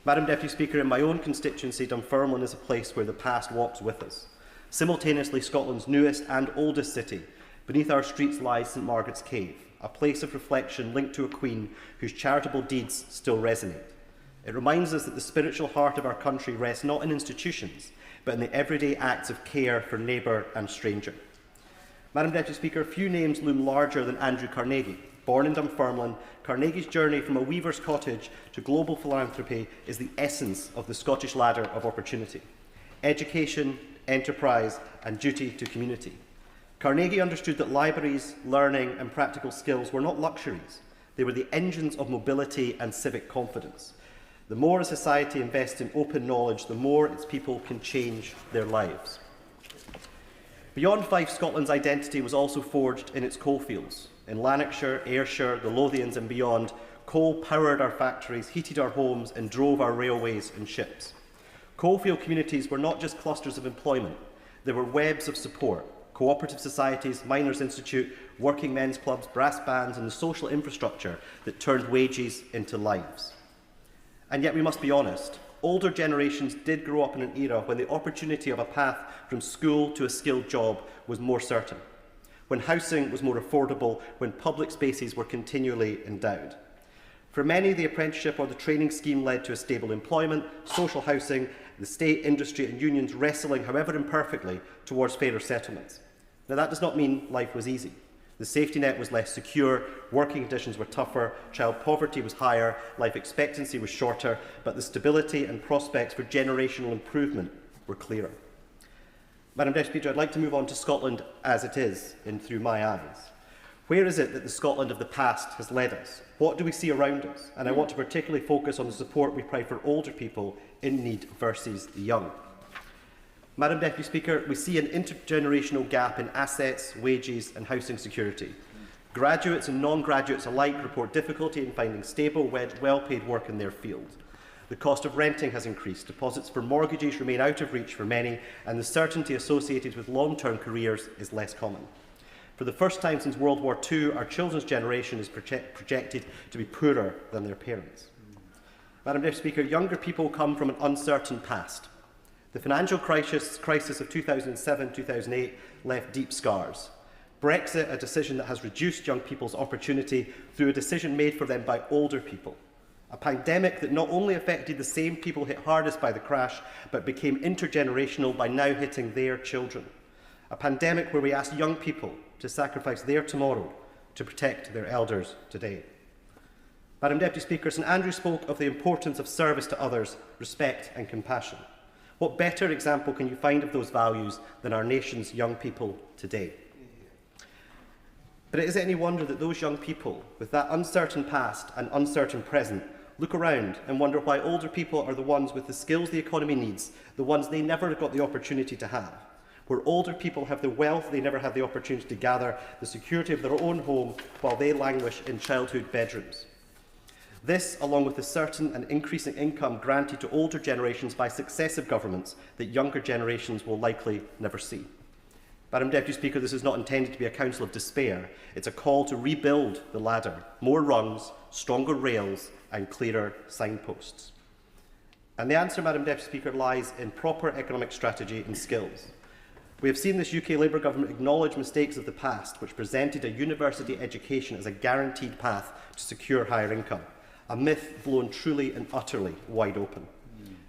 Madam Deputy Speaker, in my own constituency, Dunfermline is a place where the past walks with us. Simultaneously, Scotland's newest and oldest city, beneath our streets lies St Margaret's Cave, a place of reflection linked to a queen whose charitable deeds still resonate. It reminds us that the spiritual heart of our country rests not in institutions, but in the everyday acts of care for neighbour and stranger. Madam Deputy Speaker, few names loom larger than Andrew Carnegie. Born in Dunfermline, Carnegie's journey from a weaver's cottage to global philanthropy is the essence of the Scottish ladder of opportunity. Education, enterprise and duty to community. Carnegie understood that libraries, learning and practical skills were not luxuries. They were the engines of mobility and civic confidence. The more a society invests in open knowledge, the more its people can change their lives. Beyond Fife, Scotland's identity was also forged in its coalfields. In Lanarkshire, Ayrshire, the Lothians and beyond, coal powered our factories, heated our homes and drove our railways and ships. Coalfield communities were not just clusters of employment, they were webs of support. Cooperative societies, miners' institute, working men's clubs, brass bands and the social infrastructure that turned wages into lives. And yet we must be honest, older generations did grow up in an era when the opportunity of a path from school to a skilled job was more certain, when housing was more affordable, when public spaces were continually endowed. For many, the apprenticeship or the training scheme led to a stable employment, social housing, the state, industry and unions wrestling, however imperfectly, towards fairer settlements. Now that does not mean life was easy. The safety net was less secure, working conditions were tougher, child poverty was higher, life expectancy was shorter, but the stability and prospects for generational improvement were clearer. Madam Deputy Speaker, I'd like to move on to Scotland as it is, through my eyes. Where is it that the Scotland of the past has led us? What do we see around us? And I want to particularly focus on the support we provide for older people in need versus the young. Madam Deputy Speaker, we see an intergenerational gap in assets, wages and housing security. Graduates and non-graduates alike report difficulty in finding stable, well-paid work in their field. The cost of renting has increased, deposits for mortgages remain out of reach for many, and the certainty associated with long-term careers is less common. For the first time since World War II, our children's generation is projected to be poorer than their parents. Madam Deputy Speaker, younger people come from an uncertain past. The financial crisis of 2007-2008 left deep scars. Brexit, a decision that has reduced young people's opportunity through a decision made for them by older people. A pandemic that not only affected the same people hit hardest by the crash, but became intergenerational by now hitting their children. A pandemic where we asked young people to sacrifice their tomorrow to protect their elders today. Madam Deputy Speaker, St Andrew spoke of the importance of service to others, respect and compassion. What better example can you find of those values than our nation's young people today? But is it any wonder that those young people, with that uncertain past and uncertain present, look around and wonder why older people are the ones with the skills the economy needs, the ones they never got the opportunity to have? Where older people have the wealth they never had the opportunity to gather, the security of their own home, while they languish in childhood bedrooms. This, along with the certain and increasing income granted to older generations by successive governments that younger generations will likely never see. Madam Deputy Speaker, this is not intended to be a counsel of despair. It's a call to rebuild the ladder, more rungs, stronger rails and clearer signposts. And the answer, Madam Deputy Speaker, lies in proper economic strategy and skills. We have seen this UK Labour government acknowledge mistakes of the past, which presented a university education as a guaranteed path to secure higher income. A myth blown truly and utterly wide open.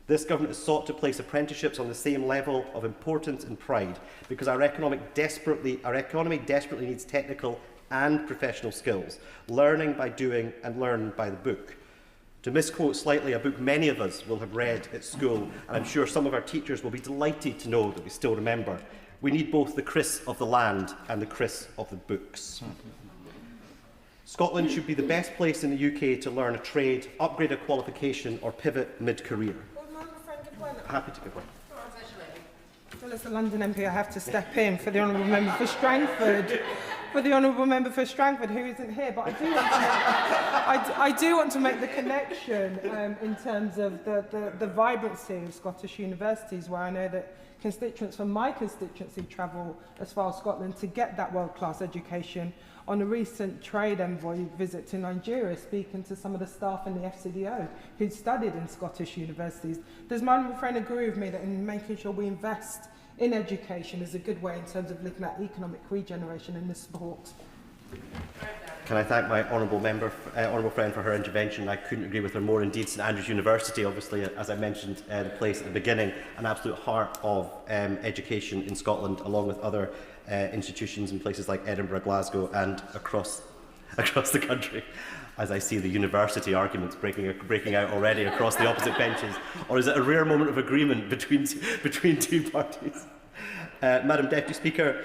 This government has sought to place apprenticeships on the same level of importance and pride because our economy desperately needs technical and professional skills, learning by doing and learn by the book. To misquote slightly a book many of us will have read at school, and I'm sure some of our teachers will be delighted to know that we still remember, we need both the Chris of the land and the Chris of the books. Scotland should be the best place in the UK to learn a trade, upgrade a qualification or pivot mid-career. Happy to give one. Well, as the London MP, I have to step in for the Honourable Member for Strangford. For the Honourable Member for Strangford, who isn't here, but I do want to make the connection in terms of the vibrancy of Scottish universities, where I know that constituents from my constituency travel as far as Scotland to get that world-class education. On a recent trade envoy visit to Nigeria, speaking to some of the staff in the FCDO who'd studied in Scottish universities, does my honourable friend agree with me that in making sure we invest in education is a good way in terms of looking at economic regeneration and the support? Can I thank my honourable friend for her intervention? I couldn't agree with her more. Indeed, St Andrews University, obviously, as I mentioned, the place at the beginning, an absolute heart of education in Scotland, along with other institutions in places like Edinburgh, Glasgow, and across the country. As I see the university arguments breaking out already across the opposite benches, or is it a rare moment of agreement between two parties? Madam Deputy Speaker.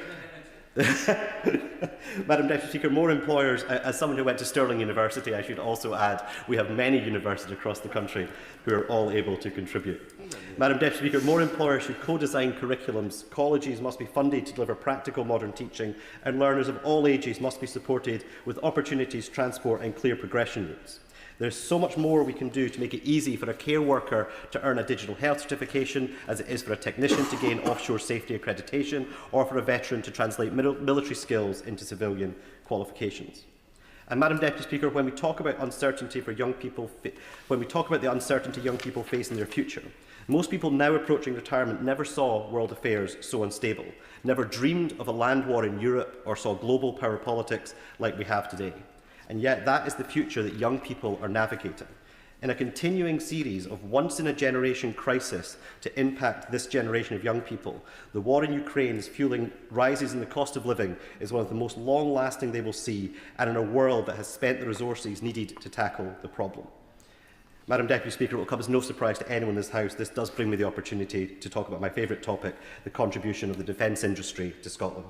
Madam Deputy Speaker, more employers, as someone who went to Stirling University, I should also add, we have many universities across the country who are all able to contribute. Madam Deputy Speaker, more employers should co-design curriculums, colleges must be funded to deliver practical modern teaching, and learners of all ages must be supported with opportunities, transport and clear progression routes. There's so much more we can do to make it easy for a care worker to earn a digital health certification as it is for a technician to gain offshore safety accreditation, or for a veteran to translate military skills into civilian qualifications. And Madam Deputy Speaker, when we talk about uncertainty for young people, when we talk about the uncertainty young people face in their future, most people now approaching retirement never saw world affairs so unstable, never dreamed of a land war in Europe, or saw global power politics like we have today. And yet that is the future that young people are navigating. In a continuing series of once-in-a-generation crisis to impact this generation of young people, the war in Ukraine is fueling rises in the cost of living, is one of the most long-lasting they will see, and in a world that has spent the resources needed to tackle the problem. Madam Deputy Speaker, it will come as no surprise to anyone in this House, this does bring me the opportunity to talk about my favourite topic, the contribution of the defence industry to Scotland.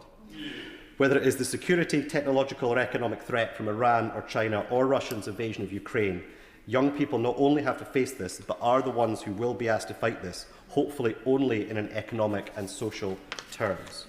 Whether it is the security, technological or economic threat from Iran or China or Russia's invasion of Ukraine, young people not only have to face this, but are the ones who will be asked to fight this, hopefully only in an economic and social terms.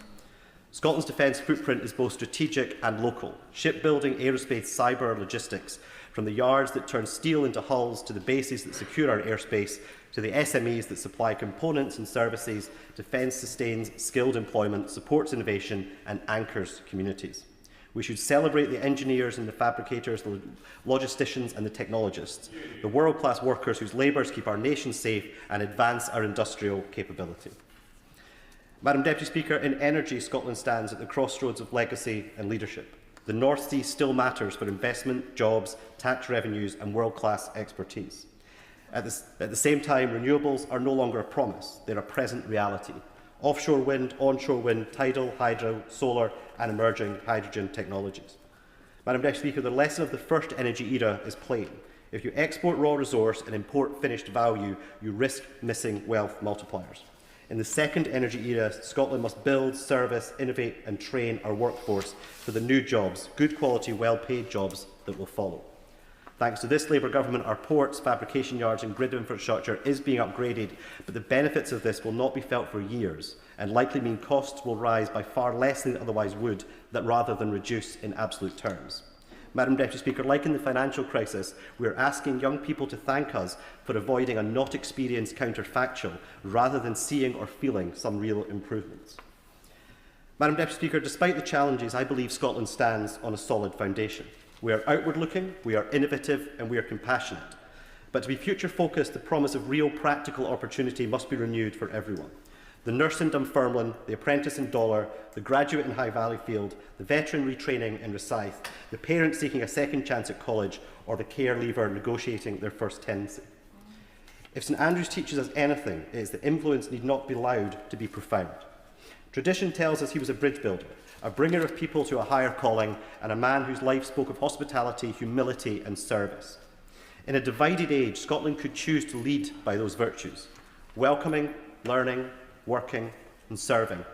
Scotland's defence footprint is both strategic and local. Shipbuilding, aerospace, cyber, logistics, from the yards that turn steel into hulls to the bases that secure our airspace, to the SMEs that supply components and services, defence sustains skilled employment, supports innovation and anchors communities. We should celebrate the engineers and the fabricators, the logisticians and the technologists, the world-class workers whose labours keep our nation safe and advance our industrial capability. Madam Deputy Speaker, in energy, Scotland stands at the crossroads of legacy and leadership. The North Sea still matters for investment, jobs, tax revenues and world-class expertise. At the same time, renewables are no longer a promise, they're a present reality. Offshore wind, onshore wind, tidal, hydro, solar and emerging hydrogen technologies. Madam Deputy Speaker, the lesson of the first energy era is plain. If you export raw resource and import finished value, you risk missing wealth multipliers. In the second energy era, Scotland must build, service, innovate and train our workforce for the new jobs, good quality, well-paid jobs that will follow. Thanks to this Labour government, our ports, fabrication yards and grid infrastructure is being upgraded, but the benefits of this will not be felt for years and likely mean costs will rise by far less than they otherwise would, rather than reduce in absolute terms. Madam Deputy Speaker, like in the financial crisis, we are asking young people to thank us for avoiding a not experienced counterfactual rather than seeing or feeling some real improvements. Madam Deputy Speaker, despite the challenges, I believe Scotland stands on a solid foundation. We are outward-looking, we are innovative and we are compassionate. But to be future-focused, the promise of real practical opportunity must be renewed for everyone. The nurse in Dunfermline, the apprentice in Dollar, the graduate in High Valleyfield, the veteran retraining in Rosyth, the parent seeking a second chance at college, or the care leaver negotiating their first tenancy. If St Andrews teaches us anything, it is that influence need not be loud to be profound. Tradition tells us he was a bridge builder, a bringer of people to a higher calling, and a man whose life spoke of hospitality, humility and service. In a divided age, Scotland could choose to lead by those virtues, welcoming, learning, working and serving,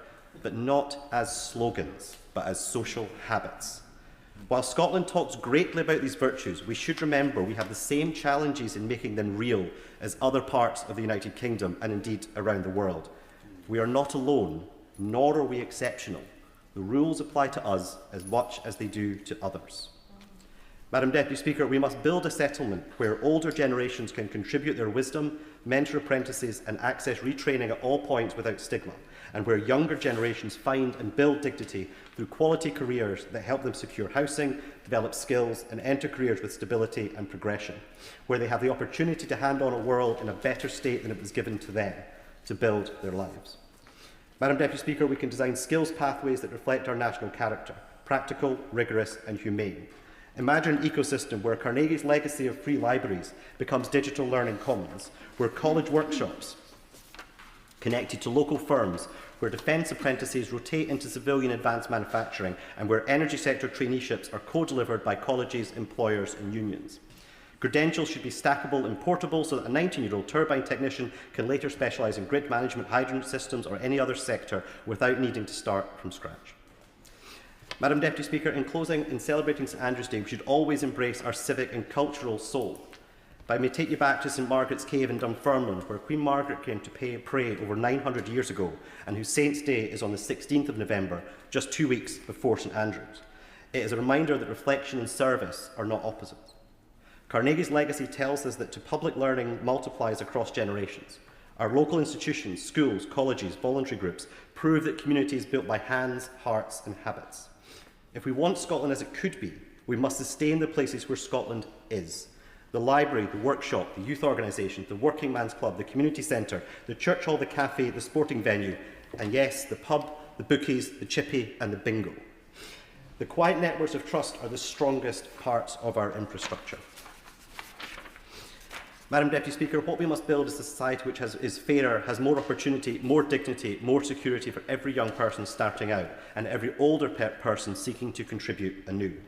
but not as slogans, but as social habits. While Scotland talks greatly about these virtues, we should remember we have the same challenges in making them real as other parts of the United Kingdom and indeed around the world. We are not alone, nor are we exceptional. The rules apply to us as much as they do to others. Madam Deputy Speaker, we must build a settlement where older generations can contribute their wisdom, mentor apprentices and access retraining at all points without stigma, and where younger generations find and build dignity through quality careers that help them secure housing, develop skills and enter careers with stability and progression, where they have the opportunity to hand on a world in a better state than it was given to them to build their lives. Madam Deputy Speaker, we can design skills pathways that reflect our national character, practical, rigorous and humane. Imagine an ecosystem where Carnegie's legacy of free libraries becomes digital learning commons, where college workshops connected to local firms, where defence apprentices rotate into civilian advanced manufacturing, and where energy sector traineeships are co-delivered by colleges, employers and unions. Credentials should be stackable and portable so that a 19-year-old turbine technician can later specialise in grid management, hydrogen systems or any other sector without needing to start from scratch. Madam Deputy Speaker, in closing, in celebrating St Andrew's Day, we should always embrace our civic and cultural soul. But I may take you back to St Margaret's Cave in Dunfermline, where Queen Margaret came to pray over 900 years ago, and whose Saints' Day is on the 16th of November, just 2 weeks before St Andrews. It is a reminder that reflection and service are not opposites. Carnegie's legacy tells us that public learning multiplies across generations. Our local institutions, schools, colleges, voluntary groups prove that community is built by hands, hearts and habits. If we want Scotland as it could be, we must sustain the places where Scotland is. The library, the workshop, the youth organisation, the working man's club, the community centre, the church hall, the cafe, the sporting venue, and yes, the pub, the bookies, the chippy and the bingo. The quiet networks of trust are the strongest parts of our infrastructure. Madam Deputy Speaker, what we must build is a society which is fairer, has more opportunity, more dignity, more security for every young person starting out and every older person seeking to contribute anew.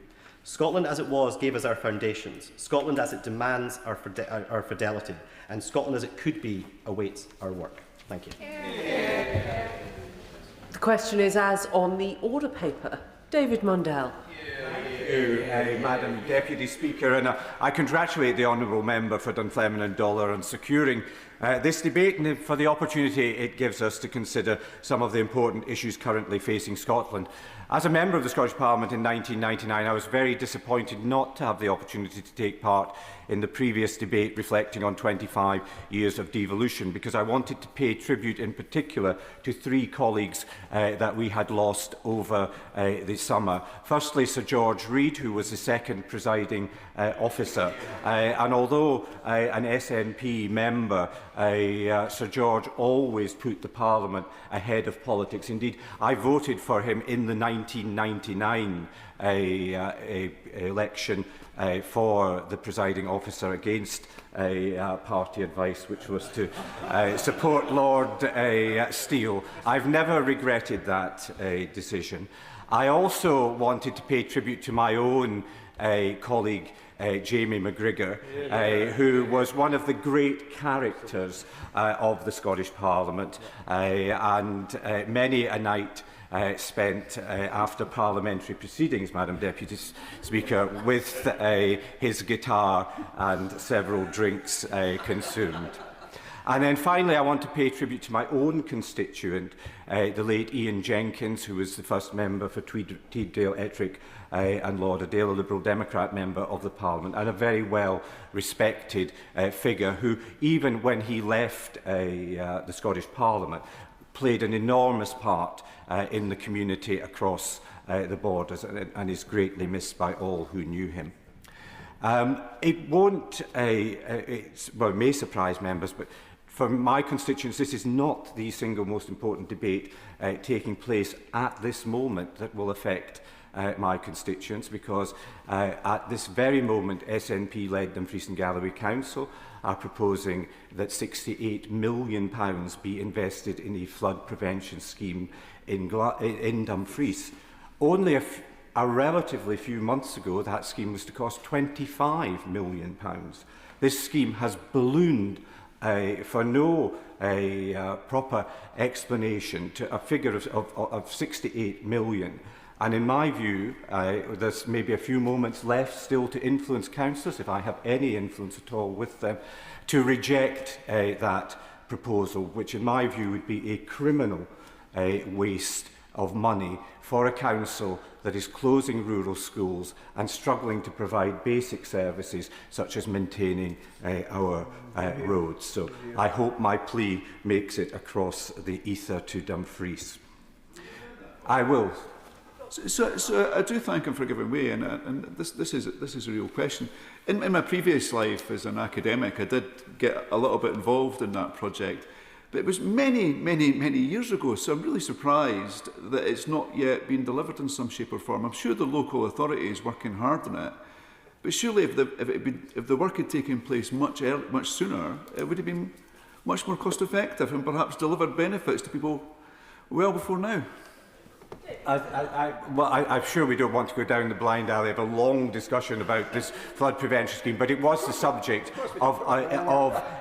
Scotland as it was gave us our foundations. Scotland as it demands our fidelity. And Scotland as it could be awaits our work. Thank you. The question is as on the order paper. David Mundell. Madam Deputy Speaker, and I congratulate the Honourable Member for Dunfermline and Dollar on securing this debate and for the opportunity it gives us to consider some of the important issues currently facing Scotland. As a member of the Scottish Parliament in 1999, I was very disappointed not to have the opportunity to take part in the previous debate reflecting on 25 years of devolution, because I wanted to pay tribute in particular to 3 colleagues that we had lost over the summer. Firstly, Sir George Reid, who was the second presiding officer, and although an SNP member, Sir George always put the Parliament ahead of politics. Indeed, I voted for him in the 1999 election for the presiding officer against party advice, which was to support Lord Steele. I've never regretted that decision. I also wanted to pay tribute to my own colleague, Jamie McGrigor, who was one of the great characters of the Scottish Parliament, and many a night spent after parliamentary proceedings, Madam Deputy Speaker, with his guitar and several drinks consumed. And then finally, I want to pay tribute to my own constituent, the late Ian Jenkins, who was the first member for Teaddale, Ettrick and Lauderdale, a Liberal Democrat member of the Parliament, and a very well-respected figure who, even when he left the Scottish Parliament, played an enormous part in the community across the borders and is greatly missed by all who knew him. It won't, well, it may surprise members, but for my constituents, this is not the single most important debate taking place at this moment that will affect my constituents, because at this very moment, SNP-led Dumfries and Galloway Council are proposing that £68 million be invested in a flood prevention scheme in Dumfries. Only a relatively few months ago, that scheme was to cost £25 million. This scheme has ballooned for no proper explanation to a figure of 68 million. And in my view, there's maybe a few moments left still to influence councillors, if I have any influence at all with them, to reject that proposal, which in my view would be a criminal waste of money for a council that is closing rural schools and struggling to provide basic services such as maintaining our roads. So I hope my plea makes it across the ether to Dumfries. I will. So I do thank him for giving way, and this is a real question. In my previous life as an academic, I did get a little bit involved in that project, but it was many years ago, so I'm really surprised that it's not yet been delivered in some shape or form. I'm sure the local authority is working hard on it, but surely if the work had taken place much sooner, it would have been much more cost effective and perhaps delivered benefits to people well before now. I'm sure we don't want to go down the blind alley of a long discussion about this flood prevention scheme, but it was the subject of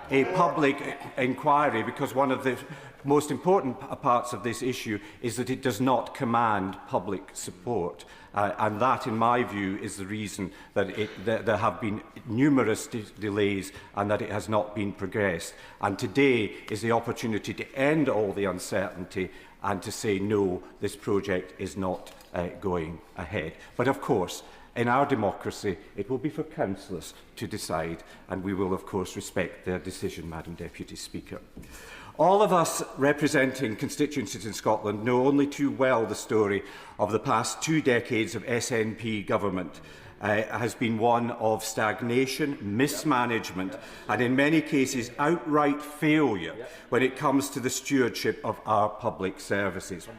a public inquiry, because one of the most important parts of this issue is that it does not command public support. And that, in my view, is the reason that there have been numerous delays and that it has not been progressed. And today is the opportunity to end all the uncertainty and to say, no, this project is not going ahead. But of course, in our democracy, it will be for councillors to decide, and we will, of course, respect their decision, Madam Deputy Speaker. All of us representing constituencies in Scotland know only too well the story of the past 2 decades of SNP government. Has been one of stagnation, mismanagement, and in many cases outright failure when it comes to the stewardship of our public services.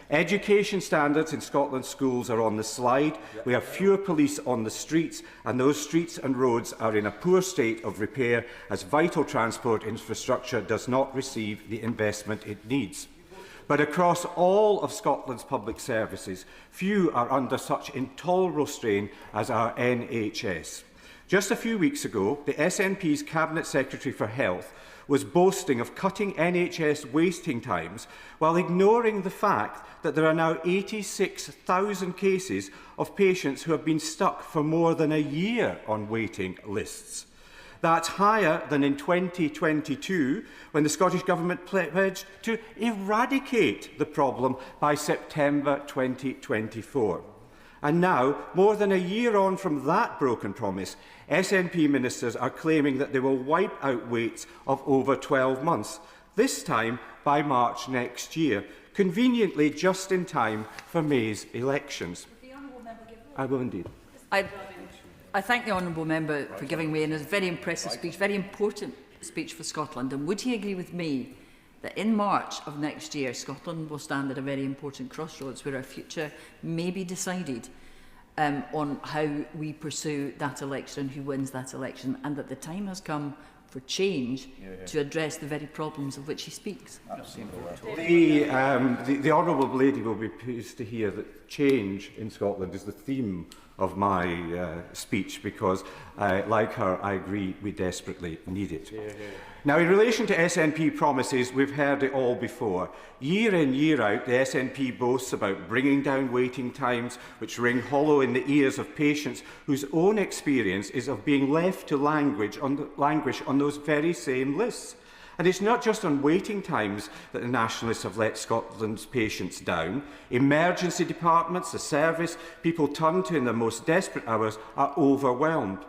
Education standards in Scotland's schools are on the slide. We have fewer police on the streets, and those streets and roads are in a poor state of repair as vital transport infrastructure does not receive the investment it needs. But across all of Scotland's public services, few are under such intolerable strain as our NHS. Just a few weeks ago, the SNP's Cabinet Secretary for Health was boasting of cutting NHS waiting times while ignoring the fact that there are now 86,000 cases of patients who have been stuck for more than a year on waiting lists. That's higher than in 2022, when the Scottish Government pledged to eradicate the problem by September 2024. And now, more than a year on from that broken promise, SNP ministers are claiming that they will wipe out waits of over 12 months, this time by March next year, conveniently just in time for May's elections. I will indeed. I thank the honourable member for giving way in a very impressive speech, very important speech for Scotland. And would he agree with me that in March of next year, Scotland will stand at a very important crossroads where our future may be decided on how we pursue that election, who wins that election, and that the time has come for change to address the very problems of which he speaks? The honourable lady will be pleased to hear that change in Scotland is the theme of my speech, because, like her, I agree we desperately need it. Now, in relation to SNP promises, we've heard it all before. Year in, year out, the SNP boasts about bringing down waiting times, which ring hollow in the ears of patients whose own experience is of being left to languish on those very same lists. And it's not just on waiting times that the Nationalists have let Scotland's patients down. Emergency departments, the service people turn to in their most desperate hours, are overwhelmed.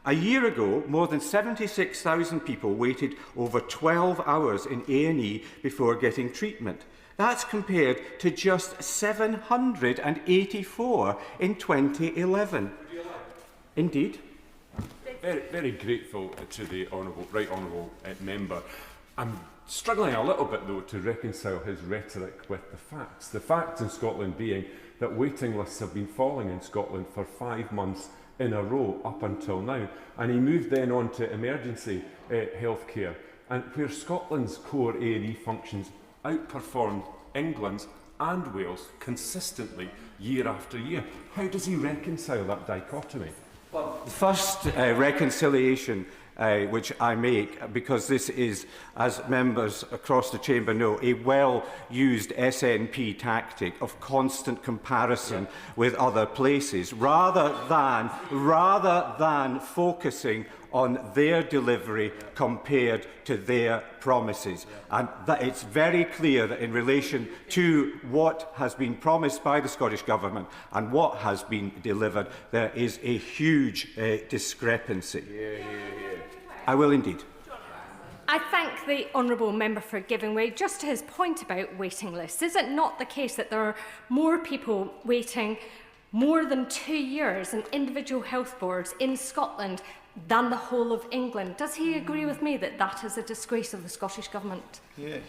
A year ago, more than 76,000 people waited over 12 hours in A&E before getting treatment. That's compared to just 784 in 2011. Indeed. Very grateful to the right honourable member. I'm struggling a little bit, though, to reconcile his rhetoric with the facts. The facts in Scotland being that waiting lists have been falling in Scotland for 5 months in a row up until now. And he moved then on to emergency healthcare, and where Scotland's core A&E functions outperformed England's and Wales consistently year after year. How does he reconcile that dichotomy? Well, the first reconciliation which I make, because this is, as members across the chamber know, a well-used SNP tactic of constant comparison with other places, rather than focusing on their delivery compared to their promises. And that it's very clear that in relation to what has been promised by the Scottish Government and what has been delivered, there is a huge discrepancy. I will indeed. I thank the honourable member for giving way. Just to his point about waiting lists, is it not the case that there are more people waiting more than 2 years in individual health boards in Scotland than the whole of England? Does he agree with me that that is a disgrace of the Scottish Government? Yes.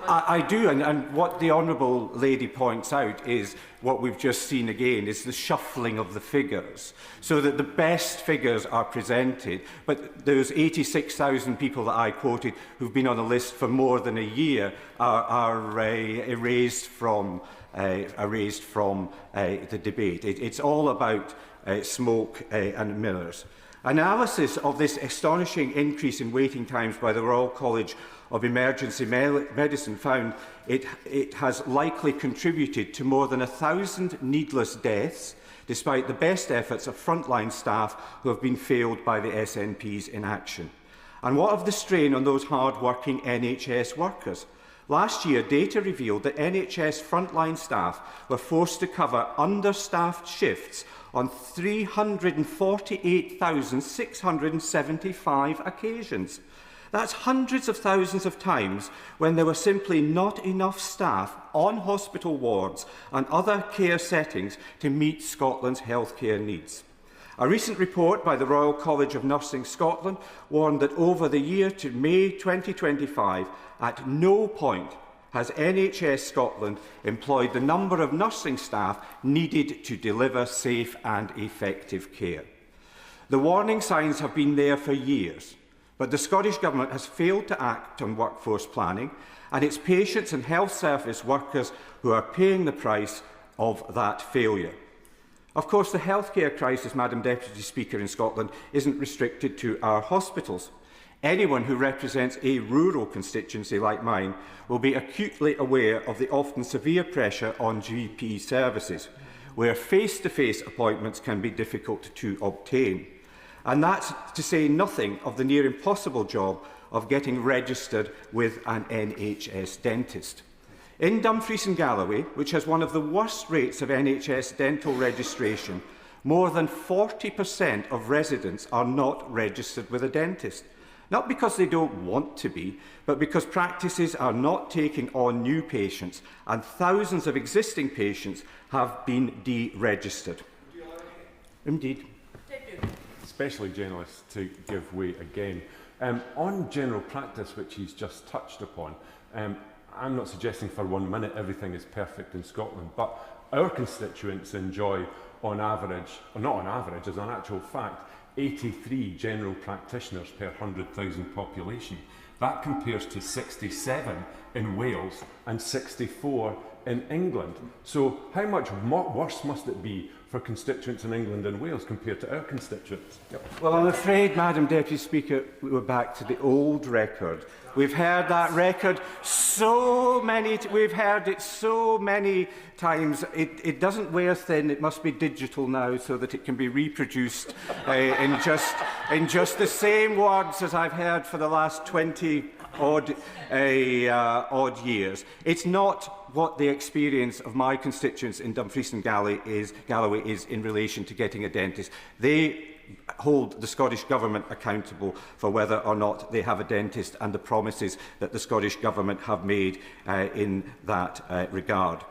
I do, and what the honourable lady points out is what we've just seen again, is the shuffling of the figures, so that the best figures are presented, but those 86,000 people that I quoted who've been on the list for more than a year are erased from the debate. It's all about smoke and mirrors. Analysis of this astonishing increase in waiting times by the Royal College of Emergency Medicine found it has likely contributed to more than 1,000 needless deaths, despite the best efforts of frontline staff who have been failed by the SNP's inaction. And what of the strain on those hard-working NHS workers? Last year, data revealed that NHS frontline staff were forced to cover understaffed shifts on 348,675 occasions. That's hundreds of thousands of times when there were simply not enough staff on hospital wards and other care settings to meet Scotland's healthcare needs. A recent report by the Royal College of Nursing Scotland warned that over the year to May 2025, at no point has NHS Scotland employed the number of nursing staff needed to deliver safe and effective care. The warning signs have been there for years, but the Scottish Government has failed to act on workforce planning, and it's patients and health service workers who are paying the price of that failure. Of course, the healthcare crisis, Madam Deputy Speaker, in Scotland isn't restricted to our hospitals. Anyone who represents a rural constituency like mine will be acutely aware of the often severe pressure on GP services, where face-to-face appointments can be difficult to obtain. And that's to say nothing of the near impossible job of getting registered with an NHS dentist. In Dumfries and Galloway, which has one of the worst rates of NHS dental registration, more than 40% of residents are not registered with a dentist. Not because they don't want to be, but because practices are not taking on new patients, and thousands of existing patients have been deregistered. Indeed. Especially generous to give way again. On general practice, which he's just touched upon, I'm not suggesting for 1 minute everything is perfect in Scotland, but our constituents enjoy, on average, or not on average, as an actual fact, 83 general practitioners per 100,000 population. That compares to 67 in Wales and 64 in England. So how much worse must it be for constituents in England and Wales compared to our constituents? Well, I'm afraid, Madam Deputy Speaker, we're back to the old record. We've heard that record we've heard it so many times. It doesn't wear thin. It must be digital now so that it can be reproduced in just the same words as I've heard for the last 20 odd years. It's not what the experience of my constituents in Dumfries and Galloway is in relation to getting a dentist. They hold the Scottish Government accountable for whether or not they have a dentist and the promises that the Scottish Government have made in that regard.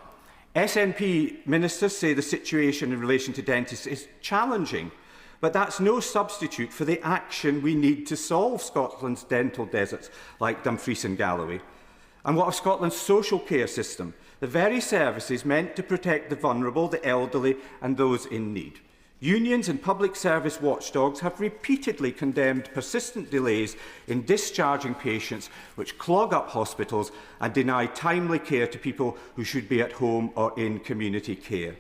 SNP ministers say the situation in relation to dentists is challenging, but that's no substitute for the action we need to solve Scotland's dental deserts like Dumfries and Galloway. And what of Scotland's social care system, the very services meant to protect the vulnerable, the elderly and those in need? Unions and public service watchdogs have repeatedly condemned persistent delays in discharging patients which clog up hospitals and deny timely care to people who should be at home or in community care.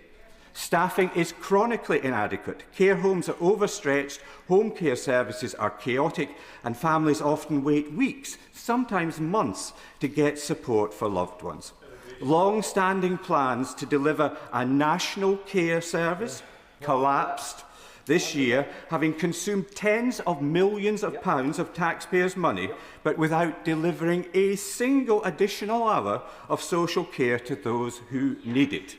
Staffing is chronically inadequate. Care homes are overstretched, home care services are chaotic, and families often wait weeks, sometimes months, to get support for loved ones. Long-standing plans to deliver a national care service collapsed this year, having consumed tens of millions of pounds of taxpayers' money, but without delivering a single additional hour of social care to those who need it.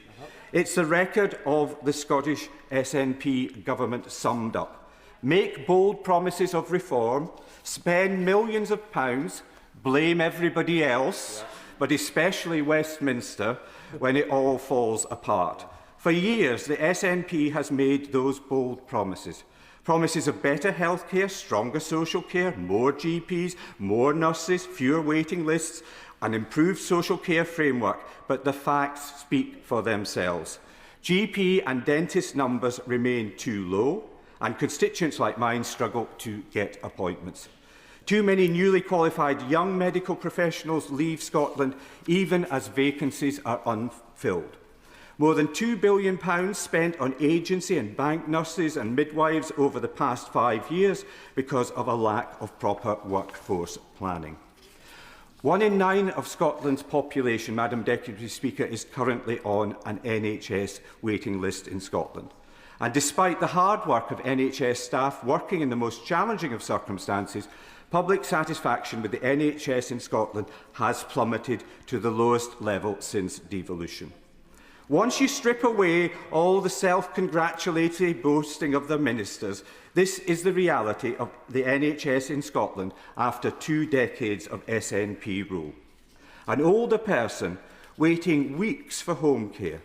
It's the record of the Scottish SNP government summed up. Make bold promises of reform, spend millions of pounds, blame everybody else, but especially Westminster, when it all falls apart. For years, the SNP has made those bold promises. Promises of better healthcare, stronger social care, more GPs, more nurses, fewer waiting lists, an improved social care framework, but the facts speak for themselves. GP and dentist numbers remain too low, and constituents like mine struggle to get appointments. Too many newly qualified young medical professionals leave Scotland even as vacancies are unfilled. More than £2 billion spent on agency and bank nurses and midwives over the past 5 years because of a lack of proper workforce planning. 1 in 9 of Scotland's population, Madam Deputy Speaker, is currently on an NHS waiting list in Scotland. And despite the hard work of NHS staff working in the most challenging of circumstances, public satisfaction with the NHS in Scotland has plummeted to the lowest level since devolution. Once you strip away all the self-congratulatory boasting of the ministers, this is the reality of the NHS in Scotland after 2 decades of SNP rule. An older person waiting weeks for home care,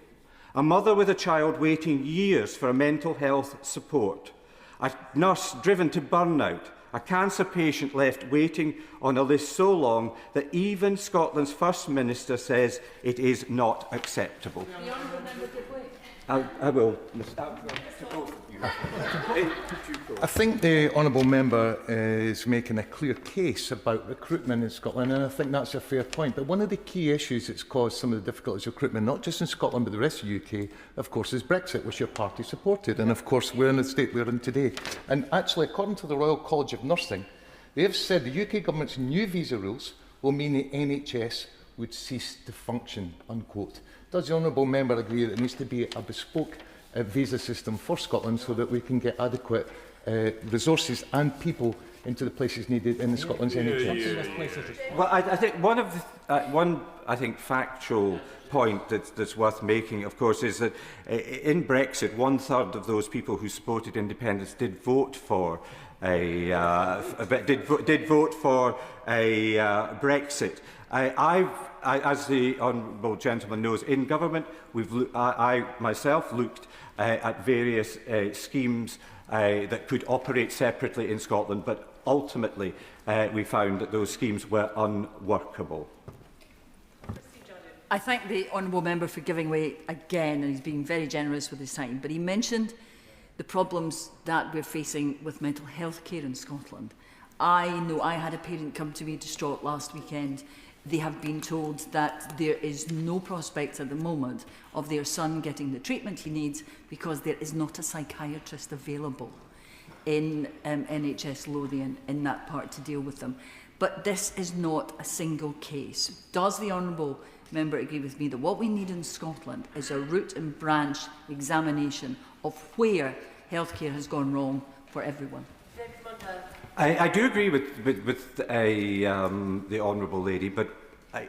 a mother with a child waiting years for mental health support, a nurse driven to burnout, a cancer patient left waiting on a list so long that even Scotland's First Minister says it is not acceptable. I will. I think the Honourable Member is making a clear case about recruitment in Scotland, and I think that's a fair point. But one of the key issues that's caused some of the difficulties of recruitment, not just in Scotland but the rest of the UK, of course, is Brexit, which your party supported. And of course, we're in the state we're in today. And actually, according to the Royal College of Nursing, they have said the UK government's new visa rules will mean the NHS would cease to function, unquote. Does the Honourable Member agree that there needs to be a bespoke visa system for Scotland so that we can get adequate resources and people into the places needed in the Scotland's NHS? Well, I think one of the, factual point that's worth making, of course, is that in Brexit, 1/3 of those people who supported independence did vote for Brexit. As the honourable gentleman knows, in government, I myself looked at various schemes that could operate separately in Scotland, but ultimately we found that those schemes were unworkable. I thank the honourable member for giving way again, and he's being very generous with his time, but he mentioned the problems that we're facing with mental health care in Scotland. I know I had a parent come to me distraught last weekend. They have been told that there is no prospect at the moment of their son getting the treatment he needs because there is not a psychiatrist available in NHS Lothian in that part to deal with them. But this is not a single case. Does the honourable member agree with me that what we need in Scotland is a root and branch examination of where healthcare has gone wrong for everyone? I do agree with the honourable lady, but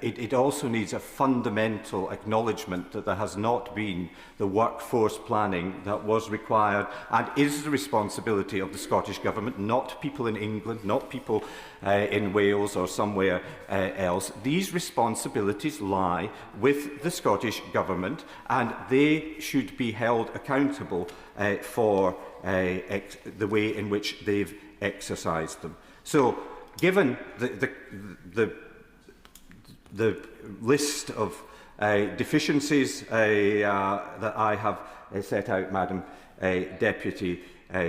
it also needs a fundamental acknowledgement that there has not been the workforce planning that was required and is the responsibility of the Scottish Government, not people in England, not people in Wales or somewhere else. These responsibilities lie with the Scottish Government, and they should be held accountable for the way in which they've exercised them. So, given the list of deficiencies that I have set out, Madam Deputy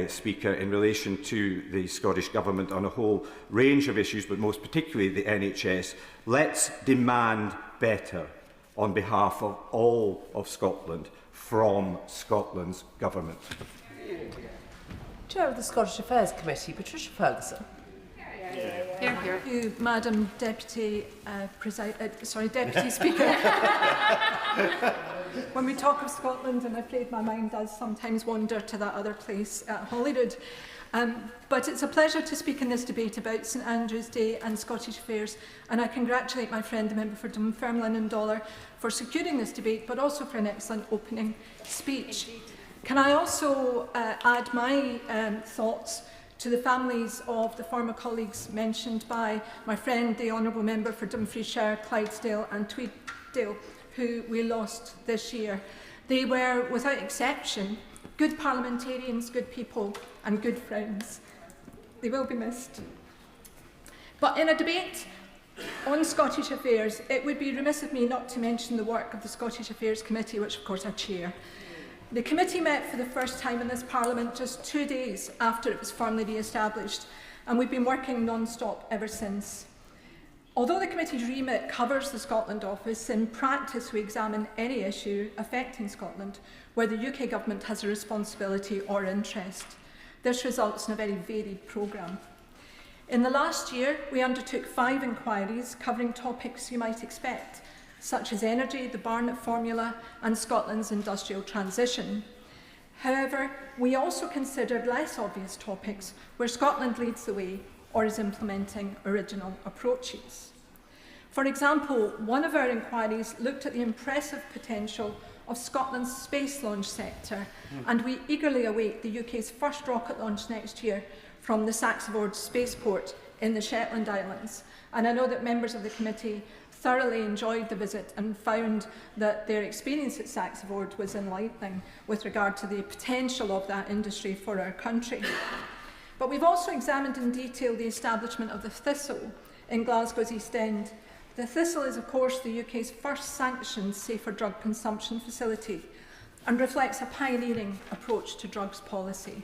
Speaker, in relation to the Scottish Government on a whole range of issues, but most particularly the NHS, let's demand better on behalf of all of Scotland from Scotland's government. Chair of the Scottish Affairs Committee, Patricia Ferguson. Thank you, Madam Deputy Deputy Speaker. When we talk of Scotland, I'm afraid my mind does sometimes wander to that other place at Holyrood. But it's a pleasure to speak in this debate about St Andrew's Day and Scottish Affairs, and I congratulate my friend, the member for Dunfermline and Dollar, for securing this debate, but also for an excellent opening speech. Can I also add my thoughts to the families of the former colleagues mentioned by my friend, the Honourable Member for Dumfriesshire, Clydesdale and Tweeddale, who we lost this year. They were, without exception, good parliamentarians, good people and good friends. They will be missed. But in a debate on Scottish Affairs, it would be remiss of me not to mention the work of the Scottish Affairs Committee, which of course I chair. The committee met for the first time in this Parliament just 2 days after it was formally re-established, and we've been working non-stop ever since. Although the committee's remit covers the Scotland Office, in practice we examine any issue affecting Scotland where the UK Government has a responsibility or interest. This results in a very varied programme. In the last year, we undertook 5 inquiries covering topics you might expect, such as energy, the Barnett Formula and Scotland's industrial transition. However, we also considered less obvious topics where Scotland leads the way or is implementing original approaches. For example, one of our inquiries looked at the impressive potential of Scotland's space launch sector, and we eagerly await the UK's first rocket launch next year from the Saxford spaceport in the Shetland Islands. And I know that members of the committee thoroughly enjoyed the visit and found that their experience at Saxford was enlightening with regard to the potential of that industry for our country. But we've also examined in detail the establishment of the Thistle in Glasgow's East End. The Thistle is, of course, the UK's first sanctioned safer drug consumption facility and reflects a pioneering approach to drugs policy.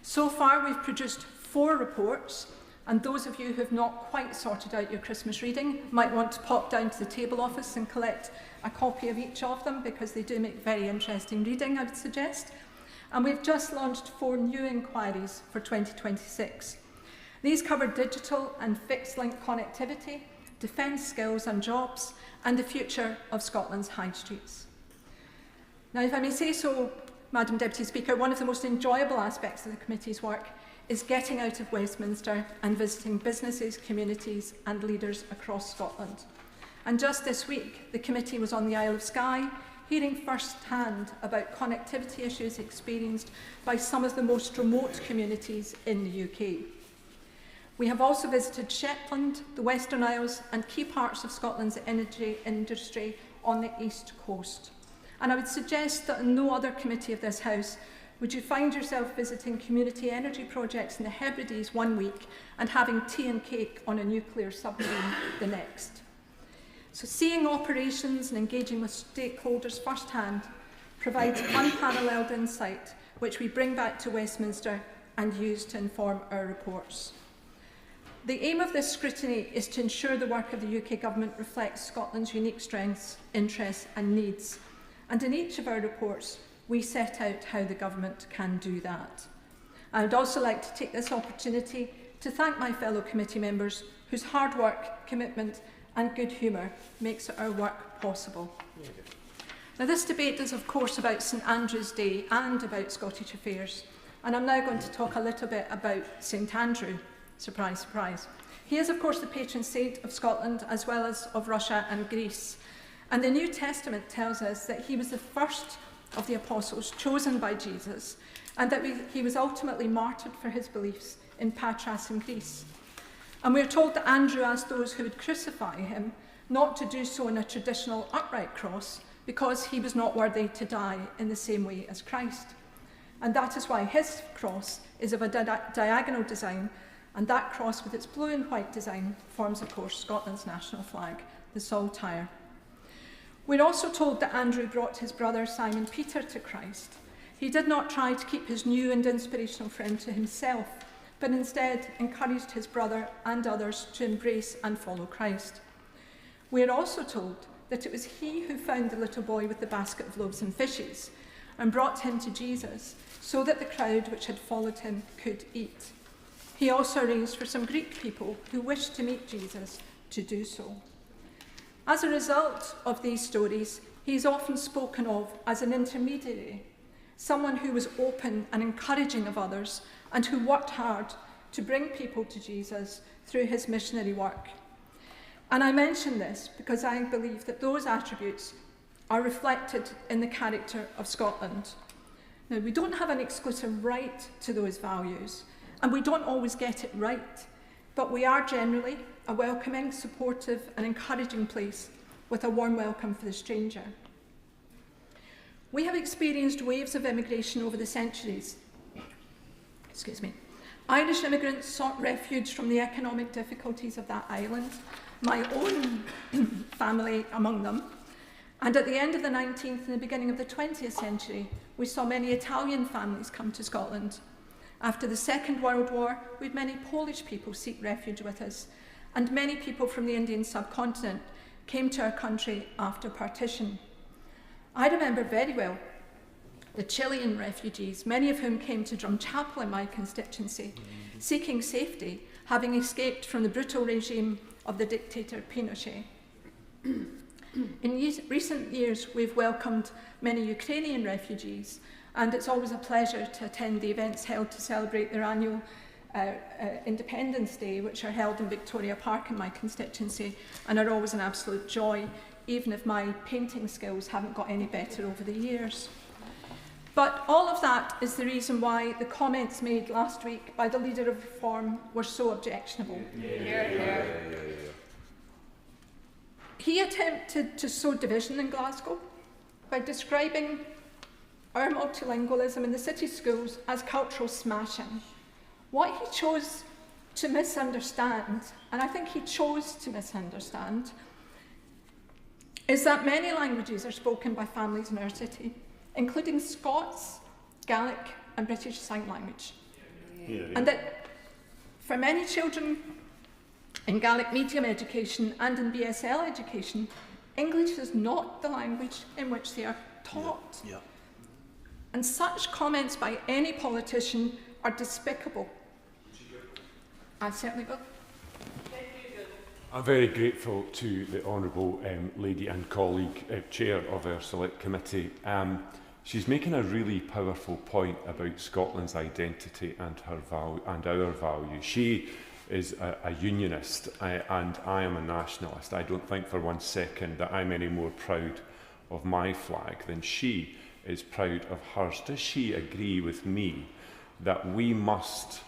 So far, we've produced 4 reports, and those of you who have not quite sorted out your Christmas reading might want to pop down to the table office and collect a copy of each of them, because they do make very interesting reading, I would suggest. And we've just launched 4 new inquiries for 2026. These cover digital and fixed-link connectivity, defence skills and jobs, and the future of Scotland's high streets. Now, if I may say so, Madam Deputy Speaker, one of the most enjoyable aspects of the committee's work is getting out of Westminster and visiting businesses, communities and leaders across Scotland. And just this week, the committee was on the Isle of Skye, hearing first-hand about connectivity issues experienced by some of the most remote communities in the UK. We have also visited Shetland, the Western Isles and key parts of Scotland's energy industry on the east coast. And I would suggest that in no other committee of this House would you find yourself visiting community energy projects in the Hebrides one week and having tea and cake on a nuclear submarine the next. So seeing operations and engaging with stakeholders firsthand provides unparalleled insight, which we bring back to Westminster and use to inform our reports. The aim of this scrutiny is to ensure the work of the UK Government reflects Scotland's unique strengths, interests and needs. And in each of our reports, we set out how the Government can do that. I would also like to take this opportunity to thank my fellow committee members whose hard work, commitment and good humour makes our work possible. Now, this debate is of course about St Andrew's Day and about Scottish Affairs, and I'm now going to talk a little bit about St Andrew. Surprise, surprise. He is of course the patron saint of Scotland as well as of Russia and Greece, and the New Testament tells us that he was the first of the apostles chosen by Jesus, and that he was ultimately martyred for his beliefs in Patras in Greece. And we are told that Andrew asked those who would crucify him not to do so in a traditional upright cross, because he was not worthy to die in the same way as Christ. And that is why his cross is of a diagonal design, and that cross with its blue and white design forms, of course, Scotland's national flag, the Saltire. We're also told that Andrew brought his brother Simon Peter to Christ. He did not try to keep his new and inspirational friend to himself, but instead encouraged his brother and others to embrace and follow Christ. We are also told that it was he who found the little boy with the basket of loaves and fishes and brought him to Jesus, so that the crowd which had followed him could eat. He also arranged for some Greek people who wished to meet Jesus to do so. As a result of these stories, he is often spoken of as an intermediary, someone who was open and encouraging of others and who worked hard to bring people to Jesus through his missionary work. And I mention this because I believe that those attributes are reflected in the character of Scotland. Now, we don't have an exclusive right to those values, and we don't always get it right, but we are generally a welcoming, supportive and encouraging place with a warm welcome for the stranger. We have experienced waves of immigration over the centuries. Irish immigrants sought refuge from the economic difficulties of that island, my own family among them. And at the end of the 19th and the beginning of the 20th century, we saw many Italian families come to Scotland. After the Second World War, we had many Polish people seek refuge with us, and many people from the Indian subcontinent came to our country after partition. I remember very well the Chilean refugees, many of whom came to Drumchapel in my constituency, seeking safety, having escaped from the brutal regime of the dictator Pinochet. In recent years, we've welcomed many Ukrainian refugees, and it's always a pleasure to attend the events held to celebrate their annual Independence Day, which are held in Victoria Park in my constituency, and are always an absolute joy, even if my painting skills haven't got any better over the years. But all of that is the reason why the comments made last week by the Leader of Reform were so objectionable. He attempted to sow division in Glasgow by describing our multilingualism in the city schools as cultural smashing. What he chose to misunderstand, and I think he chose to misunderstand, is that many languages are spoken by families in our city, including Scots, Gaelic and British Sign Language. And that for many children in Gaelic medium education and in BSL education, English is not the language in which they are taught. And such comments by any politician are despicable. I certainly will. I'm very grateful to the Honourable Lady and colleague Chair of our Select Committee. She's making a really powerful point about Scotland's identity and our values. She is a unionist and I am a nationalist. I don't think for 1 second that I'm any more proud of my flag than she is proud of hers. Does she agree with me that we must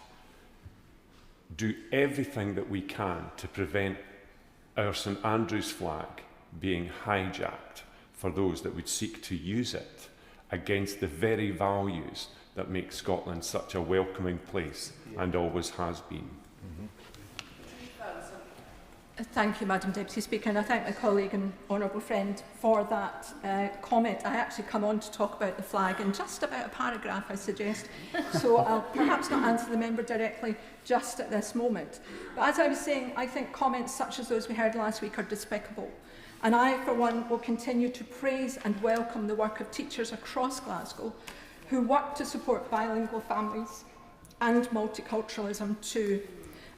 do everything that we can to prevent our St Andrews flag being hijacked for those that would seek to use it against the very values that make Scotland such a welcoming place and always has been? Thank you, Madam Deputy Speaker, and I thank my colleague and honourable friend for that comment. I actually come on to talk about the flag in just about a paragraph, I suggest, so I'll perhaps not answer the member directly just at this moment. But as I was saying, I think comments such as those we heard last week are despicable, and I, for one, will continue to praise and welcome the work of teachers across Glasgow who work to support bilingual families and multiculturalism too.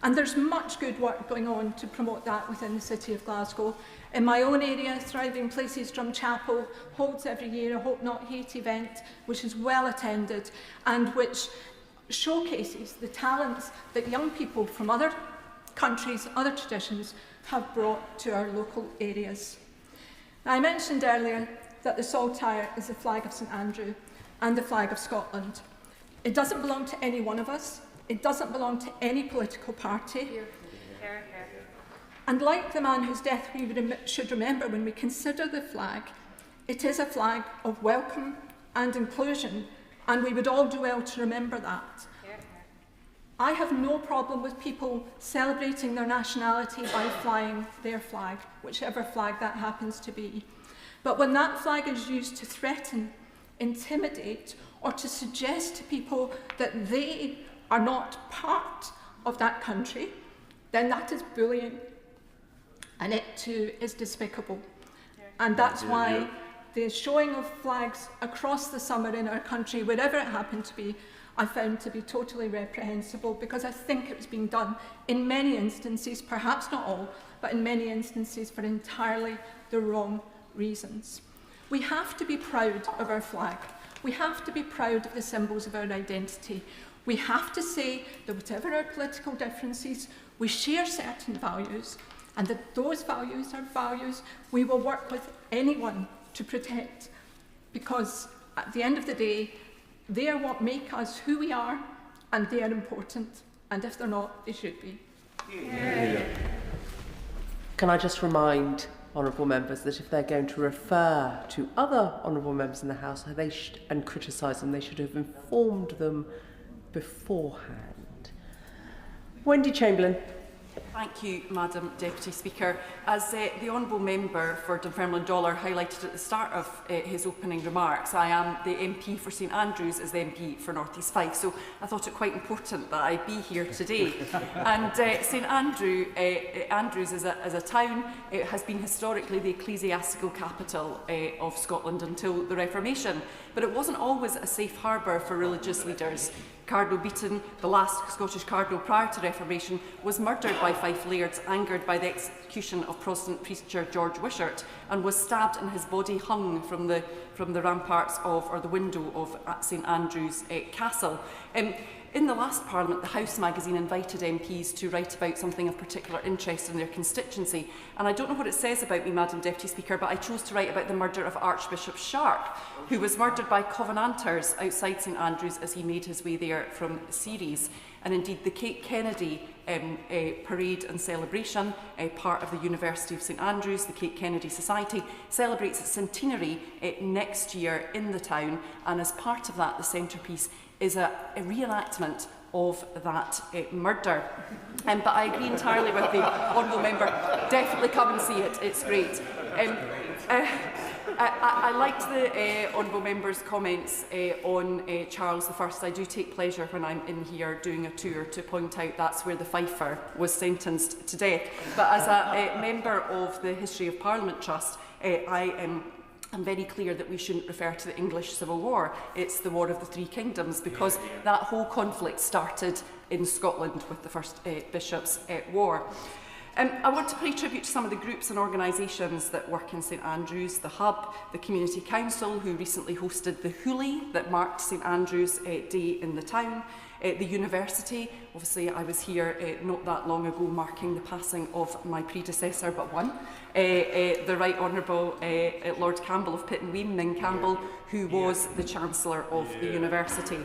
And there's much good work going on to promote that within the City of Glasgow. In my own area, Thriving Places Drumchapel holds every year a Hope Not Hate event, which is well attended and which showcases the talents that young people from other countries, other traditions, have brought to our local areas. Now, I mentioned earlier that the saltire is the flag of St Andrew and the flag of Scotland. It doesn't belong to any one of us. It doesn't belong to any political party. And like the man whose death we should remember when we consider the flag, it is a flag of welcome and inclusion, and we would all do well to remember that. I have no problem with people celebrating their nationality by flying their flag, whichever flag that happens to be. But when that flag is used to threaten, intimidate, or to suggest to people that they are not part of that country, then that is bullying, and it too is despicable. And that's why the showing of flags across the summer in our country, wherever it happened to be, I found to be totally reprehensible, because I think it was being done in many instances, perhaps not all, but in many instances for entirely the wrong reasons. We have to be proud of our flag. We have to be proud of the symbols of our identity. We have to say that whatever our political differences, we share certain values, and that those values are values we will work with anyone to protect, because at the end of the day, they are what make us who we are, and they are important, and if they're not, they should be. Can I just remind honourable members that if they're going to refer to other honourable members in the House and criticise them, they should have informed them beforehand. Wendy Chamberlain. Thank you, Madam Deputy Speaker. As the Honourable Member for Dunfermline Dollar highlighted at the start of his opening remarks, I am the MP for St Andrews as the MP for North East Fife, so I thought it quite important that I be here today. And St Andrews as a town, it has been historically the ecclesiastical capital of Scotland until the Reformation, but it wasn't always a safe harbour for religious leaders. Cardinal Beaton, the last Scottish cardinal prior to Reformation, was murdered by Fife Lairds, angered by the execution of Protestant preacher George Wishart, and was stabbed and his body hung from the ramparts of, or the window of, St Andrews Castle. In the last Parliament, the House magazine invited MPs to write about something of particular interest in their constituency. And I don't know what it says about me, Madam Deputy Speaker, but I chose to write about the murder of Archbishop Sharp, who was murdered by Covenanters outside St Andrews as he made his way there from Ceres. And indeed, the Kate Kennedy parade and celebration, part of the University of St Andrews, the Kate Kennedy Society, celebrates its centenary next year in the town. And as part of that, the centrepiece is a reenactment of that murder. But I agree entirely with the Honourable Member. Definitely come and see it. It's great. I liked the Honourable Member's comments on Charles I. I do take pleasure when I'm in here doing a tour to point out that's where the Fifer was sentenced to death. But as a member of the History of Parliament Trust, I'm very clear that we shouldn't refer to the English Civil War. It's the War of the Three Kingdoms, because that whole conflict started in Scotland with the First Bishops' War. I want to pay tribute to some of the groups and organisations that work in St Andrews, the Hub, the Community Council, who recently hosted the Hoolie that marked St Andrews Day in the town, the University. Obviously, I was here not that long ago marking the passing of my predecessor, but one, the Right Honourable Lord Campbell of Pittenweem, Ning Campbell, who was the Chancellor of the University.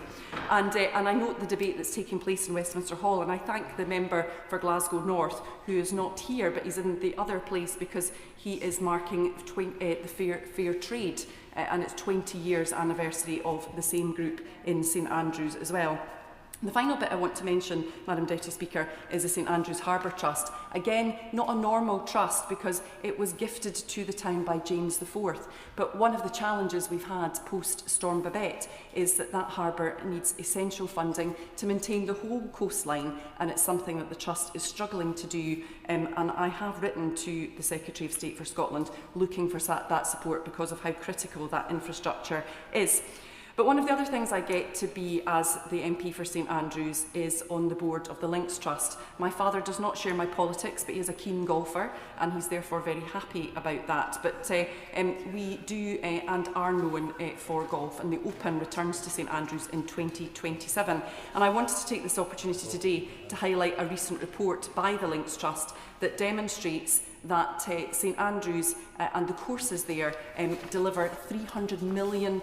And I note the debate that's taking place in Westminster Hall, and I thank the member for Glasgow North, who is not here, but he's in the other place because he is marking the fair trade, and it's 20 years anniversary of the same group in St Andrews as well. The final bit I want to mention, Madam Deputy Speaker, is the St Andrews Harbour Trust. Again, not a normal trust because it was gifted to the town by James IV. But one of the challenges we've had post-Storm Babette is that that harbour needs essential funding to maintain the whole coastline, and it's something that the Trust is struggling to do. And I have written to the Secretary of State for Scotland looking for that support because of how critical that infrastructure is. But one of the other things I get to be as the MP for St Andrews is on the board of the Links Trust. My father does not share my politics, but he is a keen golfer, and he's therefore very happy about that. But we do and are known for golf, and the Open returns to St Andrews in 2027. And I wanted to take this opportunity today to highlight a recent report by the Links Trust that demonstrates that St Andrews and the courses there deliver £300 million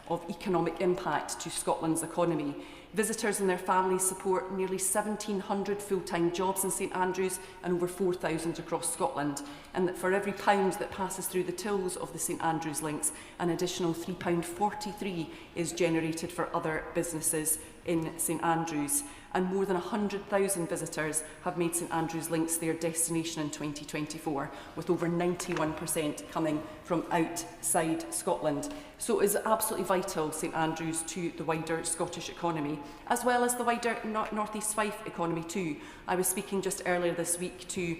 of economic impact to Scotland's economy. Visitors and their families support nearly 1,700 full-time jobs in St Andrews and over 4,000 across Scotland, and that for every pound that passes through the tills of the St Andrews links, an additional £3.43 is generated for other businesses in St Andrews. And more than 100,000 visitors have made St Andrews Links their destination in 2024, with over 91% coming from outside Scotland. So it is absolutely vital, St Andrews, to the wider Scottish economy, as well as the wider North East Fife economy too. I was speaking just earlier this week to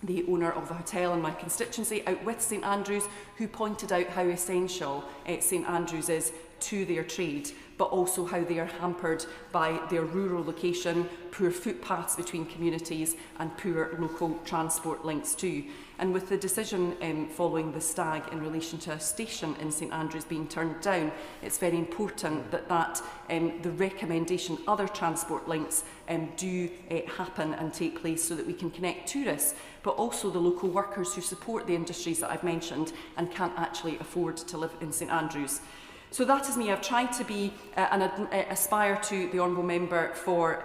the owner of the hotel in my constituency, out with St Andrews, who pointed out how essential St Andrews is to their trade, but also how they are hampered by their rural location, poor footpaths between communities and poor local transport links too. And with the decision following the Stag in relation to a station in St Andrews being turned down, it's very important that the recommendation, other transport links do happen and take place so that we can connect tourists, but also the local workers who support the industries that I've mentioned and can't actually afford to live in St Andrews. So that is me. I've tried to be and aspire to the Honourable Member for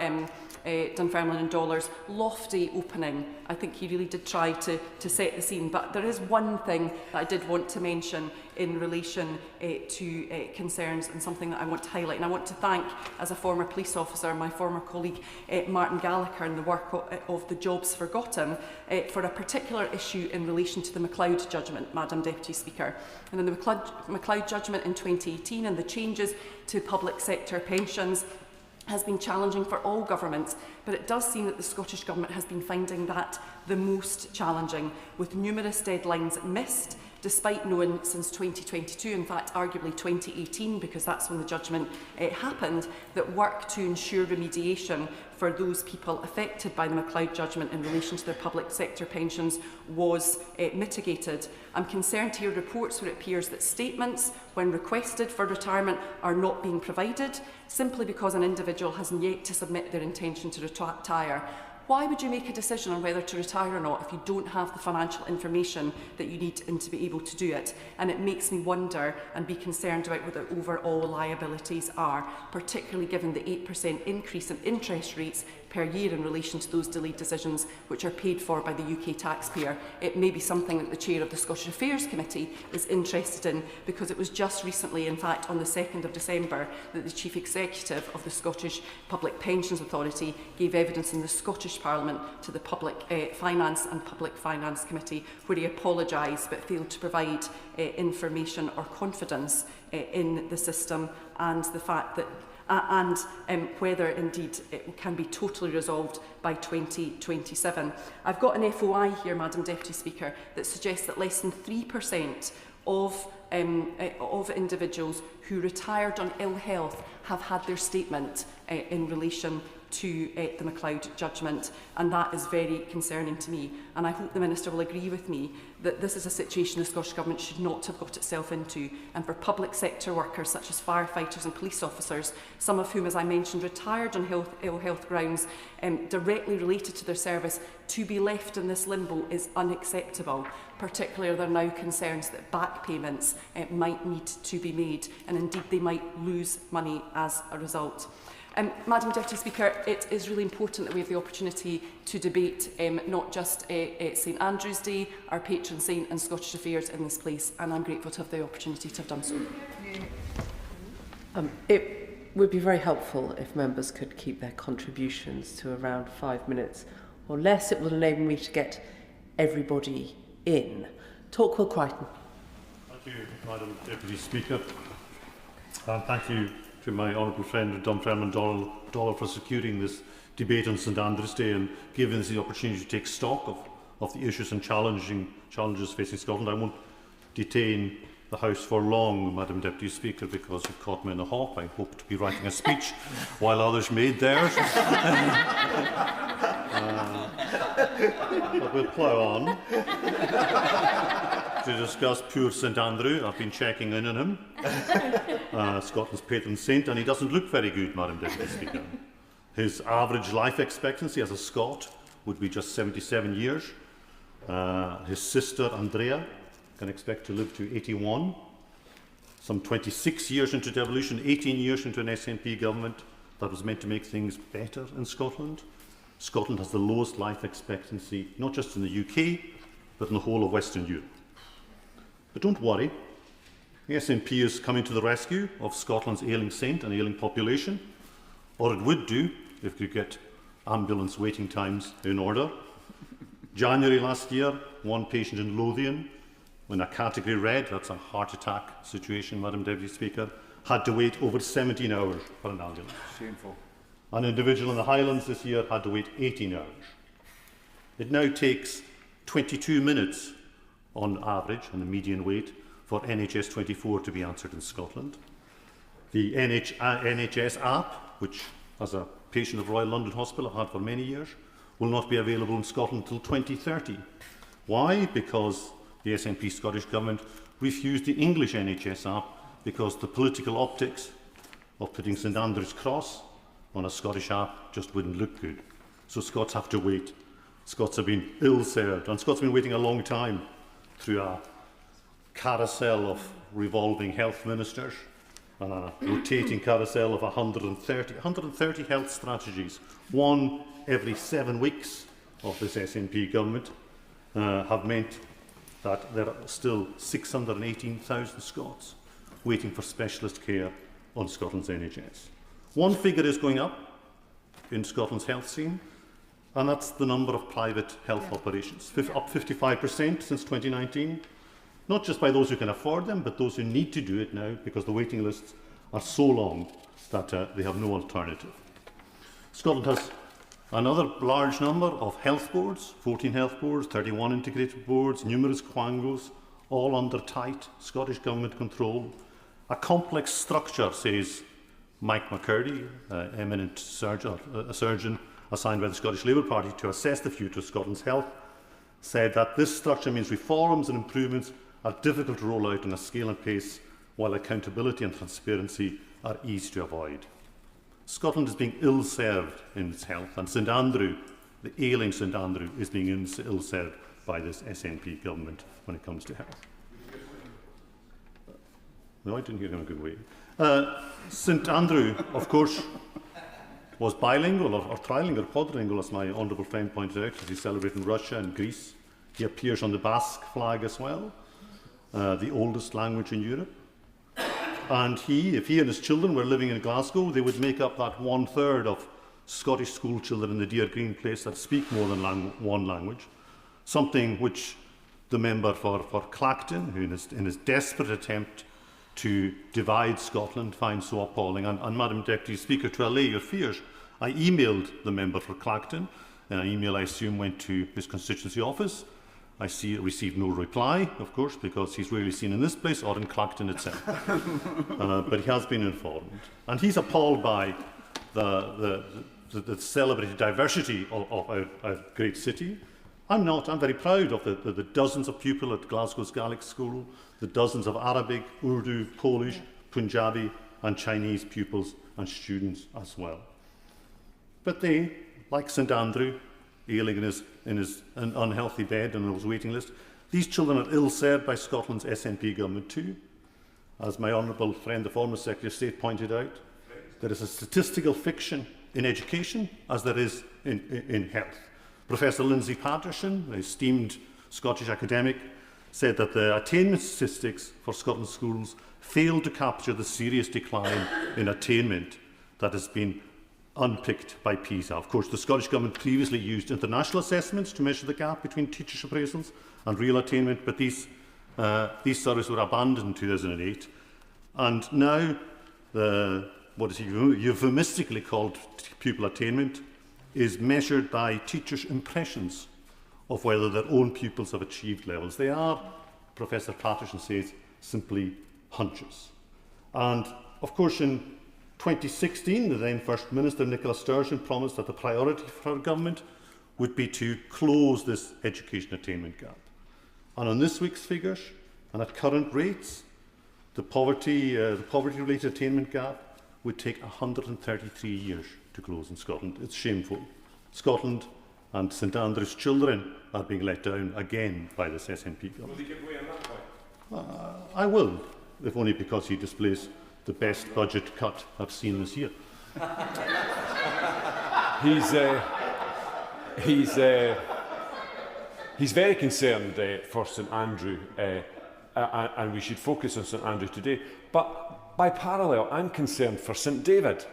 Dunfermline and Dollar's lofty opening. I think he really did try to set the scene, but there is one thing that I did want to mention in relation to concerns, and something that I want to highlight. And I want to thank, as a former police officer, my former colleague Martin Gallagher and the work of the Jobs Forgotten for a particular issue in relation to the MacLeod judgment, Madam Deputy Speaker. And in the MacLeod judgment in 2018 and the changes to public sector pensions has been challenging for all governments, but it does seem that the Scottish Government has been finding that the most challenging, with numerous deadlines missed, despite knowing since 2022, in fact arguably 2018, because that's when the judgment happened, that work to ensure remediation for those people affected by the MacLeod judgment in relation to their public sector pensions was mitigated. I'm concerned to hear reports where it appears that statements, when requested for retirement, are not being provided, simply because an individual has yet to submit their intention to retire. Why would you make a decision on whether to retire or not if you don't have the financial information that you need to be able to do it? And it makes me wonder and be concerned about what the overall liabilities are, particularly given the 8% increase in interest rates per year in relation to those delayed decisions which are paid for by the UK taxpayer. It may be something that the Chair of the Scottish Affairs Committee is interested in, because it was just recently, in fact on the 2nd of December, that the Chief Executive of the Scottish Public Pensions Authority gave evidence in the Scottish Parliament to the Public Finance and Public Finance Committee, where he apologised but failed to provide information or confidence in the system and the fact that whether indeed it can be totally resolved by 2027. I've got an FOI here, Madam Deputy Speaker, that suggests that less than 3% of individuals who retired on ill health have had their statement in relation to the MacLeod judgment, and that is very concerning to me. And I hope the Minister will agree with me that this is a situation the Scottish Government should not have got itself into. And for public sector workers such as firefighters and police officers, some of whom, as I mentioned, retired on ill health grounds directly related to their service, to be left in this limbo is unacceptable. Particularly, there are now concerns that back payments might need to be made, and indeed they might lose money as a result. Madam Deputy Speaker, it is really important that we have the opportunity to debate not just St Andrew's Day, our patron saint, and Scottish affairs in this place, and I'm grateful to have the opportunity to have done so. It would be very helpful if members could keep their contributions to around 5 minutes or less. It will enable me to get everybody in. Torquil Crichton. Thank you, Madam Deputy Speaker. And thank you to my honourable friend Dunfermline Dollar for securing this debate on St Andrew's Day and giving us the opportunity to take stock of the issues and challenges facing Scotland. I won't detain the House for long, Madam Deputy Speaker, because you've caught me in a hop. I hope to be writing a speech while others made theirs. But we'll plough on to discuss poor St Andrew. I've been checking in on him, Scotland's patron saint, and he doesn't look very good, Madam Deputy Speaker. His average life expectancy as a Scot would be just 77 years. His sister, Andrea, can expect to live to 81. Some 26 years into devolution, 18 years into an SNP government that was meant to make things better in Scotland. Scotland has the lowest life expectancy, not just in the UK, but in the whole of Western Europe. But don't worry, the SNP is coming to the rescue of Scotland's ailing saint and ailing population, or it would do if we get ambulance waiting times in order. January last year, one patient in Lothian, in a category red, that's a heart attack situation, Madam Deputy Speaker, had to wait over 17 hours for an ambulance. Shameful. An individual in the Highlands this year had to wait 18 hours. It now takes 22 minutes on average, and the median wait, for NHS 24 to be answered in Scotland. The NHS app, which as a patient of Royal London Hospital I've had for many years, will not be available in Scotland until 2030. Why? Because the SNP Scottish Government refused the English NHS app because the political optics of putting St Andrew's Cross on a Scottish app just wouldn't look good. So Scots have to wait. Scots have been ill-served, and Scots have been waiting a long time through a carousel of revolving health ministers and a rotating carousel of 130 health strategies, one every 7 weeks of this SNP government, have meant that there are still 618,000 Scots waiting for specialist care on Scotland's NHS. One figure is going up in Scotland's health scene, and that's the number of private health operations, up 55% since 2019, not just by those who can afford them, but those who need to do it now because the waiting lists are so long that they have no alternative. Scotland has another large number of health boards, 14 health boards, 31 integrated boards, numerous quangos, all under tight Scottish Government control. A complex structure, says Mike McCurdy, eminent surgeon assigned by the Scottish Labour Party to assess the future of Scotland's health, said that this structure means reforms and improvements are difficult to roll out on a scale and pace, while accountability and transparency are easy to avoid. Scotland is being ill-served in its health, and St Andrew, the ailing St Andrew, is being ill-served by this SNP government when it comes to health. No, I didn't hear him a good way. St Andrew, of course, was bilingual or trilingual, quadrilingual, as my honourable friend pointed out, as he celebrated in Russia and Greece. He appears on the Basque flag as well, the oldest language in Europe. And if he and his children were living in Glasgow, they would make up that 1/3 of Scottish school children in the Deer Green place that speak more than one language, something which the member for Clacton, who in his desperate attempt to divide Scotland, finds so appalling. And Madam Deputy Speaker, to allay your fears, I emailed the member for Clacton, and an email I assume went to his constituency office. I received no reply, of course, because he's rarely seen in this place or in Clacton itself. But he has been informed. And he's appalled by the celebrated diversity of our great city. I'm not. I'm very proud of the dozens of pupils at Glasgow's Gaelic School, the dozens of Arabic, Urdu, Polish, Punjabi and Chinese pupils and students as well. But they, like St Andrew, ailing in his unhealthy bed and on his waiting list, these children are ill-served by Scotland's SNP government too. As my honourable friend, the former Secretary of State, pointed out, there is a statistical fiction in education as there is in health. Professor Lindsay Patterson, an esteemed Scottish academic, said that the attainment statistics for Scotland's schools fail to capture the serious decline in attainment that has been unpicked by PISA. Of course, the Scottish Government previously used international assessments to measure the gap between teachers' appraisals and real attainment, but these surveys were abandoned in 2008. And now, what is euphemistically called pupil attainment is measured by teachers' impressions of whether their own pupils have achieved levels. They are, Professor Patterson says, simply hunches. And of course, in 2016, the then First Minister, Nicola Sturgeon, promised that the priority for her government would be to close this education attainment gap. And on this week's figures, and at current rates, the poverty-related attainment gap would take 133 years to close in Scotland. It's shameful. Scotland and St Andrew's children are being let down again by this SNP government. Will they give way on that point? I will, if only because he displays the best budget cut I've seen this year. He's very concerned for St Andrew, and we should focus on St Andrew today. But by parallel, I'm concerned for St David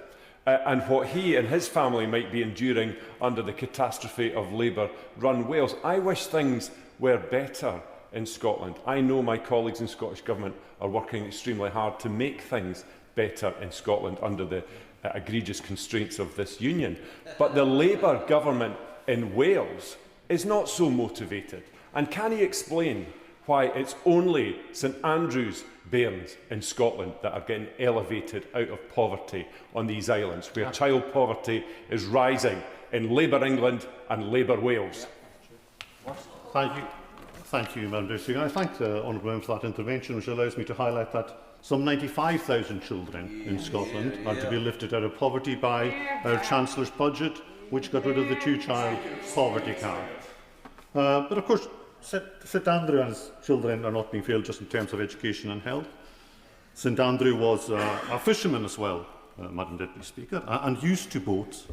and what he and his family might be enduring under the catastrophe of Labour-run Wales. I wish things were better in Scotland. I know my colleagues in Scottish Government are working extremely hard to make things better in Scotland under the egregious constraints of this union. But the Labour government in Wales is not so motivated. And can he explain why it's only St Andrews bairns in Scotland that are getting elevated out of poverty on these islands, where child poverty is rising in Labour England and Labour Wales? Thank you. Thank you, Madam Deputy Speaker. I thank the Honourable Member for that intervention, which allows me to highlight that some 95,000 children in Scotland are to be lifted out of poverty by our Chancellor's budget, which got rid of the two-child poverty cap. But of course, St Andrew and his children are not being failed just in terms of education and health. St Andrew was a fisherman as well, Madam Deputy Speaker, and used to boats,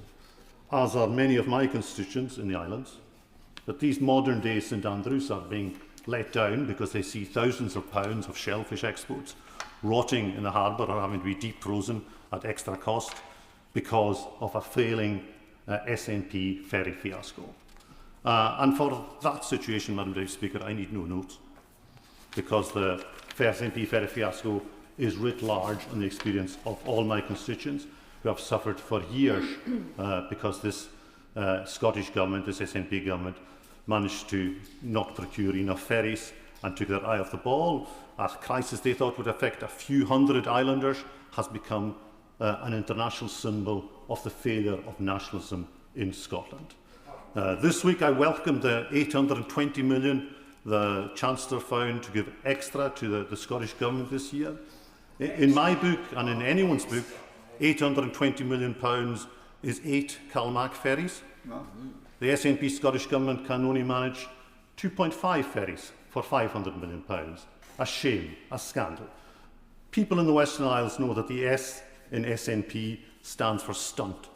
as are many of my constituents in the islands. But these modern-day St Andrews are being let down because they see thousands of pounds of shellfish exports rotting in the harbour or having to be deep frozen at extra cost because of a failing SNP ferry fiasco. And for that situation, Madam Deputy Speaker, I need no notes, because the SNP ferry fiasco is writ large in the experience of all my constituents who have suffered for years because this Scottish Government, this SNP Government, managed to not procure enough ferries and took their eye off the ball. A crisis they thought would affect a few hundred islanders has become an international symbol of the failure of nationalism in Scotland. This week I welcomed the 820 million the Chancellor found to give extra to the Scottish Government this year. In my book, and in anyone's book, £820 million is 8 Calmac ferries. The SNP Scottish Government can only manage 2.5 ferries for £500 million. A shame, a scandal. People in the Western Isles know that the S in SNP stands for stunt.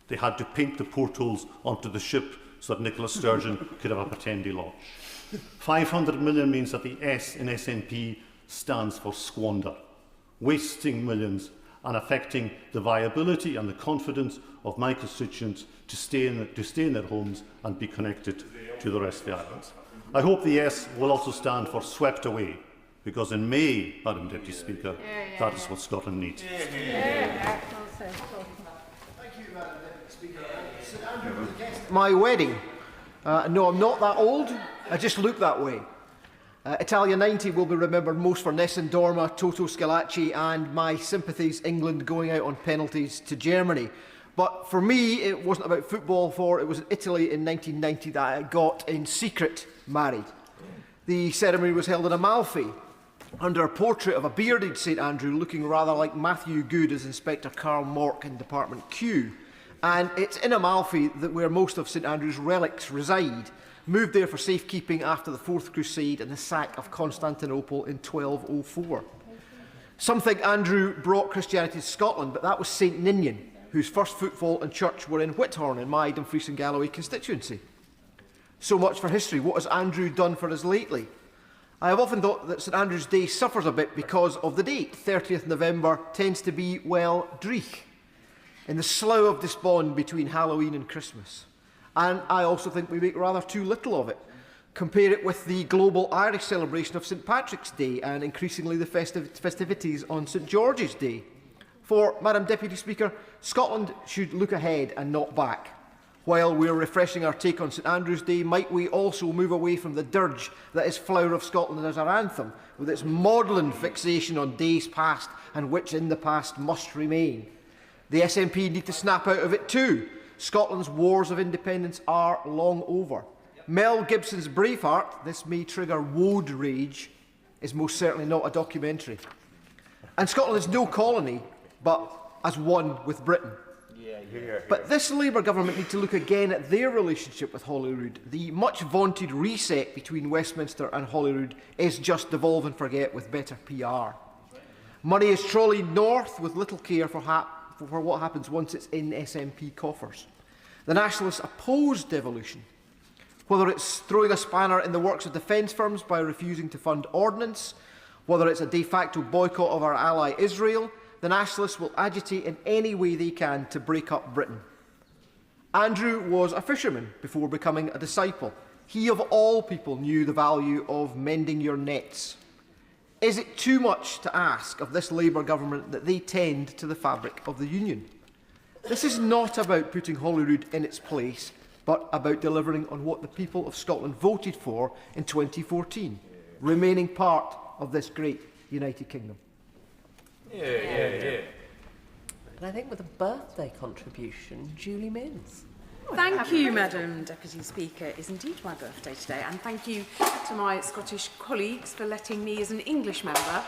They had to paint the portholes onto the ship so that Nicola Sturgeon could have a pretendy launch. 500 million means that the S in SNP stands for squander, wasting millions and affecting the viability and the confidence of my constituents to stay in their homes and be connected to the rest of the islands. I hope the S will also stand for swept away, because in May, Madam Deputy Speaker, that is what Scotland needs. Thank you, Madam Deputy Speaker. My wedding. No, I'm not that old. I just look that way. Italia 90 will be remembered most for Nessun Dorma, Toto Scalacci and my sympathies England going out on penalties to Germany. But for me, it wasn't about football, for it was in Italy in 1990 that I got in secret married. The ceremony was held in Amalfi, under a portrait of a bearded St Andrew looking rather like Matthew Good as Inspector Karl Mork in Department Q. And it's in Amalfi where most of St Andrew's relics reside, moved there for safekeeping after the Fourth Crusade and the sack of Constantinople in 1204. Some think Andrew brought Christianity to Scotland, but that was St Ninian, whose first footfall in church were in Whithorn in my Dumfries and Galloway constituency. So much for history. What has Andrew done for us lately? I have often thought that St Andrew's Day suffers a bit because of the date. 30th November tends to be, well, dreich, in the slough of despond between Halloween and Christmas. And I also think we make rather too little of it. Compare it with the global Irish celebration of St Patrick's Day and increasingly the festivities on St George's Day. For, Madam Deputy Speaker, Scotland should look ahead and not back. While we're refreshing our take on St Andrew's Day, might we also move away from the dirge that is Flower of Scotland as our anthem, with its maudlin fixation on days past and which in the past must remain? The SNP need to snap out of it too. Scotland's wars of independence are long over. Mel Gibson's Braveheart, this may trigger woad rage, is most certainly not a documentary. And Scotland is no colony, but as one with Britain. But this Labour government need to look again at their relationship with Holyrood. The much vaunted reset between Westminster and Holyrood is just devolve and forget with better PR. Money is trolleyed north with little care for what happens once it's in SNP coffers. The Nationalists oppose devolution, whether it's throwing a spanner in the works of defence firms by refusing to fund ordnance, whether it's a de facto boycott of our ally Israel. The Nationalists will agitate in any way they can to break up Britain. Andrew was a fisherman before becoming a disciple. He, of all people, knew the value of mending your nets. Is it too much to ask of this Labour government that they tend to the fabric of the Union? This is not about putting Holyrood in its place, but about delivering on what the people of Scotland voted for in 2014, remaining part of this great United Kingdom. And I think with a birthday contribution, Julie Minns. Thank you, Madam Deputy Speaker. It is indeed my birthday today, and thank you to my Scottish colleagues for letting me, as an English member,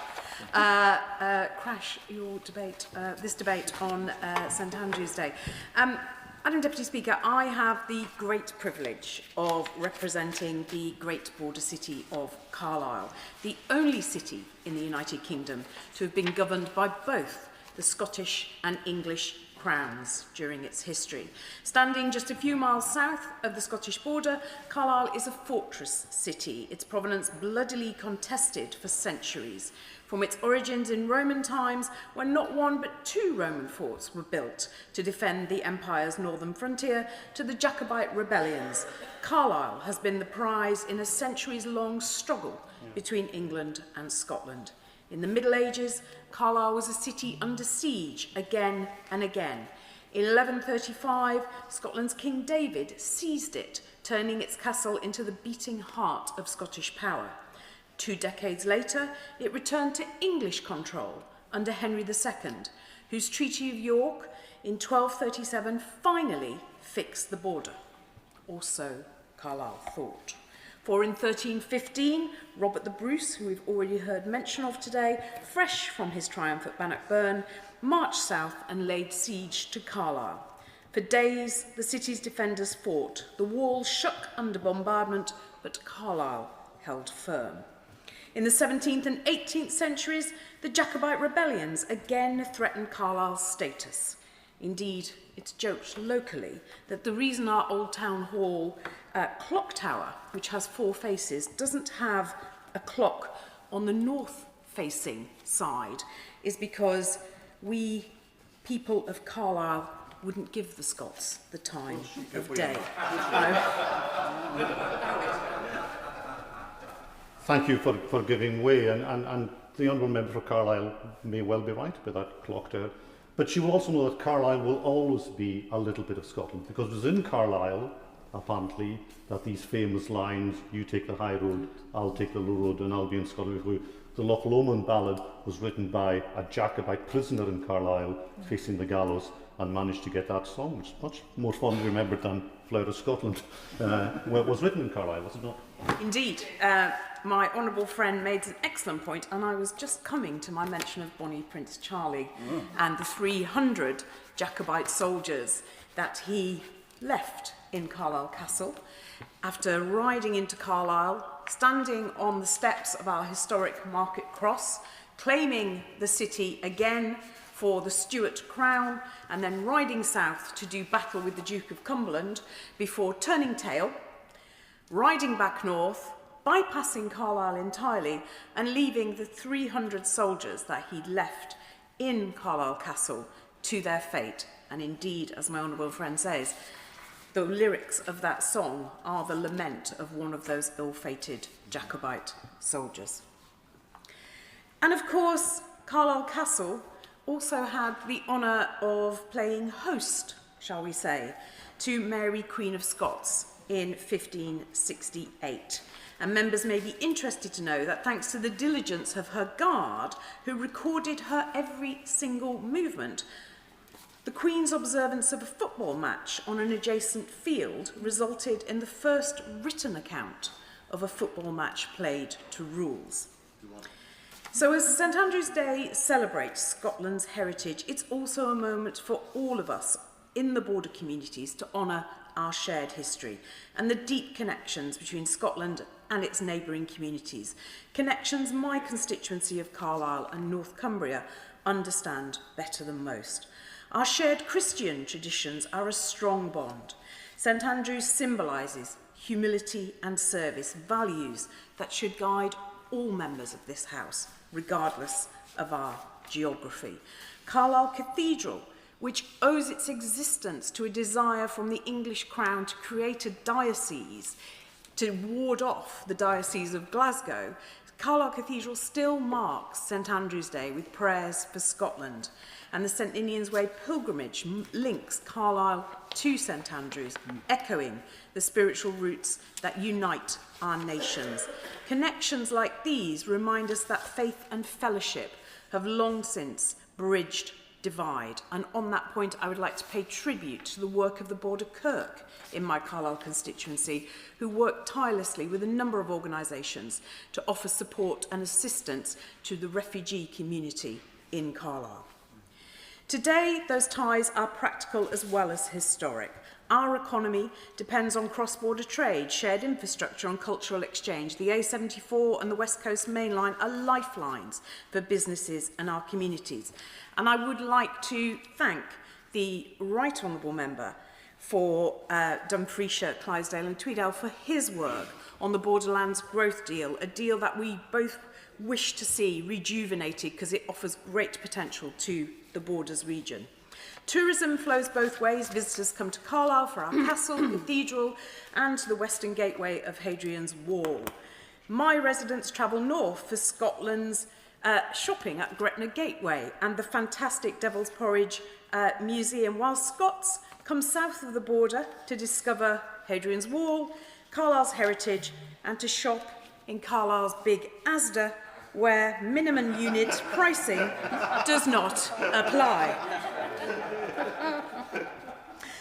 crash your debate, this debate on St Andrew's Day. Madam Deputy Speaker, I have the great privilege of representing the great border city of Carlisle, the only city in the United Kingdom to have been governed by both the Scottish and English crowns during its history. Standing just a few miles south of the Scottish border, Carlisle is a fortress city, its provenance bloodily contested for centuries. From its origins in Roman times, when not one but two Roman forts were built to defend the empire's northern frontier, to the Jacobite rebellions, Carlisle has been the prize in a centuries-long struggle between England and Scotland. In the Middle Ages, Carlisle was a city under siege again and again. In 1135, Scotland's King David seized it, turning its castle into the beating heart of Scottish power. 2 decades later, it returned to English control under Henry II, whose Treaty of York in 1237 finally fixed the border. Or so Carlisle thought. For in 1315, Robert the Bruce, who we've already heard mention of today, fresh from his triumph at Bannockburn, marched south and laid siege to Carlisle. For days, the city's defenders fought. The walls shook under bombardment, but Carlisle held firm. In the 17th and 18th centuries, the Jacobite rebellions again threatened Carlisle's status. Indeed, it's joked locally that the reason our Old Town Hall clock tower, which has 4 faces, doesn't have a clock on the north-facing side is because we, people of Carlisle, wouldn't give the Scots the time of day. Thank you for giving way, and the honourable member for Carlisle may well be right with that clock tower. But she will also know that Carlisle will always be a little bit of Scotland, because it was in Carlisle, apparently, that these famous lines, you take the high road, I'll take the low road, and I'll be in Scotland with you. The Loch Lomond ballad was written by a Jacobite prisoner in Carlisle facing the gallows, and managed to get that song, which is much more fondly remembered than Flower of Scotland, was written in Carlisle, was it not? Indeed. My honourable friend made an excellent point, and I was just coming to my mention of Bonnie Prince Charlie and the 300 Jacobite soldiers that he left in Carlisle Castle after riding into Carlisle, standing on the steps of our historic Market Cross, claiming the city again for the Stuart crown, and then riding south to do battle with the Duke of Cumberland before turning tail, riding back north, bypassing Carlisle entirely and leaving the 300 soldiers that he'd left in Carlisle Castle to their fate. And indeed, as my honourable friend says, the lyrics of that song are the lament of one of those ill-fated Jacobite soldiers. And of course, Carlisle Castle also had the honour of playing host, shall we say, to Mary Queen of Scots in 1568. And members may be interested to know that thanks to the diligence of her guard, who recorded her every single movement, the Queen's observance of a football match on an adjacent field resulted in the first written account of a football match played to rules. So as St Andrew's Day celebrates Scotland's heritage, it's also a moment for all of us in the border communities to honour our shared history and the deep connections between Scotland and its neighbouring communities. Connections my constituency of Carlisle and North Cumbria understand better than most. Our shared Christian traditions are a strong bond. St Andrews symbolises humility and service, values that should guide all members of this House, regardless of our geography. Carlisle Cathedral, which owes its existence to a desire from the English Crown to create a diocese to ward off the Diocese of Glasgow, Carlisle Cathedral still marks St Andrew's Day with prayers for Scotland, and the St Ninian's Way pilgrimage links Carlisle to St Andrews, echoing the spiritual roots that unite our nations. Connections like these remind us that faith and fellowship have long since bridged divide. And on that point, I would like to pay tribute to the work of the Border Kirk in my Carlisle constituency, who worked tirelessly with a number of organisations to offer support and assistance to the refugee community in Carlisle. Today, those ties are practical as well as historic. Our economy depends on cross-border trade, shared infrastructure and cultural exchange. The A74 and the West Coast Main Line are lifelines for businesses and our communities. And I would like to thank the Right Honourable Member for Dumfriesshire, Clydesdale and Tweedale for his work on the Borderlands Growth Deal, a deal that we both wish to see rejuvenated because it offers great potential to the Borders region. Tourism flows both ways. Visitors come to Carlisle for our castle, cathedral, and to the western gateway of Hadrian's Wall. My residents travel north for Scotland's shopping at Gretna Gateway and the fantastic Devil's Porridge Museum, while Scots come south of the border to discover Hadrian's Wall, Carlisle's heritage, and to shop in Carlisle's big Asda, where minimum unit pricing does not apply.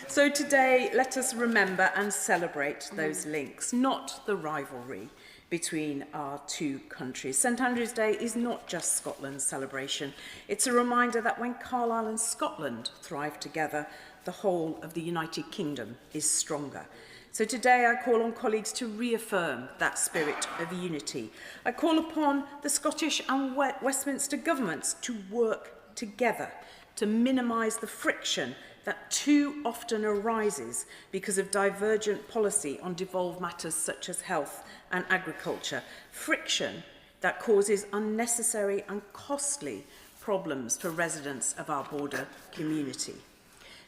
So today, let us remember and celebrate those links, not the rivalry between our two countries. St Andrew's Day is not just Scotland's celebration. It's a reminder that when Carlisle and Scotland thrive together, the whole of the United Kingdom is stronger. So today I call on colleagues to reaffirm that spirit of unity. I call upon the Scottish and Westminster governments to work together to minimise the friction that too often arises because of divergent policy on devolved matters such as health and agriculture. Friction that causes unnecessary and costly problems for residents of our border community.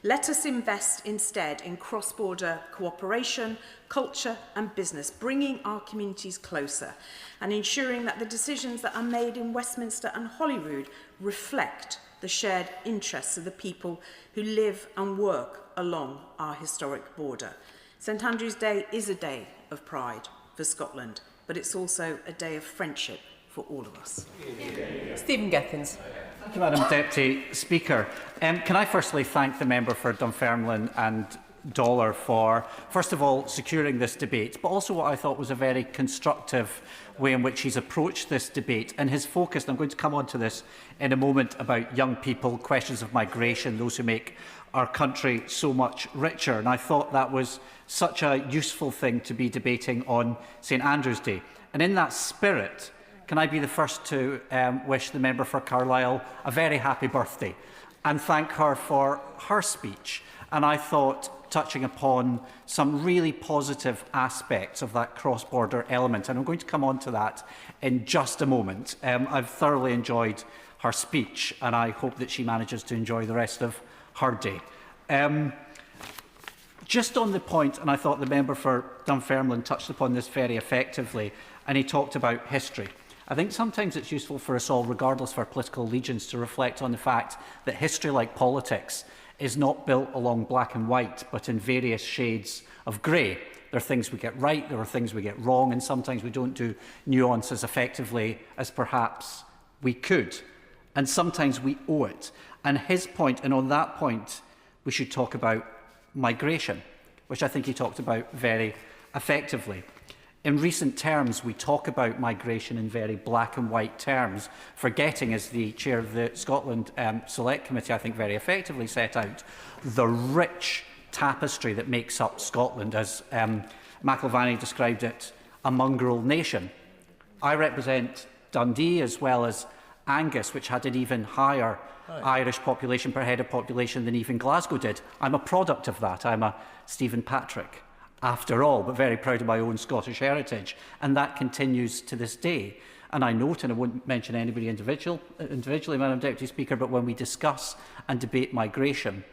Let us invest instead in cross-border cooperation, culture and business, bringing our communities closer and ensuring that the decisions that are made in Westminster and Holyrood reflect the shared interests of the people who live and work along our historic border. St Andrew's Day is a day of pride for Scotland, but it's also a day of friendship for all of us. Stephen Gittins. Thank you, Madam Deputy Speaker. Can I firstly thank the member for Dunfermline and Dollar for, first of all, securing this debate, but also what I thought was a very constructive way in which he's approached this debate and his focus, and I'm going to come on to this in a moment, about young people, questions of migration, those who make our country so much richer. And I thought that was such a useful thing to be debating on St Andrew's Day. And in that spirit, can I be the first to wish the member for Carlisle a very happy birthday and thank her for her speech. And I thought, touching upon some really positive aspects of that cross-border element, and I'm going to come on to that in just a moment. I've thoroughly enjoyed her speech, and I hope that she manages to enjoy the rest of her day. Just on the point, and I thought the member for Dunfermline touched upon this very effectively, and he talked about history. I think sometimes it's useful for us all, regardless of our political allegiance, to reflect on the fact that history, like politics, is not built along black and white, but in various shades of grey. There are things we get right, there are things we get wrong, and sometimes we don't do nuance as effectively as perhaps we could. And sometimes we owe it. And his point, and on that point, we should talk about migration, which I think he talked about very effectively. In recent terms, we talk about migration in very black and white terms, forgetting, as the chair of the Scotland Select Committee, I think, very effectively set out, the rich tapestry that makes up Scotland, as McIlvanney described it, a mongrel nation. I represent Dundee as well as Angus, which had an even higher Irish population per head of population than even Glasgow did. I'm a product of that. I'm a Stephen Patrick, after all, but very proud of my own Scottish heritage, and that continues to this day. And I note, and I won't mention anybody individually, Madam Deputy Speaker, but when we discuss and debate migration,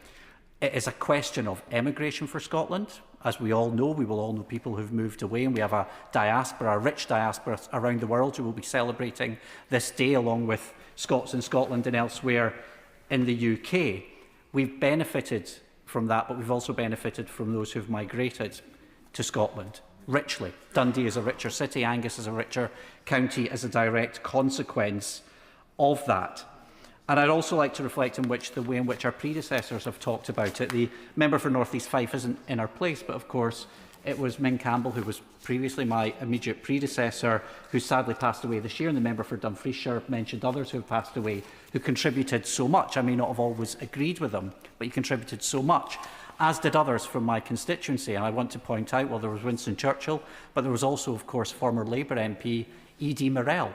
it is a question of emigration for Scotland, As we all know, we will all know people who've moved away, and we have a diaspora, a rich diaspora around the world who will be celebrating this day along with Scots in Scotland and elsewhere in the UK. We've benefited from that, but we've also benefited from those who've migrated to Scotland richly. Dundee is a richer city, Angus is a richer county as a direct consequence of that. And I'd also like to reflect on the way in which our predecessors have talked about it. The member for North East Fife isn't in our place, but of course it was Ming Campbell, who was previously my immediate predecessor, who sadly passed away this year, and the member for Dumfriesshire mentioned others who have passed away, who contributed so much. I may not have always agreed with them, but he contributed so much, as did others from my constituency. And I want to point out, well, there was Winston Churchill, but there was also, of course, former Labour MP E.D. Morrell,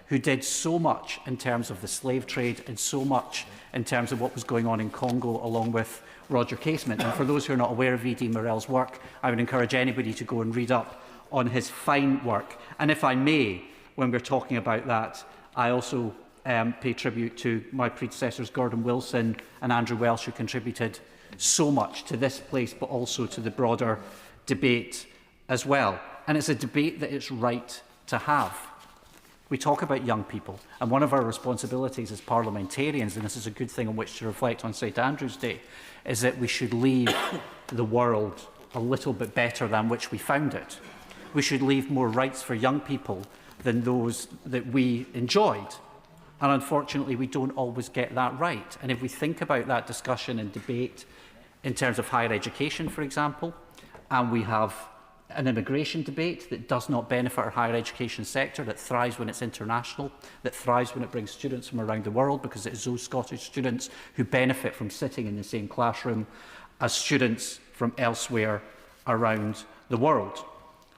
who did so much in terms of the slave trade and so much in terms of what was going on in Congo, along with Roger Casement. And for those who are not aware of E.D. Morrell's work, I would encourage anybody to go and read up on his fine work. And if I may, when we're talking about that, I also pay tribute to my predecessors, Gordon Wilson and Andrew Welsh, who contributed so much to this place, but also to the broader debate as well. And it's a debate that it's right to have. We talk about young people, and one of our responsibilities as parliamentarians, and this is a good thing on which to reflect on St Andrew's Day, is that we should leave the world a little bit better than which we found it. We should leave more rights for young people than those that we enjoyed. And unfortunately, we don't always get that right. And if we think about that discussion and debate in terms of higher education, for example, and we have an immigration debate that does not benefit our higher education sector, that thrives when it's international, that thrives when it brings students from around the world, because it is those Scottish students who benefit from sitting in the same classroom as students from elsewhere around the world.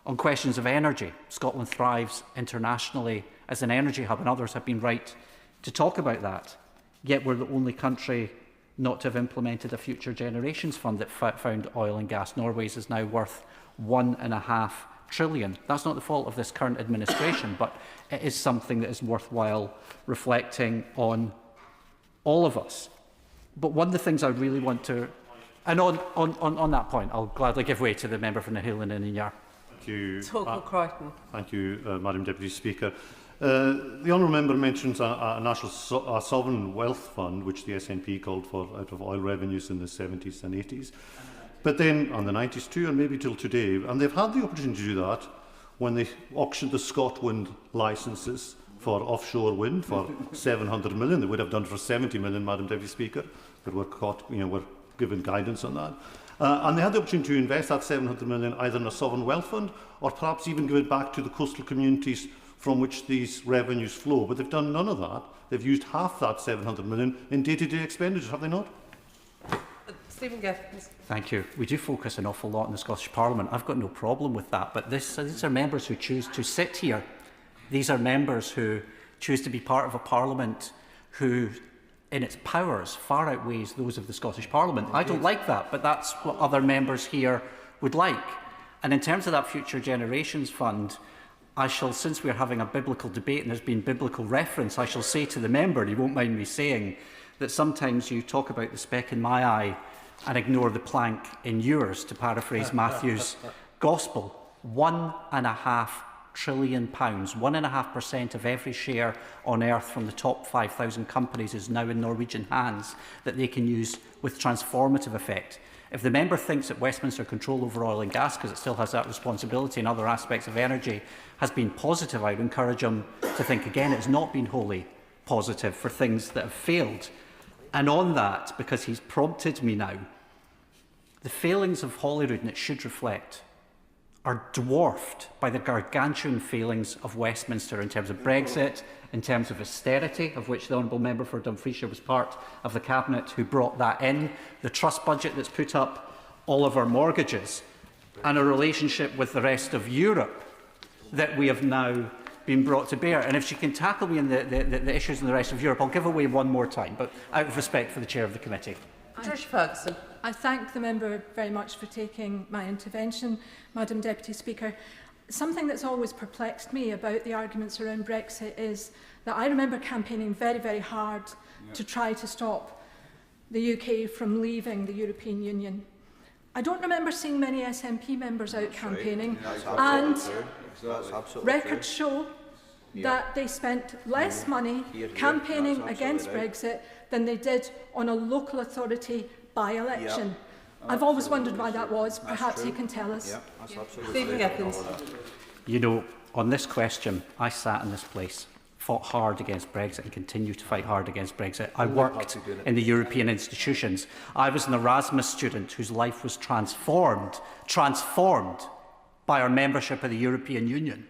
On questions of energy, Scotland thrives internationally as an energy hub, and others have been right to talk about that. Yet we're the only country not to have implemented a Future Generations Fund that found oil and gas. Norway's is now worth $1.5 trillion. That's not the fault of this current administration, but it is something that is worthwhile reflecting on all of us. But one of the things I really want to... And on that point, I'll gladly give way to the member for Nahilin and Inyar. Thank you. Crichton. Thank you, Madam Deputy Speaker. The honourable member mentions a national sovereign wealth fund, which the SNP called for out of oil revenues in the 70s and 80s. But then, on the 90s too, and maybe till today, and they've had the opportunity to do that when they auctioned the ScotWind licences for offshore wind for 700 million. They would have done for 70 million, Madam Deputy Speaker, but were caught, were given guidance on that. And they had the opportunity to invest that 700 million either in a sovereign wealth fund or perhaps even give it back to the coastal communities from which these revenues flow. But they've done none of that. They've used half that 700 million in day-to-day expenditure, have they not? Stephen Giffins. Thank you. We do focus an awful lot in the Scottish Parliament. I've got no problem with that. But these are members who choose to sit here. These are members who choose to be part of a Parliament who, in its powers, far outweighs those of the Scottish Parliament. I don't like that, but that's what other members here would like. And in terms of that Future Generations Fund, I shall, since we're having a biblical debate and there's been biblical reference, I shall say to the member, and he won't mind me saying, that sometimes you talk about the speck in my eye and ignore the plank in yours, to paraphrase Matthew's Gospel. £1.5 trillion, 1.5% of every share on earth from the top 5,000 companies is now in Norwegian hands that they can use with transformative effect. If the member thinks that Westminster control over oil and gas, because it still has that responsibility in other aspects of energy, has been positive, I would encourage him to think again. It's not been wholly positive for things that have failed. And on that, because he's prompted me now, the failings of Holyrood, and it should reflect, are dwarfed by the gargantuan failings of Westminster in terms of Brexit, in terms of austerity, of which the Honourable Member for Dumfriesshire was part of the Cabinet who brought that in, the trust budget that's put up all of our mortgages, and a relationship with the rest of Europe that we have now been brought to bear. And if she can tackle me in the issues in the rest of Europe, I'll give away one more time, but out of respect for the Chair of the Committee. Trish Ferguson. I thank the member very much for taking my intervention, Madam Deputy Speaker. Something that's always perplexed me about the arguments around Brexit is that I remember campaigning very, very hard to try to stop the UK from leaving the European Union. I don't remember seeing many SNP members out campaigning, and records show that they spent less money campaigning against Brexit than they did on a local authority by-election. I've always wondered why that was. Perhaps you can tell us. Stephen Giffins. You know, on this question, I sat in this place, fought hard against Brexit and continue to fight hard against Brexit. I worked in the European institutions. I was an Erasmus student whose life was transformed by our membership of the European Union.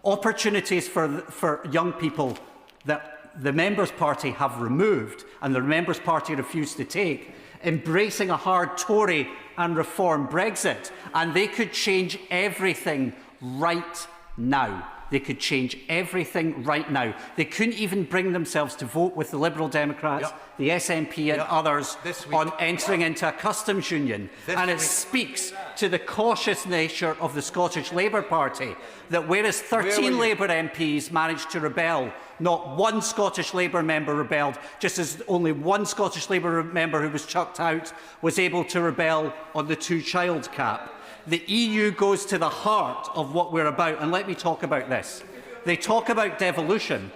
Opportunities for young people that the Members' Party have removed and the Members' Party refused to take, embracing a hard Tory and reform Brexit, and they could change everything right now. They could change everything right now. They couldn't even bring themselves to vote with the Liberal Democrats, the SNP and others on entering into a customs union. And it speaks to the cautious nature of the Scottish Labour Party that whereas 13 Labour MPs managed to rebel, not one Scottish Labour member rebelled, just as only one Scottish Labour member who was chucked out was able to rebel on the two-child cap. The EU goes to the heart of what we're about, and let me talk about this. They talk about devolution,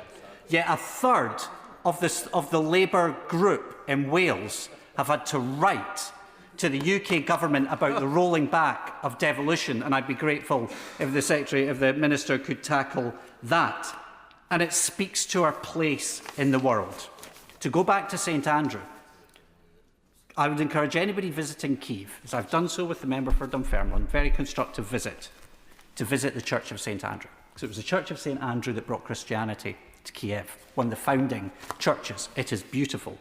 yet a third of the Labour group in Wales have had to write to the UK government about the rolling back of devolution, and I'd be grateful if the Minister could tackle that. And it speaks to our place in the world. To go back to St Andrew, I would encourage anybody visiting Kyiv, as I've done so with the member for Dunfermline, very constructive visit, to visit the Church of St Andrew. So it was the Church of St Andrew that brought Christianity to Kiev, one of the founding churches. It is beautiful.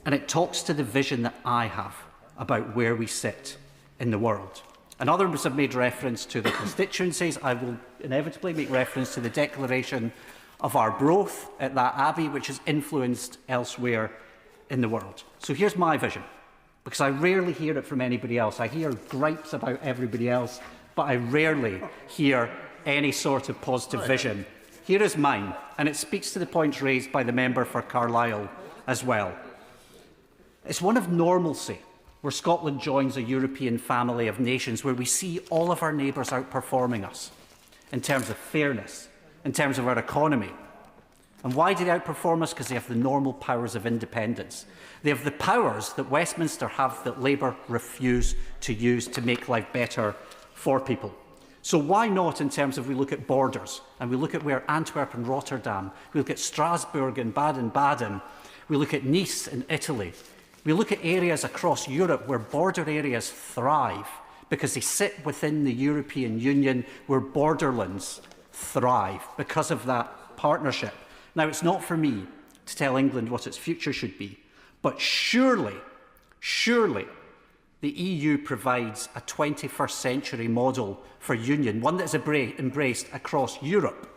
And it talks to the vision that I have about where we sit in the world. And others have made reference to the constituencies. I will inevitably make reference to the declaration of Arbroath at that abbey, which has influenced elsewhere in the world. So here's my vision, because I rarely hear it from anybody else. I hear gripes about everybody else, but I rarely hear any sort of positive vision. Here is mine, and it speaks to the points raised by the member for Carlisle as well. It's one of normalcy, where Scotland joins a European family of nations where we see all of our neighbours outperforming us in terms of fairness, in terms of our economy. And why do they outperform us? Because they have the normal powers of independence. They have the powers that Westminster have that Labour refuse to use to make life better for people. So why not, in terms of we look at borders, and we look at where Antwerp and Rotterdam, we look at Strasbourg and Baden-Baden, we look at Nice in Italy, we look at areas across Europe where border areas thrive because they sit within the European Union, where borderlands thrive because of that partnership. Now, it's not for me to tell England what its future should be, but surely the EU provides a 21st century model for union, one that is embraced across Europe,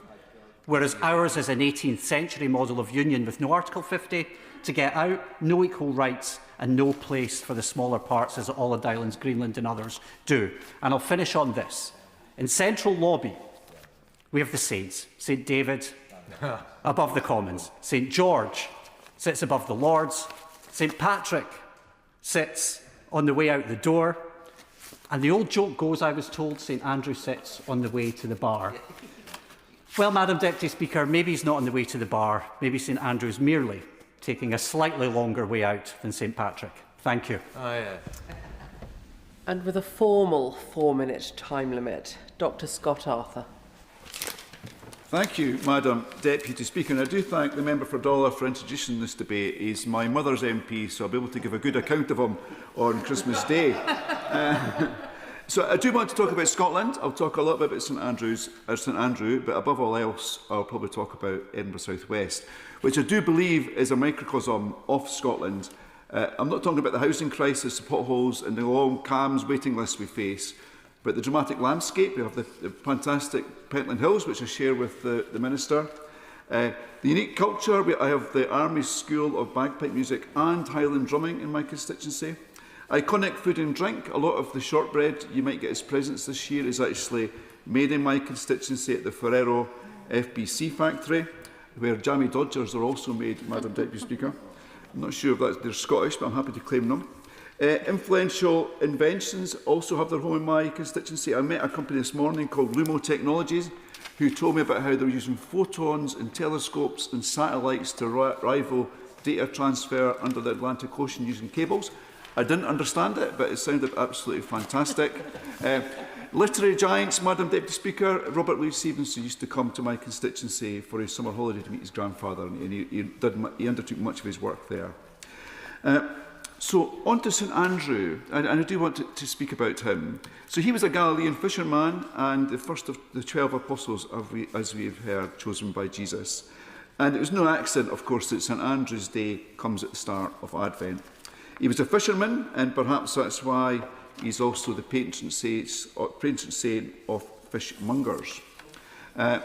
whereas ours is an 18th century model of union with no Article 50 to get out, no equal rights and no place for the smaller parts as Åland Islands, Greenland and others do. And I'll finish on this. In Central Lobby, we have the saints, St David above the Commons, St George sits above the Lords, St Patrick sits on the way out the door, and the old joke goes, I was told, St Andrew sits on the way to the bar. Well, Madam Deputy Speaker, maybe he's not on the way to the bar, maybe St Andrew's merely taking a slightly longer way out than St Patrick. Thank you. And with a formal 4-minute time limit, Dr Scott Arthur. Thank you, Madam Deputy Speaker. And I do thank the member for Dollar for introducing this debate. He's my mother's MP, so I'll be able to give a good account of him on Christmas Day. So I do want to talk about Scotland. I'll talk a little bit about St Andrew, but above all else, I'll probably talk about Edinburgh South West, which I do believe is a microcosm of Scotland. I'm not talking about the housing crisis, the potholes and the long CAMS waiting lists we face, but the dramatic landscape. We have the fantastic Pentland Hills, which I share with the Minister. The unique culture. I have the Army School of Bagpipe Music and Highland Drumming in my constituency. Iconic food and drink. A lot of the shortbread you might get as presents this year is actually made in my constituency at the Ferrero FBC factory, where jammy Dodgers are also made, Madam Deputy Speaker. I'm not sure if they're Scottish, but I'm happy to claim them. Influential inventions also have their home in my constituency. I met a company this morning called Lumo Technologies, who told me about how they're using photons and telescopes and satellites to rival data transfer under the Atlantic Ocean using cables. I didn't understand it, but it sounded absolutely fantastic. Literary giants, Madam Deputy Speaker. Robert Louis Stevenson used to come to my constituency for his summer holiday to meet his grandfather, and he undertook much of his work there. So on to St Andrew, and I do want to speak about him. So he was a Galilean fisherman and the first of the 12 apostles, as we have heard, chosen by Jesus. And it was no accident, of course, that St Andrew's Day comes at the start of Advent. He was a fisherman, and perhaps that's why he's also the patron saint of fishmongers. And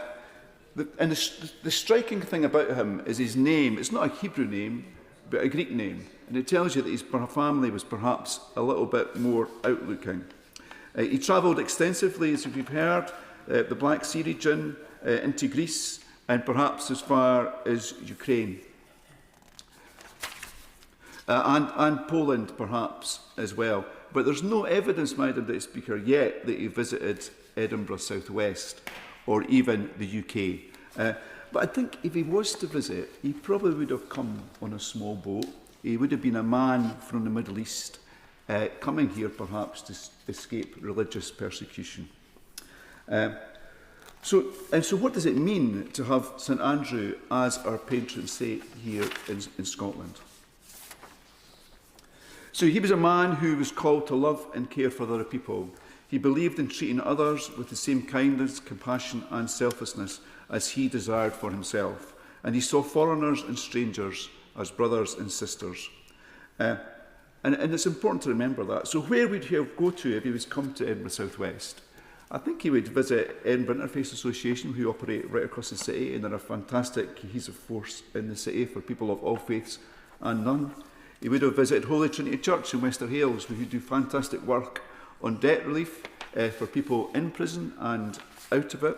the striking thing about him is his name. It's not a Hebrew name, but a Greek name. And it tells you that his family was perhaps a little bit more outlooking. He travelled extensively, as we've heard, the Black Sea region, into Greece, and perhaps as far as Ukraine. And Poland, perhaps, as well. But there's no evidence, Madam Deputy Speaker, yet that he visited Edinburgh South West or even the UK. But I think if he was to visit, he probably would have come on a small boat. He would have been a man from the Middle East, coming here perhaps to escape religious persecution. So what does it mean to have St Andrew as our patron saint here in Scotland? So he was a man who was called to love and care for other people. He believed in treating others with the same kindness, compassion and selflessness as he desired for himself. And he saw foreigners and strangers as brothers and sisters. And it's important to remember that. So where would he go to if he was come to Edinburgh South West? I think he would visit Edinburgh Interfaith Association, who operate right across the city, and they're a fantastic cohesive force in the city for people of all faiths and none. He would have visited Holy Trinity Church in Wester Hailes, who do fantastic work on debt relief for people in prison and out of it,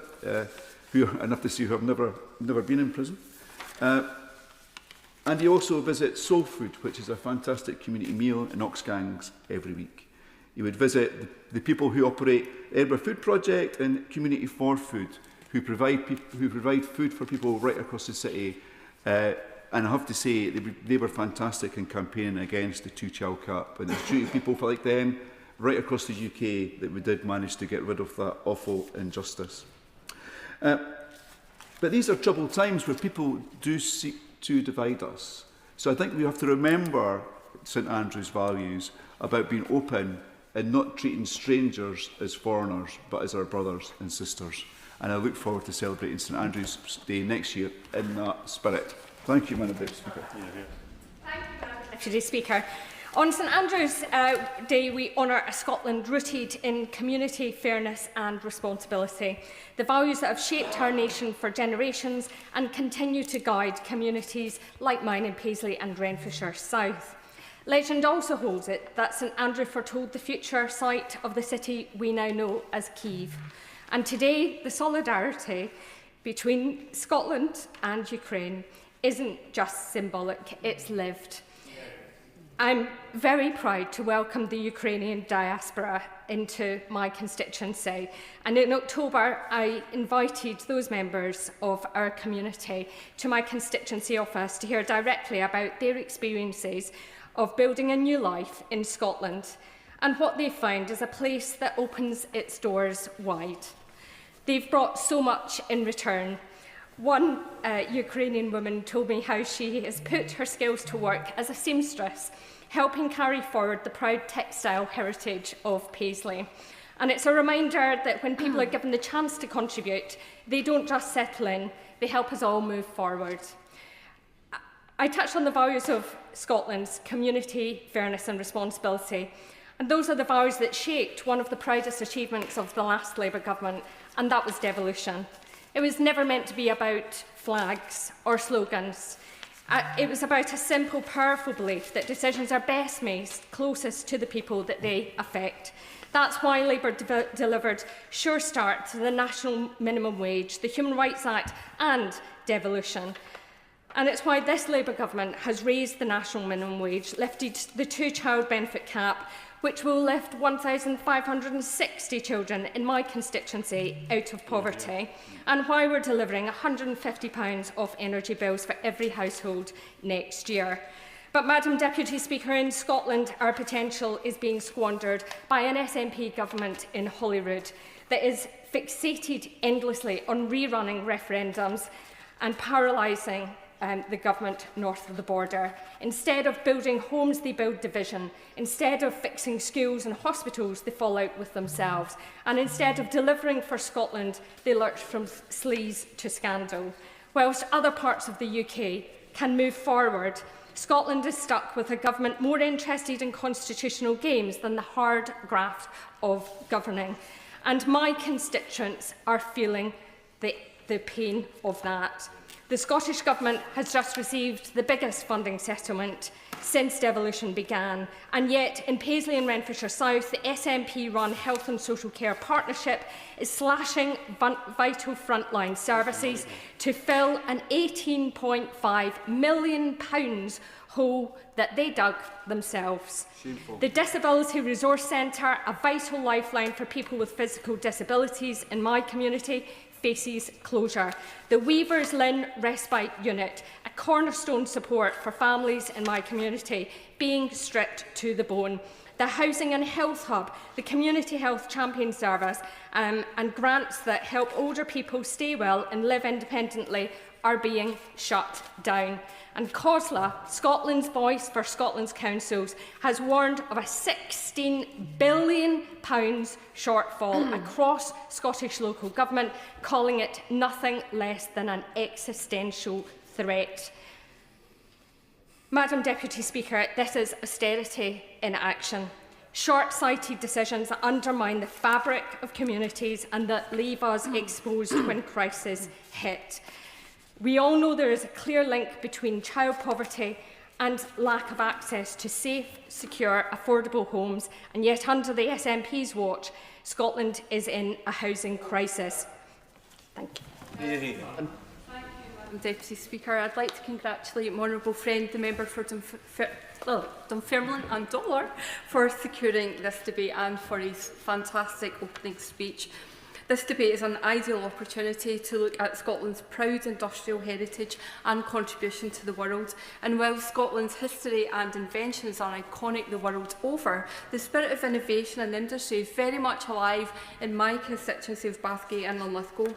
who I have to say who have never been in prison. And he also visits Soul Food, which is a fantastic community meal in Oxgangs every week. He would visit the people who operate Edinburgh Food Project and Community for Food, who provide food for people right across the city. And I have to say, they were fantastic in campaigning against the two-child cap. And it's due to people like them right across the UK that we did manage to get rid of that awful injustice. But these are troubled times where people do seek to divide us. So I think we have to remember St Andrew's values about being open and not treating strangers as foreigners, but as our brothers and sisters. And I look forward to celebrating St Andrew's Day next year in that spirit. Thank you, Madam Deputy Speaker. Thank you, Madam Deputy Speaker. On St Andrew's Day, we honour a Scotland rooted in community, fairness and responsibility, the values that have shaped our nation for generations and continue to guide communities like mine in Paisley and Renfrewshire South. Legend also holds it that St Andrew foretold the future site of the city we now know as Kyiv. And today, the solidarity between Scotland and Ukraine isn't just symbolic, it's lived. I'm very proud to welcome the Ukrainian diaspora into my constituency, and in October I invited those members of our community to my constituency office to hear directly about their experiences of building a new life in Scotland and what they found is a place that opens its doors wide. They've brought so much in return. One Ukrainian woman told me how she has put her skills to work as a seamstress, helping carry forward the proud textile heritage of Paisley. And it's a reminder that when people are given the chance to contribute, they don't just settle in, they help us all move forward. I touched on the values of Scotland's community, fairness and responsibility. And those are the values that shaped one of the proudest achievements of the last Labour government, and that was devolution. It was never meant to be about flags or slogans. It was about a simple, powerful belief that decisions are best made closest to the people that they affect. That's why Labour delivered Sure Start to the National Minimum Wage, the Human Rights Act and devolution. And it's why this Labour government has raised the national minimum wage, lifted the two-child benefit cap, which will lift 1,560 children in my constituency out of poverty, and why we're delivering £150 off energy bills for every household next year. But, Madam Deputy Speaker, in Scotland, our potential is being squandered by an SNP government in Holyrood that is fixated endlessly on rerunning referendums and paralysing the government north of the border. Instead of building homes, they build division. Instead of fixing schools and hospitals, they fall out with themselves. And instead of delivering for Scotland, they lurch from sleaze to scandal. Whilst other parts of the UK can move forward, Scotland is stuck with a government more interested in constitutional games than the hard graft of governing. And my constituents are feeling the pain of that. The Scottish Government has just received the biggest funding settlement since devolution began, and yet in Paisley and Renfrewshire South, the SNP-run Health and Social Care Partnership is slashing vital frontline services to fill an £18.5 million hole that they dug themselves. Shameful. The Disability Resource Centre, a vital lifeline for people with physical disabilities in my community, faces closure. The Weavers Lynn Respite Unit, a cornerstone support for families in my community, being stripped to the bone. The Housing and Health Hub, the Community Health Champion Service, and grants that help older people stay well and live independently are being shut down. And COSLA, Scotland's Voice for Scotland's Councils, has warned of a £16 billion shortfall across Scottish local government, calling it nothing less than an existential threat. Madam Deputy Speaker, this is austerity in action. Short-sighted decisions that undermine the fabric of communities and that leave us exposed when crises hit. We all know there is a clear link between child poverty and lack of access to safe, secure, affordable homes, and yet under the SNP's watch, Scotland is in a housing crisis. Thank you. Madam Deputy Speaker, I'd like to congratulate my honourable friend, the member for Dunfermline and Dollar, for securing this debate and for his fantastic opening speech. This debate is an ideal opportunity to look at Scotland's proud industrial heritage and contribution to the world. And while Scotland's history and inventions are iconic the world over, the spirit of innovation and industry is very much alive in my constituency of Bathgate and Linlithgow.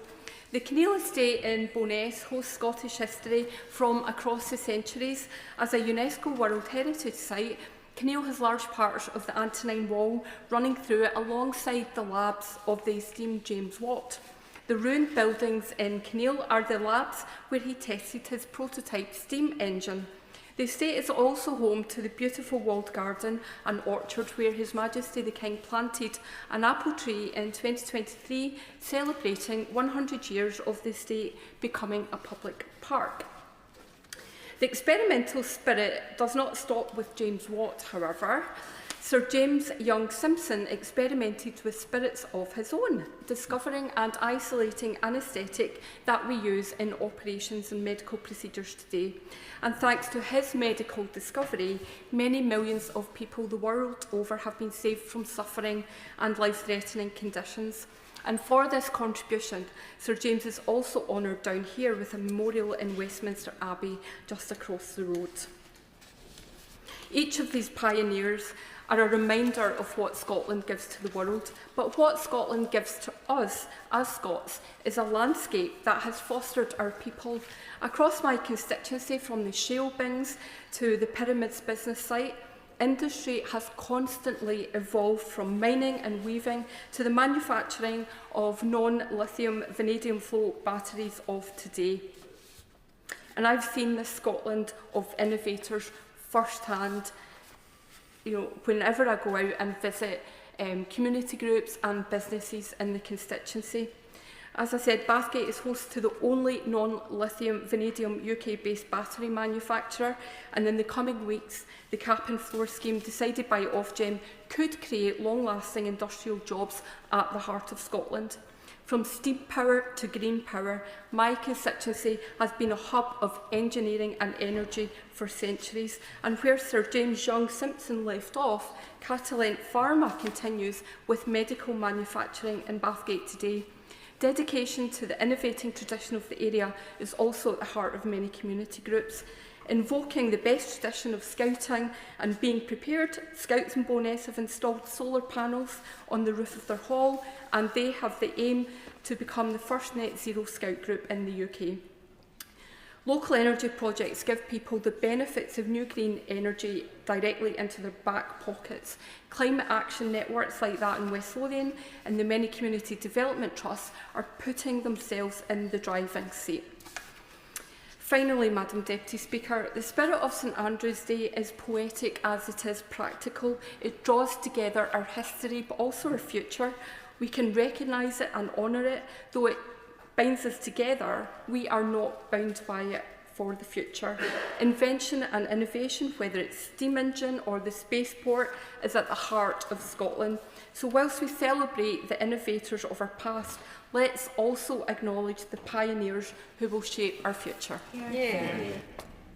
The Kinneil Estate in Bo'ness hosts Scottish history from across the centuries. As a UNESCO World Heritage Site, Kinneil has large parts of the Antonine Wall running through it alongside the labs of the esteemed James Watt. The ruined buildings in Kinneil are the labs where he tested his prototype steam engine. The estate is also home to the beautiful walled garden and orchard where His Majesty the King planted an apple tree in 2023, celebrating 100 years of the estate becoming a public park. The experimental spirit does not stop with James Watt, however. Sir James Young Simpson experimented with spirits of his own, discovering and isolating anaesthetic that we use in operations and medical procedures today. And thanks to his medical discovery, many millions of people the world over have been saved from suffering and life-threatening conditions. And for this contribution, Sir James is also honoured down here with a memorial in Westminster Abbey just across the road. Each of these pioneers are a reminder of what Scotland gives to the world, but what Scotland gives to us as Scots is a landscape that has fostered our people. Across my constituency, from the shale bins to the Pyramids business site, industry has constantly evolved from mining and weaving to the manufacturing of non-lithium vanadium flow batteries of today. And I've seen this Scotland of innovators firsthand. Whenever I go out and visit community groups and businesses in the constituency. As I said, Bathgate is host to the only non-lithium vanadium UK-based battery manufacturer, and in the coming weeks, the cap and floor scheme decided by Ofgem could create long-lasting industrial jobs at the heart of Scotland. From steam power to green power, my constituency has been a hub of engineering and energy for centuries, and where Sir James Young Simpson left off, Catalent Pharma continues with medical manufacturing in Bathgate today. Dedication to the innovating tradition of the area is also at the heart of many community groups. Invoking the best tradition of scouting and being prepared, Scouts in Bo'ness have installed solar panels on the roof of their hall, and they have the aim to become the first net zero Scout group in the UK. Local energy projects give people the benefits of new green energy directly into their back pockets. Climate action networks like that in West Lothian and the many community development trusts are putting themselves in the driving seat. Finally, Madam Deputy Speaker, the spirit of St Andrew's Day is poetic as it is practical. It draws together our history but also our future. We can recognise it and honour it. Though it binds us together, we are not bound by it for the future. Invention and innovation, whether it's steam engine or the spaceport, is at the heart of Scotland. So whilst we celebrate the innovators of our past, let's also acknowledge the pioneers who will shape our future.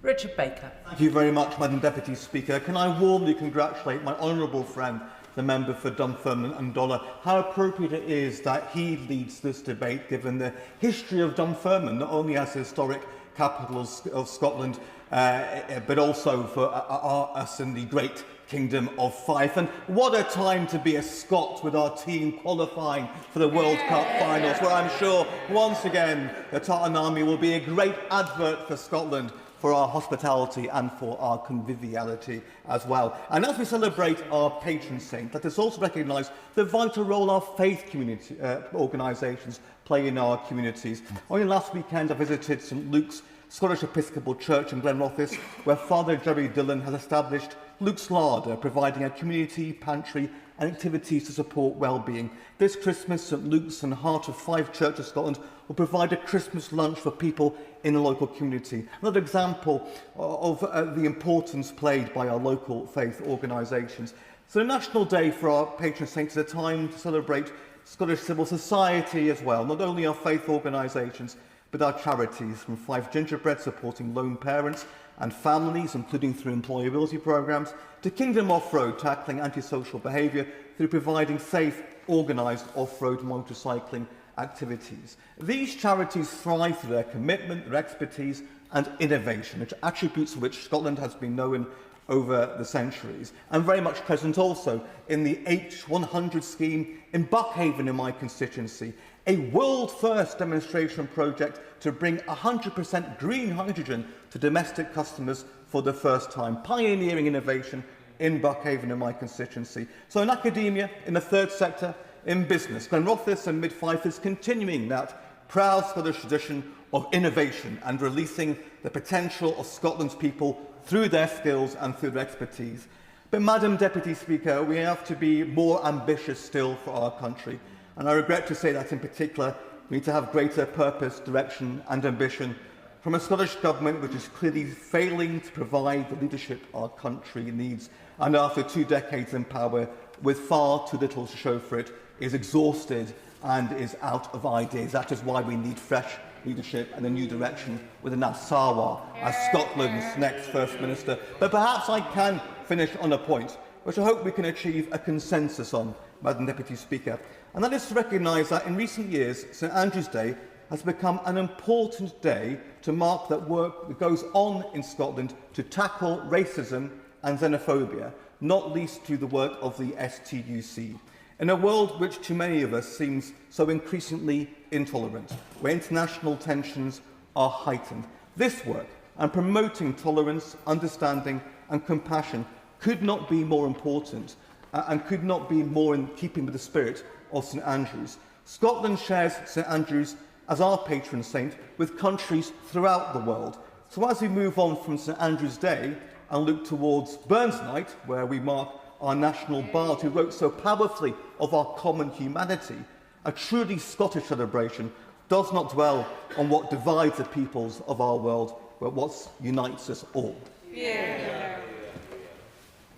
Richard Baker. Thank you very much, Madam Deputy Speaker. Can I warmly congratulate my honourable friend, the member for Dunfermline and Dollar. How appropriate it is that he leads this debate, given the history of Dunfermline, not only as a historic capital of Scotland, but also for us in the great Kingdom of Fife. And what a time to be a Scot with our team qualifying for the World Cup finals, where I'm sure once again the Tartan Army will be a great advert for Scotland, for our hospitality and for our conviviality as well. And as we celebrate our patron saint, let us also recognise the vital role our faith community organisations play in our communities. Only last weekend I visited St Luke's Scottish Episcopal Church in Glenrothes, where Father Jerry Dillon has established Luke's Larder, providing a community pantry and activities to support well-being. This Christmas, St Luke's and Heart of Fife Church of Scotland will provide a Christmas lunch for people in the local community. Another example of the importance played by our local faith organisations. So the National Day for our patron saints is a time to celebrate Scottish civil society as well, not only our faith organisations, but our charities, from Fife Gingerbread supporting lone parents and families, including through employability programmes, to Kingdom Off-Road tackling antisocial behaviour through providing safe, organised off-road motorcycling activities. These charities thrive through their commitment, their expertise and innovation, which attributes for which Scotland has been known over the centuries, and very much present also in the H100 scheme in Buckhaven in my constituency, a world-first demonstration project to bring 100% green hydrogen to domestic customers for the first time, pioneering innovation in Buckhaven in my constituency. So in academia, in the third sector, in business, Glenrothes and Mid-Fife is continuing that proud Scottish tradition of innovation and releasing the potential of Scotland's people through their skills and through their expertise. But, Madam Deputy Speaker, we have to be more ambitious still for our country. And I regret to say that in particular, we need to have greater purpose, direction and ambition from a Scottish Government which is clearly failing to provide the leadership our country needs, and after 2 decades in power, with far too little to show for it, is exhausted and is out of ideas. That is why we need fresh leadership and a new direction with Anath Sarwar as Scotland's next First Minister. But perhaps I can finish on a point which I hope we can achieve a consensus on, Madam Deputy Speaker, and that is to recognise that in recent years St Andrew's Day has become an important day to mark that work that goes on in Scotland to tackle racism and xenophobia, not least through the work of the STUC. In a world which to many of us seems so increasingly intolerant, where international tensions are heightened, this work and promoting tolerance, understanding and compassion could not be more important and could not be more in keeping with the spirit of St Andrews. Scotland shares St Andrews as our patron saint with countries throughout the world. So as we move on from St Andrew's Day and look towards Burns Night, where we mark our national bard who wrote so powerfully of our common humanity, a truly Scottish celebration does not dwell on what divides the peoples of our world, but what unites us all.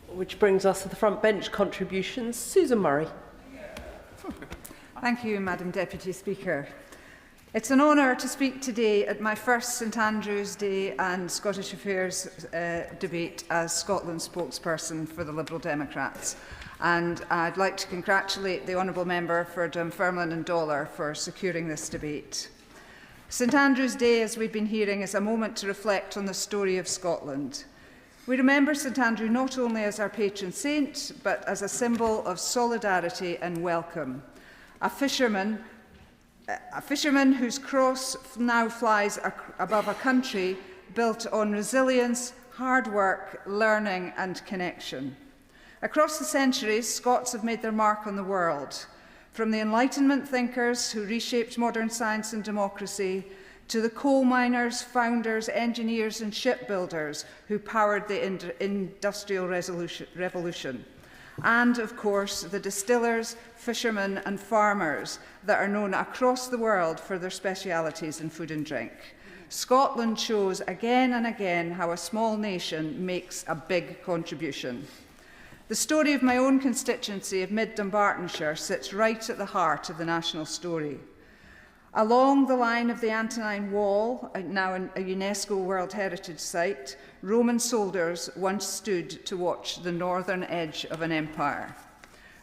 Which brings us to the front bench contributions. Susan Murray. Thank you, Madam Deputy Speaker. It's an honour to speak today at my first St Andrews Day and Scottish Affairs debate as Scotland's spokesperson for the Liberal Democrats. And I'd like to congratulate the Honourable Member for Dunfermline and Dollar for securing this debate. St Andrews Day, as we've been hearing, is a moment to reflect on the story of Scotland. We remember St Andrew not only as our patron saint, but as a symbol of solidarity and welcome. A fisherman whose cross now flies above a country built on resilience, hard work, learning and connection. Across the centuries, Scots have made their mark on the world, from the Enlightenment thinkers who reshaped modern science and democracy, to the coal miners, founders, engineers and shipbuilders who powered the Industrial Revolution. And, of course, the distillers, fishermen and farmers that are known across the world for their specialities in food and drink. Scotland shows again and again how a small nation makes a big contribution. The story of my own constituency of Mid-Dumbartonshire sits right at the heart of the national story. Along the line of the Antonine Wall, now a UNESCO World Heritage Site, Roman soldiers once stood to watch the northern edge of an empire.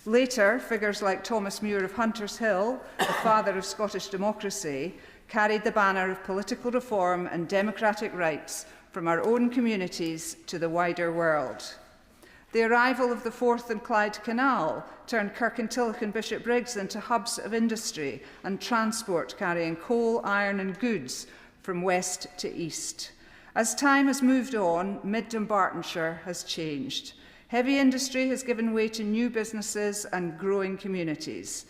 Later, figures like Thomas Muir of Hunters Hill, the father of Scottish democracy, carried the banner of political reform and democratic rights from our own communities to the wider world. The arrival of the Forth and Clyde Canal turned Kirkintilloch and Bishopbriggs into hubs of industry and transport carrying coal, iron and goods from west to east. As time has moved on, Mid-Dumbartonshire has changed. Heavy industry has given way to new businesses and growing communities.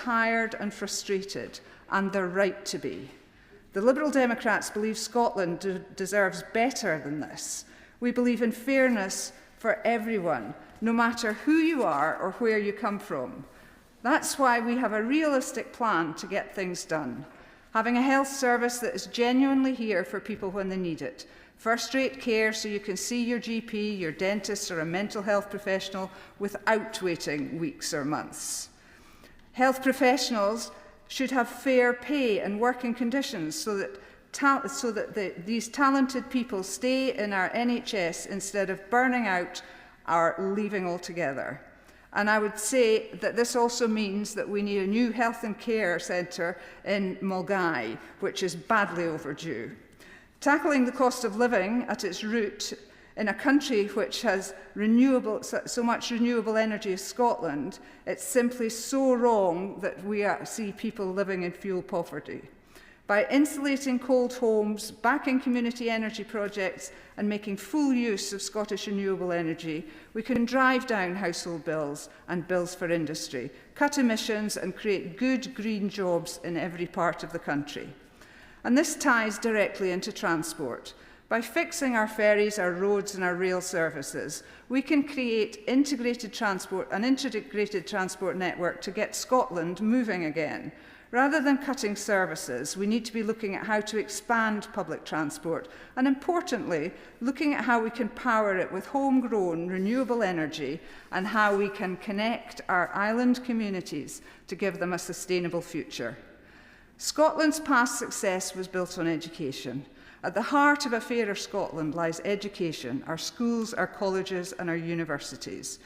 Tired and frustrated, and they're right to be. The Liberal Democrats believe Scotland deserves better than this. We believe in fairness for everyone, no matter who you are or where you come from. That's why we have a realistic plan to get things done. Having a health service that is genuinely here for people when they need it. First-rate care so you can see your GP, your dentist or a mental health professional without waiting weeks or months. Health professionals should have fair pay and working conditions so that these talented people stay in our NHS instead of burning out or leaving altogether. And I would say that this also means that we need a new health and care centre in Mulgai, which is badly overdue. Tackling the cost of living at its root in a country which has so much renewable energy as Scotland, it's simply so wrong that we see people living in fuel poverty. By insulating cold homes, backing community energy projects and making full use of Scottish renewable energy, we can drive down household bills and bills for industry, cut emissions and create good green jobs in every part of the country. And this ties directly into transport. By fixing our ferries, our roads and our rail services, we can create an integrated transport network to get Scotland moving again. Rather than cutting services, we need to be looking at how to expand public transport and, importantly, looking at how we can power it with homegrown renewable energy and how we can connect our island communities to give them a sustainable future. Scotland's past success was built on education. At the heart of a fairer Scotland lies education, our schools, our colleges and our universities.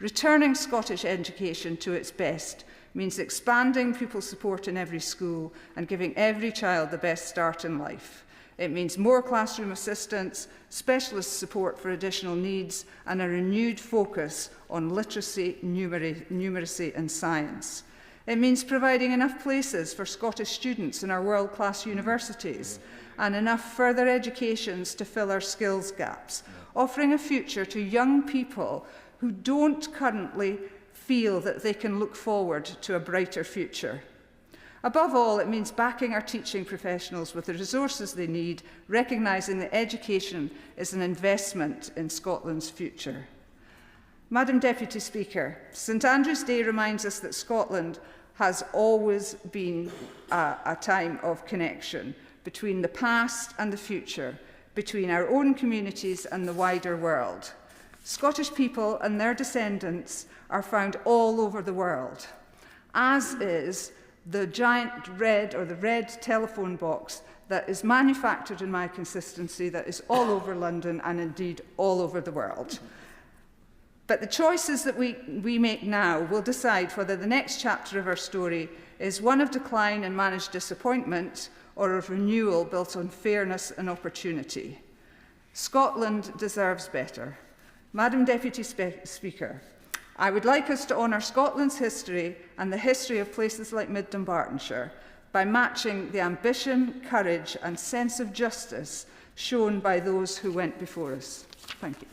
Returning Scottish education to its best means expanding pupil support in every school and giving every child the best start in life. It means more classroom assistance, specialist support for additional needs and a renewed focus on literacy, numeracy and science. It means providing enough places for Scottish students in our world-class universities and enough further educations to fill our skills gaps, offering a future to young people who don't currently feel that they can look forward to a brighter future. Above all, it means backing our teaching professionals with the resources they need, recognising that education is an investment in Scotland's future. Madam Deputy Speaker, St Andrew's Day reminds us that Scotland has always been a time of connection between the past and the future, between our own communities and the wider world. Scottish people and their descendants are found all over the world, as is the giant red or the red telephone box that is manufactured in my constituency that is all over London and indeed all over the world. But the choices that we make now will decide whether the next chapter of our story is one of decline and managed disappointment or of renewal built on fairness and opportunity. Scotland deserves better. Madam Deputy Speaker, I would like us to honour Scotland's history and the history of places like Mid Dunbartonshire by matching the ambition, courage and sense of justice shown by those who went before us. Thank you.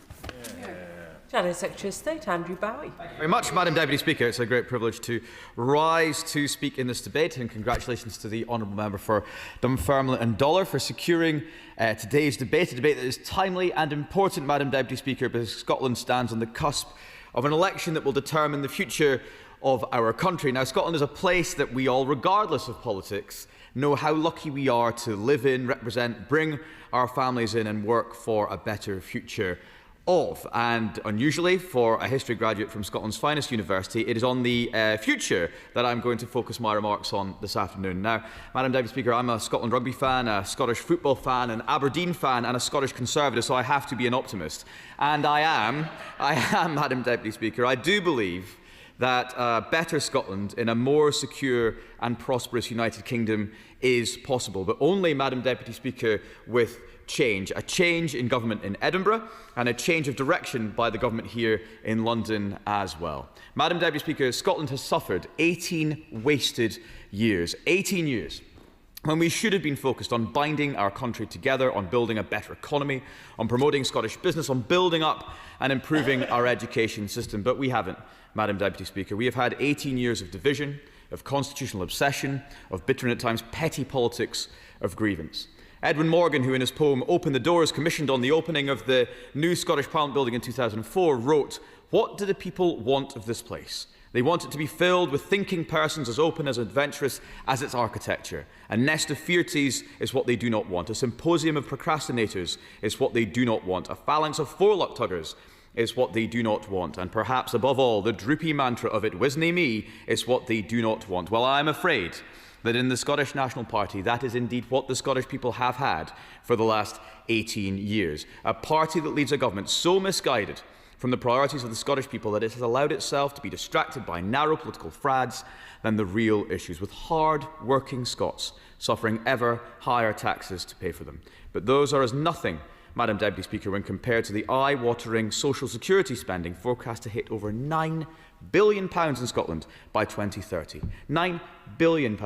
Cabinet Secretary of State, Andrew Bowie. Thank you very much, Madam Deputy Speaker. It's a great privilege to rise to speak in this debate, and congratulations to the Honourable Member for Dunfermline and Dollar for securing today's debate, a debate that is timely and important, Madam Deputy Speaker, because Scotland stands on the cusp of an election that will determine the future of our country. Now, Scotland is a place that we all, regardless of politics, know how lucky we are to live in, represent, bring our families in and work for a better future of. And unusually, for a history graduate from Scotland's finest university, it is on the future that I'm going to focus my remarks on this afternoon. Now, Madam Deputy Speaker, I'm a Scotland rugby fan, a Scottish football fan, an Aberdeen fan and a Scottish Conservative, so I have to be an optimist. And I am, Madam Deputy Speaker. I do believe that a better Scotland in a more secure and prosperous United Kingdom is possible, but only, Madam Deputy Speaker, with change. A change in government in Edinburgh and a change of direction by the government here in London as well. Madam Deputy Speaker, Scotland has suffered 18 wasted years. 18 years when we should have been focused on binding our country together, on building a better economy, on promoting Scottish business, on building up and improving our education system. But we haven't, Madam Deputy Speaker. We have had 18 years of division, of constitutional obsession, of bitter and at times petty politics of grievance. Edwin Morgan, who in his poem Open the Doors, commissioned on the opening of the new Scottish Parliament building in 2004, wrote, "What do the people want of this place? They want it to be filled with thinking persons as open, as adventurous as its architecture. A nest of fearties is what they do not want. A symposium of procrastinators is what they do not want. A phalanx of forelock tuggers is what they do not want. And perhaps above all, the droopy mantra of it wisna me is what they do not want." Well, I am afraid that in the Scottish National Party, that is indeed what the Scottish people have had for the last 18 years. A party that leads a government so misguided from the priorities of the Scottish people that it has allowed itself to be distracted by narrow political fads than the real issues, with hard-working Scots suffering ever higher taxes to pay for them. But those are as nothing, Madam Deputy Speaker, when compared to the eye-watering social security spending forecast to hit over £9 billion in Scotland by 2030. £9 billion.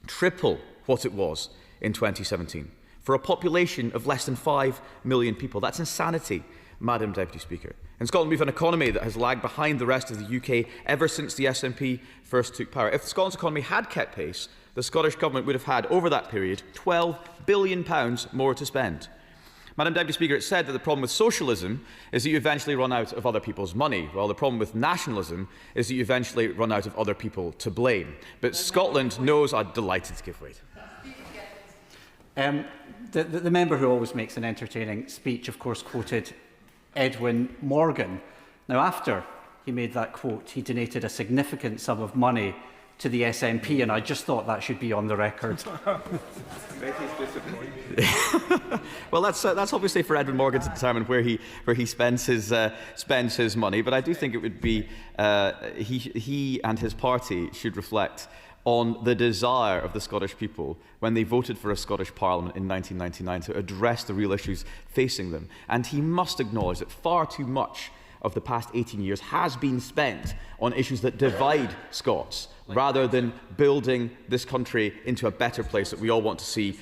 Triple what it was in 2017. For a population of less than 5 million people. That's insanity, Madam Deputy Speaker. In Scotland, we have an economy that has lagged behind the rest of the UK ever since the SNP first took power. If Scotland's economy had kept pace, the Scottish Government would have had, over that period, £12 billion more to spend. Madam Deputy Speaker, it's said that the problem with socialism is that you eventually run out of other people's money, while the problem with nationalism is that you eventually run out of other people to blame. But Scotland knows. I'm delighted to give way. The member who always makes an entertaining speech, of course, quoted Edwin Morgan. Now, after he made that quote, he donated a significant sum of money to the SNP, and I just thought that should be on the record. Well, that's obviously for Edwin Morgan to determine where he spends his money. But I do think it would be he and his party should reflect on the desire of the Scottish people when they voted for a Scottish Parliament in 1999 to address the real issues facing them. And he must acknowledge that far too much of the past 18 years has been spent on issues that divide Scots, rather than building this country into a better place that we all want to see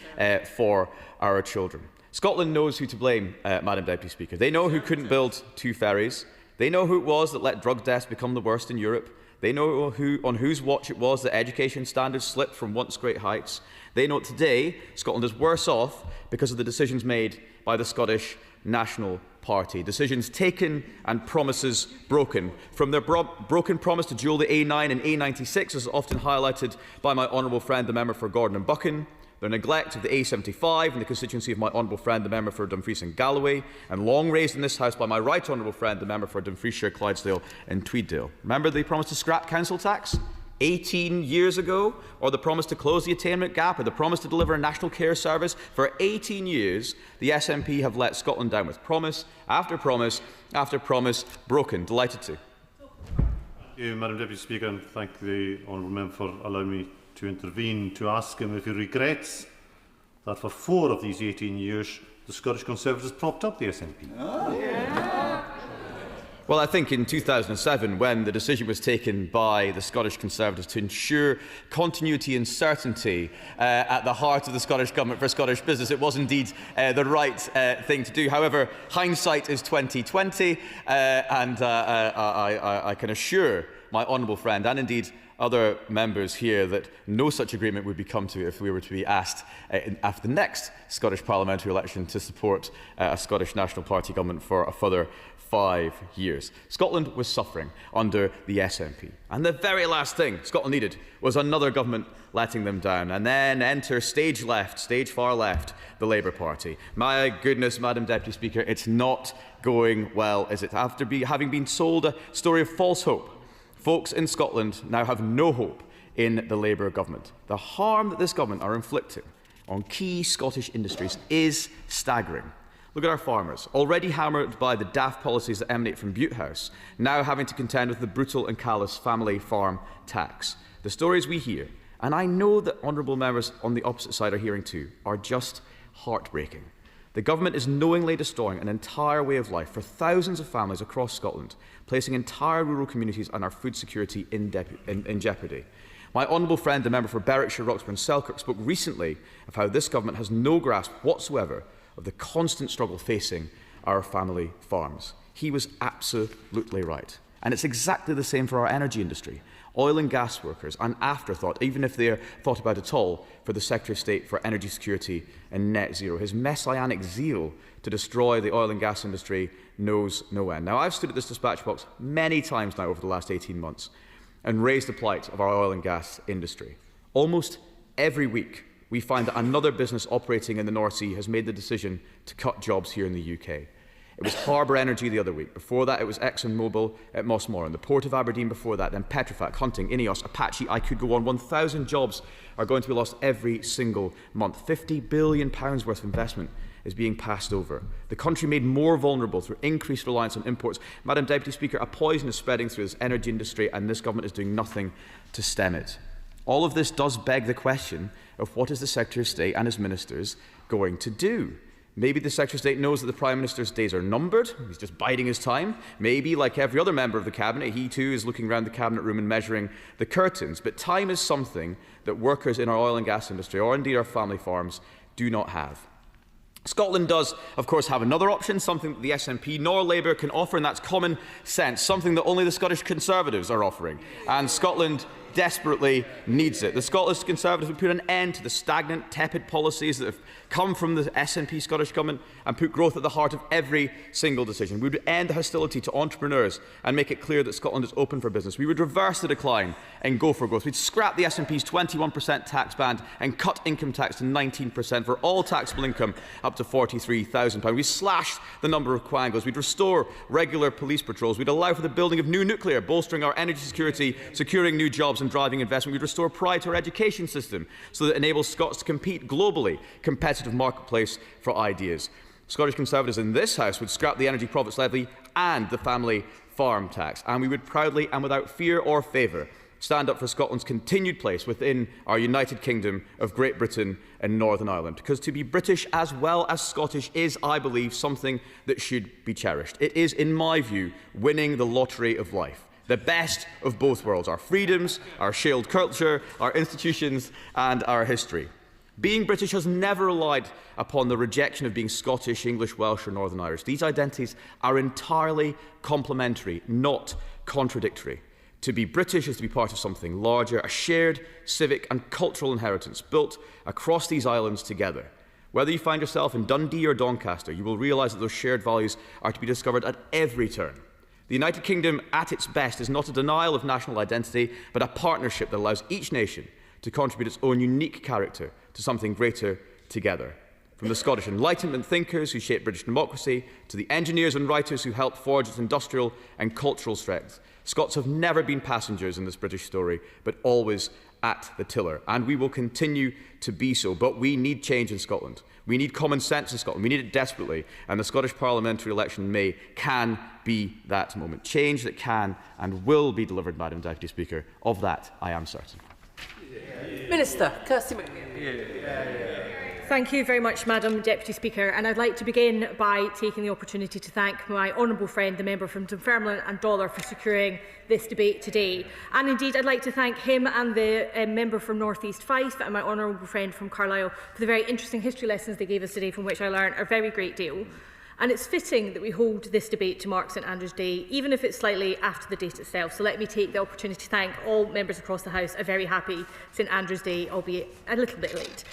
for our children. Scotland knows who to blame, Madam Deputy Speaker. They know who couldn't build 2 ferries. They know who it was that let drug deaths become the worst in Europe. They know on whose watch it was that education standards slipped from once great heights. They know today Scotland is worse off because of the decisions made by the Scottish National Party. Decisions taken and promises broken. From their broken promise to dual the A9 and A96, as often highlighted by my honourable friend, the member for Gordon and Buchan, their neglect of the A75 in the constituency of my honourable friend, the member for Dumfries and Galloway, and long raised in this House by my right honourable friend, the member for Dumfriesshire, Clydesdale and Tweeddale. Remember the promise to scrap council tax 18 years ago, or the promise to close the attainment gap, or the promise to deliver a national care service? For 18 years, the SNP have let Scotland down with promise after promise after promise broken. Delighted to. Thank you, Madam Deputy Speaker, and thank the honourable member for allowing me to intervene to ask him if he regrets that for 4 of these 18 years the Scottish Conservatives propped up the SNP. Oh. Yeah. Well, I think in 2007, when the decision was taken by the Scottish Conservatives to ensure continuity and certainty at the heart of the Scottish Government for Scottish business, it was indeed the right thing to do. However, hindsight is 2020, and I can assure my honourable friend, and indeed other members here, that no such agreement would be come to if we were to be asked after the next Scottish parliamentary election to support a Scottish National Party government for a further 5 years. Scotland was suffering under the SNP, and the very last thing Scotland needed was another government letting them down. And then enter stage far left, the Labour Party. My goodness, Madam Deputy Speaker, it's not going well, is it? After having been sold a story of false hope, folks in Scotland now have no hope in the Labour government. The harm that this government are inflicting on key Scottish industries is staggering. Look at our farmers, already hammered by the daft policies that emanate from Butte House, now having to contend with the brutal and callous family farm tax. The stories we hear, and I know that honourable members on the opposite side are hearing too, are just heartbreaking. The government is knowingly destroying an entire way of life for thousands of families across Scotland, placing entire rural communities and our food security in jeopardy. My honourable friend, the member for Berwickshire, Roxburgh and Selkirk, spoke recently of how this government has no grasp whatsoever of the constant struggle facing our family farms. He was absolutely right. And it's exactly the same for our energy industry. Oil and gas workers, an afterthought, even if they are thought about at all, for the Secretary of State for Energy Security and Net Zero. His messianic zeal to destroy the oil and gas industry knows no end. Now, I've stood at this dispatch box many times now over the last 18 months and raised the plight of our oil and gas industry. Almost every week, we find that another business operating in the North Sea has made the decision to cut jobs here in the UK. It was Harbour Energy the other week. Before that, it was ExxonMobil at Mossmorton, the Port of Aberdeen before that, then Petrofac, Hunting, Ineos, Apache. I could go on. 1,000 jobs are going to be lost every single month. £50 billion worth of investment is being passed over. The country made more vulnerable through increased reliance on imports. Madam Deputy Speaker, a poison is spreading through this energy industry, and this government is doing nothing to stem it. All of this does beg the question of what is the Secretary of State and his ministers going to do? Maybe the Secretary of State knows that the Prime Minister's days are numbered. He's just biding his time. Maybe, like every other member of the Cabinet, he too is looking around the Cabinet room and measuring the curtains. But time is something that workers in our oil and gas industry, or indeed our family farms, do not have. Scotland does, of course, have another option, something that the SNP nor Labour can offer, and that's common sense, something that only the Scottish Conservatives are offering. And Scotland desperately needs it. The Scottish Conservatives would put an end to the stagnant, tepid policies that have come from the SNP Scottish Government and put growth at the heart of every single decision. We would end the hostility to entrepreneurs and make it clear that Scotland is open for business. We would reverse the decline and go for growth. We'd scrap the SNP's 21% tax band and cut income tax to 19% for all taxable income up to £43,000. We'd slash the number of quangos. We'd restore regular police patrols. We'd allow for the building of new nuclear, bolstering our energy security, securing new jobs and driving investment. We'd restore pride to our education system so that it enables Scots to compete globally, competitive marketplace for ideas. Scottish Conservatives in this House would scrap the energy profits levy and the family farm tax, and we would proudly and without fear or favour stand up for Scotland's continued place within our United Kingdom of Great Britain and Northern Ireland, because to be British as well as Scottish is, I believe, something that should be cherished. It is, in my view, winning the lottery of life. The best of both worlds, our freedoms, our shared culture, our institutions and our history. Being British has never relied upon the rejection of being Scottish, English, Welsh or Northern Irish. These identities are entirely complementary, not contradictory. To be British is to be part of something larger, a shared civic and cultural inheritance built across these islands together. Whether you find yourself in Dundee or Doncaster, you will realise that those shared values are to be discovered at every turn. The United Kingdom, at its best, is not a denial of national identity, but a partnership that allows each nation to contribute its own unique character to something greater together. From the Scottish Enlightenment thinkers who shaped British democracy, to the engineers and writers who helped forge its industrial and cultural strength, Scots have never been passengers in this British story, but always at the tiller. And we will continue to be so. But we need change in Scotland. We need common sense in Scotland. We need it desperately. And the Scottish parliamentary election in May can be that moment. Change that can and will be delivered, Madam Deputy Speaker. Of that, I am certain. Minister, Kirsty McNeil. Thank you very much, Madam Deputy Speaker, and I'd like to begin by taking the opportunity to thank my honourable friend, the member from Dunfermline and Dollar, for securing this debate today. And indeed, I'd like to thank him and the member from North East Fife and my honourable friend from Carlisle for the very interesting history lessons they gave us today, from which I learned a very great deal. And it's fitting that we hold this debate to mark St Andrew's Day, even if it's slightly after the date itself. So let me take the opportunity to thank all members across the House a very happy St Andrew's Day, albeit a little bit late.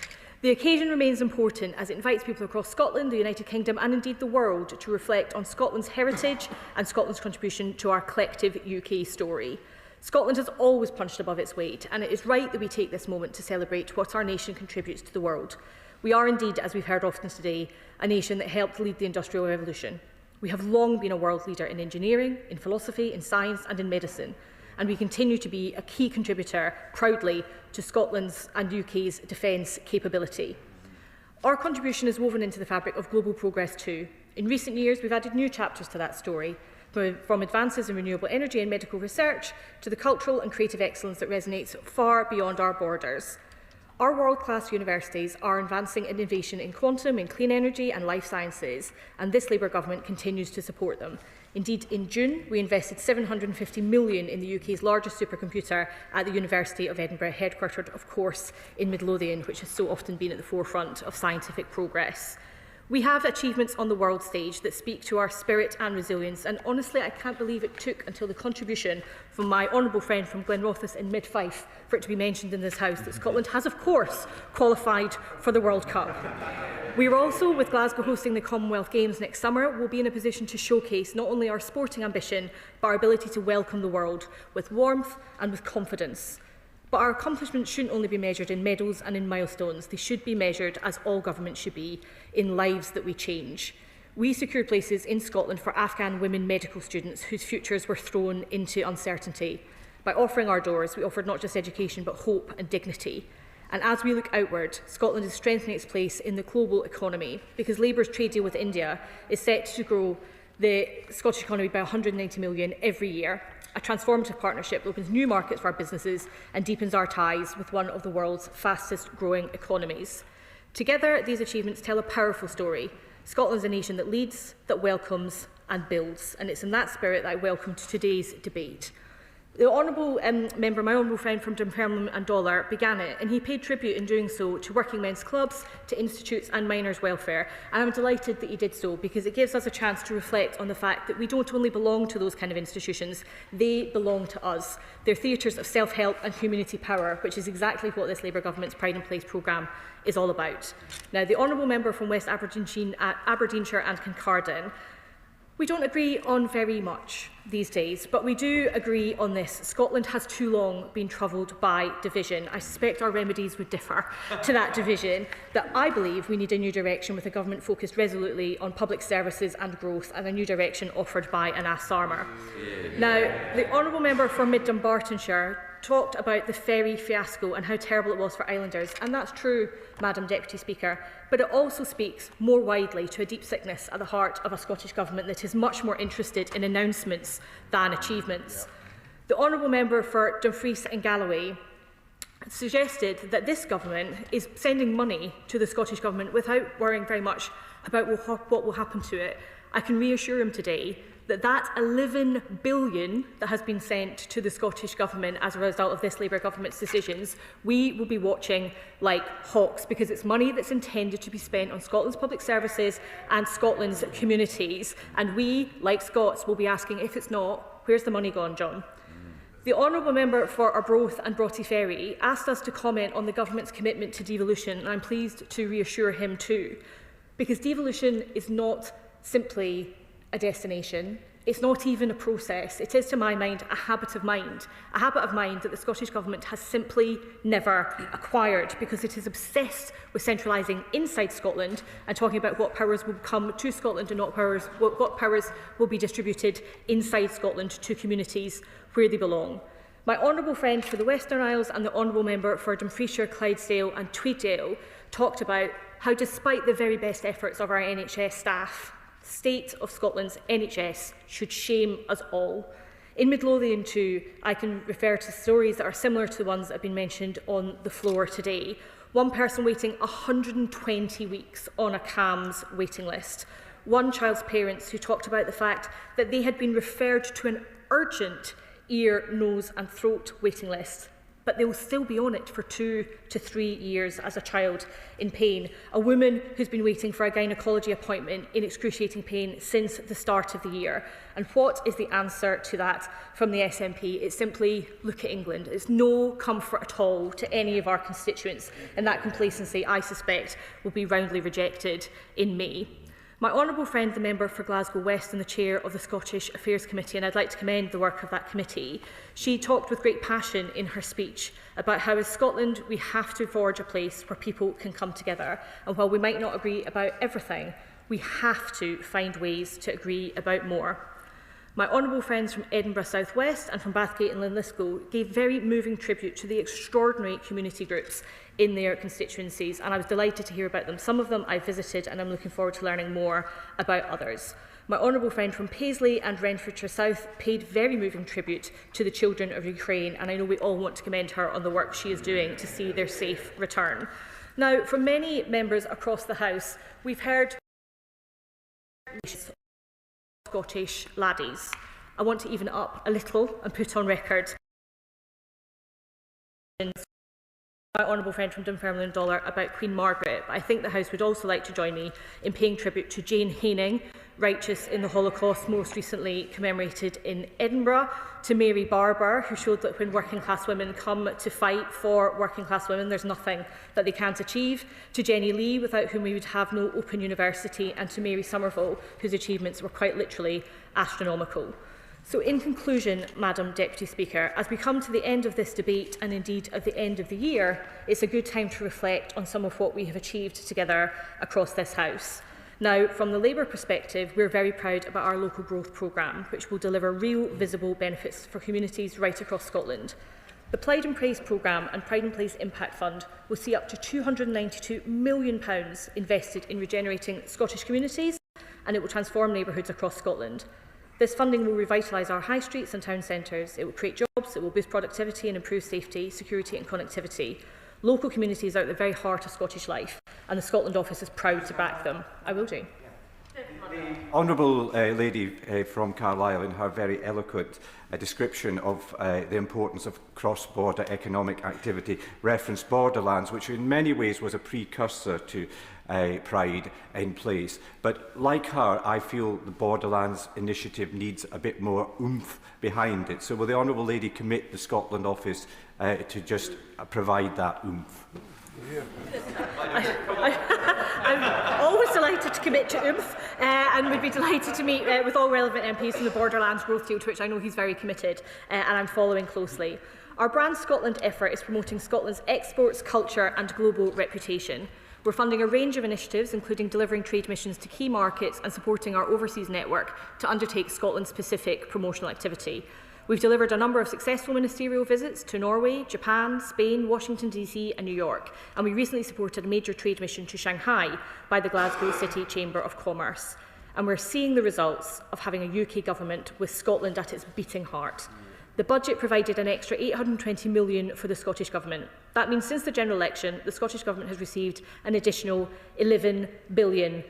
The occasion remains important as it invites people across Scotland, the United Kingdom and indeed the world to reflect on Scotland's heritage and Scotland's contribution to our collective UK story. Scotland has always punched above its weight, and it is right that we take this moment to celebrate what our nation contributes to the world. We are indeed, as we've heard often today, a nation that helped lead the Industrial Revolution. We have long been a world leader in engineering, in philosophy, in science and in medicine, and we continue to be a key contributor, proudly, to Scotland's and UK's defence capability. Our contribution is woven into the fabric of global progress too. In recent years, we've added new chapters to that story, from advances in renewable energy and medical research to the cultural and creative excellence that resonates far beyond our borders. Our world-class universities are advancing innovation in quantum, in clean energy and life sciences, and this Labour government continues to support them. Indeed, in June, we invested £750 million in the UK's largest supercomputer at the University of Edinburgh, headquartered, of course, in Midlothian, which has so often been at the forefront of scientific progress. We have achievements on the world stage that speak to our spirit and resilience, and honestly, I can't believe it took until the contribution from my honourable friend from Glenrothes in Mid-Fife for it to be mentioned in this House that Scotland has, of course, qualified for the World Cup. We are also, with Glasgow hosting the Commonwealth Games next summer, will be in a position to showcase not only our sporting ambition, but our ability to welcome the world with warmth and with confidence. But our accomplishments shouldn't only be measured in medals and in milestones. They should be measured, as all governments should be, in lives that we change. We secured places in Scotland for Afghan women medical students whose futures were thrown into uncertainty. By offering our doors, we offered not just education but hope and dignity. And as we look outward, Scotland is strengthening its place in the global economy because Labour's trade deal with India is set to grow the Scottish economy by 190 million every year. A transformative partnership that opens new markets for our businesses and deepens our ties with one of the world's fastest growing economies. Together, these achievements tell a powerful story. Scotland's a nation that leads, that welcomes and builds, and it's in that spirit that I welcomed today's debate. The honourable member, my honourable friend from Dunfermline and Dollar, began it, and he paid tribute in doing so to working men's clubs, to institutes and miners' welfare. And I'm delighted that he did so, because it gives us a chance to reflect on the fact that we don't only belong to those kind of institutions, they belong to us. They're theatres of self-help and community power, which is exactly what this Labour Government's Pride in Place programme is all about. Now, the honourable member from West Aberdeenshire and Kincardine, we don't agree on very much these days, but we do agree on this. Scotland has too long been troubled by division. I suspect our remedies would differ to that division, that I believe we need a new direction with a government focused resolutely on public services and growth, and a new direction offered by Anas Sarmar. Now, the honourable member for Mid Dunbartonshire talked about the ferry fiasco and how terrible it was for islanders, and that's true, Madam Deputy Speaker, but it also speaks more widely to a deep sickness at the heart of a Scottish Government that is much more interested in announcements than achievements. The honourable member for Dumfries and Galloway suggested that this government is sending money to the Scottish Government without worrying very much about what will happen to it. I can reassure him today that 11 billion that has been sent to the Scottish Government as a result of this Labour Government's decisions, we will be watching like hawks, because it's money that's intended to be spent on Scotland's public services and Scotland's communities. And we, like Scots, will be asking, if it's not, where's the money gone, John? The honourable member for Arbroath and Broughty Ferry asked us to comment on the Government's commitment to devolution, and I'm pleased to reassure him too, because devolution is not simply a destination. It's not even a process. It is, to my mind, a habit of mind that the Scottish Government has simply never acquired, because it is obsessed with centralising inside Scotland and talking about what powers will come to Scotland and not what powers will be distributed inside Scotland to communities where they belong. My honourable friend for the Western Isles and the honourable member for Dumfriesshire, Clydesdale and Tweeddale talked about how, despite the very best efforts of our NHS staff, the state of Scotland's NHS should shame us all. In Midlothian too, I can refer to stories that are similar to the ones that have been mentioned on the floor today. One person waiting 120 weeks on a CAMHS waiting list. One child's parents who talked about the fact that they had been referred to an urgent ear, nose and throat waiting list, but they will still be on it for 2 to 3 years as a child in pain. A woman who's been waiting for a gynaecology appointment in excruciating pain since the start of the year. And what is the answer to that from the SNP? It's simply, look at England. It's no comfort at all to any of our constituents, and that complacency, I suspect, will be roundly rejected in May. My honourable friend, the member for Glasgow West and the chair of the Scottish Affairs Committee, and I'd like to commend the work of that committee, she talked with great passion in her speech about how as Scotland we have to forge a place where people can come together. And while we might not agree about everything, we have to find ways to agree about more. My honourable friends from Edinburgh South West and from Bathgate and Linlithgow gave very moving tribute to the extraordinary community groups in their constituencies, and I was delighted to hear about them. Some of them I visited, and I'm looking forward to learning more about others. My honourable friend from Paisley and Renfrewshire South paid very moving tribute to the children of Ukraine, and I know we all want to commend her on the work she is doing to see their safe return. Now, from many members across the House, we've heard Scottish laddies. I want to even up a little and put on record my honourable friend from Dunfermline and Dollar about Queen Margaret, but I think the House would also like to join me in paying tribute to Jane Haining, righteous in the Holocaust, most recently commemorated in Edinburgh, to Mary Barber, who showed that when working class women come to fight for working class women, there's nothing that they can't achieve, to Jenny Lee, without whom we would have no open university, and to Mary Somerville, whose achievements were quite literally astronomical. So in conclusion, Madam Deputy Speaker, as we come to the end of this debate and indeed at the end of the year, it's a good time to reflect on some of what we have achieved together across this House. Now, from the Labour perspective, we're very proud about our local growth programme, which will deliver real, visible benefits for communities right across Scotland. The Pride and Praise programme and Pride and Place Impact Fund will see up to £292 million invested in regenerating Scottish communities, and it will transform neighbourhoods across Scotland. This funding will revitalise our high streets and town centres. It will create jobs, it will boost productivity and improve safety, security and connectivity. Local communities are at the very heart of Scottish life, and the Scotland Office is proud to back them. I will do. Honourable lady from Carlisle, in her very eloquent description of the importance of cross-border economic activity, referenced Borderlands, which in many ways was a precursor to Pride in Place. But like her, I feel the Borderlands initiative needs a bit more oomph behind it. So will the Honourable lady commit the Scotland Office to just provide that oomph? I'm always delighted to commit to oomph and would be delighted to meet with all relevant MPs from the Borderlands growth deal, to which I know he's very committed and I'm following closely. Our Brand Scotland effort is promoting Scotland's exports, culture and global reputation. We're funding a range of initiatives, including delivering trade missions to key markets and supporting our overseas network to undertake Scotland-specific promotional activity. We've delivered a number of successful ministerial visits to Norway, Japan, Spain, Washington DC and New York, and we recently supported a major trade mission to Shanghai by the Glasgow City Chamber of Commerce. And we're seeing the results of having a UK government with Scotland at its beating heart. The budget provided an extra £820 million for the Scottish Government. That means since the general election, the Scottish Government has received an additional £11 billion.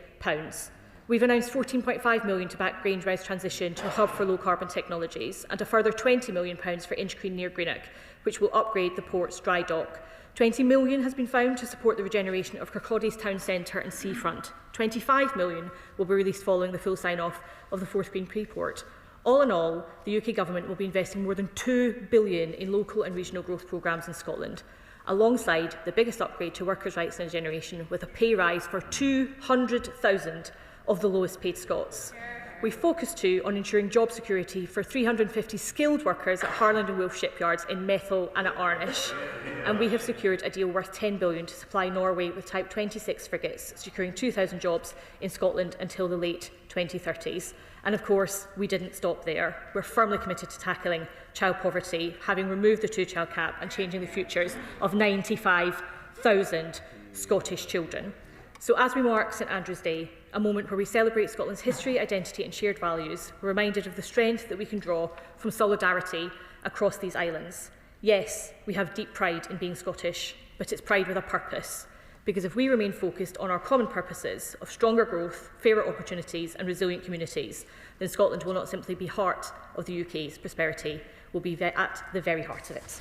We've announced £14.5 million to back Grangerouth's transition to a hub for low-carbon technologies and a further £20 million for Inchcreen near Greenock, which will upgrade the port's dry dock. £20 million has been found to support the regeneration of Kirkcaldy's town centre and seafront. £25 million will be released following the full sign-off of the Forth Green Pre-Port. All in all, the UK Government will be investing more than £2 billion in local and regional growth programmes in Scotland, alongside the biggest upgrade to workers' rights in a generation, with a pay rise for 200,000 of the lowest paid Scots. We focus too on ensuring job security for 350 skilled workers at Harland and Wolff shipyards in Methil and at Arnish. And we have secured a deal worth £10 billion to supply Norway with Type 26 frigates, securing 2,000 jobs in Scotland until the late 2030s. And of course, we didn't stop there. We're firmly committed to tackling child poverty, having removed the two-child cap and changing the futures of 95,000 Scottish children. So as we mark St Andrew's Day, a moment where we celebrate Scotland's history, identity and shared values, we're reminded of the strength that we can draw from solidarity across these islands. Yes, we have deep pride in being Scottish, but it's pride with a purpose. Because if we remain focused on our common purposes of stronger growth, fairer opportunities and resilient communities, then Scotland will not simply be heart of the UK's prosperity, will be at the very heart of it.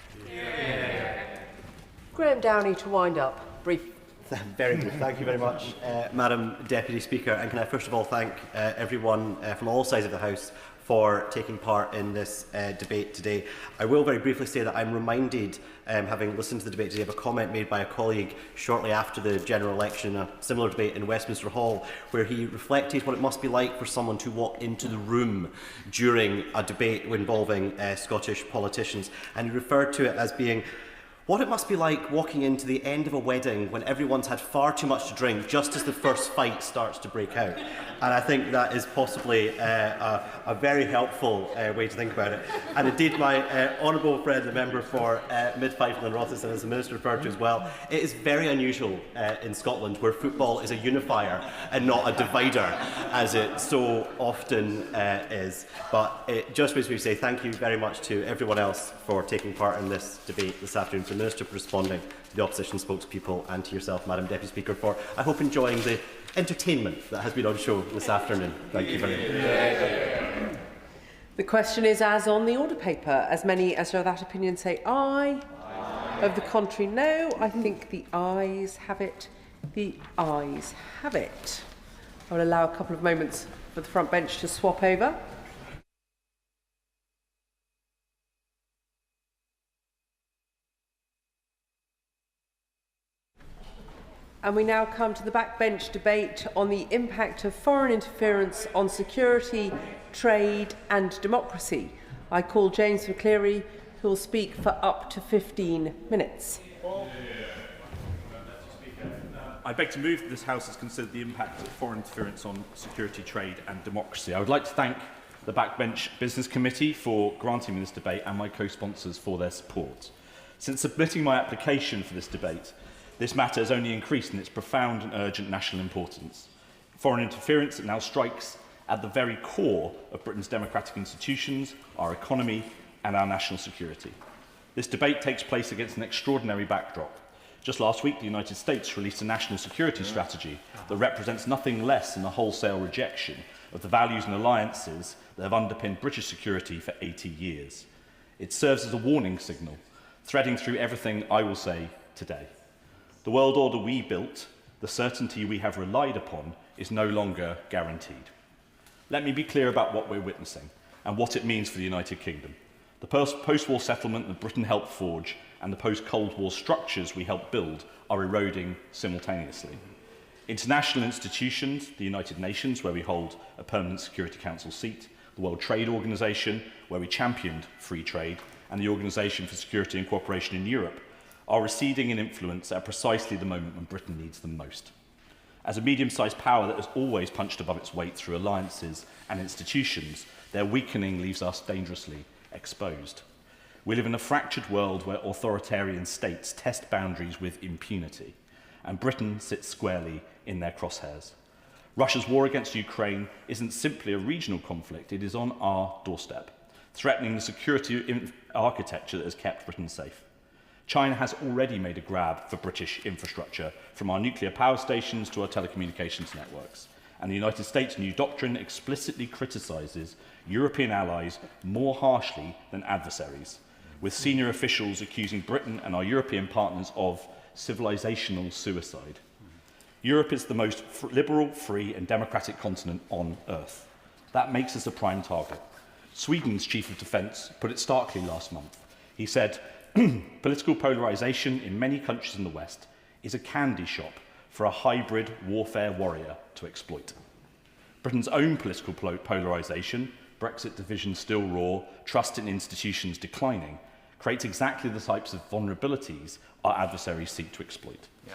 Graham Downey to wind up. Brief. Very good. Thank you very much, Madam Deputy Speaker. And can I first of all thank everyone from all sides of the House for taking part in this debate today. I will very briefly say that I'm reminded, having listened to the debate today, of a comment made by a colleague shortly after the general election, a similar debate in Westminster Hall, where he reflected what it must be like for someone to walk into the room during a debate involving Scottish politicians. And he referred to it as being what it must be like walking into the end of a wedding when everyone's had far too much to drink just as the first fight starts to break out. And I think that is possibly a very helpful way to think about it. And indeed, my honourable friend, the member for Mid-Fife and Rothes, as the Minister referred to as well, it is very unusual in Scotland where football is a unifier and not a divider, as it so often is. But it just makes me say thank you very much to everyone else for taking part in this debate this afternoon, to the Minister for responding, to the opposition spokespeople and to yourself, Madam Deputy Speaker, for, I hope, enjoying the entertainment that has been on show this afternoon. Thank you very much. The question is as on the order paper. As many as are of that opinion say aye. Aye. Of the contrary, no. I think the ayes have it. The ayes have it. I will allow a couple of moments for the front bench to swap over. And we now come to the backbench debate on the impact of foreign interference on security, trade and democracy. I call James McCleary, who will speak for up to 15 minutes. I beg to move that this House has considered the impact of foreign interference on security, trade and democracy. I would like to thank the Backbench Business Committee for granting me this debate and my co-sponsors for their support. Since submitting my application for this debate, this matter has only increased in its profound and urgent national importance. Foreign interference that now strikes at the very core of Britain's democratic institutions, our economy and our national security. This debate takes place against an extraordinary backdrop. Just last week, the United States released a national security strategy that represents nothing less than a wholesale rejection of the values and alliances that have underpinned British security for 80 years. It serves as a warning signal, threading through everything I will say today. The world order we built, the certainty we have relied upon, is no longer guaranteed. Let me be clear about what we're witnessing and what it means for the United Kingdom. The post-war settlement that Britain helped forge and the post-Cold War structures we helped build are eroding simultaneously. International institutions, the United Nations, where we hold a permanent Security Council seat, the World Trade Organization, where we championed free trade, and the Organisation for Security and Cooperation in Europe, are receding in influence at precisely the moment when Britain needs them most. As a medium-sized power that has always punched above its weight through alliances and institutions, their weakening leaves us dangerously exposed. We live in a fractured world where authoritarian states test boundaries with impunity, and Britain sits squarely in their crosshairs. Russia's war against Ukraine isn't simply a regional conflict, it is on our doorstep, threatening the security architecture that has kept Britain safe. China has already made a grab for British infrastructure, from our nuclear power stations to our telecommunications networks. And the United States' new doctrine explicitly criticises European allies more harshly than adversaries, with senior officials accusing Britain and our European partners of civilizational suicide. Europe is the most liberal, free and democratic continent on Earth. That makes us a prime target. Sweden's Chief of Defence put it starkly last month. He said, political polarisation in many countries in the West is a candy shop for a hybrid warfare warrior to exploit. Britain's own political polarisation, Brexit division still raw, trust in institutions declining, creates exactly the types of vulnerabilities our adversaries seek to exploit. Yeah.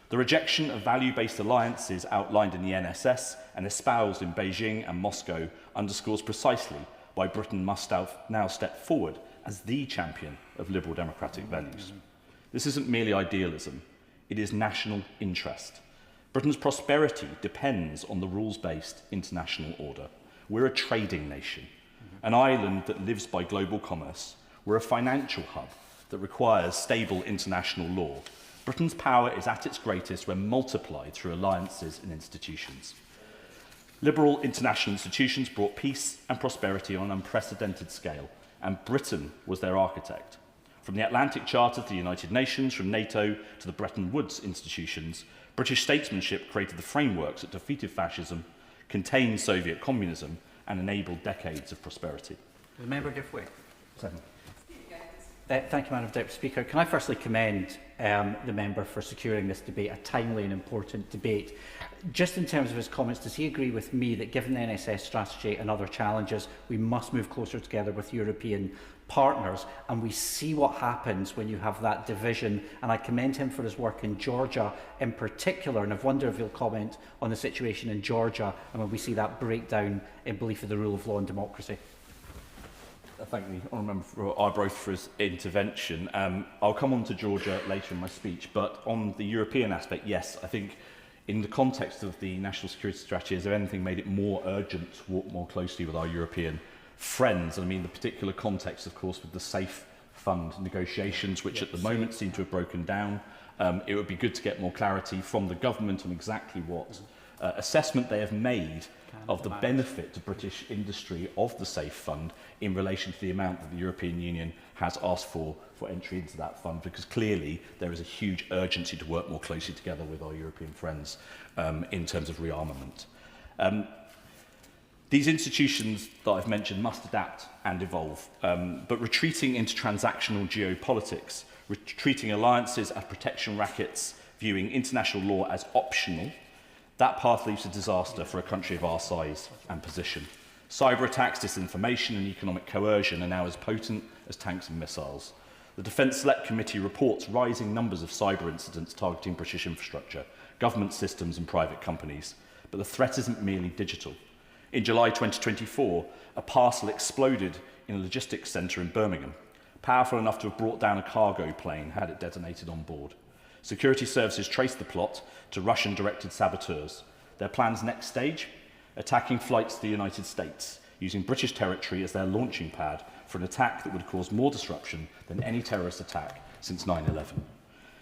The rejection of value-based alliances outlined in the NSS and espoused in Beijing and Moscow underscores precisely why Britain must now step forward as the champion of liberal democratic values. This isn't merely idealism, it is national interest. Britain's prosperity depends on the rules-based international order. We're a trading nation, an island that lives by global commerce. We're a financial hub that requires stable international law. Britain's power is at its greatest when multiplied through alliances and institutions. Liberal international institutions brought peace and prosperity on an unprecedented scale, and Britain was their architect. From the Atlantic Charter to the United Nations, from NATO to the Bretton Woods institutions, British statesmanship created the frameworks that defeated fascism, contained Soviet communism, and enabled decades of prosperity. The member Giffway. Second. Thank you, Madam Deputy Speaker. Can I firstly commend the member for securing this debate, a timely and important debate. Just in terms of his comments, does he agree with me that given the NSS strategy and other challenges, we must move closer together with European partners, and we see what happens when you have that division? And I commend him for his work in Georgia in particular, and I wonder if he'll comment on the situation in Georgia and when we see that breakdown in belief of the rule of law and democracy. I thank the honourable member for Arbroath for his intervention. I'll come on to Georgia later in my speech, but on the European aspect, yes, I think in the context of the national security strategy, has there anything made it more urgent to work more closely with our European friends? And I mean the particular context, of course, with the Safe Fund negotiations, which at the moment seem to have broken down. It would be good to get more clarity from the government on exactly what assessment they have made of the benefit to British industry of the Safe Fund in relation to the amount that the European Union has asked for entry into that fund, because clearly there is a huge urgency to work more closely together with our European friends in terms of rearmament. These institutions that I've mentioned must adapt and evolve, but retreating into transactional geopolitics, retreating alliances as protection rackets, viewing international law as optional, that path leads to disaster for a country of our size and position. Cyber attacks, disinformation and economic coercion are now as potent as tanks and missiles. The Defence Select Committee reports rising numbers of cyber incidents targeting British infrastructure, government systems and private companies. But the threat isn't merely digital. In July 2024, a parcel exploded in a logistics centre in Birmingham, powerful enough to have brought down a cargo plane had it detonated on board. Security services traced the plot to Russian-directed saboteurs. Their plan's next stage? Attacking flights to the United States, using British territory as their launching pad for an attack that would cause more disruption than any terrorist attack since 9/11.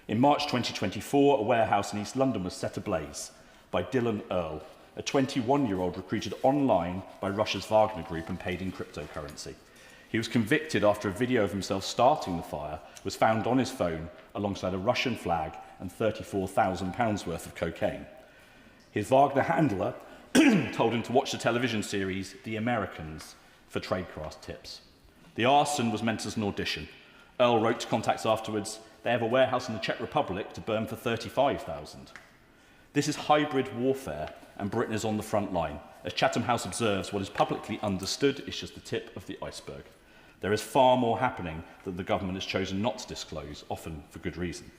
In March 2024, a warehouse in East London was set ablaze by Dylan Earle, a 21-year-old recruited online by Russia's Wagner Group and paid in cryptocurrency. He was convicted after a video of himself starting the fire was found on his phone alongside a Russian flag and £34,000 worth of cocaine. His Wagner handler told him to watch the television series The Americans for tradecraft tips. The arson was meant as an audition. Earl wrote to contacts afterwards, "They have a warehouse in the Czech Republic to burn for 35,000. This is hybrid warfare, and Britain is on the front line. As Chatham House observes, what is publicly understood is just the tip of the iceberg. There is far more happening that the government has chosen not to disclose, often for good reason.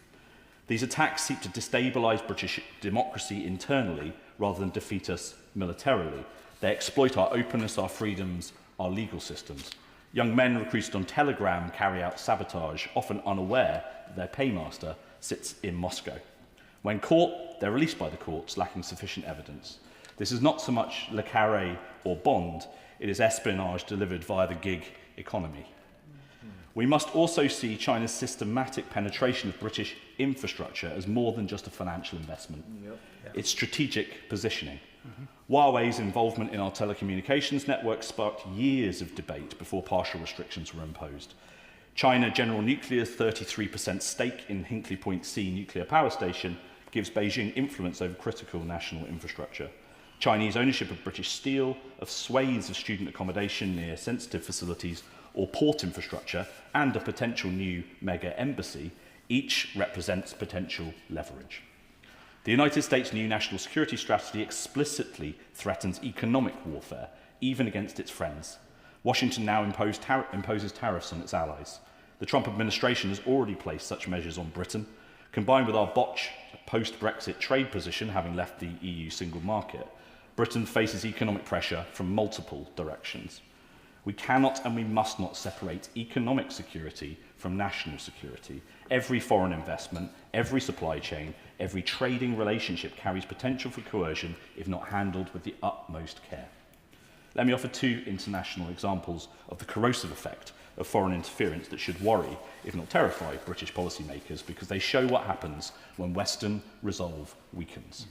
These attacks seek to destabilise British democracy internally rather than defeat us militarily. They exploit our openness, our freedoms, our legal systems. Young men recruited on Telegram carry out sabotage, often unaware that their paymaster sits in Moscow. When caught, they're released by the courts, lacking sufficient evidence. This is not so much Le Carré or Bond, it is espionage delivered via the gig economy. We must also see China's systematic penetration of British infrastructure as more than just a financial investment. It's strategic positioning. Huawei's involvement in our telecommunications network sparked years of debate before partial restrictions were imposed. China General Nuclear's 33% stake in Hinkley Point C nuclear power station gives Beijing influence over critical national infrastructure. Chinese ownership of British Steel, of swathes of student accommodation near sensitive facilities or port infrastructure, and a potential new mega embassy, each represents potential leverage. The United States' new national security strategy explicitly threatens economic warfare, even against its friends. Washington now imposes tariffs on its allies. The Trump administration has already placed such measures on Britain. Combined with our botched post-Brexit trade position, having left the EU single market, Britain faces economic pressure from multiple directions. We cannot and we must not separate economic security from national security. Every foreign investment, every supply chain, every trading relationship carries potential for coercion if not handled with the utmost care. Let me offer two international examples of the corrosive effect of foreign interference that should worry, if not terrify, British policymakers, because they show what happens when Western resolve weakens.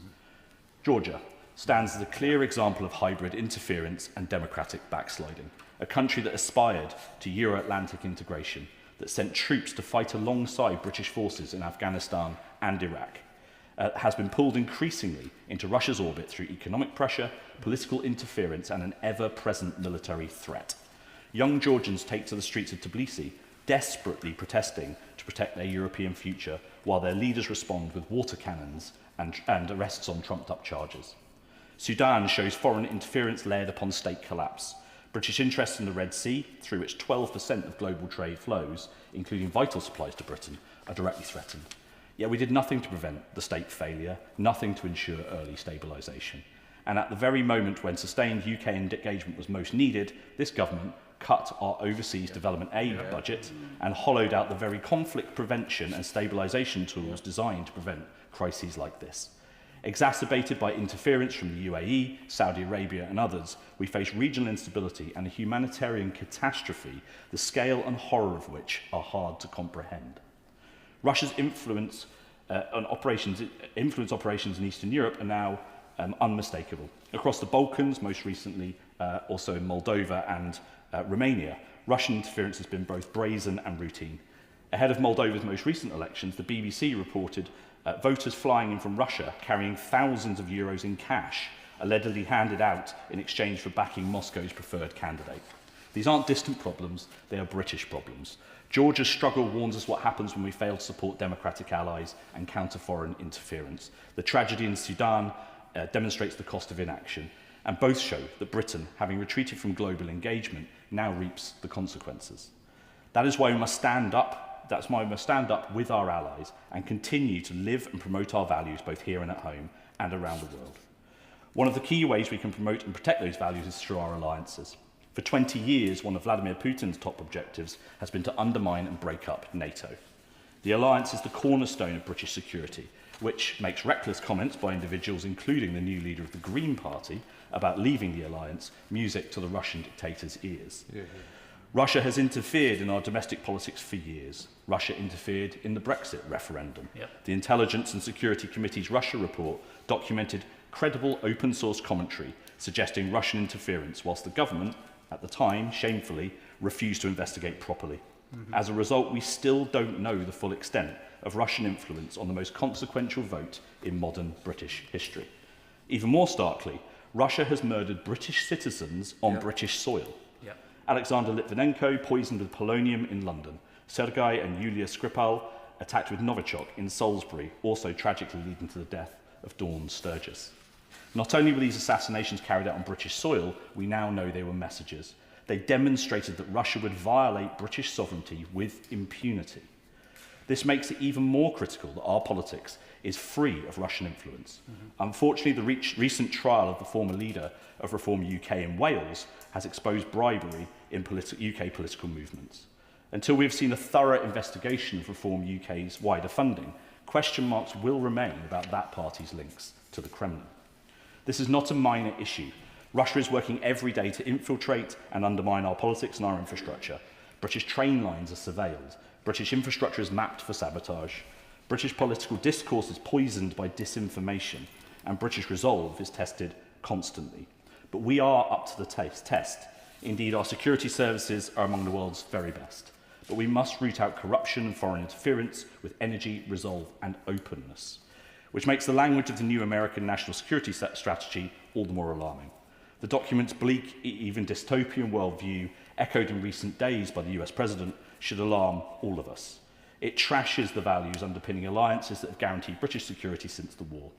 Georgia stands as a clear example of hybrid interference and democratic backsliding, a country that aspired to Euro-Atlantic integration, that sent troops to fight alongside British forces in Afghanistan and Iraq, has been pulled increasingly into Russia's orbit through economic pressure, political interference and an ever-present military threat. Young Georgians take to the streets of Tbilisi, desperately protesting to protect their European future, while their leaders respond with water cannons and arrests on trumped-up charges. Sudan shows foreign interference layered upon state collapse. British interests in the Red Sea, through which 12% of global trade flows, including vital supplies to Britain, are directly threatened. Yet we did nothing to prevent the state failure, nothing to ensure early stabilisation. And at the very moment when sustained UK engagement was most needed, this government cut our overseas development aid budget and hollowed out the very conflict prevention and stabilisation tools designed to prevent crises like this. Exacerbated by interference from the UAE, Saudi Arabia and others, we face regional instability and a humanitarian catastrophe, the scale and horror of which are hard to comprehend. Russia's influence operations in Eastern Europe are now unmistakable. Across the Balkans, most recently also in Moldova and Romania, Russian interference has been both brazen and routine. Ahead of Moldova's most recent elections, the BBC reported voters flying in from Russia carrying thousands of euros in cash, allegedly handed out in exchange for backing Moscow's preferred candidate. These aren't distant problems, they are British problems. Georgia's struggle warns us what happens when we fail to support democratic allies and counter foreign interference. The tragedy in Sudan demonstrates the cost of inaction, and both show that Britain, having retreated from global engagement, now reaps the consequences. That is why we must stand up That's why we must stand up with our allies and continue to live and promote our values both here and at home and around the world. One of the key ways we can promote and protect those values is through our alliances. For 20 years, one of Vladimir Putin's top objectives has been to undermine and break up NATO. The alliance is the cornerstone of British security, which makes reckless comments by individuals, including the new leader of the Green Party, about leaving the alliance music to the Russian dictator's ears. Russia has interfered in our domestic politics for years. Russia interfered in the Brexit referendum. The Intelligence and Security Committee's Russia report documented credible open-source commentary suggesting Russian interference, whilst the government, at the time, shamefully, refused to investigate properly. As a result, we still don't know the full extent of Russian influence on the most consequential vote in modern British history. Even more starkly, Russia has murdered British citizens on British soil. Alexander Litvinenko poisoned with polonium in London. Sergei and Yulia Skripal attacked with Novichok in Salisbury, also tragically leading to the death of Dawn Sturgis. Not only were these assassinations carried out on British soil, we now know they were messages. They demonstrated that Russia would violate British sovereignty with impunity. This makes it even more critical that our politics is free of Russian influence. Unfortunately, the recent trial of the former leader of Reform UK in Wales has exposed bribery in UK political movements. Until we have seen a thorough investigation of Reform UK's wider funding, question marks will remain about that party's links to the Kremlin. This is not a minor issue. Russia is working every day to infiltrate and undermine our politics and our infrastructure. British train lines are surveilled. British infrastructure is mapped for sabotage. British political discourse is poisoned by disinformation, and British resolve is tested constantly. But we are up to the test. Indeed, our security services are among the world's very best. But we must root out corruption and foreign interference with energy, resolve, and openness, which makes the language of the new American national security strategy all the more alarming. The document's bleak, even dystopian worldview, echoed in recent days by the US President, should alarm all of us. It trashes the values underpinning alliances that have guaranteed British security since the war.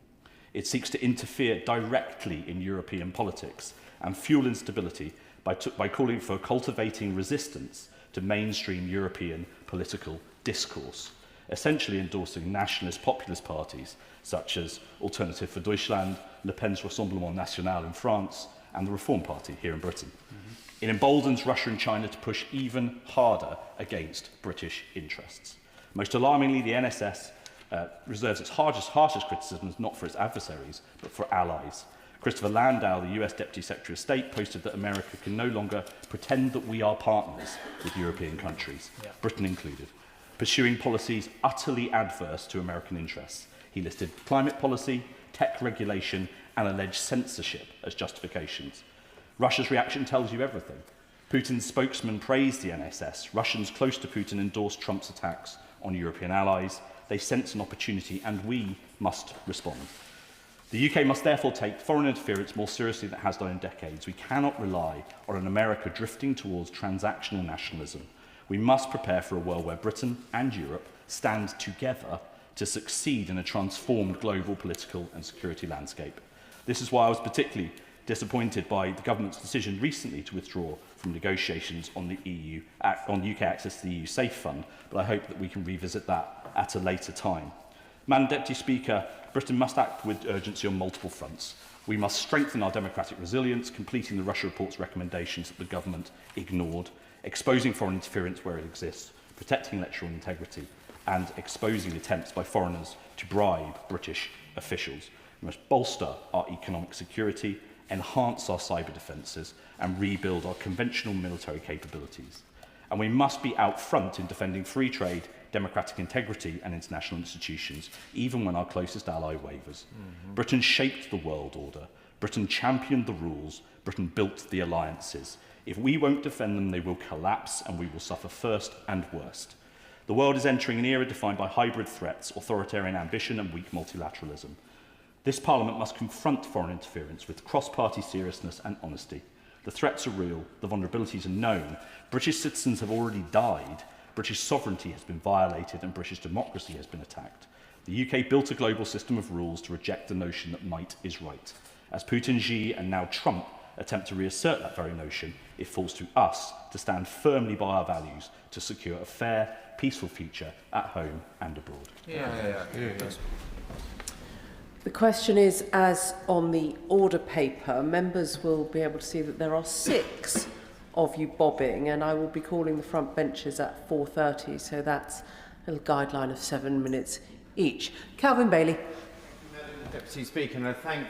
It seeks to interfere directly in European politics and fuel instability by calling for cultivating resistance to mainstream European political discourse, essentially endorsing nationalist populist parties such as Alternative for Deutschland, Le Pen's Rassemblement National in France, and the Reform Party here in Britain. It emboldens Russia and China to push even harder against British interests. Most alarmingly, the NSS reserves its harshest criticisms not for its adversaries, but for allies. Christopher Landau, the US Deputy Secretary of State, posted that America can no longer pretend that we are partners with European countries, Britain included, pursuing policies utterly adverse to American interests. He listed climate policy, tech regulation, and alleged censorship as justifications. Russia's reaction tells you everything. Putin's spokesman praised the NSS. Russians close to Putin endorsed Trump's attacks on European allies. They sense an opportunity, and we must respond. The UK must therefore take foreign interference more seriously than it has done in decades. We cannot rely on an America drifting towards transactional nationalism. We must prepare for a world where Britain and Europe stand together to succeed in a transformed global political and security landscape. This is why I was particularly disappointed by the government's decision recently to withdraw from negotiations on the UK access to the EU Safe Fund, but I hope that we can revisit that at a later time. Madam Deputy Speaker, Britain must act with urgency on multiple fronts. We must strengthen our democratic resilience, completing the Russia report's recommendations that the government ignored, exposing foreign interference where it exists, protecting electoral integrity, and exposing attempts by foreigners to bribe British officials. We must bolster our economic security, enhance our cyber defences, and rebuild our conventional military capabilities. And we must be out front in defending free trade, democratic integrity and international institutions, even when our closest ally wavers. Britain shaped the world order. Britain championed the rules. Britain built the alliances. If we won't defend them, they will collapse and we will suffer first and worst. The world is entering an era defined by hybrid threats, authoritarian ambition and weak multilateralism. This Parliament must confront foreign interference with cross-party seriousness and honesty. The threats are real, the vulnerabilities are known. British citizens have already died. British sovereignty has been violated and British democracy has been attacked. The UK built a global system of rules to reject the notion that might is right. As Putin, Xi and now Trump attempt to reassert that very notion, it falls to us to stand firmly by our values to secure a fair, peaceful future at home and abroad. The question is, as on the order paper, members will be able to see that there are 6 of you bobbing, and I will be calling the front benches at 4:30, so that's a little guideline of 7 minutes each. Calvin Bailey. Madam Deputy Speaker, and I thank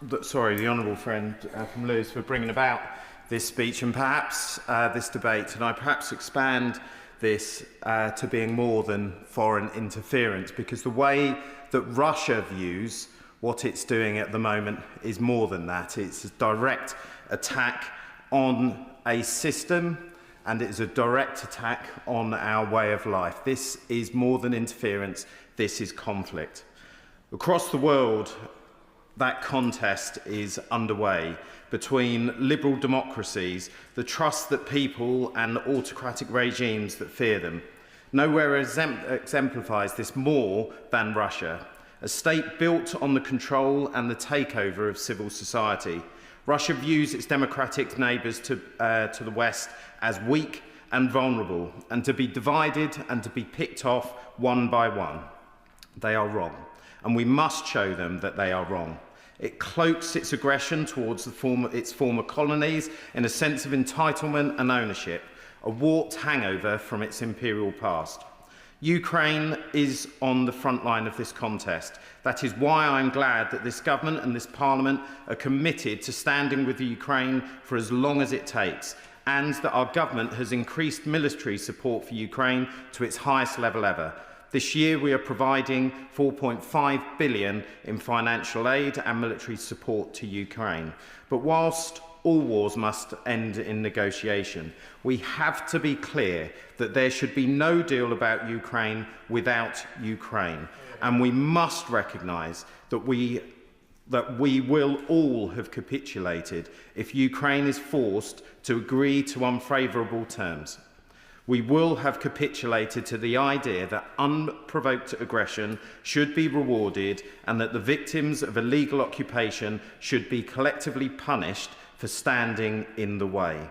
the honourable friend from Lewis for bringing about this speech and perhaps this debate, and I perhaps expand this to being more than foreign interference, because the way that Russia views what it's doing at the moment is more than that. It's a direct attack on a system, and it is a direct attack on our way of life. This is more than interference, this is conflict. Across the world, that contest is underway between liberal democracies, the trust that people, and autocratic regimes that fear them. Nowhere exemplifies this more than Russia, a state built on the control and the takeover of civil society. Russia views its democratic neighbours to the West as weak and vulnerable, and to be divided and to be picked off one by one. They are wrong, and we must show them that they are wrong. It cloaks its aggression towards its former colonies in a sense of entitlement and ownership, a warped hangover from its imperial past. Ukraine is on the front line of this contest. That is why I'm glad that this government and this parliament are committed to standing with the Ukraine for as long as it takes, and that our government has increased military support for Ukraine to its highest level ever. This year we are providing £4.5 billion in financial aid and military support to Ukraine. But whilst all wars must end in negotiation, we have to be clear that there should be no deal about Ukraine without Ukraine. And we must recognise that we will all have capitulated if Ukraine is forced to agree to unfavourable terms. We will have capitulated to the idea that unprovoked aggression should be rewarded, and that the victims of illegal occupation should be collectively punished for standing in the way.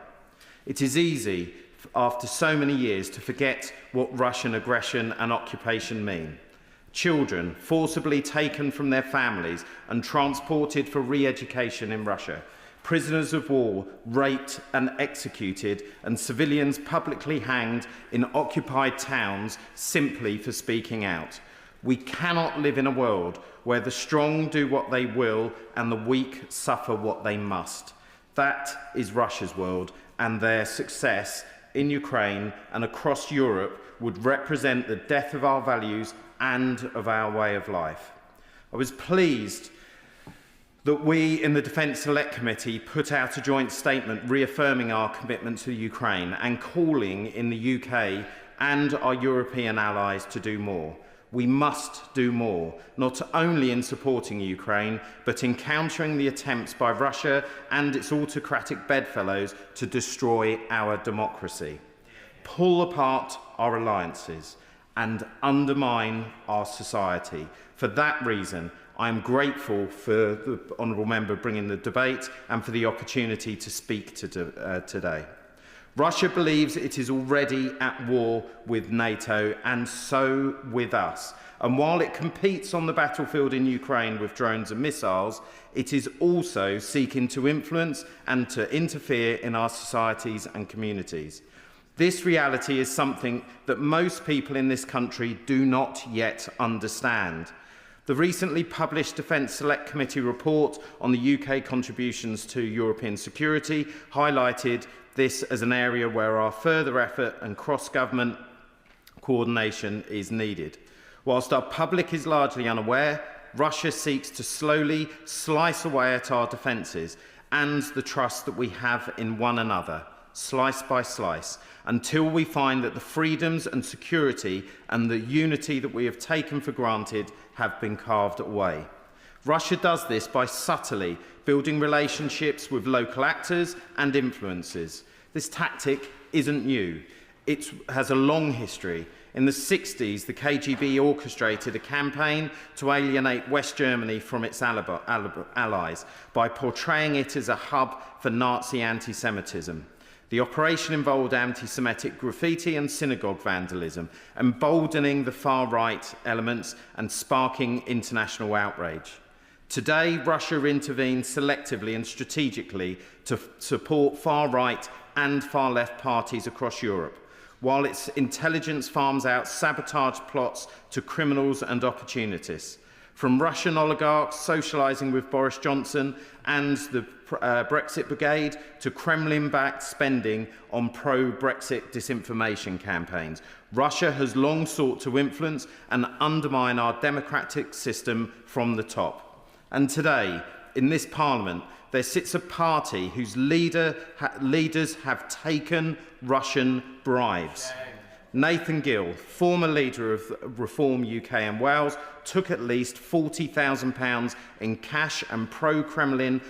It is easy, after so many years, to forget what Russian aggression and occupation mean. Children forcibly taken from their families and transported for re-education in Russia. Prisoners of war raped and executed, and civilians publicly hanged in occupied towns simply for speaking out. We cannot live in a world where the strong do what they will and the weak suffer what they must. That is Russia's world, and their success in Ukraine and across Europe would represent the death of our values and of our way of life. I was pleased that we in the Defence Select Committee put out a joint statement reaffirming our commitment to Ukraine and calling in the UK and our European allies to do more. We must do more, not only in supporting Ukraine, but in countering the attempts by Russia and its autocratic bedfellows to destroy our democracy, pull apart our alliances, and undermine our society. For that reason, I am grateful for the honourable member bringing the debate and for the opportunity to speak today. Russia believes it is already at war with NATO, and so with us. And while it competes on the battlefield in Ukraine with drones and missiles, it is also seeking to influence and to interfere in our societies and communities. This reality is something that most people in this country do not yet understand. The recently published Defence Select Committee report on the UK contributions to European security highlighted this as an area where our further effort and cross-government coordination is needed. Whilst our public is largely unaware, Russia seeks to slowly slice away at our defences and the trust that we have in one another, slice by slice, until we find that the freedoms and security and the unity that we have taken for granted have been carved away. Russia does this by subtly building relationships with local actors and influences. This tactic isn't new. It has a long history. In the 60s, the KGB orchestrated a campaign to alienate West Germany from its allies by portraying it as a hub for Nazi anti-Semitism. The operation involved anti-Semitic graffiti and synagogue vandalism, emboldening the far-right elements and sparking international outrage. Today, Russia intervenes selectively and strategically to support far-right and far-left parties across Europe, while its intelligence farms out sabotage plots to criminals and opportunists. From Russian oligarchs socialising with Boris Johnson and the Brexit Brigade to Kremlin-backed spending on pro-Brexit disinformation campaigns, Russia has long sought to influence and undermine our democratic system from the top. And today, in this Parliament, there sits a party whose leaders have taken Russian bribes. Nathan Gill, former leader of Reform UK and Wales, took at least £40,000 in cash and pro-Kremlin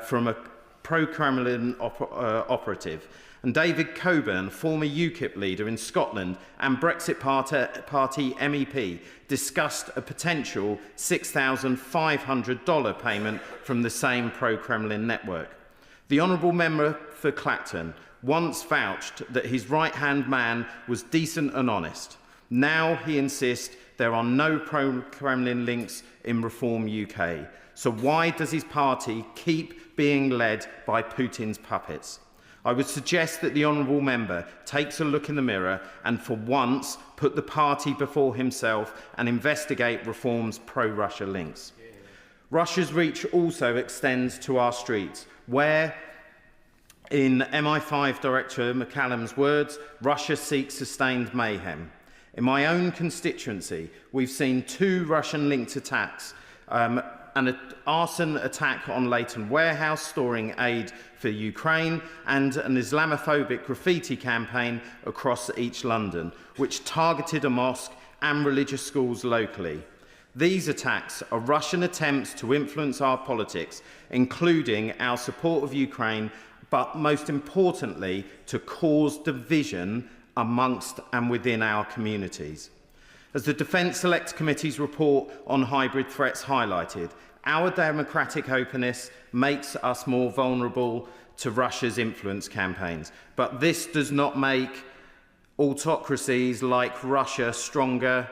from a pro-Kremlin operative. And David Coburn, former UKIP leader in Scotland and Brexit Party MEP, discussed a potential $6,500 payment from the same pro-Kremlin network. The Honourable Member for Clacton once vouched that his right-hand man was decent and honest. Now he insists there are no pro-Kremlin links in Reform UK. So why does his party keep being led by Putin's puppets? I would suggest that the Honourable Member takes a look in the mirror and for once put the party before himself and investigate Reform's pro-Russia links. Russia's reach also extends to our streets, where, in MI5 Director McCallum's words, Russia seeks sustained mayhem. In my own constituency, we've seen 2 Russian-linked attacks, an arson attack on Leighton Warehouse storing aid for Ukraine, and an Islamophobic graffiti campaign across East London, which targeted a mosque and religious schools locally. These attacks are Russian attempts to influence our politics, including our support of Ukraine, but most importantly, to cause division amongst and within our communities. As the Defence Select Committee's report on hybrid threats highlighted, our democratic openness makes us more vulnerable to Russia's influence campaigns. But this does not make autocracies like Russia stronger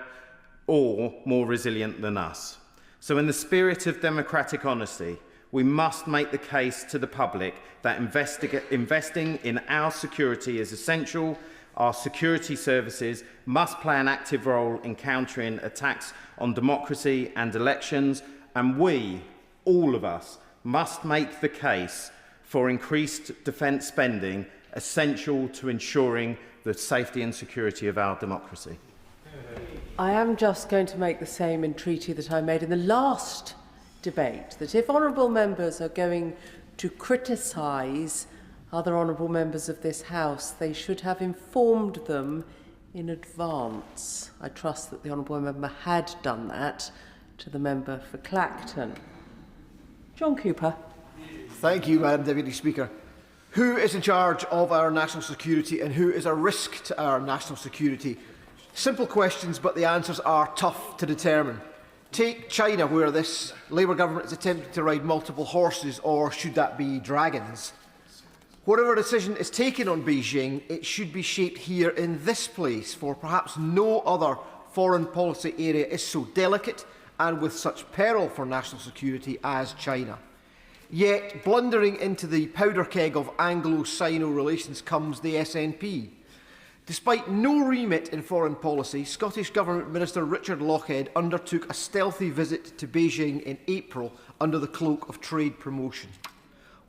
or more resilient than us. So in the spirit of democratic honesty, we must make the case to the public that investing in our security is essential. Our security services must play an active role in countering attacks on democracy and elections, and we, all of us, must make the case for increased defence spending essential to ensuring the safety and security of our democracy. I am just going to make the same entreaty that I made in the last debate, that if honourable members are going to criticise other honourable members of this House, they should have informed them in advance. I trust that the honourable member had done that to the member for Clacton. John Cooper. Thank you, Madam Deputy Speaker. Who is in charge of our national security and who is a risk to our national security? Simple questions, but the answers are tough to determine. Take China, where this Labour government is attempting to ride multiple horses, or should that be dragons? Whatever decision is taken on Beijing, it should be shaped here in this place, for perhaps no other foreign policy area is so delicate and with such peril for national security as China. Yet, blundering into the powder keg of Anglo-Sino relations comes the SNP. Despite no remit in foreign policy, Scottish Government Minister Richard Lochhead undertook a stealthy visit to Beijing in April under the cloak of trade promotion.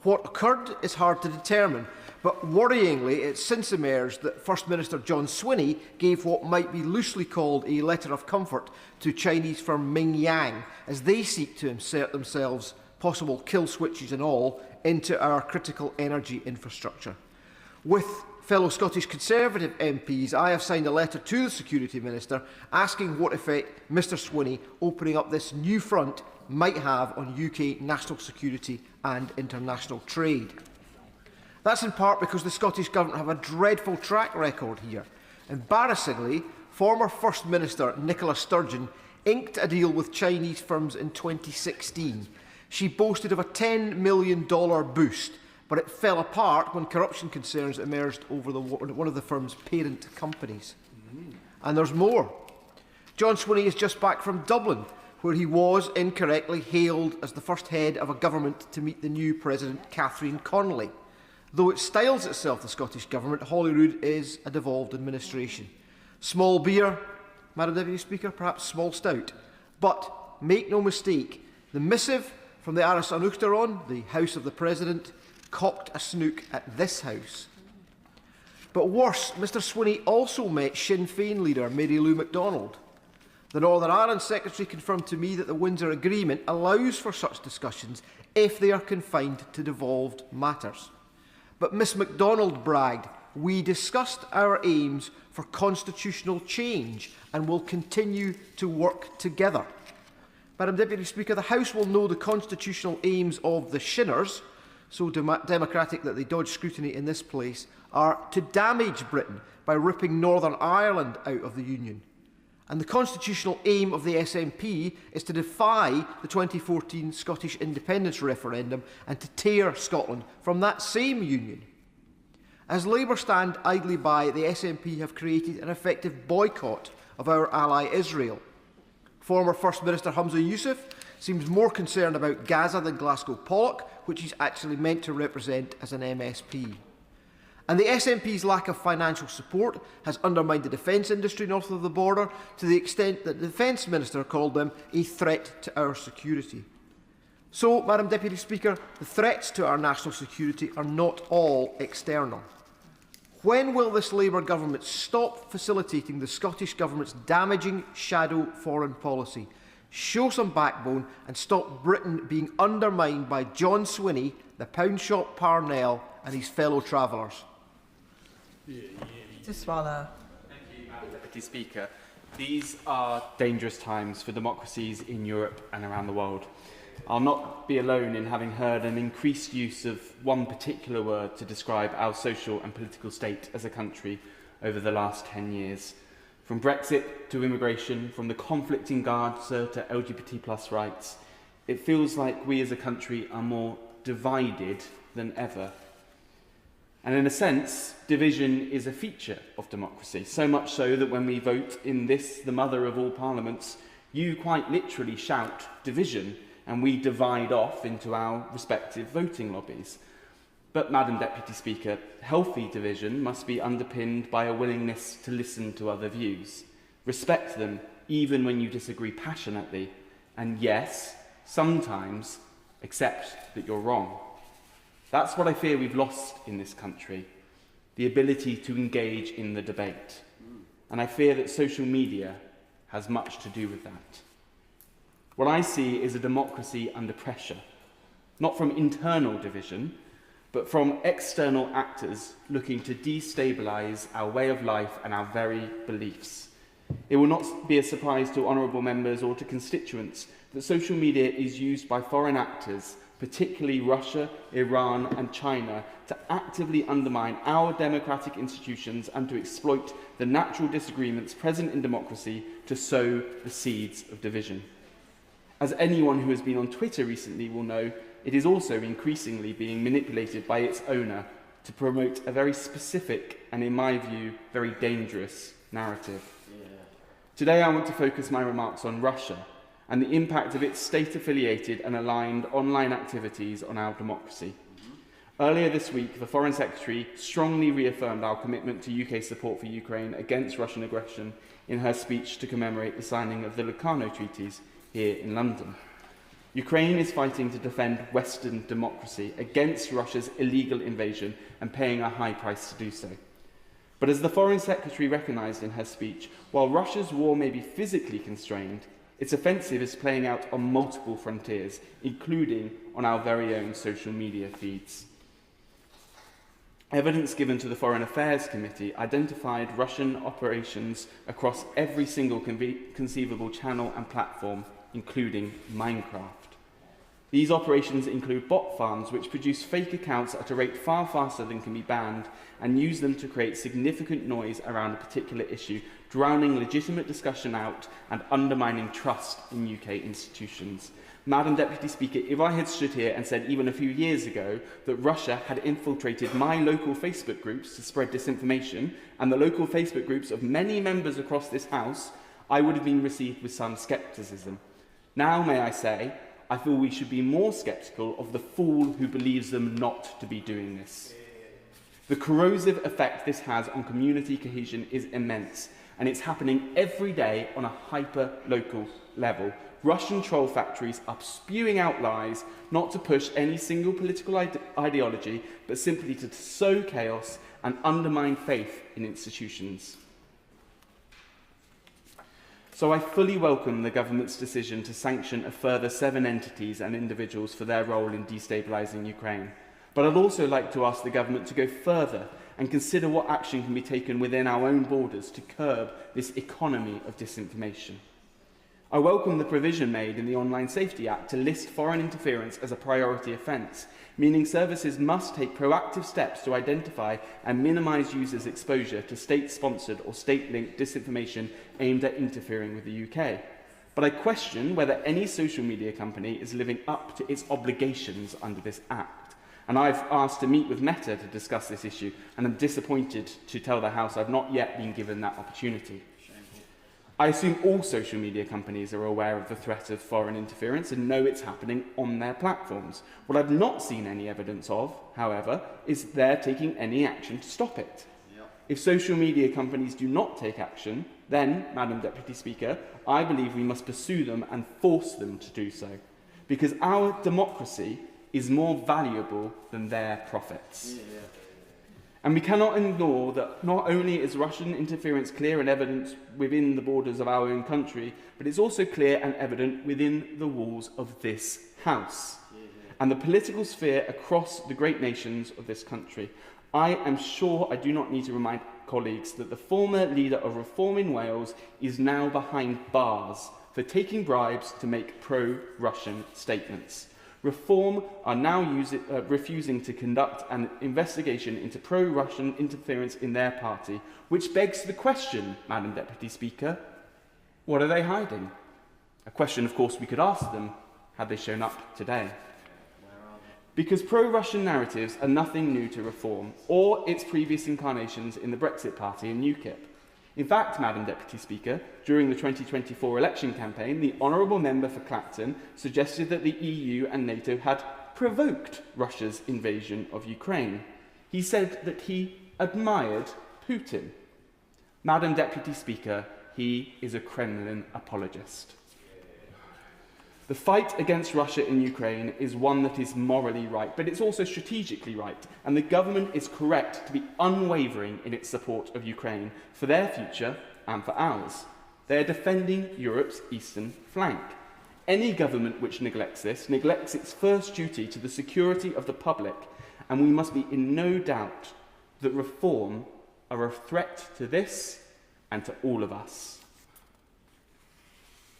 What occurred is hard to determine, but worryingly it since emerged that First Minister John Swinney gave what might be loosely called a letter of comfort to Chinese firm Mingyang as they seek to insert themselves, possible kill switches and all, into our critical energy infrastructure. With fellow Scottish Conservative MPs, I have signed a letter to the Security Minister asking what effect Mr Swinney opening up this new front might have on UK national security and international trade. That's in part because the Scottish Government have a dreadful track record here. Embarrassingly, former First Minister Nicola Sturgeon inked a deal with Chinese firms in 2016. She boasted of a $10 million boost but it fell apart when corruption concerns emerged over one of the firm's parent companies. And there's more. John Swinney is just back from Dublin, where he was incorrectly hailed as the first head of a government to meet the new President, Catherine Connolly. Though it styles itself the Scottish Government, Holyrood is a devolved administration. Small beer, Madam Deputy Speaker, perhaps small stout. But make no mistake, the missive from the Aras an Uachtaráin, the House of the President, cocked a snook at this House. But worse, Mr Swinney also met Sinn Féin leader Mary Lou MacDonald. The Northern Ireland Secretary confirmed to me that the Windsor Agreement allows for such discussions if they are confined to devolved matters. But Miss MacDonald bragged, "We discussed our aims for constitutional change and will continue to work together." Madam Deputy Speaker, the House will know the constitutional aims of the Shinners, so democratic that they dodge scrutiny in this place, are to damage Britain by ripping Northern Ireland out of the Union. And the constitutional aim of the SNP is to defy the 2014 Scottish independence referendum and to tear Scotland from that same union. As Labour stand idly by, the SNP have created an effective boycott of our ally Israel. Former First Minister Humza Yousaf seems more concerned about Gaza than Glasgow Pollock, which he's actually meant to represent as an MSP. And the SNP's lack of financial support has undermined the defence industry north of the border to the extent that the Defence Minister called them a threat to our security. So, Madam Deputy Speaker, the threats to our national security are not all external. When will this Labour government stop facilitating the Scottish Government's damaging shadow foreign policy, show some backbone and stop Britain being undermined by John Swinney, the pound shop Parnell and his fellow travellers? To swallow. Thank you, Madam Deputy Speaker. These are dangerous times for democracies in Europe and around the world. I'll not be alone in having heard an increased use of one particular word to describe our social and political state as a country over the last 10 years. From Brexit to immigration, from the conflict in Gaza to LGBT+ rights, it feels like we as a country are more divided than ever. And in a sense, division is a feature of democracy, so much so that when we vote in this, the mother of all parliaments, you quite literally shout division, and we divide off into our respective voting lobbies. But, Madam Deputy Speaker, healthy division must be underpinned by a willingness to listen to other views, respect them even when you disagree passionately, and yes, sometimes accept that you're wrong. That's what I fear we've lost in this country, the ability to engage in the debate. And I fear that social media has much to do with that. What I see is a democracy under pressure, not from internal division, but from external actors looking to destabilise our way of life and our very beliefs. It will not be a surprise to honourable members or to constituents that social media is used by foreign actors, particularly Russia, Iran and China, to actively undermine our democratic institutions and to exploit the natural disagreements present in democracy to sow the seeds of division. As anyone who has been on Twitter recently will know, it is also increasingly being manipulated by its owner to promote a very specific and, in my view, very dangerous narrative. Today I want to focus my remarks on Russia and the impact of its state-affiliated and aligned online activities on our democracy. Earlier this week, the Foreign Secretary strongly reaffirmed our commitment to UK support for Ukraine against Russian aggression in her speech to commemorate the signing of the Locarno Treaties here in London. Ukraine is fighting to defend Western democracy against Russia's illegal invasion and paying a high price to do so. But as the Foreign Secretary recognised in her speech, while Russia's war may be physically constrained, its offensive is playing out on multiple frontiers, including on our very own social media feeds. Evidence given to the Foreign Affairs Committee identified Russian operations across every single conceivable channel and platform, including Minecraft. These operations include bot farms, which produce fake accounts at a rate far faster than can be banned and use them to create significant noise around a particular issue, drowning legitimate discussion out and undermining trust in UK institutions. Madam Deputy Speaker, if I had stood here and said even a few years ago that Russia had infiltrated my local Facebook groups to spread disinformation and the local Facebook groups of many members across this House, I would have been received with some scepticism. Now, may I say, I feel we should be more sceptical of the fool who believes them not to be doing this. The corrosive effect this has on community cohesion is immense, and it's happening every day on a hyper-local level. Russian troll factories are spewing out lies, not to push any single political ideology, but simply to sow chaos and undermine faith in institutions. So I fully welcome the government's decision to sanction a further 7 entities and individuals for their role in destabilising Ukraine. But I'd also like to ask the government to go further and consider what action can be taken within our own borders to curb this economy of disinformation. I welcome the provision made in the Online Safety Act to list foreign interference as a priority offence, meaning services must take proactive steps to identify and minimise users' exposure to state-sponsored or state-linked disinformation aimed at interfering with the UK. But I question whether any social media company is living up to its obligations under this Act. And I've asked to meet with Meta to discuss this issue, and I'm disappointed to tell the House I've not yet been given that opportunity. I assume all social media companies are aware of the threat of foreign interference and know it's happening on their platforms. What I've not seen any evidence of, however, is they're taking any action to stop it. If social media companies do not take action, then, Madam Deputy Speaker, I believe we must pursue them and force them to do so, because our democracy is more valuable than their profits. And we cannot ignore that not only is Russian interference clear and evident within the borders of our own country, but it's also clear and evident within the walls of this House and the political sphere across the great nations of this country. I am sure I do not need to remind colleagues that the former leader of Reform in Wales is now behind bars for taking bribes to make pro-Russian statements. Reform are now refusing to conduct an investigation into pro-Russian interference in their party, which begs the question, Madam Deputy Speaker, what are they hiding? A question, of course, we could ask them had they shown up today. Because pro-Russian narratives are nothing new to Reform or its previous incarnations in the Brexit Party and UKIP. In fact, Madam Deputy Speaker, during the 2024 election campaign, the Honourable Member for Clacton suggested that the EU and NATO had provoked Russia's invasion of Ukraine. He said that he admired Putin. Madam Deputy Speaker, he is a Kremlin apologist. The fight against Russia in Ukraine is one that is morally right, but it's also strategically right, and the government is correct to be unwavering in its support of Ukraine for their future and for ours. They are defending Europe's eastern flank. Any government which neglects this neglects its first duty to the security of the public, and we must be in no doubt that Reform are a threat to this and to all of us.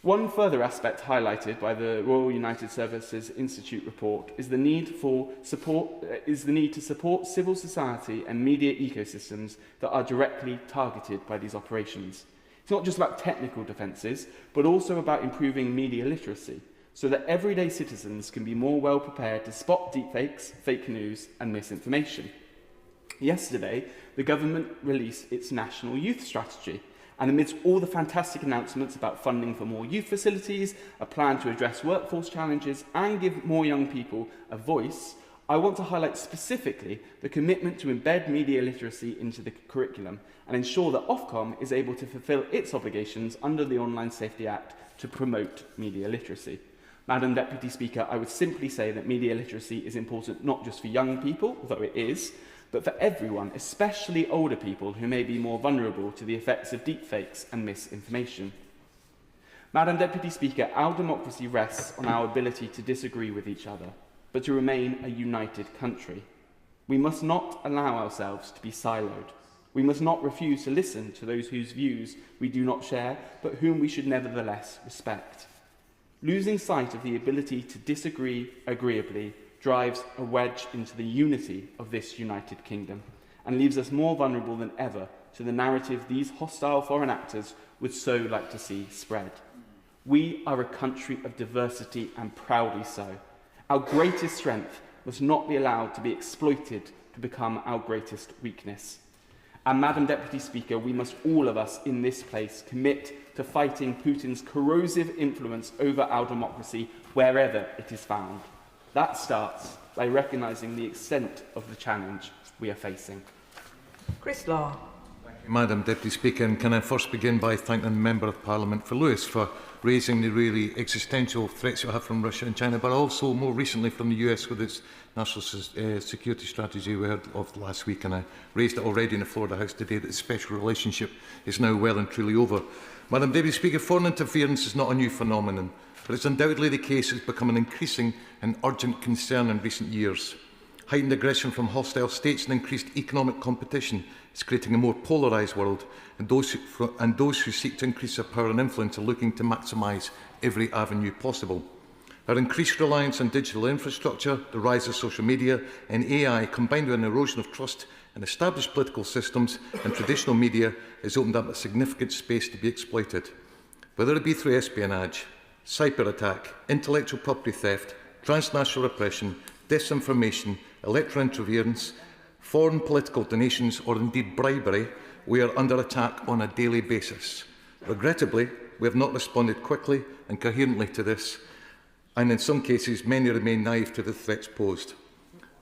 One further aspect highlighted by the Royal United Services Institute report is the need to support civil society and media ecosystems that are directly targeted by these operations. It's not just about technical defences, but also about improving media literacy, so that everyday citizens can be more well prepared to spot deepfakes, fake news and misinformation. Yesterday, the government released its National Youth Strategy, and amidst all the fantastic announcements about funding for more youth facilities, a plan to address workforce challenges and give more young people a voice, I want to highlight specifically the commitment to embed media literacy into the curriculum and ensure that Ofcom is able to fulfil its obligations under the Online Safety Act to promote media literacy. Madam Deputy Speaker, I would simply say that media literacy is important not just for young people, though it is, but for everyone, especially older people who may be more vulnerable to the effects of deepfakes and misinformation. Madam Deputy Speaker, our democracy rests on our ability to disagree with each other, but to remain a united country. We must not allow ourselves to be siloed. We must not refuse to listen to those whose views we do not share, but whom we should nevertheless respect. Losing sight of the ability to disagree agreeably drives a wedge into the unity of this United Kingdom and leaves us more vulnerable than ever to the narrative these hostile foreign actors would so like to see spread. We are a country of diversity, and proudly so. Our greatest strength must not be allowed to be exploited to become our greatest weakness. And Madam Deputy Speaker, we must, all of us in this place, commit to fighting Putin's corrosive influence over our democracy wherever it is found. That starts by recognising the extent of the challenge we are facing. Chris Law. Madam Deputy Speaker, and can I first begin by thanking the Member of Parliament for Lewis for raising the really existential threats we have from Russia and China, but also more recently from the US with its national security strategy we heard of last week, and I raised it already in the Florida House today that the special relationship is now well and truly over. Madam Deputy Speaker, foreign interference is not a new phenomenon, but it's undoubtedly the case it's become an increasing and urgent concern in recent years. Heightened aggression from hostile states and increased economic competition is creating a more polarised world, and those who seek to increase their power and influence are looking to maximise every avenue possible. Our increased reliance on digital infrastructure, the rise of social media and AI, combined with an erosion of trust in established political systems and traditional media, has opened up a significant space to be exploited. Whether it be through espionage, cyber attack, intellectual property theft, transnational repression, disinformation, electoral interference, foreign political donations or indeed bribery, we are under attack on a daily basis. Regrettably, we have not responded quickly and coherently to this, and in some cases many remain naive to the threats posed.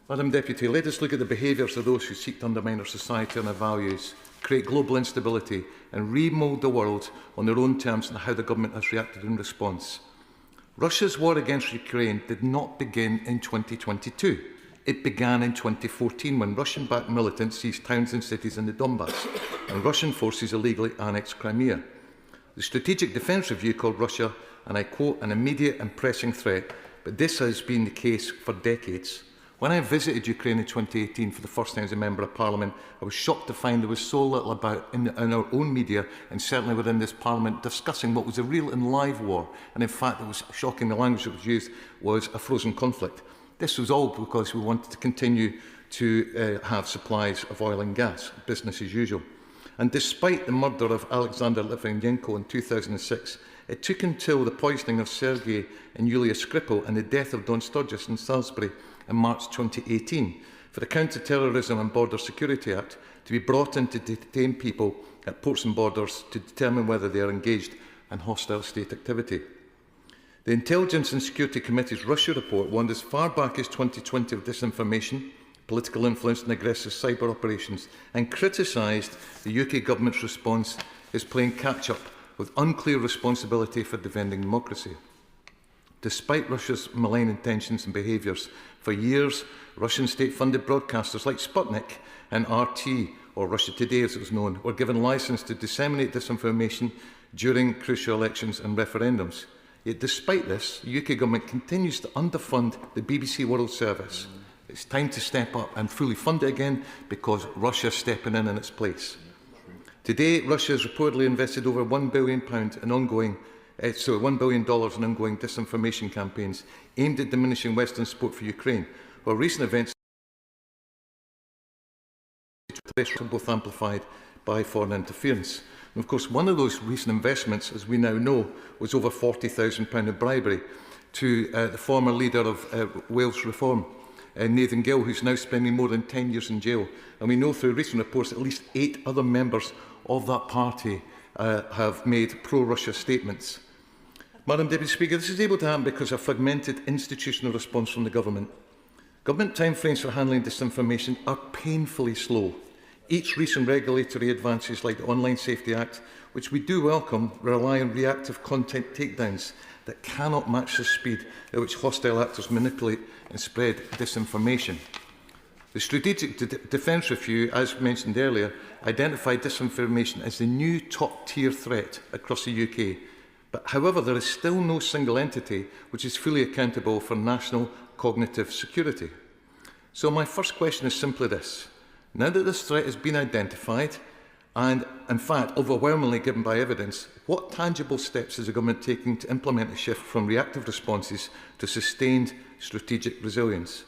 Madam Deputy, let us look at the behaviours of those who seek to undermine our society and our values, create global instability and remould the world on their own terms and how the government has reacted in response. Russia's war against Ukraine did not begin in 2022. It began in 2014 when Russian-backed militants seized towns and cities in the Donbass and Russian forces illegally annexed Crimea. The Strategic Defence Review called Russia, and I quote, an immediate and pressing threat, but this has been the case for decades. When I visited Ukraine in 2018 for the first time as a Member of Parliament, I was shocked to find there was so little about in our own media and certainly within this Parliament discussing what was a real and live war. And in fact, it was shocking, the language that was used was a frozen conflict. This was all because we wanted to continue to have supplies of oil and gas, business as usual. And despite the murder of Alexander Litvinenko in 2006, it took until the poisoning of Sergei and Yulia Skripal and the death of Don Sturgis in Salisbury in March 2018 for the Counter-Terrorism and Border Security Act to be brought in to detain people at ports and borders to determine whether they are engaged in hostile state activity. The Intelligence and Security Committee's Russia report warned as far back as 2020 of disinformation, political influence and aggressive cyber operations, and criticised the UK government's response as playing catch-up with unclear responsibility for defending democracy. Despite Russia's malign intentions and behaviours, for years Russian state-funded broadcasters like Sputnik and RT, or Russia Today as it was known, were given licence to disseminate disinformation during crucial elections and referendums. Yet despite this, the UK government continues to underfund the BBC World Service. It's time to step up and fully fund it again because Russia is stepping in its place. Today, Russia has reportedly invested over £1 billion in ongoing $1 billion in ongoing disinformation campaigns aimed at diminishing Western support for Ukraine, while recent events are both amplified by foreign interference. And of course, one of those recent investments, as we now know, was over £40,000 of bribery to the former leader of Wales Reform, Nathan Gill, who's now spending more than 10 years in jail. And we know through recent reports that at least 8 other members of that party have made pro-Russia statements. Madam Deputy Speaker, this is able to happen because of a fragmented institutional response from the government. Government timeframes for handling disinformation are painfully slow. Each recent regulatory advances like the Online Safety Act, which we do welcome, rely on reactive content takedowns that cannot match the speed at which hostile actors manipulate and spread disinformation. The Strategic Defence Review, as mentioned earlier, identified disinformation as the new top-tier threat across the UK. But however, there is still no single entity which is fully accountable for national cognitive security. So my first question is simply this. Now that this threat has been identified and, in fact, overwhelmingly given by evidence, what tangible steps is the government taking to implement a shift from reactive responses to sustained strategic resilience?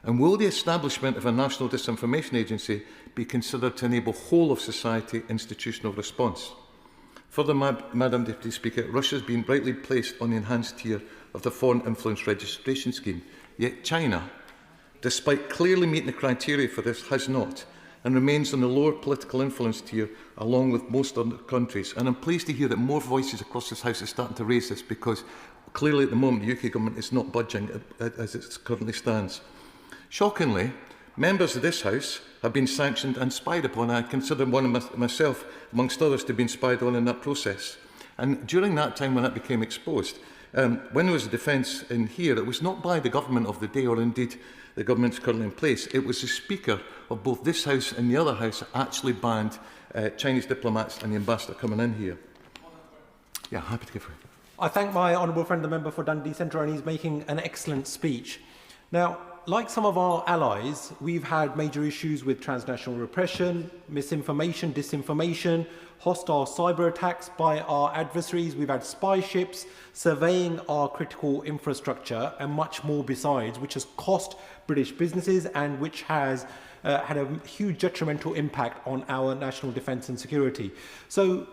And will the establishment of a national disinformation agency be considered to enable whole-of-society institutional response? Further, Madam Deputy Speaker, Russia has been rightly placed on the enhanced tier of the Foreign Influence Registration Scheme, yet China, despite clearly meeting the criteria for this, has not, and remains on the lower political influence tier along with most other countries. And I'm pleased to hear that more voices across this House are starting to raise this, because clearly at the moment the UK government is not budging as it currently stands. Shockingly, members of this House have been sanctioned and spied upon. I consider one of myself, amongst others, to have been spied on in that process. And during that time when that became exposed, when there was a defence in here, it was not by the government of the day, or indeed the government's currently in place. It was the Speaker of both this House and the other House that actually banned Chinese diplomats and the ambassador coming in here. Yeah, happy to give her. I thank my honourable friend, the member for Dundee Centre, and he's making an excellent speech. Now, like some of our allies, we've had major issues with transnational repression, misinformation, disinformation, hostile cyber attacks by our adversaries. We've had spy ships surveying our critical infrastructure and much more besides, which has cost British businesses and which has had a huge detrimental impact on our national defence and security. So,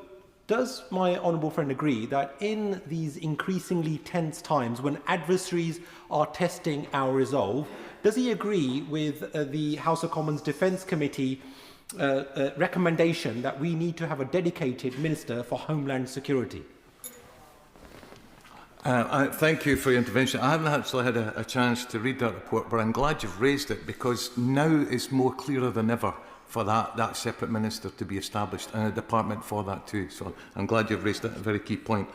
does my honourable friend agree that in these increasingly tense times when adversaries are testing our resolve, does he agree with the House of Commons Defence Committee recommendation that we need to have a dedicated Minister for Homeland Security? Thank you for your intervention. I haven't actually had a chance to read that report, but I'm glad you've raised it, because now it's more clearer than ever for that separate minister to be established, and a department for that too. So I'm glad you've raised that, a very key point.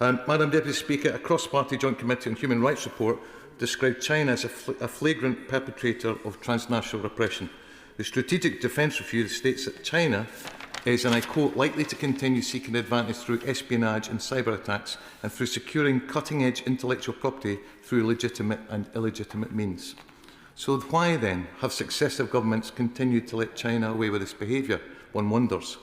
Madam Deputy Speaker, a cross-party Joint Committee on Human Rights report described China as a flagrant perpetrator of transnational repression. The Strategic Defence Review states that China is, and I quote, likely to continue seeking advantage through espionage and cyber attacks and through securing cutting-edge intellectual property through legitimate and illegitimate means. So why then have successive governments continued to let China away with this behaviour? One wonders.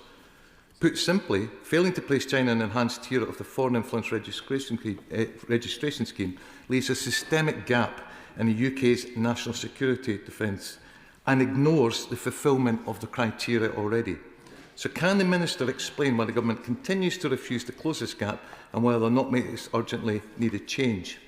Put simply, failing to place China in an enhanced tier of the Foreign Influence Registration Scheme leaves a systemic gap in the UK's national security defence and ignores the fulfilment of the criteria already. So can the Minister explain why the government continues to refuse to close this gap and why they'll not make this urgently needed change?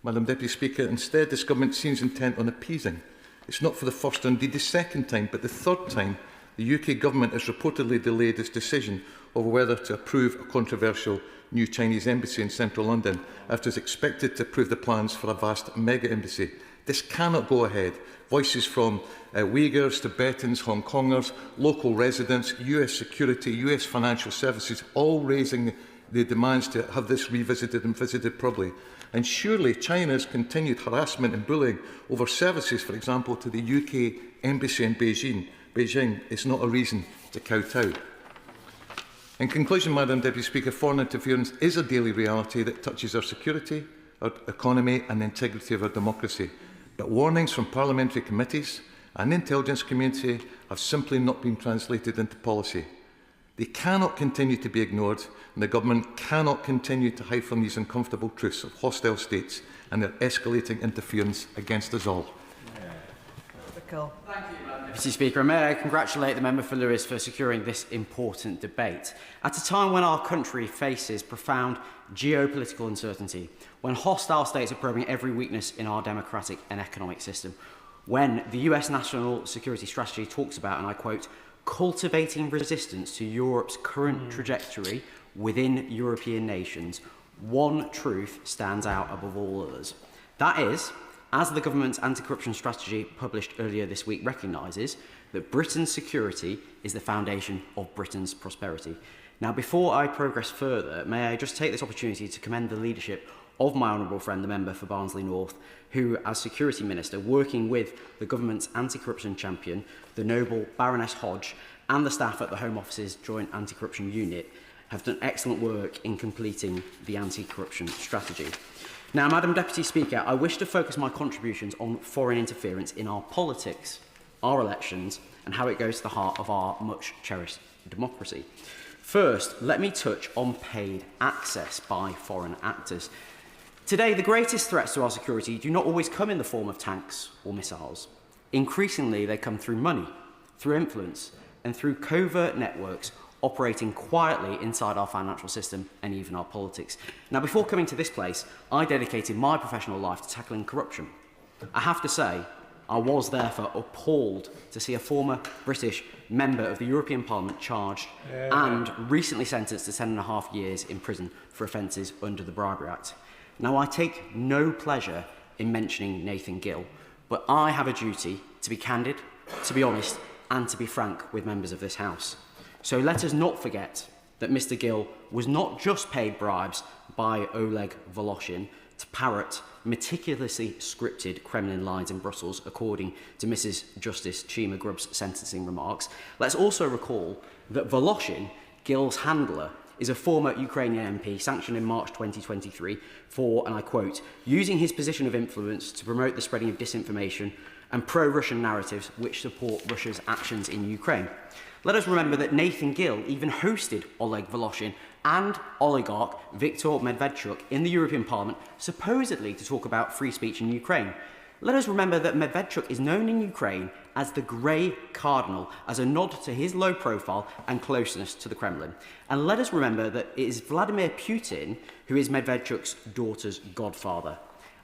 Madam Deputy Speaker, instead this government seems intent on appeasing. It's not for the first or indeed the second time, but the third time the UK government has reportedly delayed its decision over whether to approve a controversial new Chinese embassy in central London after it's expected to approve the plans for a vast mega embassy. This cannot go ahead. Voices from Uyghurs, Tibetans, Hong Kongers, local residents, US security, US financial services, all raising the demands to have this revisited and visited properly. And surely China's continued harassment and bullying over services, for example, to the UK embassy in Beijing is not a reason to kowtow. In conclusion, Madam Deputy Speaker, foreign interference is a daily reality that touches our security, our economy and the integrity of our democracy. But warnings from parliamentary committees and the intelligence community have simply not been translated into policy. They cannot continue to be ignored, and the government cannot continue to hide from these uncomfortable truths of hostile states and their escalating interference against us all. Thank you, Madam Deputy Speaker. And may I congratulate the member for Lewis for securing this important debate. At a time when our country faces profound geopolitical uncertainty, when hostile states are probing every weakness in our democratic and economic system, when the US National Security Strategy talks about, and I quote, cultivating resistance to Europe's current trajectory within European nations, one truth stands out above all others. That is, as the government's anti-corruption strategy published earlier this week recognises, that Britain's security is the foundation of Britain's prosperity. Now, before I progress further, may I just take this opportunity to commend the leadership of my honourable friend, the member for Barnsley North, who, as Security Minister, working with the government's anti-corruption champion, the noble Baroness Hodge, and the staff at the Home Office's Joint Anti-Corruption Unit, have done excellent work in completing the anti-corruption strategy. Now, Madam Deputy Speaker, I wish to focus my contributions on foreign interference in our politics. our elections, and how it goes to the heart of our much-cherished democracy. First, let me touch on paid access by foreign actors. Today, the greatest threats to our security do not always come in the form of tanks or missiles. Increasingly, they come through money, through influence, and through covert networks operating quietly inside our financial system and even our politics. Now, before coming to this place, I dedicated my professional life to tackling corruption. I have to say, I was therefore appalled to see a former British member of the European Parliament charged and recently sentenced to 10.5 years in prison for offences under the Bribery Act. Now, I take no pleasure in mentioning Nathan Gill, but I have a duty to be candid, to be honest, and to be frank with members of this House. So let us not forget that Mr. Gill was not just paid bribes by Oleg Voloshin to parrot meticulously scripted Kremlin lines in Brussels, according to Mrs. Justice Chima Grubb's sentencing remarks. Let's also recall that Voloshin, Gill's handler, is a former Ukrainian MP sanctioned in March 2023 for, and I quote, using his position of influence to promote the spreading of disinformation and pro-Russian narratives which support Russia's actions in Ukraine. Let us remember that Nathan Gill even hosted Oleg Voloshin and oligarch Viktor Medvedchuk in the European Parliament, supposedly to talk about free speech in Ukraine. Let us remember that Medvedchuk is known in Ukraine as the Grey Cardinal, as a nod to his low profile and closeness to the Kremlin. And let us remember that it is Vladimir Putin who is Medvedchuk's daughter's godfather,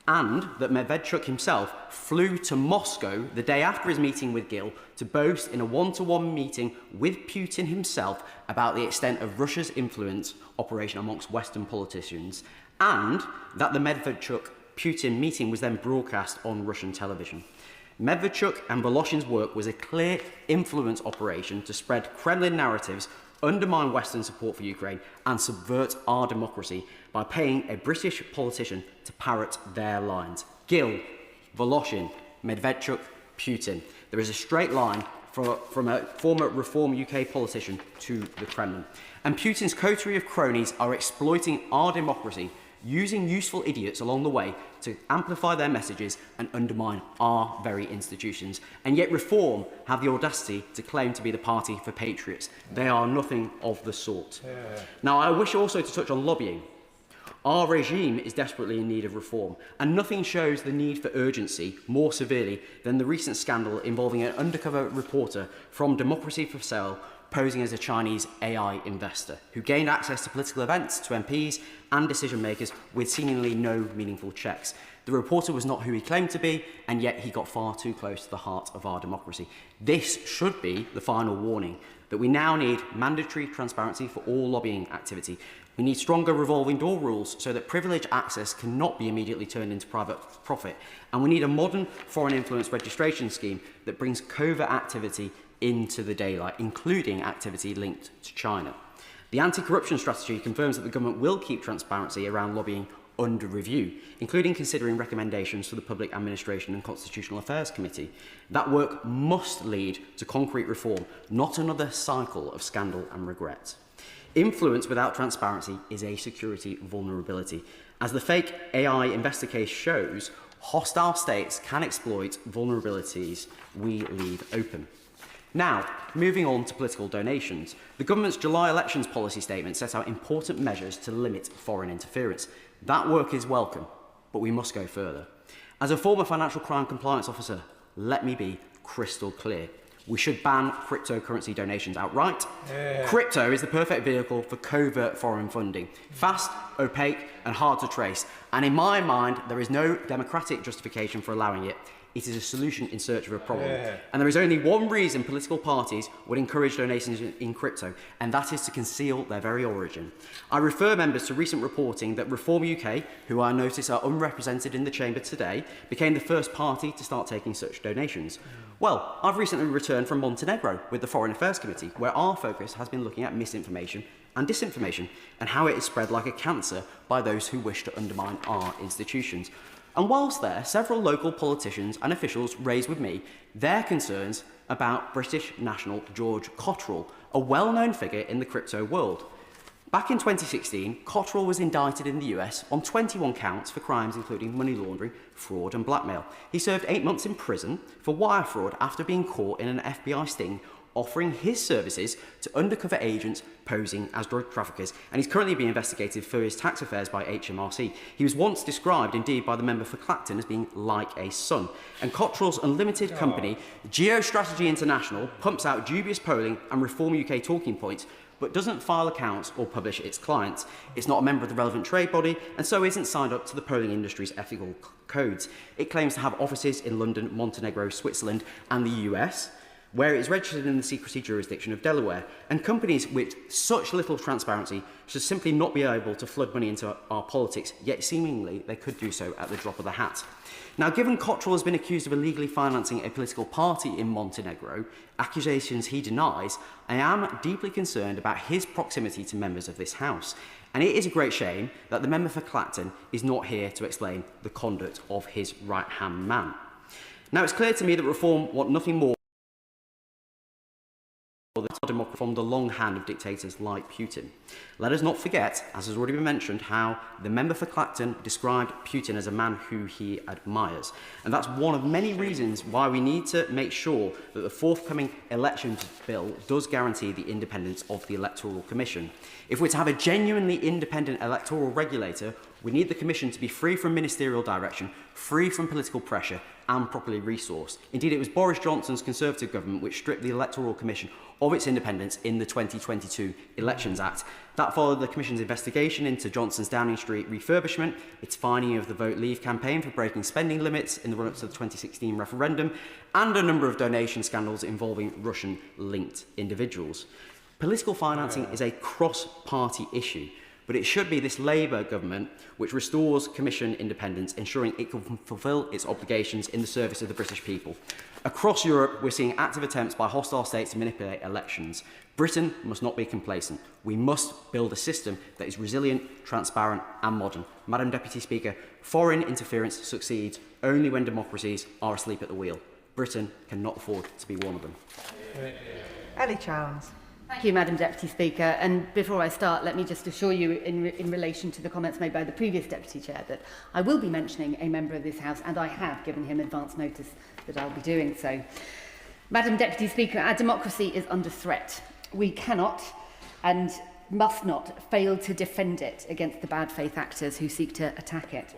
and that Medvedchuk himself flew to Moscow the day after his meeting with Gill to boast in a one-to-one meeting with Putin himself about the extent of Russia's influence operation amongst Western politicians, and that the Medvedchuk-Putin meeting was then broadcast on Russian television. Medvedchuk and Voloshin's work was a clear influence operation to spread Kremlin narratives, undermine Western support for Ukraine, and subvert our democracy by paying a British politician to parrot their lines. Gill, Voloshin, Medvedchuk, Putin. There is a straight line from a former Reform UK politician to the Kremlin. And Putin's coterie of cronies are exploiting our democracy, using useful idiots along the way to amplify their messages and undermine our very institutions. And yet Reform have the audacity to claim to be the party for patriots. They are nothing of the sort. Now, I wish also to touch on lobbying. Our regime is desperately in need of reform, and nothing shows the need for urgency more severely than the recent scandal involving an undercover reporter from Democracy for Sale posing as a Chinese AI investor who gained access to political events, to MPs and decision makers with seemingly no meaningful checks. The reporter was not who he claimed to be, and yet he got far too close to the heart of our democracy. This should be the final warning that we now need mandatory transparency for all lobbying activity. We need stronger revolving door rules so that privileged access cannot be immediately turned into private profit. And we need a modern foreign influence registration scheme that brings covert activity into the daylight, including activity linked to China. The anti-corruption strategy confirms that the government will keep transparency around lobbying under review, including considering recommendations to the Public Administration and Constitutional Affairs Committee. That work must lead to concrete reform, not another cycle of scandal and regret. Influence without transparency is a security vulnerability. As the fake AI investor case shows, hostile states can exploit vulnerabilities we leave open. Now, moving on to political donations. The government's July elections policy statement set out important measures to limit foreign interference. That work is welcome, but we must go further. As a former financial crime compliance officer, let me be crystal clear. We should ban cryptocurrency donations outright. Crypto is the perfect vehicle for covert foreign funding. Fast, opaque, and hard to trace. And in my mind, there is no democratic justification for allowing it. It is a solution in search of a problem. And there is only one reason political parties would encourage donations in crypto, and that is to conceal their very origin. I refer members to recent reporting that Reform UK, who I notice are unrepresented in the chamber today, became the first party to start taking such donations. Well, I've recently returned from Montenegro with the Foreign Affairs Committee, where our focus has been looking at misinformation and disinformation, and how it is spread like a cancer by those who wish to undermine our institutions. And whilst there, several local politicians and officials raised with me their concerns about British national George Cotterill, a well-known figure in the crypto world. Back in 2016, Cottrell was indicted in the US on 21 counts for crimes including money laundering, fraud and blackmail. He served 8 months in prison for wire fraud after being caught in an FBI sting offering his services to undercover agents posing as drug traffickers, and he's currently being investigated for his tax affairs by HMRC. He was once described, indeed, by the member for Clacton as being like a son. And Cottrell's unlimited company, GeoStrategy International, pumps out dubious polling and Reform UK talking points, but doesn't file accounts or publish its clients. It's not a member of the relevant trade body, and so isn't signed up to the polling industry's ethical codes. It claims to have offices in London, Montenegro, Switzerland, and the US, where it is registered in the secrecy jurisdiction of Delaware, and companies with such little transparency should simply not be able to flood money into our politics, yet seemingly they could do so at the drop of the hat. Now, given Cottrell has been accused of illegally financing a political party in Montenegro, accusations he denies, I am deeply concerned about his proximity to members of this House. And it is a great shame that the member for Clacton is not here to explain the conduct of his right-hand man. Now, it's clear to me that Reform want nothing more democracy from the long hand of dictators like Putin. Let us not forget, as has already been mentioned, how the member for Clacton described Putin as a man who he admires. And that's one of many reasons why we need to make sure that the forthcoming elections bill does guarantee the independence of the Electoral Commission. If we're to have a genuinely independent electoral regulator, we need the Commission to be free from ministerial direction, free from political pressure, and properly resourced. Indeed, it was Boris Johnson's Conservative government which stripped the Electoral Commission of its independence in the 2022 Elections Act. That followed the Commission's investigation into Johnson's Downing Street refurbishment, its fining of the Vote Leave campaign for breaking spending limits in the run-up to the 2016 referendum, and a number of donation scandals involving Russian-linked individuals. Political financing is a cross-party issue, but it should be this Labour government which restores Commission independence, ensuring it can fulfil its obligations in the service of the British people. Across Europe, we're seeing active attempts by hostile states to manipulate elections. Britain must not be complacent. We must build a system that is resilient, transparent and modern. Madam Deputy Speaker, foreign interference succeeds only when democracies are asleep at the wheel. Britain cannot afford to be one of them. Ellie Chowns. Thank you, Madam Deputy Speaker. And before I start, let me just assure you in relation to the comments made by the previous Deputy Chair that I will be mentioning a member of this House, and I have given him advance notice that I'll be doing so. Madam Deputy Speaker, our democracy is under threat. We cannot and must not fail to defend it against the bad faith actors who seek to attack it.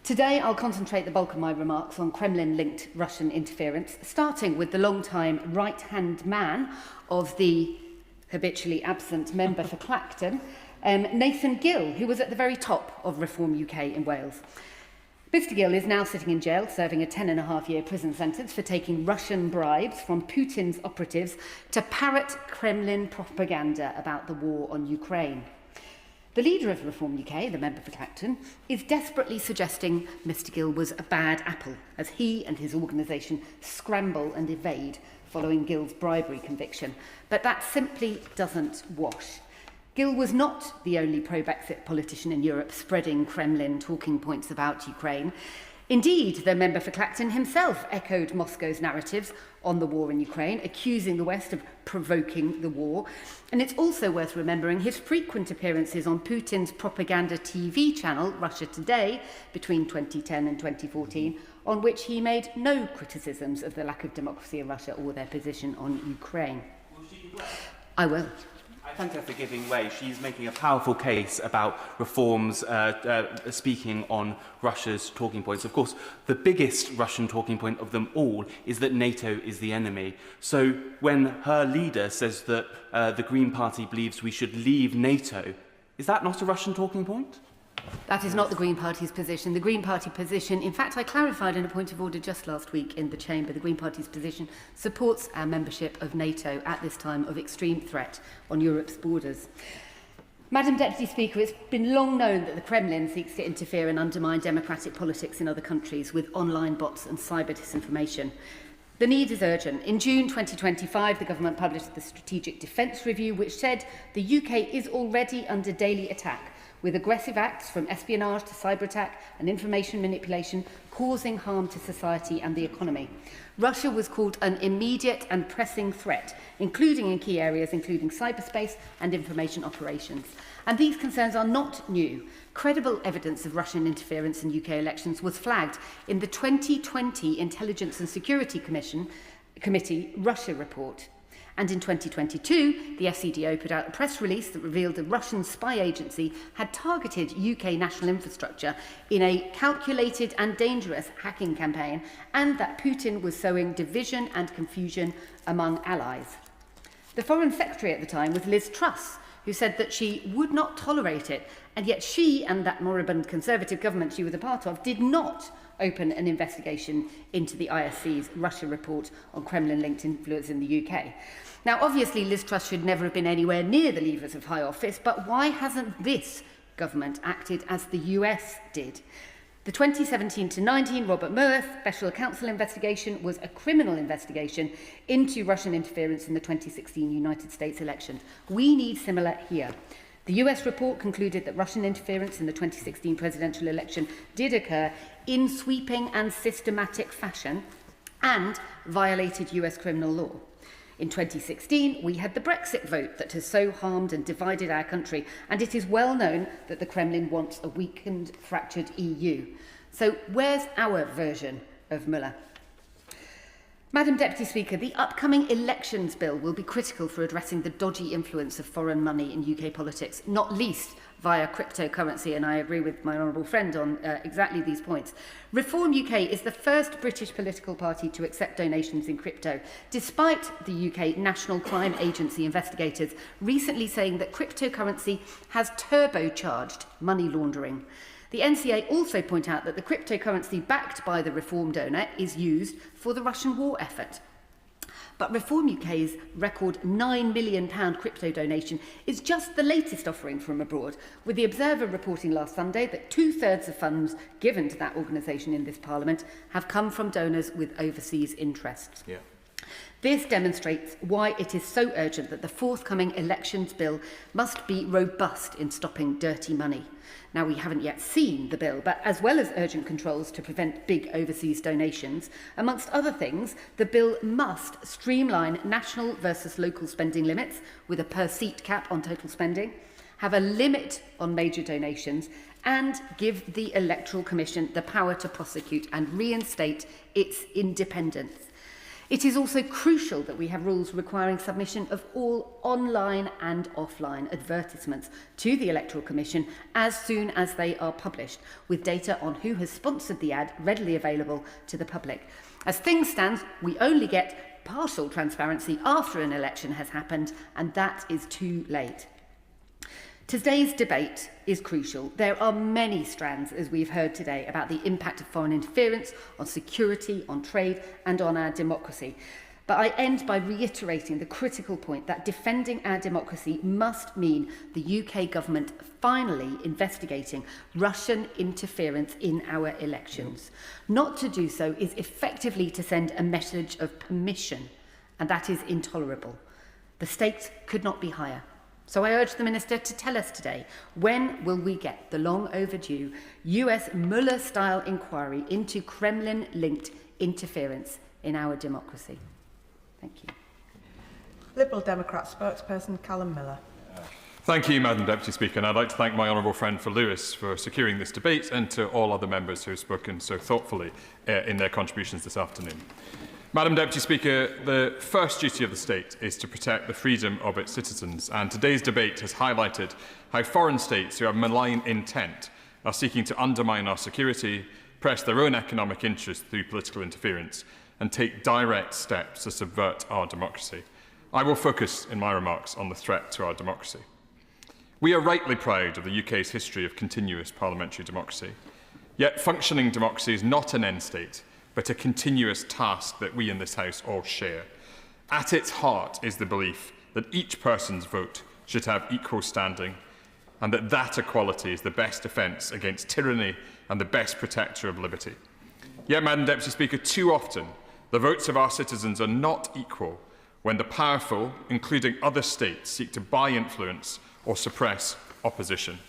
Today, I'll concentrate the bulk of my remarks on Kremlin-linked Russian interference, starting with the long-time right-hand man of the habitually absent member for Clacton, Nathan Gill, who was at the very top of Reform UK in Wales. Mr Gill is now sitting in jail, serving a 10.5-year prison sentence for taking Russian bribes from Putin's operatives to parrot Kremlin propaganda about the war on Ukraine. The leader of Reform UK, the member for Clacton, is desperately suggesting Mr Gill was a bad apple as he and his organisation scramble and evade following Gill's bribery conviction. But that simply doesn't wash. Gill was not the only pro-Brexit politician in Europe spreading Kremlin talking points about Ukraine. Indeed, the member for Clacton himself echoed Moscow's narratives on the war in Ukraine, accusing the West of provoking the war. And it's also worth remembering his frequent appearances on Putin's propaganda TV channel, Russia Today, between 2010 and 2014, on which he made no criticisms of the lack of democracy in Russia or their position on Ukraine. I will. I thank her for giving way. She's making a powerful case about reforms speaking on Russia's talking points. Of course, the biggest Russian talking point of them all is that NATO is the enemy. So when her leader says that the Green Party believes we should leave NATO, is that not a Russian talking point? That is not the Green Party's position. The Green Party position, in fact, I clarified in a point of order just last week in the Chamber, the Green Party's position supports our membership of NATO at this time of extreme threat on Europe's borders. Madam Deputy Speaker, it's been long known that the Kremlin seeks to interfere and undermine democratic politics in other countries with online bots and cyber disinformation. The need is urgent. In June 2025, the government published the Strategic Defence Review, which said the UK is already under daily attack, with aggressive acts from espionage to cyber attack and information manipulation causing harm to society and the economy. Russia was called an immediate and pressing threat, including in key areas including cyberspace and information operations. And these concerns are not new. Credible evidence of Russian interference in UK elections was flagged in the 2020 Intelligence and Security Committee Russia report. And in 2022, the SCDO put out a press release that revealed a Russian spy agency had targeted UK national infrastructure in a calculated and dangerous hacking campaign, and that Putin was sowing division and confusion among allies. The Foreign Secretary at the time was Liz Truss, who said that she would not tolerate it, and yet she and that moribund Conservative government she was a part of did not open an investigation into the ISC's Russia report on Kremlin-linked influence in the UK. Now, obviously, Liz Truss should never have been anywhere near the levers of high office, but why hasn't this government acted as the US did? The 2017-19 Robert Mueller Special Counsel investigation was a criminal investigation into Russian interference in the 2016 United States election. We need similar here. The US report concluded that Russian interference in the 2016 presidential election did occur in sweeping and systematic fashion and violated US criminal law. In 2016, we had the Brexit vote that has so harmed and divided our country, and it is well known that the Kremlin wants a weakened, fractured EU. So where's our version of Mueller? Madam Deputy Speaker, the upcoming elections bill will be critical for addressing the dodgy influence of foreign money in UK politics, not least via cryptocurrency, and I agree with my honourable friend on exactly these points. Reform UK is the first British political party to accept donations in crypto, despite the UK National Crime Agency investigators recently saying that cryptocurrency has turbocharged money laundering. The NCA also point out that the cryptocurrency backed by the Reform donor is used for the Russian war effort. But Reform UK's record £9 million crypto donation is just the latest offering from abroad, with The Observer reporting last Sunday that 2/3 of funds given to that organisation in this Parliament have come from donors with overseas interests. Yeah. This demonstrates why it is so urgent that the forthcoming elections bill must be robust in stopping dirty money. Now, we haven't yet seen the bill, but as well as urgent controls to prevent big overseas donations, amongst other things, the bill must streamline national versus local spending limits with a per-seat cap on total spending, have a limit on major donations, and give the Electoral Commission the power to prosecute and reinstate its independence. It is also crucial that we have rules requiring submission of all online and offline advertisements to the Electoral Commission as soon as they are published, with data on who has sponsored the ad readily available to the public. As things stand, we only get partial transparency after an election has happened, and that is too late. Today's debate is crucial. There are many strands, as we've heard today, about the impact of foreign interference on security, on trade, and on our democracy. But I end by reiterating the critical point that defending our democracy must mean the UK government finally investigating Russian interference in our elections. Not to do so is effectively to send a message of permission, and that is intolerable. The stakes could not be higher. So I urge the Minister to tell us today, when will we get the long overdue US Mueller-style inquiry into Kremlin-linked interference in our democracy? Thank you. Liberal Democrat spokesperson Callum Miller. Thank you, Madam Deputy Speaker, and I'd like to thank my honourable friend for Lewis for securing this debate, and to all other members who have spoken so thoughtfully in their contributions this afternoon. Madam Deputy Speaker, the first duty of the state is to protect the freedom of its citizens, and today's debate has highlighted how foreign states who have malign intent are seeking to undermine our security, press their own economic interests through political interference, and take direct steps to subvert our democracy. I will focus in my remarks on the threat to our democracy. We are rightly proud of the UK's history of continuous parliamentary democracy. Yet functioning democracy is not an end state, but a continuous task that we in this House all share. At its heart is the belief that each person's vote should have equal standing, and that that equality is the best defence against tyranny and the best protector of liberty. Yet, Madam Deputy Speaker, too often the votes of our citizens are not equal when the powerful, including other states, seek to buy influence or suppress opposition.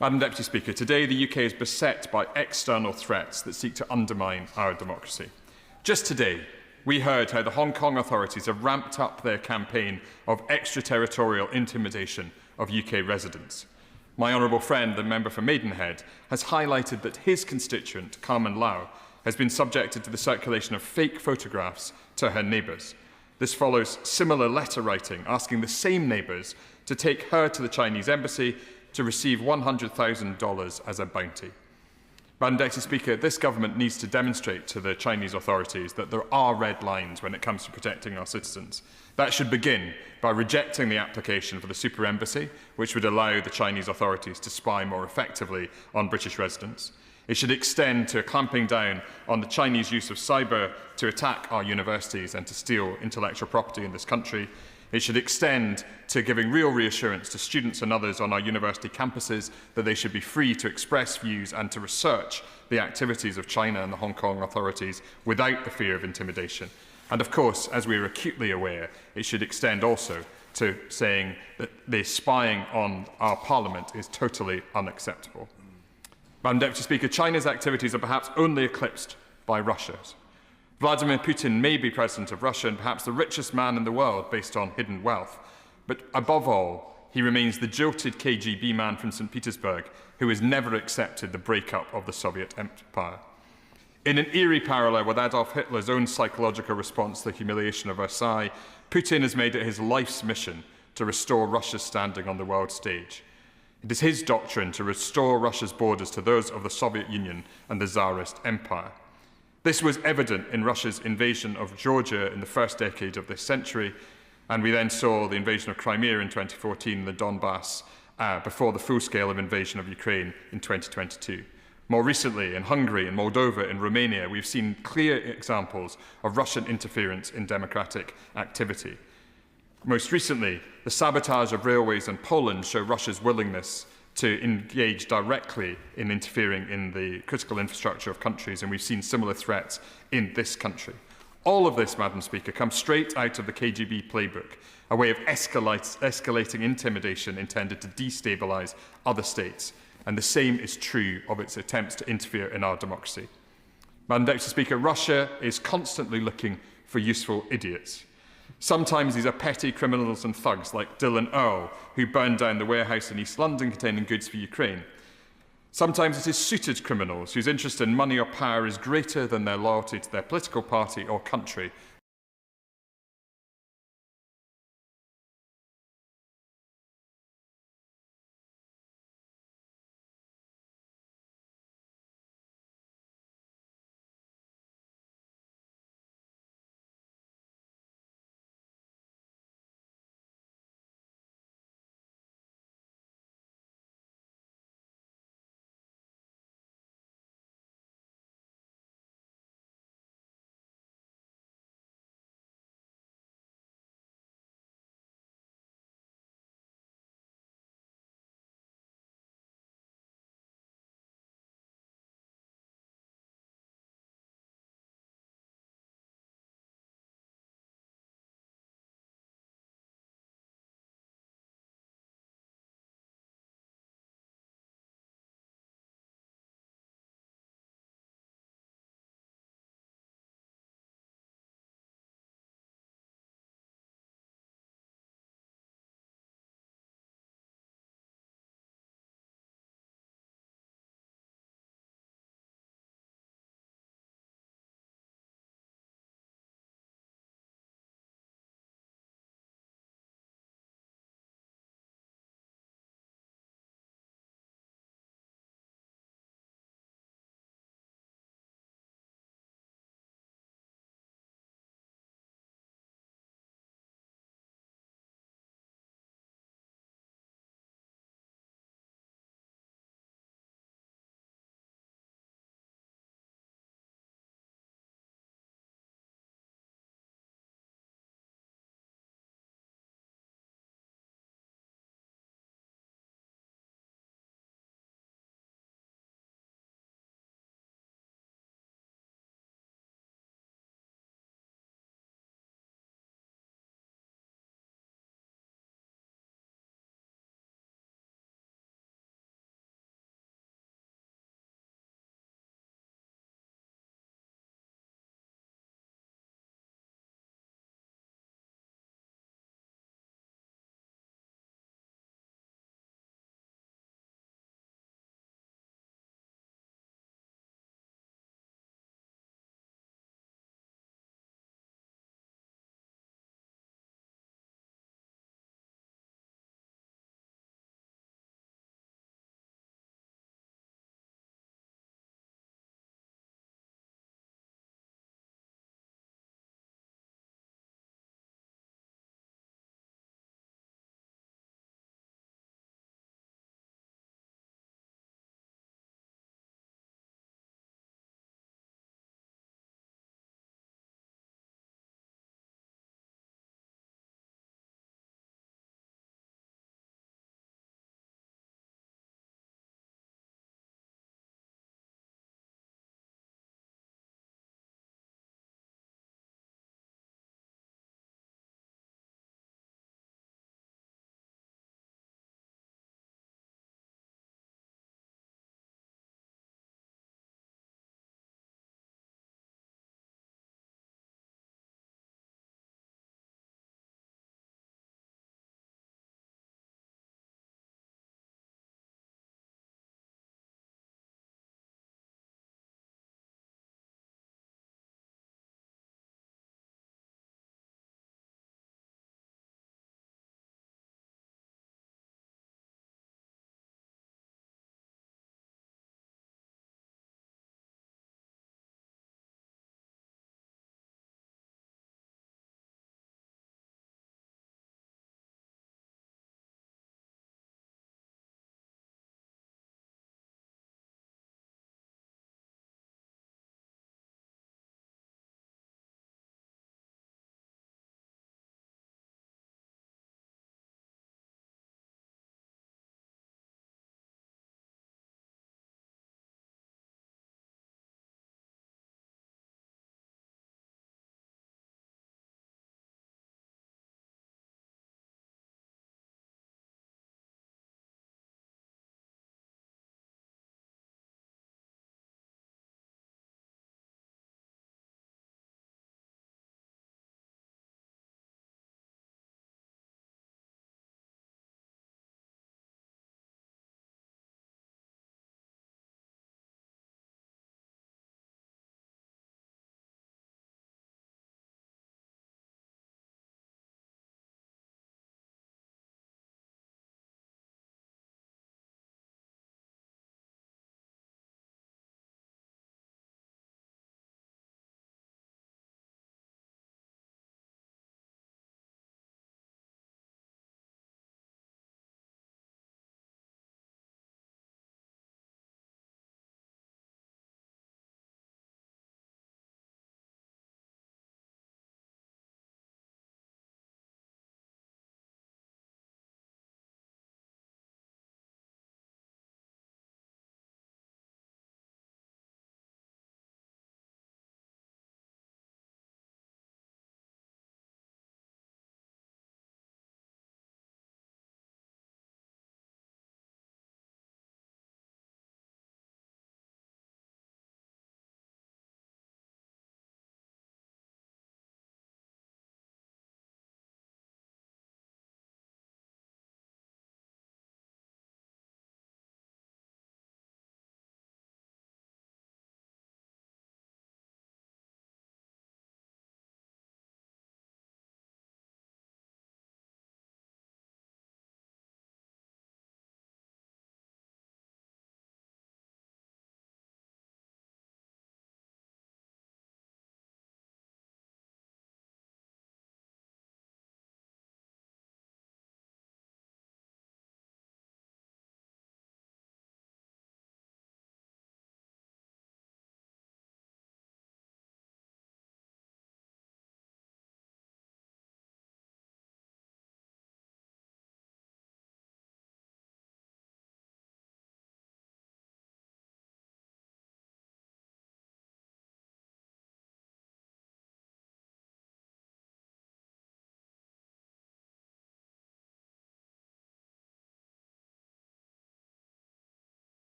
Madam Deputy Speaker, today the UK is beset by external threats that seek to undermine our democracy. Just today, we heard how the Hong Kong authorities have ramped up their campaign of extraterritorial intimidation of UK residents. My honourable friend, the member for Maidenhead, has highlighted that his constituent, Carmen Lau, has been subjected to the circulation of fake photographs to her neighbours. This follows similar letter writing asking the same neighbours to take her to the Chinese embassy to receive $100,000 as a bounty. Madam Deputy Speaker, this government needs to demonstrate to the Chinese authorities that there are red lines when it comes to protecting our citizens. That should begin by rejecting the application for the super embassy, which would allow the Chinese authorities to spy more effectively on British residents. It should extend to clamping down on the Chinese use of cyber to attack our universities and to steal intellectual property in this country. It should extend to giving real reassurance to students and others on our university campuses that they should be free to express views and to research the activities of China and the Hong Kong authorities without the fear of intimidation. And of course, as we are acutely aware, it should extend also to saying that the spying on our parliament is totally unacceptable. Madam Deputy Speaker, China's activities are perhaps only eclipsed by Russia's. Vladimir Putin may be president of Russia and perhaps the richest man in the world based on hidden wealth, but above all, he remains the jilted KGB man from St. Petersburg who has never accepted the breakup of the Soviet Empire. In an eerie parallel with Adolf Hitler's own psychological response to the humiliation of Versailles, Putin has made it his life's mission to restore Russia's standing on the world stage. It is his doctrine to restore Russia's borders to those of the Soviet Union and the Tsarist Empire. This was evident in Russia's invasion of Georgia in the first decade of this century, and we then saw the invasion of Crimea in 2014 and the Donbass before the full-scale invasion of Ukraine in 2022. More recently, in Hungary, in Moldova, in Romania, we've seen clear examples of Russian interference in democratic activity. Most recently, the sabotage of railways in Poland show Russia's willingness to engage directly in interfering in the critical infrastructure of countries, and we've seen similar threats in this country. All of this, Madam Speaker, comes straight out of the KGB playbook, a way of escalating intimidation intended to destabilise other states, and the same is true of its attempts to interfere in our democracy. Madam Deputy Speaker, Russia is constantly looking for useful idiots. Sometimes these are petty criminals and thugs like Dylan Earle, who burned down the warehouse in East London containing goods for Ukraine. Sometimes it is suited criminals whose interest in money or power is greater than their loyalty to their political party or country,